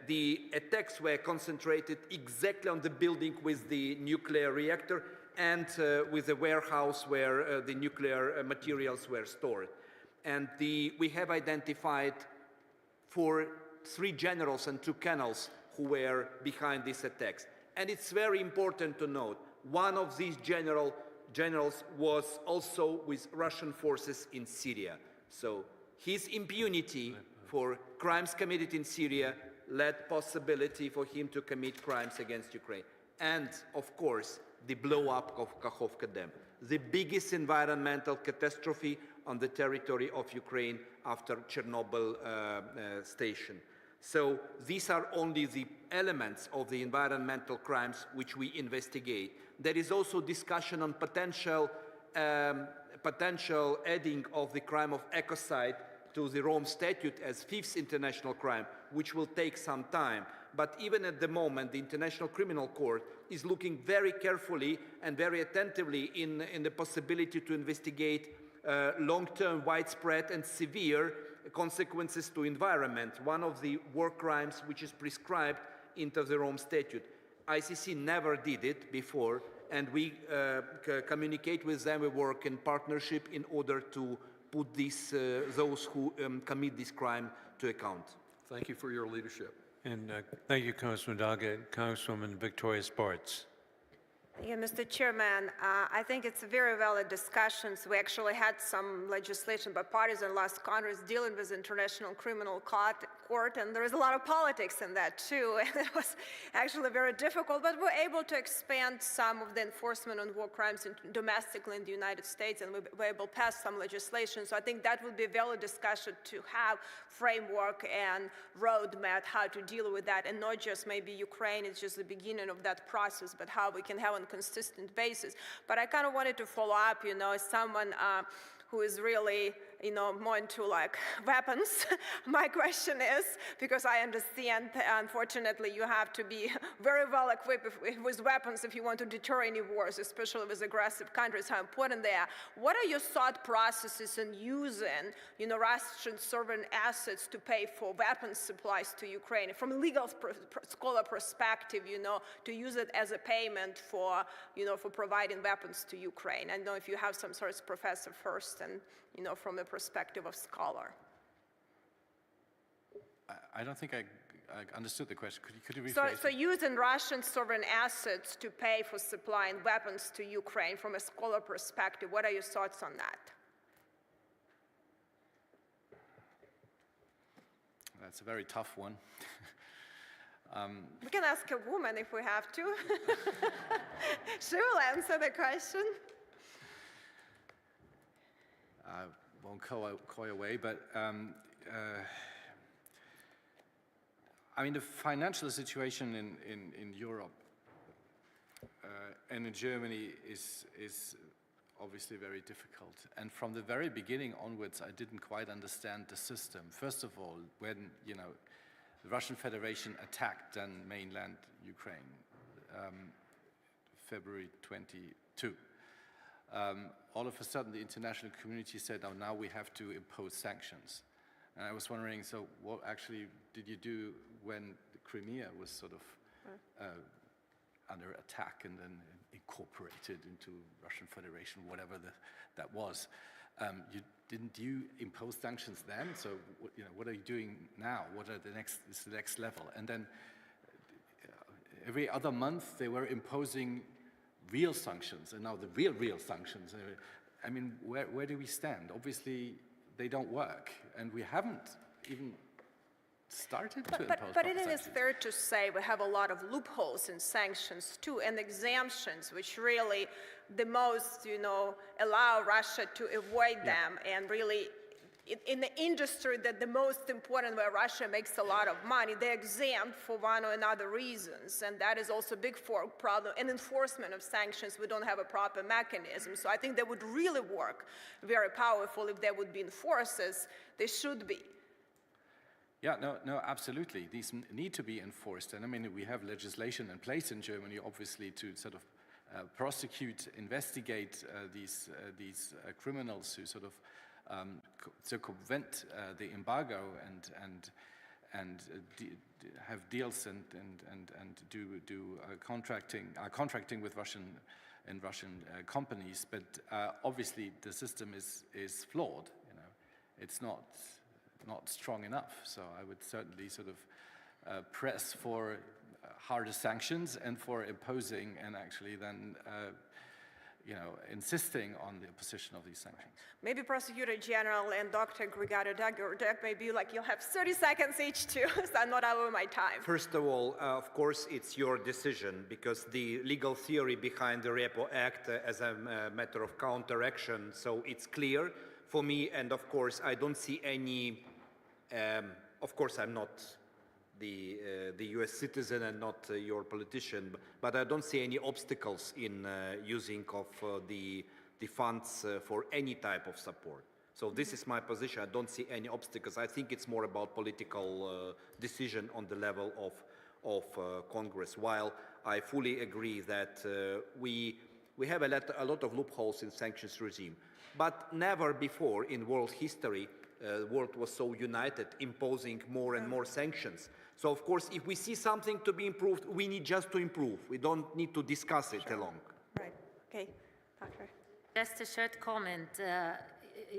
the attacks were concentrated exactly on the building with the nuclear reactor and with the warehouse where the nuclear materials were stored. And we have identified 3 generals and 2 colonels who were behind these attacks. And it's very important to note, one of these generals was also with Russian forces in Syria. So his impunity for crimes committed in Syria led possibility for him to commit crimes against Ukraine. And of course, the blow-up of Kakhovka Dam, the biggest environmental catastrophe on the territory of Ukraine after Chernobyl station. So these are only the elements of the environmental crimes which we investigate. There is also discussion on potential adding of the crime of ecocide to the Rome Statute as 5th international crime, which will take some time. But even at the moment, the International Criminal Court is looking very carefully and very attentively in the possibility to investigate long-term, widespread and severe consequences to environment, one of the war crimes which is prescribed into the Rome Statute. ICC never did it before, and we communicate with them. We work in partnership in order to put those who commit this crime to account. Thank you for your leadership. And thank you, Congressman Doggett. Congresswoman Victoria Spartz. Yeah, Mr. Chairman, I think it's very valid discussions. We actually had some legislation by parties in last Congress dealing with International Criminal Court, and there is a lot of politics in that too, and it was actually very difficult, but we're able to expand some of the enforcement on war crimes domestically in the United States, and we were able to pass some legislation. So I think that would be a valid discussion to have framework and roadmap how to deal with that, and not just maybe Ukraine is just the beginning of that process, but how we can have on a consistent basis. But I kind of wanted to follow up, as someone who is really, more into like weapons. My question is, because I understand, unfortunately, you have to be very well equipped with weapons if you want to deter any wars, especially with aggressive countries, how important they are. What are your thought processes in using, Russian sovereign assets to pay for weapons supplies to Ukraine? From a legal scholar perspective, to use it as a payment for, for providing weapons to Ukraine. I don't know if you have some sort of professor first and, from a perspective of scholar. I don't think I understood the question. Could you rephrase it? So using Russian sovereign assets to pay for supplying weapons to Ukraine from a scholar perspective, what are your thoughts on that? That's a very tough one. We can ask a woman if we have to. She will answer the question. I won't coy away, but I mean, the financial situation in Europe and in Germany is obviously very difficult. And from the very beginning onwards, I didn't quite understand the system. First of all, when, the Russian Federation attacked then mainland Ukraine, February 22. All of a sudden, the international community said, oh, now we have to impose sanctions. And I was wondering, so what actually did you do when the Crimea was sort of under attack and then incorporated into Russian Federation, whatever that was? Didn't you impose sanctions then? So, what are you doing now? What are the next level? And then every other month they were imposing real sanctions, and now the real sanctions. I mean, where do we stand? Obviously, they don't work, and we haven't even started to impose But it sanctions. is fair to say we have a lot of loopholes in sanctions too, and exemptions, which really the most, allow Russia to avoid them, and really in the industry that the most important where Russia makes a lot of money, they're exempt for one or another reasons, and that is also a big problem. And enforcement of sanctions, we don't have a proper mechanism. So I think that would really work very powerful if there would be enforcers. They should be. Yeah, no, absolutely. These need to be enforced. And I mean, we have legislation in place in Germany, obviously, to sort of prosecute, investigate these criminals who sort of circumvent the embargo and have deals and do contracting with Russian companies. But obviously, the system is flawed. It's not strong enough. So I would certainly sort of press for harder sanctions and for imposing and actually then insisting on the imposition of these sanctions. Maybe Prosecutor General and Dr. Grigado Dek, maybe you'll have 30 seconds each too, so I'm not over my time. First of all, of course, it's your decision, because the legal theory behind the Repo Act as a matter of counteraction, so it's clear for me, and of course, I don't see any, of course, I'm not the US citizen and not your politician, but I don't see any obstacles in using of the funds for any type of support. So this is my position. I don't see any obstacles. I think it's more about political decision on the level of Congress. While I fully agree that we have a lot of loopholes in sanctions regime, but never before in world history the world was so united, imposing more and more sanctions. So, of course, if we see something to be improved, we need just to improve. We don't need to discuss it along. Right. Okay. Doctor. Just a short comment.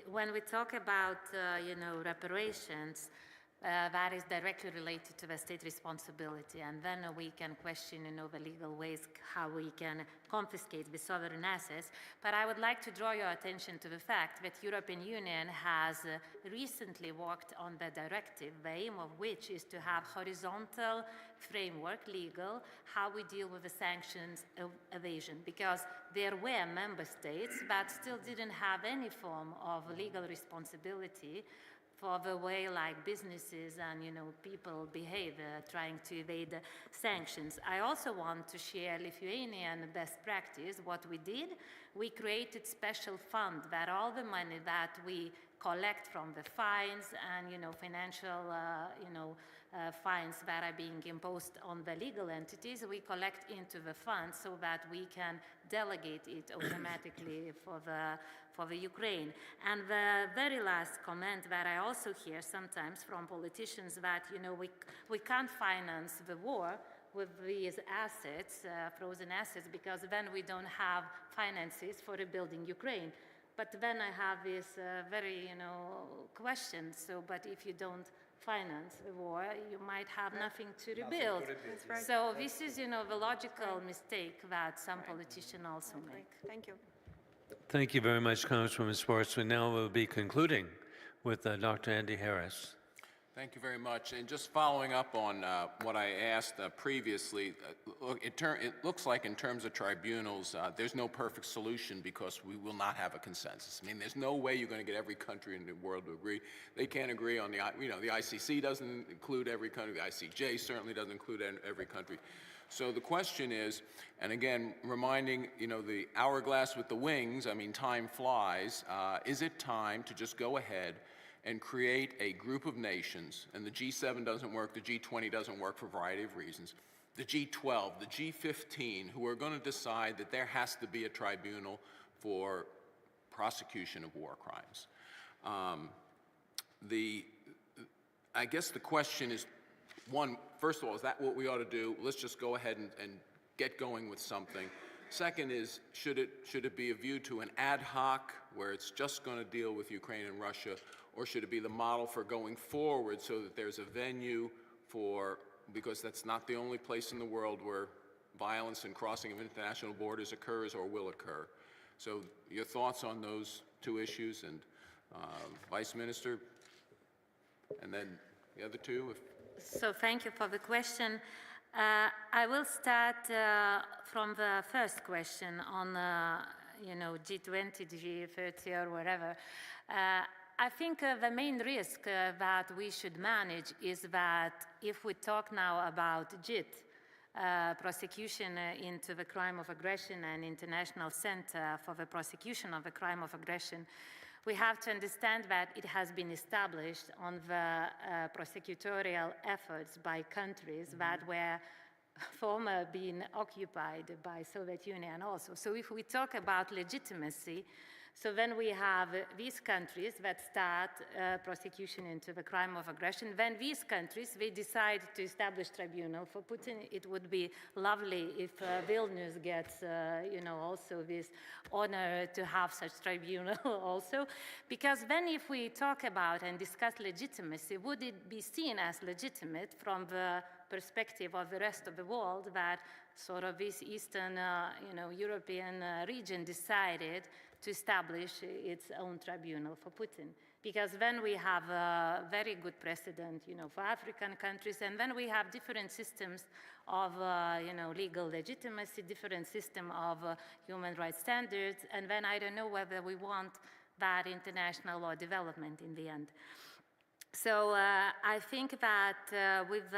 When we talk about, reparations, that is directly related to the state responsibility. And then we can question, the legal ways how we can confiscate the sovereign assets. But I would like to draw your attention to the fact that European Union has recently worked on the directive, the aim of which is to have horizontal framework, legal, how we deal with the sanctions evasion, because there were member states that still didn't have any form of legal responsibility for the way like businesses and people behave trying to evade sanctions. I also want to share Lithuanian best practice. What we did, we created special fund that all the money that we collect from the fines and financial fines that are being imposed on the legal entities, we collect into the fund so that we can delegate it automatically for the Ukraine. And the very last comment that I also hear sometimes from politicians that we can't finance the war with these assets, frozen assets, because then we don't have finances for rebuilding Ukraine. But then I have this very question. So, but if you don't finance the war, you might have nothing to rebuild. That's right. So this is, the logical mistake that some politicians also make. Thank you. Thank you very much, Congresswoman Schwartzman. Now we'll be concluding with Dr. Andy Harris. Thank you very much. And just following up on what I asked previously, it looks like in terms of tribunals, there's no perfect solution because we will not have a consensus. I mean, there's no way you're going to get every country in the world to agree. They can't agree on the ICC doesn't include every country. The ICJ certainly doesn't include every country. So the question is, and again, reminding, the hourglass with the wings, I mean, time flies. Is it time to just go ahead and create a group of nations, and the G7 doesn't work, the G20 doesn't work for a variety of reasons, the G12, the G15, who are going to decide that there has to be a tribunal for prosecution of war crimes. I guess the question is, one, first of all, is that what we ought to do? Let's just go ahead and get going with something. Second is, should it be a view to an ad hoc, where it's just going to deal with Ukraine and Russia, or should it be the model for going forward so that there's a venue for, because that's not the only place in the world where violence and crossing of international borders occurs or will occur. So your thoughts on those two issues, and Vice Minister, and then the other two. So thank you for the question. I will start from the first question on, G20, G30 or whatever. I think the main risk that we should manage is that if we talk now about JIT, prosecution into the crime of aggression and International Center for the Prosecution of the Crime of Aggression, we have to understand that it has been established on the prosecutorial efforts by countries that were former being occupied by Soviet Union also. So if we talk about legitimacy, so then we have these countries that start prosecution into the crime of aggression. Then these countries, they decide to establish tribunal for Putin. It would be lovely if Vilnius gets, also this honor to have such tribunal also. Because then if we talk about and discuss legitimacy, would it be seen as legitimate from the perspective of the rest of the world that sort of this Eastern, European region decided to establish its own tribunal for Putin? Because then we have a very good precedent, for African countries, and then we have different systems of, legal legitimacy, different system of human rights standards, and then I don't know whether we want that international law development in the end. So I think that with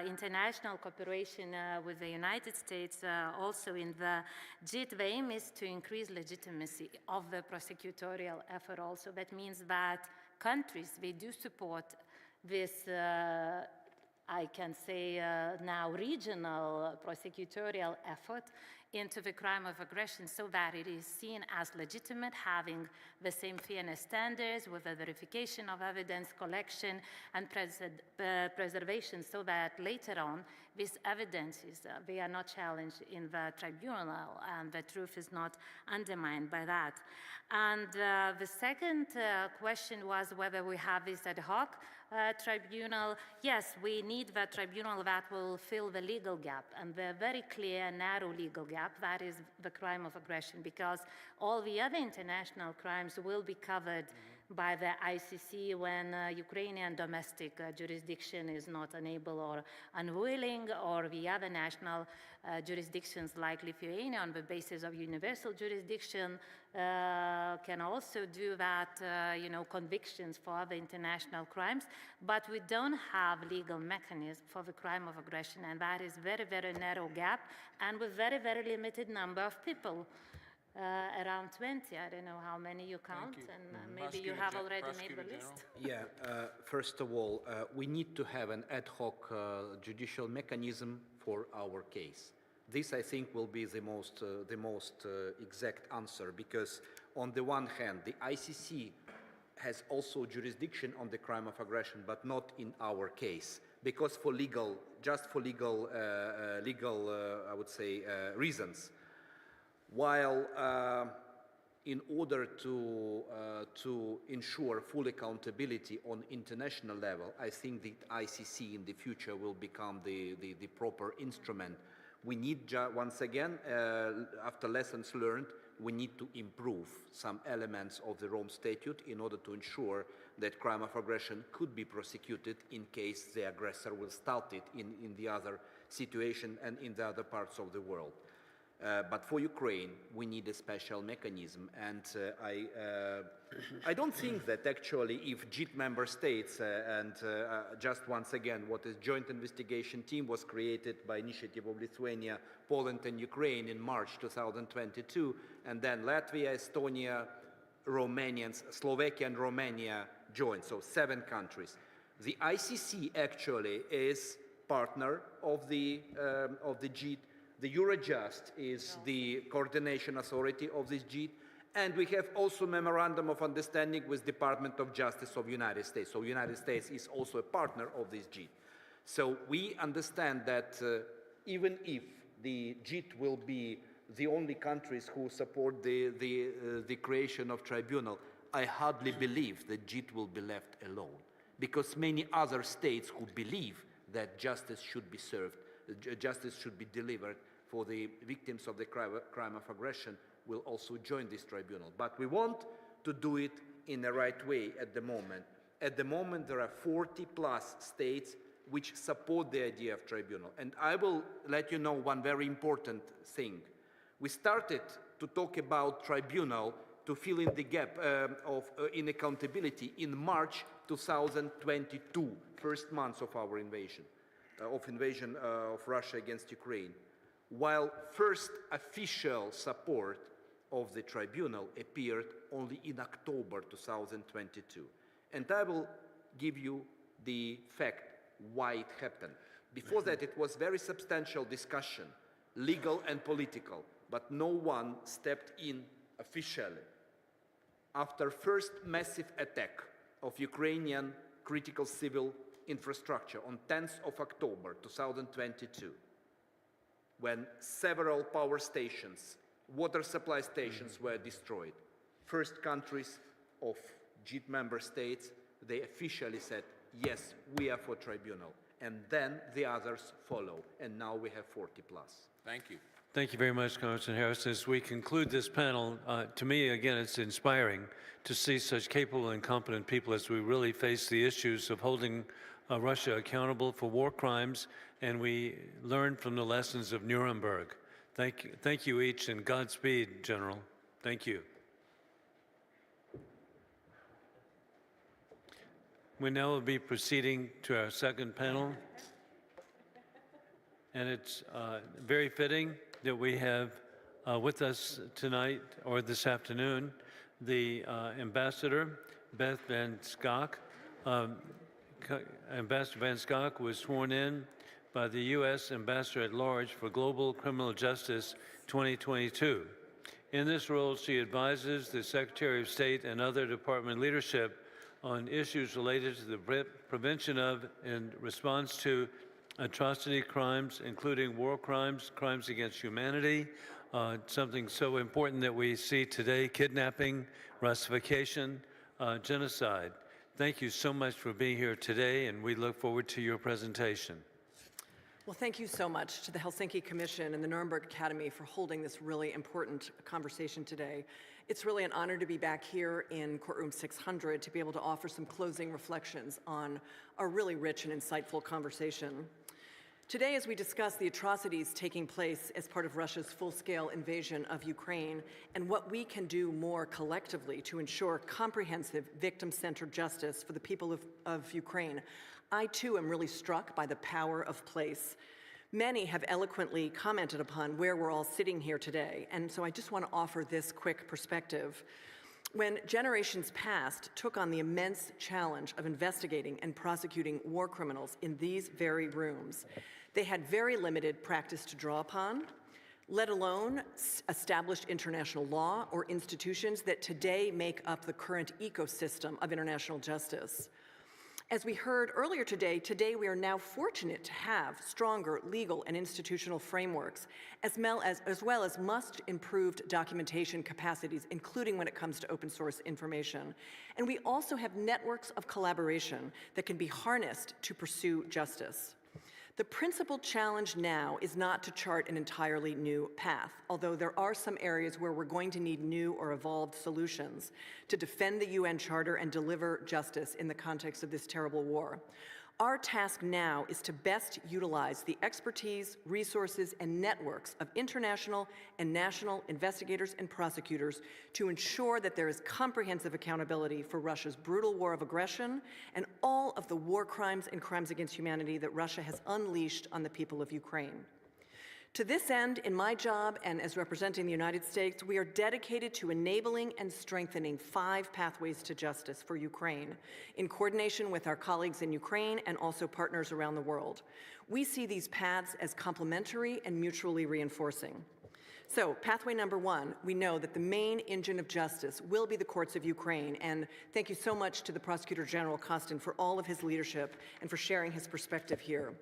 international cooperation with the United States, also in the JIT, the aim is to increase legitimacy of the prosecutorial effort also. That means that countries, they do support this, I can say now, regional prosecutorial effort into the crime of aggression so that it is seen as legitimate, having the same fairness standards with the verification of evidence collection and preservation, so that later on These evidences, they are not challenged in the tribunal, and the truth is not undermined by that. And the second question was whether we have this ad hoc tribunal. Yes, we need the tribunal that will fill the legal gap, and the very clear, narrow legal gap, that is the crime of aggression, because all the other international crimes will be covered by the ICC when Ukrainian domestic jurisdiction is not unable or unwilling, or the other national jurisdictions like Lithuania on the basis of universal jurisdiction can also do that, convictions for other international crimes, but we don't have legal mechanism for the crime of aggression, and that is very, very narrow gap, and with very, very limited number of people. Around 20, I don't know how many you count, and maybe you have already made the list. Yeah, first of all, we need to have an ad hoc judicial mechanism for our case. This, I think, will be the most exact answer, because on the one hand, the ICC has also jurisdiction on the crime of aggression, but not in our case, because for legal, I would say, reasons. While in order to ensure full accountability on international level, I think the ICC in the future will become the proper instrument. We need, once again, after lessons learned, we need to improve some elements of the Rome Statute in order to ensure that crime of aggression could be prosecuted in case the aggressor will start it in the other situation and in the other parts of the world. But for Ukraine, we need a special mechanism, and I don't think that actually if JIT member states, just once again, what is joint investigation team was created by initiative of Lithuania, Poland and Ukraine in March 2022, and then Latvia, Estonia, Slovakia and Romania joined, so 7 countries. The ICC actually is partner of the JIT. The Eurojust is the coordination authority of this JIT, and we have also memorandum of understanding with Department of Justice of United States. So United States is also a partner of this JIT. So we understand that even if the JIT will be the only countries who support the creation of tribunal, I hardly believe that JIT will be left alone, because many other states who believe that justice should be served, justice should be delivered for the victims of the crime of aggression will also join this tribunal. But we want to do it in the right way at the moment. At the moment, there are 40+ states which support the idea of tribunal. And I will let you know one very important thing. We started to talk about tribunal to fill in the gap of accountability in March 2022, first months of our invasion of Russia against Ukraine, while first official support of the tribunal appeared only in October 2022. And I will give you the fact why it happened. Before that, it was very substantial discussion, legal and political, but no one stepped in officially. After first massive attack of Ukrainian critical civil infrastructure on 10th of October 2022, when several power stations, water supply stations were destroyed. First countries of JIT member states, they officially said, yes, we are for tribunal. And then the others follow, and now we have 40+. Thank you. Thank you very much, Congressman Harris. As we conclude this panel, to me, again, it's inspiring to see such capable and competent people as we really face the issues of holding Russia accountable for war crimes, and we learn from the lessons of Nuremberg. Thank you each, and Godspeed, General. Thank you. We now will be proceeding to our second panel, and it's very fitting that we have with us tonight, or this afternoon, the Ambassador, Beth Van Schok. Ambassador Van Schok was sworn in by the U.S. Ambassador at Large for Global Criminal Justice 2022. In this role, she advises the Secretary of State and other department leadership on issues related to the prevention of and response to atrocity crimes, including war crimes, crimes against humanity, something so important that we see today, kidnapping, Russification, genocide. Thank you so much for being here today, and we look forward to your presentation. Well, thank you so much to the Helsinki Commission and the Nuremberg Academy for holding this really important conversation today. It's really an honor to be back here in courtroom 600 to be able to offer some closing reflections on a really rich and insightful conversation. Today, as we discuss the atrocities taking place as part of Russia's full-scale invasion of Ukraine and what we can do more collectively to ensure comprehensive victim-centered justice for the people of Ukraine, I too am really struck by the power of place. Many have eloquently commented upon where we're all sitting here today, and so I just want to offer this quick perspective. When generations past took on the immense challenge of investigating and prosecuting war criminals in these very rooms, they had very limited practice to draw upon, let alone established international law or institutions that today make up the current ecosystem of international justice. As we heard earlier today we are now fortunate to have stronger legal and institutional frameworks, as well as much improved documentation capacities, including when it comes to open source information. And we also have networks of collaboration that can be harnessed to pursue justice. The principal challenge now is not to chart an entirely new path, although there are some areas where we're going to need new or evolved solutions to defend the UN Charter and deliver justice in the context of this terrible war. Our task now is to best utilize the expertise, resources, and networks of international and national investigators and prosecutors to ensure that there is comprehensive accountability for Russia's brutal war of aggression and all of the war crimes and crimes against humanity that Russia has unleashed on the people of Ukraine. To this end, in my job and as representing the United States, we are dedicated to enabling and strengthening 5 pathways to justice for Ukraine in coordination with our colleagues in Ukraine and also partners around the world. We see these paths as complementary and mutually reinforcing. So, pathway number 1, we know that the main engine of justice will be the courts of Ukraine, and thank you so much to the Prosecutor General Kostin for all of his leadership and for sharing his perspective here.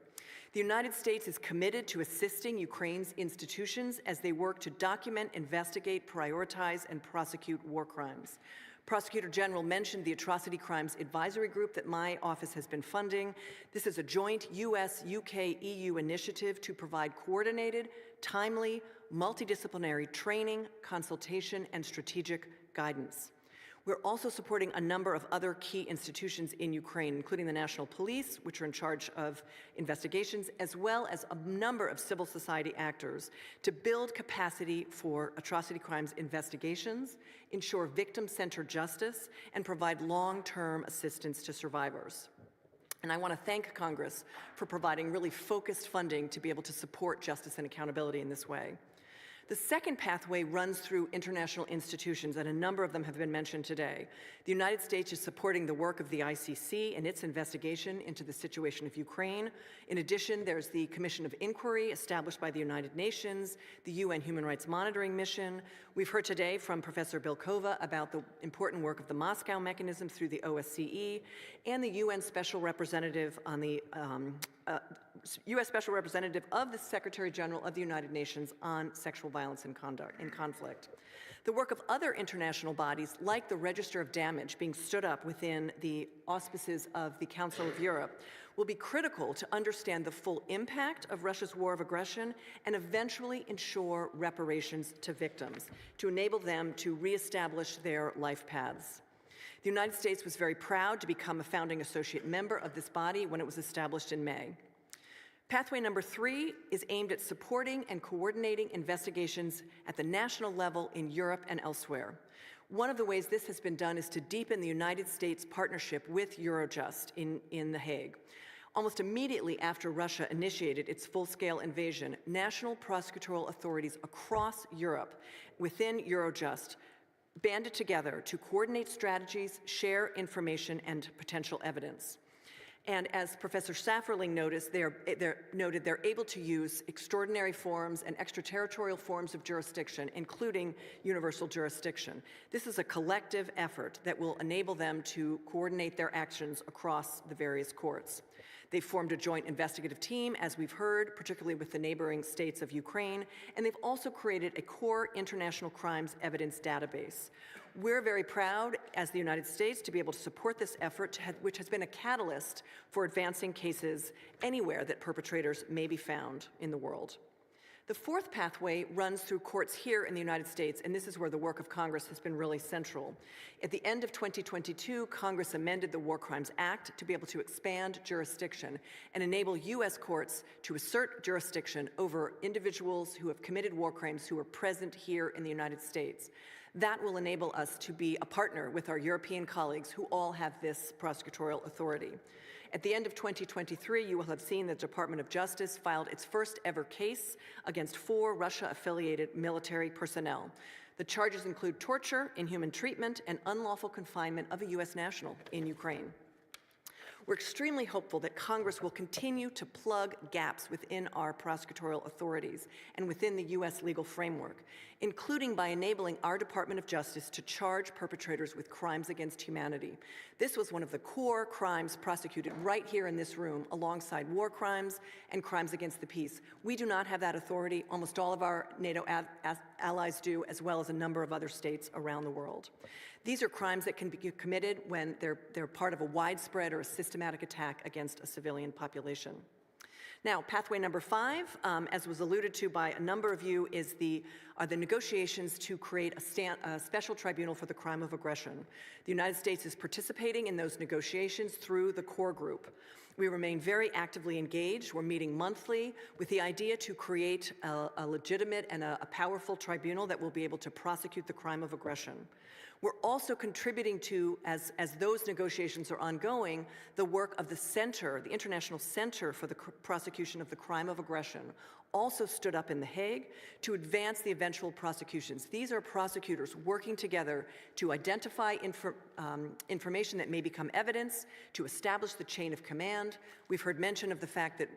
The United States is committed to assisting Ukraine's institutions as they work to document, investigate, prioritize, and prosecute war crimes. Prosecutor General mentioned the Atrocity Crimes Advisory Group that my office has been funding. This is a joint US, UK, EU initiative to provide coordinated, timely, multidisciplinary training, consultation, and strategic guidance. We're also supporting a number of other key institutions in Ukraine, including the National Police, which are in charge of investigations, as well as a number of civil society actors to build capacity for atrocity crimes investigations, ensure victim-centered justice, and provide long-term assistance to survivors. And I want to thank Congress for providing really focused funding to be able to support justice and accountability in this way. The second pathway runs through international institutions, and a number of them have been mentioned today. The United States is supporting the work of the ICC and its investigation into the situation of Ukraine. In addition, there's the Commission of Inquiry established by the United Nations, the UN Human Rights Monitoring Mission. We've heard today from Professor Bilkova about the important work of the Moscow mechanism through the OSCE and the UN Special Representative on the U.S. Special Representative of the Secretary General of the United Nations on sexual violence and conflict. The work of other international bodies, like the Register of Damage being stood up within the auspices of the Council of Europe, will be critical to understand the full impact of Russia's war of aggression and eventually ensure reparations to victims, to enable them to reestablish their life paths. The United States was very proud to become a founding associate member of this body when it was established in May. Pathway number 3 is aimed at supporting and coordinating investigations at the national level in Europe and elsewhere. One of the ways this has been done is to deepen the United States partnership with Eurojust in The Hague. Almost immediately after Russia initiated its full-scale invasion, national prosecutorial authorities across Europe within Eurojust banded together to coordinate strategies, share information, and potential evidence. And as Professor Safferling noted, they're able to use extraordinary forms and extraterritorial forms of jurisdiction, including universal jurisdiction. This is a collective effort that will enable them to coordinate their actions across the various courts. They formed a joint investigative team, as we've heard, particularly with the neighboring states of Ukraine, and they've also created a core international crimes evidence database. We're very proud, as the United States, to be able to support this effort, which has been a catalyst for advancing cases anywhere that perpetrators may be found in the world. The fourth pathway runs through courts here in the United States, and this is where the work of Congress has been really central. At the end of 2022, Congress amended the War Crimes Act to be able to expand jurisdiction and enable U.S. courts to assert jurisdiction over individuals who have committed war crimes who are present here in the United States. That will enable us to be a partner with our European colleagues who all have this prosecutorial authority. At the end of 2023, you will have seen the Department of Justice filed its first ever case against 4 Russia-affiliated military personnel. The charges include torture, inhuman treatment, and unlawful confinement of a U.S. national in Ukraine. We're extremely hopeful that Congress will continue to plug gaps within our prosecutorial authorities and within the U.S. legal framework, including by enabling our Department of Justice to charge perpetrators with crimes against humanity. This was one of the core crimes prosecuted right here in this room, alongside war crimes and crimes against the peace. We do not have that authority. Almost all of our NATO allies do, as well as a number of other states around the world. These are crimes that can be committed when they're part of a widespread or a systematic attack against a civilian population. Now, pathway number 5, as was alluded to by a number of you, are the negotiations to create a special tribunal for the crime of aggression. The United States is participating in those negotiations through the core group. We remain very actively engaged. We're meeting monthly with the idea to create a legitimate and a powerful tribunal that will be able to prosecute the crime of aggression. We're also contributing to, as those negotiations are ongoing, the work of the Center, the International Center for the Prosecution of the Crime of Aggression, also stood up in The Hague to advance the eventual prosecutions. These are prosecutors working together to identify information that may become evidence, to establish the chain of command. We've heard mention of the fact that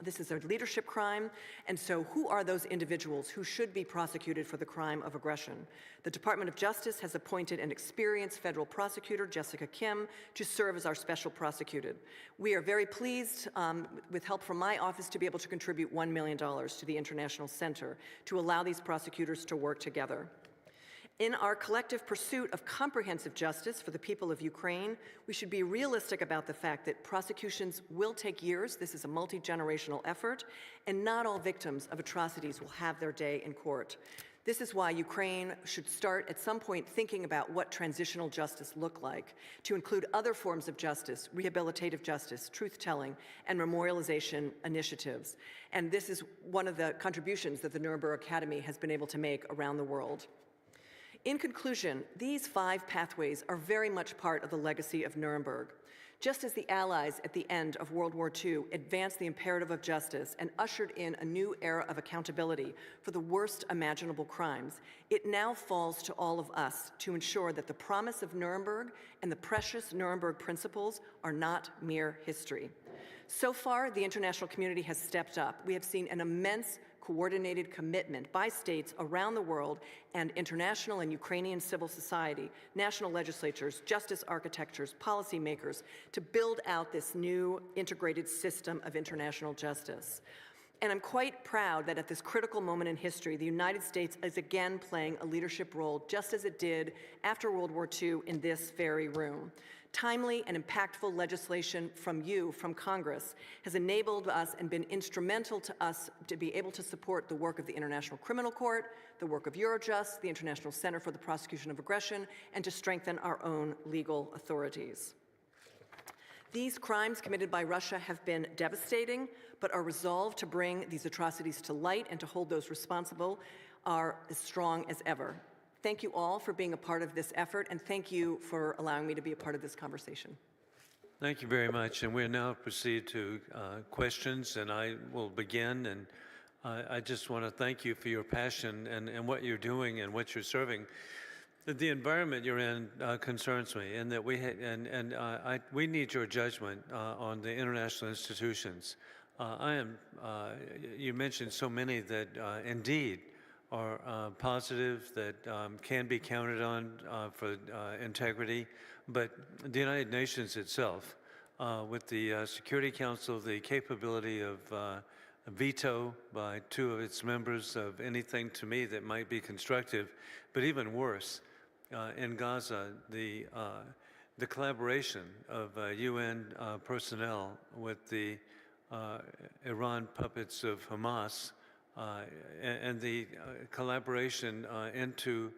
this is a leadership crime, and so who are those individuals who should be prosecuted for the crime of aggression? The Department of Justice has appointed an experienced federal prosecutor, Jessica Kim, to serve as our special prosecutor. We are very pleased, with help from my office, to be able to contribute $1 million to the International Center to allow these prosecutors to work together. In our collective pursuit of comprehensive justice for the people of Ukraine, we should be realistic about the fact that prosecutions will take years. This is a multi-generational effort, and not all victims of atrocities will have their day in court. This is why Ukraine should start at some point thinking about what transitional justice look like, to include other forms of justice, rehabilitative justice, truth-telling, and memorialization initiatives. And this is one of the contributions that the Nuremberg Academy has been able to make around the world. In conclusion, these 5 pathways are very much part of the legacy of Nuremberg. Just as the Allies at the end of World War II advanced the imperative of justice and ushered in a new era of accountability for the worst imaginable crimes, it now falls to all of us to ensure that the promise of Nuremberg and the precious Nuremberg principles are not mere history. So far, the international community has stepped up. We have seen an immense coordinated commitment by states around the world and international and Ukrainian civil society, national legislatures, justice architectures, policymakers, to build out this new integrated system of international justice. And I'm quite proud that at this critical moment in history, the United States is again playing a leadership role, just as it did after World War II in this very room. Timely and impactful legislation from you, from Congress, has enabled us and been instrumental to us to be able to support the work of the International Criminal Court, the work of Eurojust, the International Center for the Prosecution of Aggression, and to strengthen our own legal authorities. These crimes committed by Russia have been devastating, but our resolve to bring these atrocities to light and to hold those responsible are as strong as ever. Thank you all for being a part of this effort, and thank you for allowing me to be a part of this conversation. Thank you very much, and we'll now proceed to questions, and I will begin. And I just want to thank you for your passion and what you're doing and what you're serving. The environment you're in concerns me, and that we need your judgment on the international institutions. You mentioned so many that indeed are positive, that can be counted on for integrity, but the United Nations itself with the Security Council the capability of veto by 2 of its members of anything to me that might be constructive, but even worse, in Gaza, the collaboration of UN personnel with the Iran puppets of Hamas and the collaboration into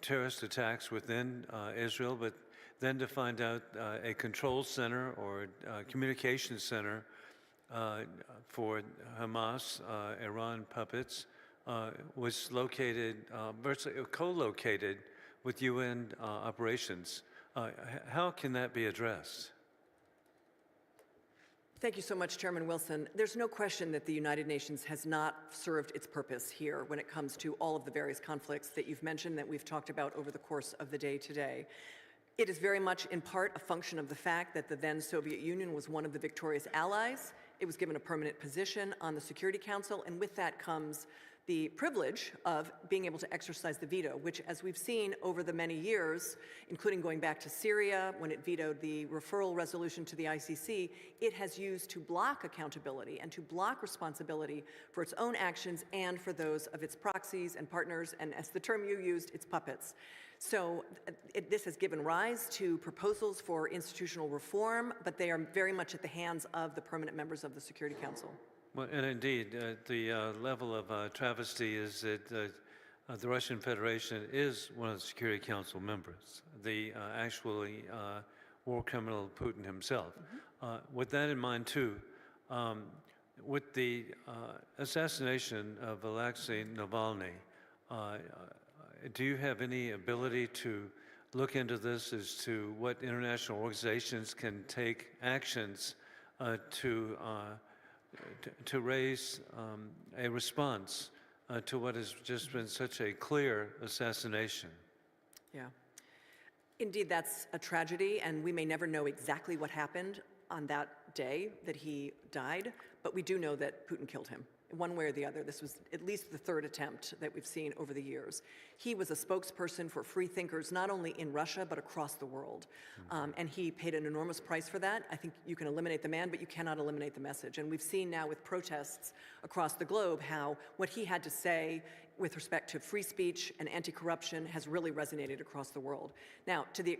terrorist attacks within Israel, but then to find out a control center or communication center for Hamas, Iran puppets, was located, virtually co-located with UN operations. How can that be addressed? Thank you so much, Chairman Wilson. There's no question that the United Nations has not served its purpose here when it comes to all of the various conflicts that you've mentioned that we've talked about over the course of the day today. It is very much in part a function of the fact that the then Soviet Union was one of the victorious allies. It was given a permanent position on the Security Council, and with that comes the privilege of being able to exercise the veto, which, as we've seen over the many years, including going back to Syria, when it vetoed the referral resolution to the ICC, it has used to block accountability and to block responsibility for its own actions and for those of its proxies and partners, and as the term you used, its puppets. So this has given rise to proposals for institutional reform, but they are very much at the hands of the permanent members of the Security Council. Well, and indeed, the level of travesty is that the Russian Federation is one of the Security Council members, the actually war criminal Putin himself. With that in mind, too, with the assassination of Alexei Navalny, do you have any ability to look into this as to what international organizations can take actions to raise a response to what has just been such a clear assassination? Yeah. Indeed, that's a tragedy, and we may never know exactly what happened on that day that he died, but we do know that Putin killed him. One way or the other. This was at least the 3rd attempt that we've seen over the years. He was a spokesperson for free thinkers, not only in Russia, but across the world. And he paid an enormous price for that. I think you can eliminate the man, but you cannot eliminate the message. And we've seen now with protests across the globe how what he had to say with respect to free speech and anti-corruption has really resonated across the world. Now, to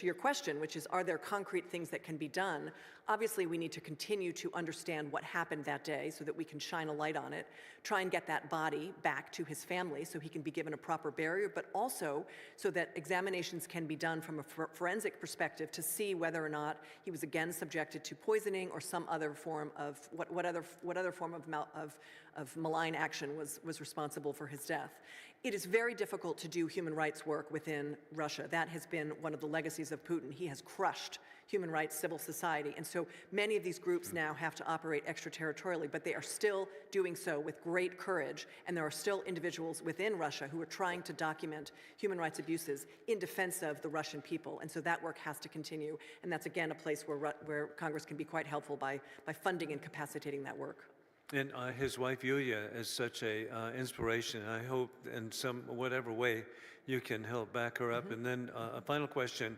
your question, which is, are there concrete things that can be done? Obviously, we need to continue to understand what happened that day so that we can shine a light on it, try and get that body back to his family so he can be given a proper burial, but also so that examinations can be done from a forensic perspective to see whether or not he was again subjected to poisoning or some other form of, what other form of malign action was responsible for his death. It is very difficult to do human rights work within Russia. That has been one of the legacies of Putin. He has crushed human rights, civil society. And so many of these groups now have to operate extraterritorially, but they are still doing so with great courage. And there are still individuals within Russia who are trying to document human rights abuses in defense of the Russian people. And so that work has to continue. And that's, again, a place where Congress can be quite helpful by funding and capacitating that work. And his wife, Yulia, is such a inspiration. I hope in whatever way you can help back her up. And then a final question.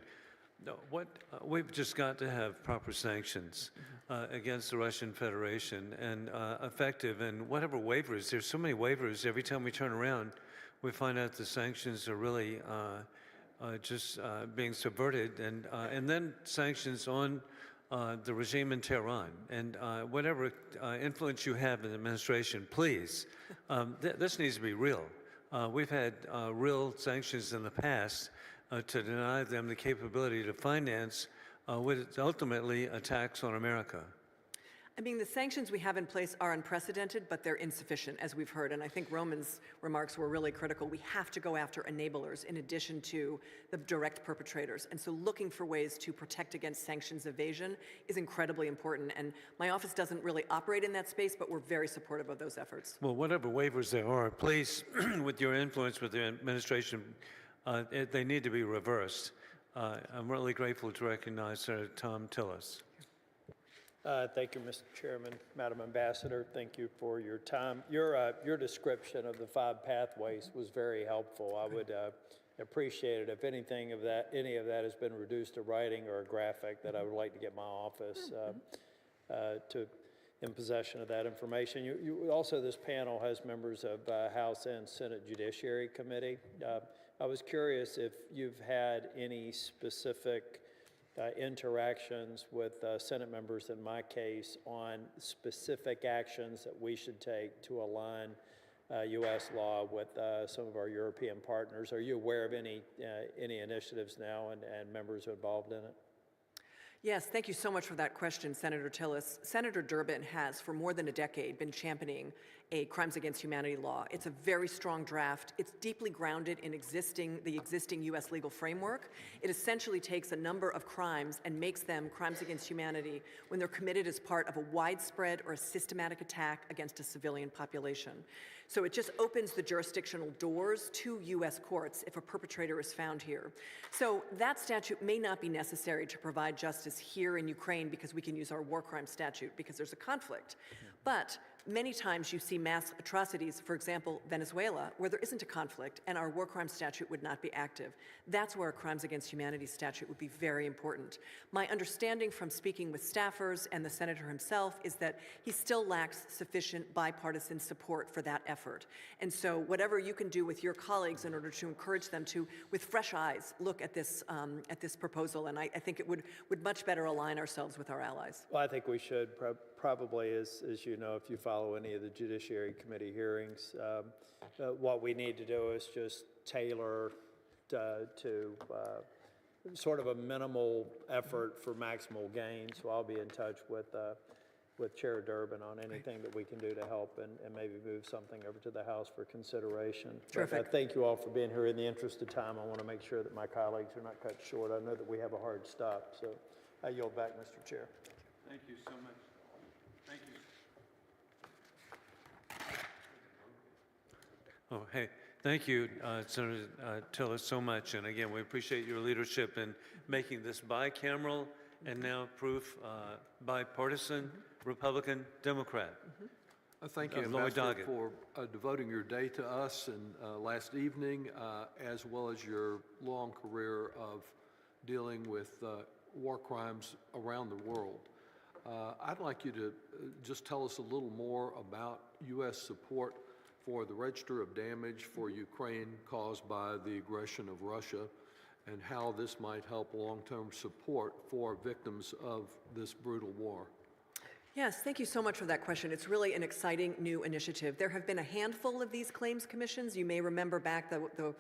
We've just got to have proper sanctions against the Russian Federation and effective, and whatever waivers. There's so many waivers. Every time we turn around, we find out the sanctions are really just being subverted, and then sanctions on the regime in Tehran, and whatever influence you have in the administration, please, this needs to be real. We've had real sanctions in the past to deny them the capability to finance what is ultimately attacks on America. I mean, the sanctions we have in place are unprecedented, but they're insufficient, as we've heard. And I think Roman's remarks were really critical. We have to go after enablers in addition to the direct perpetrators. And so looking for ways to protect against sanctions evasion is incredibly important. And my office doesn't really operate in that space, but we're very supportive of those efforts. Well, whatever waivers there are, please, with your influence with the administration, they need to be reversed. I'm really grateful to recognize Senator Tom Tillis. Thank you, Mr. Chairman. Madam Ambassador, thank you for your time. Your description of the 5 pathways was very helpful. I would appreciate it if any of that has been reduced to writing or a graphic, that I would like to get my office in possession of that information. Also, this panel has members of House and Senate Judiciary Committee. I was curious if you've had any specific interactions with Senate members in my case on specific actions that we should take to align U.S. law with some of our European partners. Are you aware of any initiatives now and members involved in it? Yes, thank you so much for that question, Senator Tillis. Senator Durbin has, for more than a decade, been championing a crimes against humanity law. It's a very strong draft. It's deeply grounded in the existing U.S. legal framework. It essentially takes a number of crimes and makes them crimes against humanity when they're committed as part of a widespread or a systematic attack against a civilian population. So it just opens the jurisdictional doors to U.S. courts if a perpetrator is found here. So that statute may not be necessary to provide justice here in Ukraine because we can use our war crime statute because there's a conflict. But many times you see mass atrocities, for example, Venezuela, where there isn't a conflict and our war crime statute would not be active. That's where a crimes against humanity statute would be very important. My understanding from speaking with staffers and the senator himself is that he still lacks sufficient bipartisan support for that effort. And so whatever you can do with your colleagues in order to encourage them to, with fresh eyes, look at this proposal, and I think it would much better align ourselves with our allies. Well, I think we should probably, as you know, if you follow any of the Judiciary Committee hearings, what we need to do is just tailor to sort of a minimal effort for maximal gain. So I'll be in touch with Chair Durbin on anything that we can do to help and maybe move something over to the House for consideration. Terrific. But thank you all for being here. In the interest of time, I want to make sure that my colleagues are not cut short. I know that we have a hard stop, so I yield back, Mr. Chair. Thank you so much. Thank you. Oh, hey, thank you, Senator Tillis, so much. And again, we appreciate your leadership in making this bicameral and now proof bipartisan Republican Democrat. Thank you, Lloyd Ambassador, Doggett. for devoting your day to us and last evening, as well as your long career of dealing with war crimes around the world. I'd like you to just tell us a little more about U.S. support for the register of damage for Ukraine caused by the aggression of Russia and how this might help long-term support for victims of this brutal war. Yes, thank you so much for that question. It's really an exciting new initiative. There have been a handful of these claims commissions. You may remember back the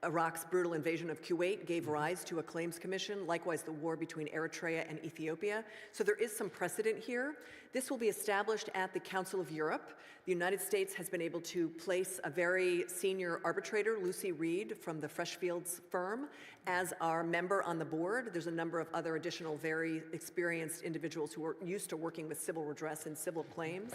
Iraq's brutal invasion of Kuwait gave rise to a claims commission, likewise the war between Eritrea and Ethiopia. So there is some precedent here. This will be established at the Council of Europe. The United States has been able to place a very senior arbitrator, Lucy Reed from the Freshfields firm, as our member on the board. There's a number of other additional very experienced individuals who are used to working with civil redress and civil claims.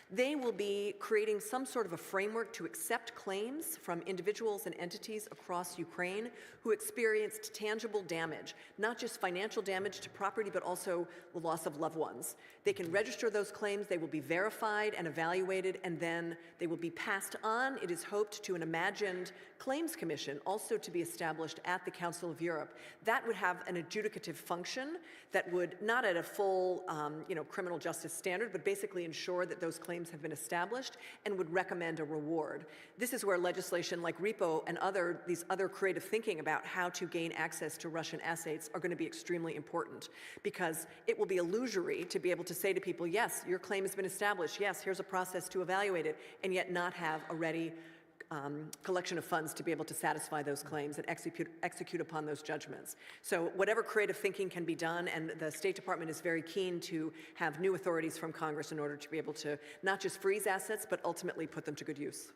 They will be creating some sort of a framework to accept claims from individuals and entities across Ukraine who experienced tangible damage, not just financial damage to property, but also the loss of loved ones. They can register those claims, they will be verified and evaluated, and then they will be passed on, it is hoped, to an imagined claims commission, also to be established at the Council of Europe. That would have an adjudicative function that would, not at a full criminal justice standard, but basically ensure that those claims have been established and would recommend a reward. This is where legislation like REPO and these other creative thinking about how to gain access to Russian assets are going to be extremely important, because it will be illusory to be able to say to people, yes, your claim has been established, yes, here's a process to evaluate it, and yet not have a ready collection of funds to be able to satisfy those claims and execute upon those judgments. So whatever creative thinking can be done, and the State Department is very keen to have new authorities from Congress in order to be able to not just freeze assets, but ultimately put them to good use.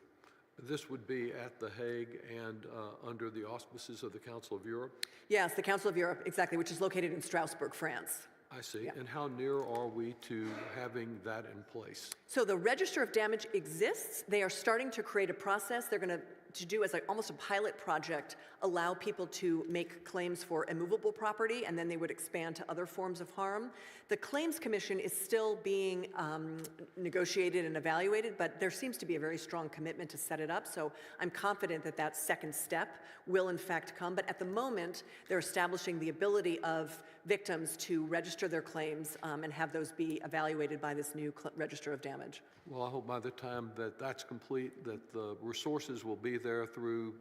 This would be at The Hague and under the auspices of the Council of Europe? Yes, the Council of Europe, exactly, which is located in Strasbourg, France. I see. Yeah. And how near are we to having that in place? So the Register of Damage exists. They are starting to create a process. They're going to to do as almost a pilot project, allow people to make claims for immovable property, and then they would expand to other forms of harm. The Claims Commission is still being negotiated and evaluated, but there seems to be a very strong commitment to set it up, so I'm confident that that second step will in fact come. But at the moment, they're establishing the ability of victims to register their claims and have those be evaluated by this new register of damage. Well, I hope by the time that that's complete, that the resources will be there through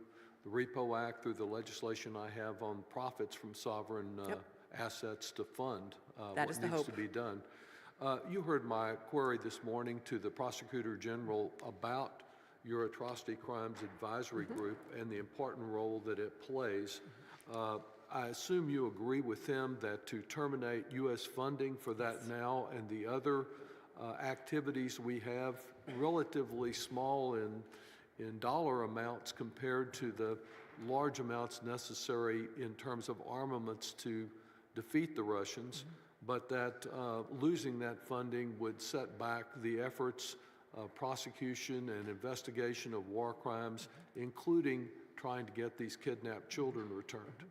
the Repo Act, through the legislation I have on profits from sovereign assets to fund what needs to be done. You heard my query this morning to the Prosecutor General about your Atrocity Crimes Advisory Group and the important role that it plays. I assume you agree with him that to terminate U.S. funding for that now and the other activities we have, relatively small in dollar amounts compared to the large amounts necessary in terms of armaments to defeat the Russians, but that losing that funding would set back the efforts of prosecution and investigation of war crimes, including trying to get these kidnapped children returned.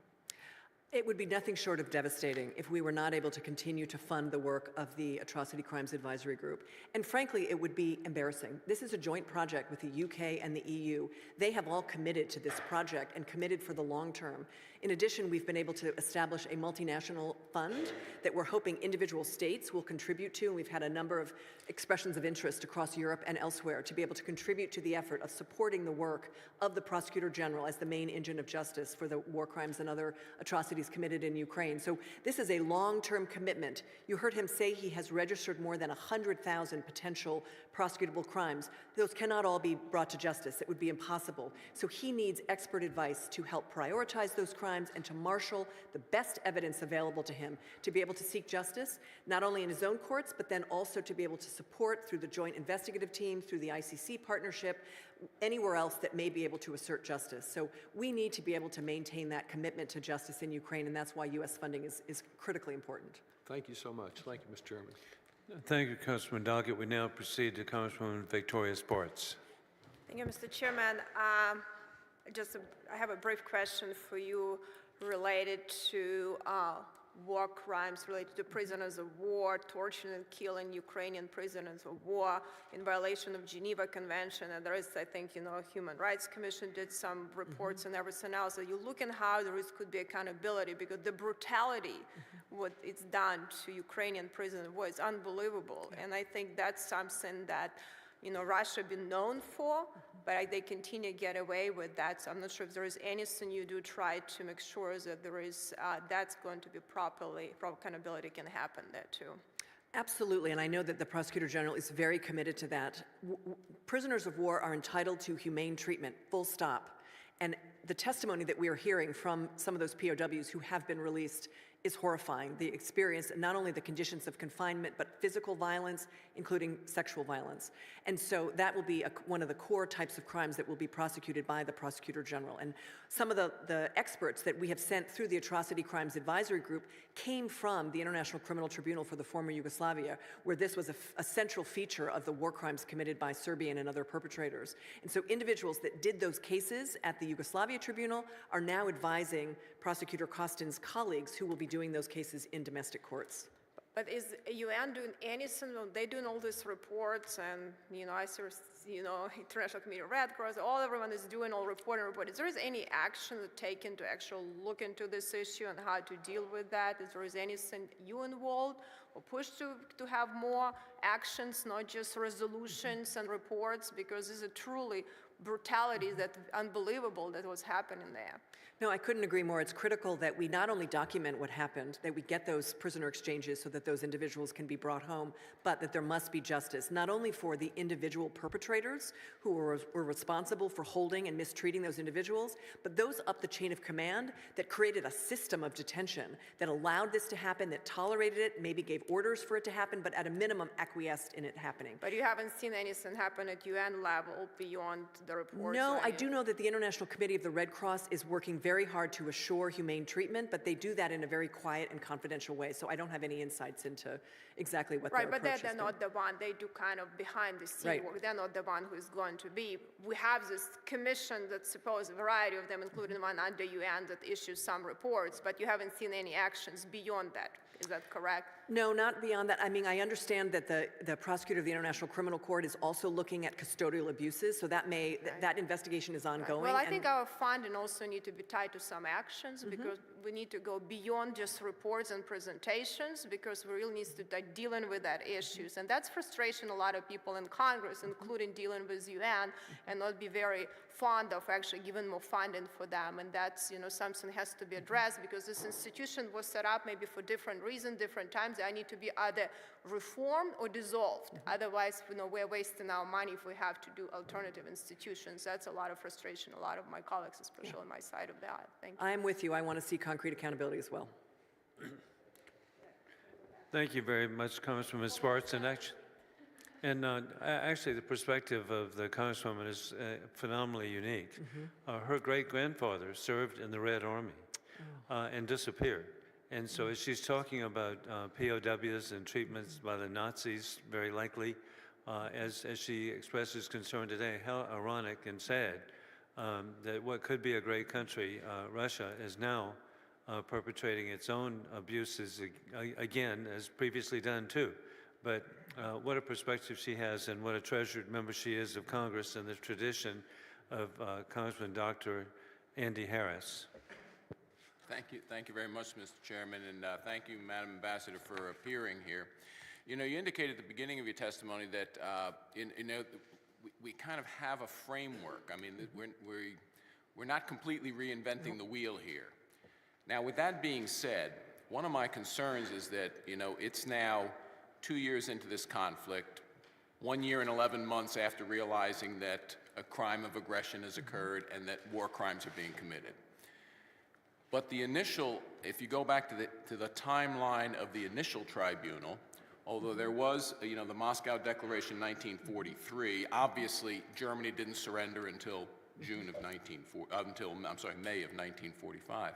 It would be nothing short of devastating if we were not able to continue to fund the work of the Atrocity Crimes Advisory Group. And frankly, it would be embarrassing. This is a joint project with the UK and the EU. They have all committed to this project and committed for the long term. In addition, we've been able to establish a multinational fund that we're hoping individual states will contribute to. And we've had a number of expressions of interest across Europe and elsewhere to be able to contribute to the effort of supporting the work of the Prosecutor General as the main engine of justice for the war crimes and other atrocities committed in Ukraine. So this is a long-term commitment. You heard him say he has registered more than 100,000 potential prosecutable crimes. Those cannot all be brought to justice. It would be impossible. So he needs expert advice to help prioritize those crimes and to marshal the best evidence available to him to be able to seek justice, not only in his own courts, but then also to be able to support through the Joint Investigative Team, through the ICC partnership, anywhere else that may be able to assert justice. So we need to be able to maintain that commitment to justice in Ukraine, and that's why U.S. funding is critically important. Thank you so much. Thank you, Mr. Chairman. Thank you, Congressman Doggett. We now proceed to Congresswoman Victoria Sports. Thank you, Mr. Chairman. I have a brief question for you related to war crimes related to prisoners of war, torturing and killing Ukrainian prisoners of war in violation of Geneva Convention. And there is, I think, Human Rights Commission did some reports and everything else. So you look at how there could be accountability, because the brutality, what it's done to Ukrainian prisoners of war is unbelievable. And I think that's something that Russia been known for, but they continue to get away with that. So I'm not sure if there is anything you do try to make sure that there is, that's going to be proper accountability can happen there too. Absolutely, and I know that the Prosecutor General is very committed to that. Prisoners of war are entitled to humane treatment, full stop. And the testimony that we are hearing from some of those POWs who have been released is horrifying. The experience, not only the conditions of confinement, but physical violence, including sexual violence. And so that will be one of the core types of crimes that will be prosecuted by the Prosecutor General. And some of the experts that we have sent through the Atrocity Crimes Advisory Group came from the International Criminal Tribunal for the former Yugoslavia, where this was a central feature of the war crimes committed by Serbian and other perpetrators. And so individuals that did those cases at the Yugoslavia Tribunal are now advising Prosecutor Kostin's colleagues who will be doing those cases in domestic courts. But is UN doing anything? They're doing all these reports, and International Committee of Red Cross, everyone is doing all reporting. Is there any action taken to actually look into this issue and how to deal with that? Is there anything you involved or push to have more actions, not just resolutions and reports? Because this is truly brutality that's unbelievable that was happening there. No, I couldn't agree more. It's critical that we not only document what happened, that we get those prisoner exchanges so that those individuals can be brought home, but that there must be justice, not only for the individual perpetrators who were responsible for holding and mistreating those individuals, but those up the chain of command that created a system of detention that allowed this to happen, that tolerated it, maybe gave orders for it to happen, but at a minimum acquiesced in it happening. But you haven't seen anything happen at UN level beyond the reports? No, or I do know that the International Committee of the Red Cross is working very hard to assure humane treatment, but they do that in a very quiet and confidential way, so I don't have any insights into exactly what their Right, but approach they're has not the one, they do kind of behind the scene Right. work. They're not the one who is going to be. We have this commission that supposed, a variety of them, including one under UN, that issues some reports, but you haven't seen any actions beyond that. Is that correct? No, not beyond that. I mean, I understand that the prosecutor of the International Criminal Court is also looking at custodial abuses, so that that investigation is ongoing. Well, I and- think our funding also need to be tied to some actions because we need to go beyond just reports and presentations because we really need to start dealing with that issues. And that's frustration a lot of people in Congress, including dealing with UN, and not be very fond of actually giving more funding for them. And that's, something has to be addressed because this institution was set up maybe for different reasons, different times. They need to be either reformed or dissolved. Otherwise, we're wasting our money if we have to do alternative institutions. That's a lot of frustration, a lot of my colleagues, especially on my side of that. Thank you. I'm with you. I want to see concrete accountability as well. Thank you very much, Congresswoman Swartz. Actually, the perspective of the Congresswoman is phenomenally unique. Her great-grandfather served in the Red Army and disappeared. And so as she's talking about POWs and treatments by the Nazis, very likely, as she expresses concern today, how ironic and sad that what could be a great country, Russia, is now perpetrating its own abuses again, as previously done too. But what a perspective she has and what a treasured member she is of Congress and the tradition of Congressman Dr. Andy Harris. Thank you very much, Mr. Chairman, and thank you, Madam Ambassador, for appearing here. You indicated at the beginning of your testimony that we kind of have a framework. I mean, we're not completely reinventing the wheel here. Now, with that being said, one of my concerns is that it's now 2 years into this conflict, 1 year and 11 months after realizing that a crime of aggression has occurred and that war crimes are being committed. But the initial, if you go back to the timeline of the initial tribunal, although there was, the Moscow Declaration 1943, obviously Germany didn't surrender until May of 1945.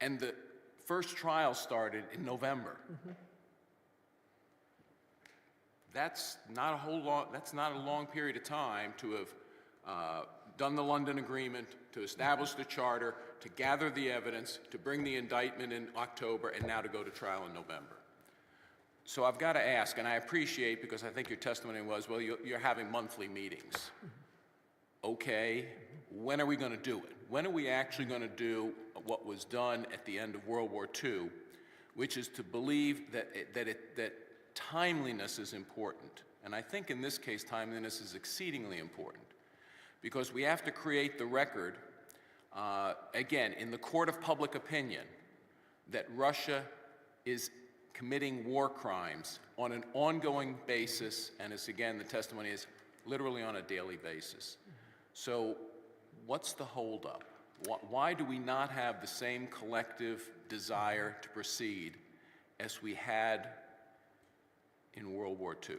And the first trial started in November. That's not a long period of time to have done the London Agreement, to establish the charter, to gather the evidence, to bring the indictment in October, and now to go to trial in November. So I've got to ask, and I appreciate, because I think your testimony was, well, you're having monthly meetings. Okay, when are we going to do it? When are we actually going to do what was done at the end of World War II, which is to believe that timeliness is important. And I think in this case, timeliness is exceedingly important because we have to create the record, again, in the court of public opinion, that Russia is committing war crimes on an ongoing basis, and as again, the testimony is literally on a daily basis. So what's the holdup? Why do we not have the same collective desire to proceed as we had in World War II?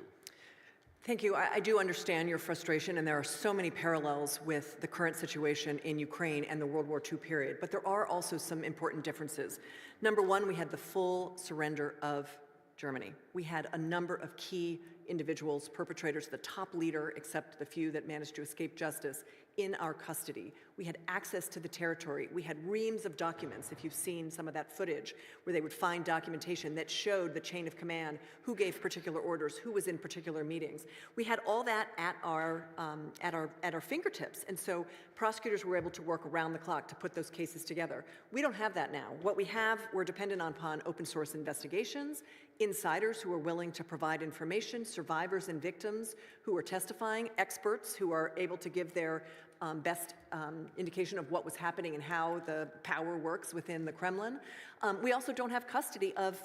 Thank you. I do understand your frustration, and there are so many parallels with the current situation in Ukraine and the World War II period, but there are also some important differences. Number one, we had the full surrender of Germany. We had a number of key individuals, perpetrators, the top leader, except the few that managed to escape justice, in our custody. We had access to the territory. We had reams of documents, if you've seen some of that footage, where they would find documentation that showed the chain of command, who gave particular orders, who was in particular meetings. We had all that at our fingertips, and so prosecutors were able to work around the clock to put those cases together. We don't have that now. What we have, we're dependent upon open source investigations, insiders who are willing to provide information, survivors and victims who are testifying, experts who are able to give their best indication of what was happening and how the power works within the Kremlin. We also don't have custody of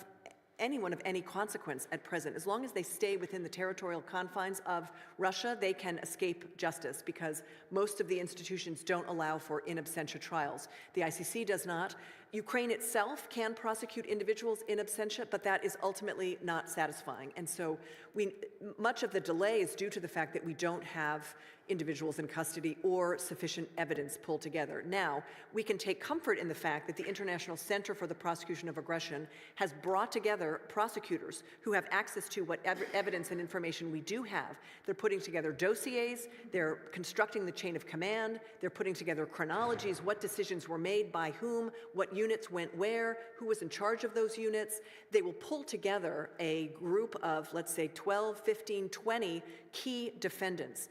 anyone of any consequence at present. As long as they stay within the territorial confines of Russia, they can escape justice because most of the institutions don't allow for in absentia trials. The ICC does not. Ukraine itself can prosecute individuals in absentia, but that is ultimately not satisfying. And so much of the delay is due to the fact that we don't have individuals in custody or sufficient evidence pulled together. Now, we can take comfort in the fact that the International Center for the Prosecution of Aggression has brought together prosecutors who have access to whatever evidence and information we do have. They're putting together dossiers, they're constructing the chain of command, they're putting together chronologies, what decisions were made by whom, what units went where, who was in charge of those units. They will pull together a group of, let's say, 12, 15, 20 key defendants.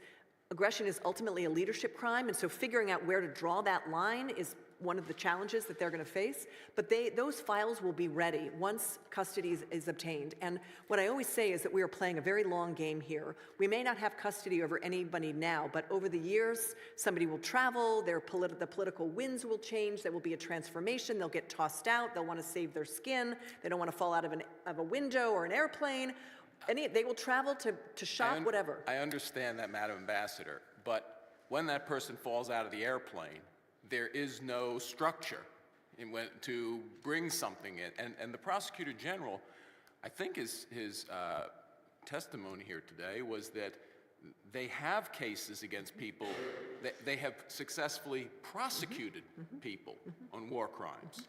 Aggression is ultimately a leadership crime, and so figuring out where to draw that line is one of the challenges that they're going to face. But those files will be ready once custody is obtained. And what I always say is that we are playing a very long game here. We may not have custody over anybody now, but over the years, somebody will travel, the political winds will change, there will be a transformation, they'll get tossed out, they'll want to save their skin, they don't want to fall out of a window or an airplane. They will travel to shop, whatever. I understand that, Madam Ambassador, but when that person falls out of the airplane, there is no structure to bring something in. And the Prosecutor General, I think his testimony here today was that they have cases against people, they have successfully prosecuted people on war crimes.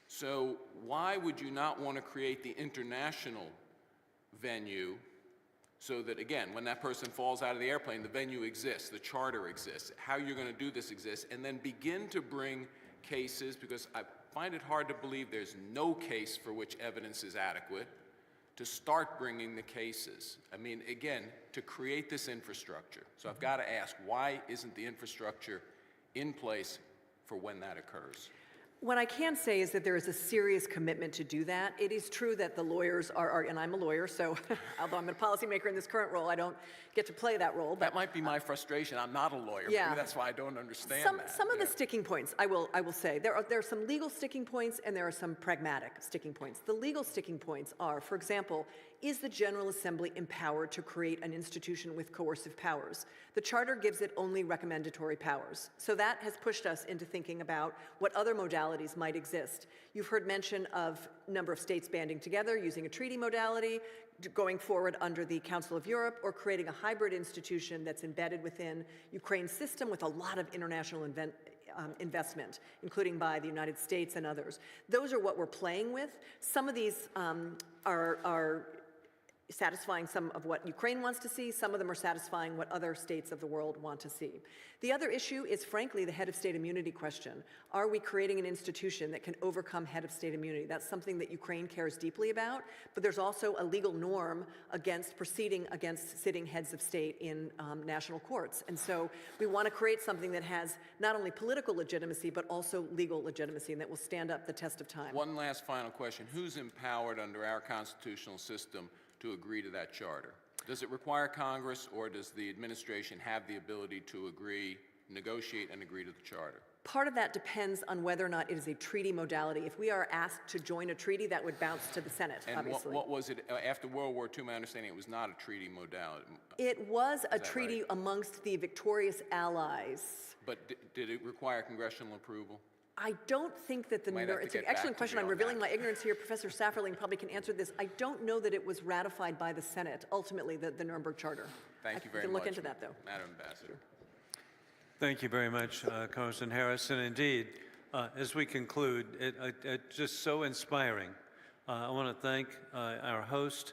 So why would you not want to create the international venue so that, again, when that person falls out of the airplane, the venue exists, the charter exists, how you're going to do this exists, and then begin to bring cases, because I find it hard to believe there's no case for which evidence is adequate, to start bringing the cases. I mean, again, to create this infrastructure. So I've got to ask, why isn't the infrastructure in place for when that occurs? What I can say is that there is a serious commitment to do that. It is true that the lawyers are and I'm a lawyer, so although I'm a policymaker in this current role, I don't get to play that role. But that might be my frustration. I'm not a lawyer. Yeah. Maybe that's why I don't understand that. Some of the sticking points, I will say, there are some legal sticking points and there are some pragmatic sticking points. The legal sticking points are, for example, is the General Assembly empowered to create an institution with coercive powers? The Charter gives it only recommendatory powers. So that has pushed us into thinking about what other modalities might exist. You've heard mention of a number of states banding together, using a treaty modality, going forward under the Council of Europe, or creating a hybrid institution that's embedded within Ukraine's system with a lot of international investment, including by the United States and others. Those are what we're playing with. Some of these are satisfying some of what Ukraine wants to see. Some of them are satisfying what other states of the world want to see. The other issue is, frankly, the head of state immunity question. Are we creating an institution that can overcome head of state immunity? That's something that Ukraine cares deeply about, but there's also a legal norm against proceeding against sitting heads of state in national courts. And so we want to create something that has not only political legitimacy, but also legal legitimacy, and that will stand up the test of time. One last final question. Who's empowered under our constitutional system to agree to that charter? Does it require Congress, or does the administration have the ability to agree, negotiate, and agree to the charter? Part of that depends on whether or not it is a treaty modality. If we are asked to join a treaty, that would bounce to the Senate, and obviously. What was it, after World War II, my understanding, it was not a treaty modality. It was a treaty amongst the victorious allies. But did it require congressional approval? I don't think that it's an excellent question. I'm revealing my ignorance here. Professor Safferling probably can answer this. I don't know that it was ratified by the Senate, ultimately, the Nuremberg Charter. Thank you very much. We can look into that, though. Madam Ambassador. Thank you very much, Congressman Harris. And indeed, as we conclude, it's just so inspiring. I want to thank our host,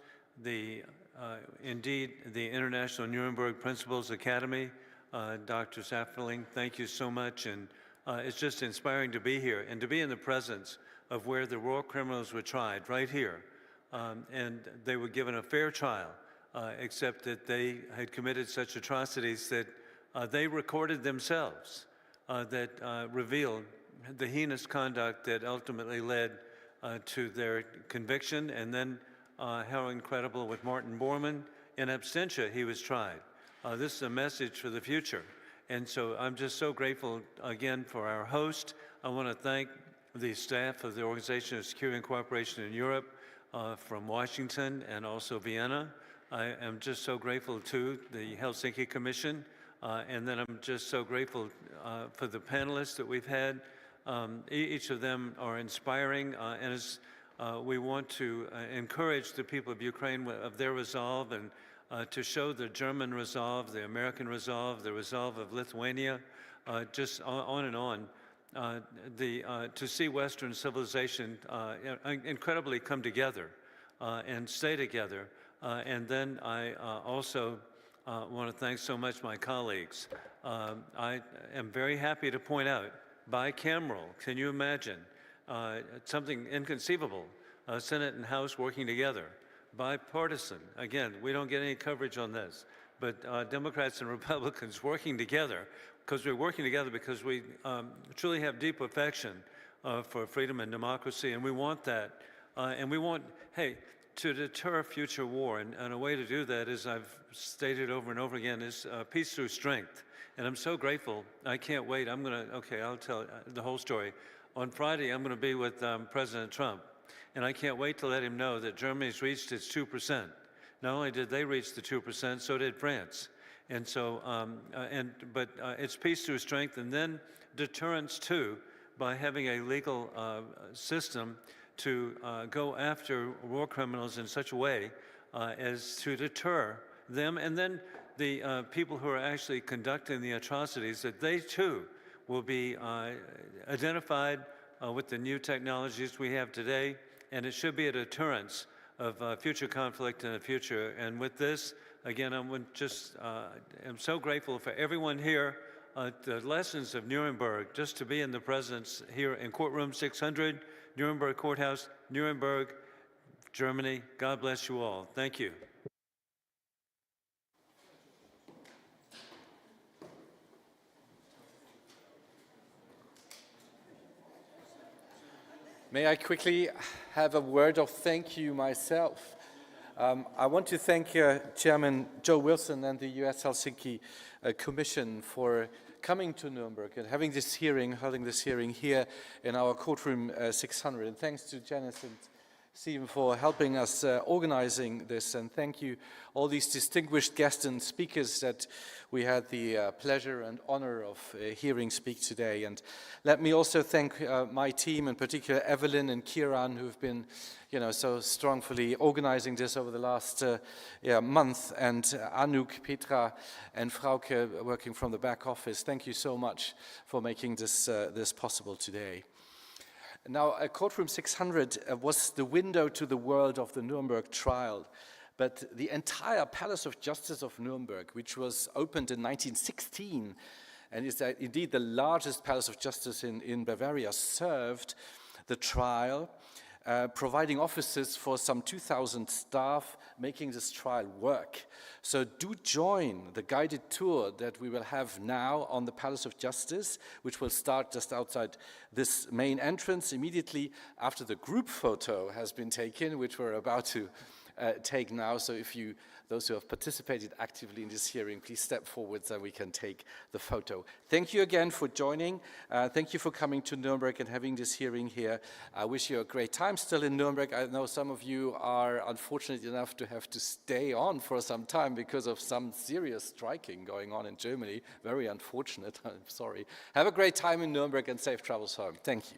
indeed, the International Nuremberg Principles Academy, Dr. Safferling. Thank you so much. And it's just inspiring to be here and to be in the presence of where the war criminals were tried, right here. And they were given a fair trial, except that they had committed such atrocities that they recorded themselves, that revealed the heinous conduct that ultimately led to their conviction. And then how incredible with Martin Bormann. In absentia, he was tried. This is a message for the future. And so I'm just so grateful again for our host. I want to thank the staff of the Organization of Security and Cooperation in Europe from Washington and also Vienna. I am just so grateful to the Helsinki Commission. And then I'm just so grateful for the panelists that we've had. Each of them are inspiring. And as we want to encourage the people of Ukraine of their resolve and to show the German resolve, the American resolve, the resolve of Lithuania, just on and on. To see Western civilization incredibly come together and stay together. And then I also want to thank so much my colleagues. I am very happy to point out, bicameral, can you imagine? Something inconceivable, Senate and House working together. Bipartisan, again, we don't get any coverage on this, but Democrats and Republicans working together, because we're working together because we truly have deep affection for freedom and democracy, and we want that. And we want, hey, to deter future war, and a way to do that, as I've stated over and over again, is peace through strength. And I'm so grateful. I can't wait. I'll tell the whole story. On Friday, I'm going to be with President Trump, and I can't wait to let him know that Germany's reached its 2%. Not only did they reach the 2%, so did France. And so, it's peace through strength, and then deterrence too, by having a legal system to go after war criminals in such a way as to deter them, and then the people who are actually conducting the atrocities, that they too will be identified with the new technologies we have today, and it should be a deterrence of future conflict in the future. And with this, again, I'm so grateful for everyone here. The lessons of Nuremberg, just to be in the presence here in courtroom 600, Nuremberg Courthouse, Nuremberg, Germany. God bless you all. Thank you. May I quickly have a word of thank you myself? I want to thank Chairman Joe Wilson and the US Helsinki Commission for coming to Nuremberg and holding this hearing here in our courtroom 600. And thanks to Janice and Stephen for helping us organizing this. And thank you all these distinguished guests and speakers that we had the pleasure and honor of hearing speak today. And let me also thank my team, in particular Evelyn and Kieran, who've been so strongly organizing this over the last month, and Anouk, Petra, and Frauke working from the back office. Thank you so much for making this possible today. Now, Courtroom 600 was the window to the world of the Nuremberg trial, but the entire Palace of Justice of Nuremberg, which was opened in 1916, and is indeed the largest Palace of Justice in Bavaria, served the trial, providing offices for some 2,000 staff, making this trial work. So do join the guided tour that we will have now on the Palace of Justice, which will start just outside this main entrance immediately after the group photo has been taken, which we're about to take now. So if those who have participated actively in this hearing, please step forward so we can take the photo. Thank you again for joining. Thank you for coming to Nuremberg and having this hearing here. I wish you a great time still in Nuremberg. I know some of you are unfortunate enough to have to stay on for some time because of some serious striking going on in Germany. Very unfortunate, I'm sorry. Have a great time in Nuremberg and safe travels home. Thank you.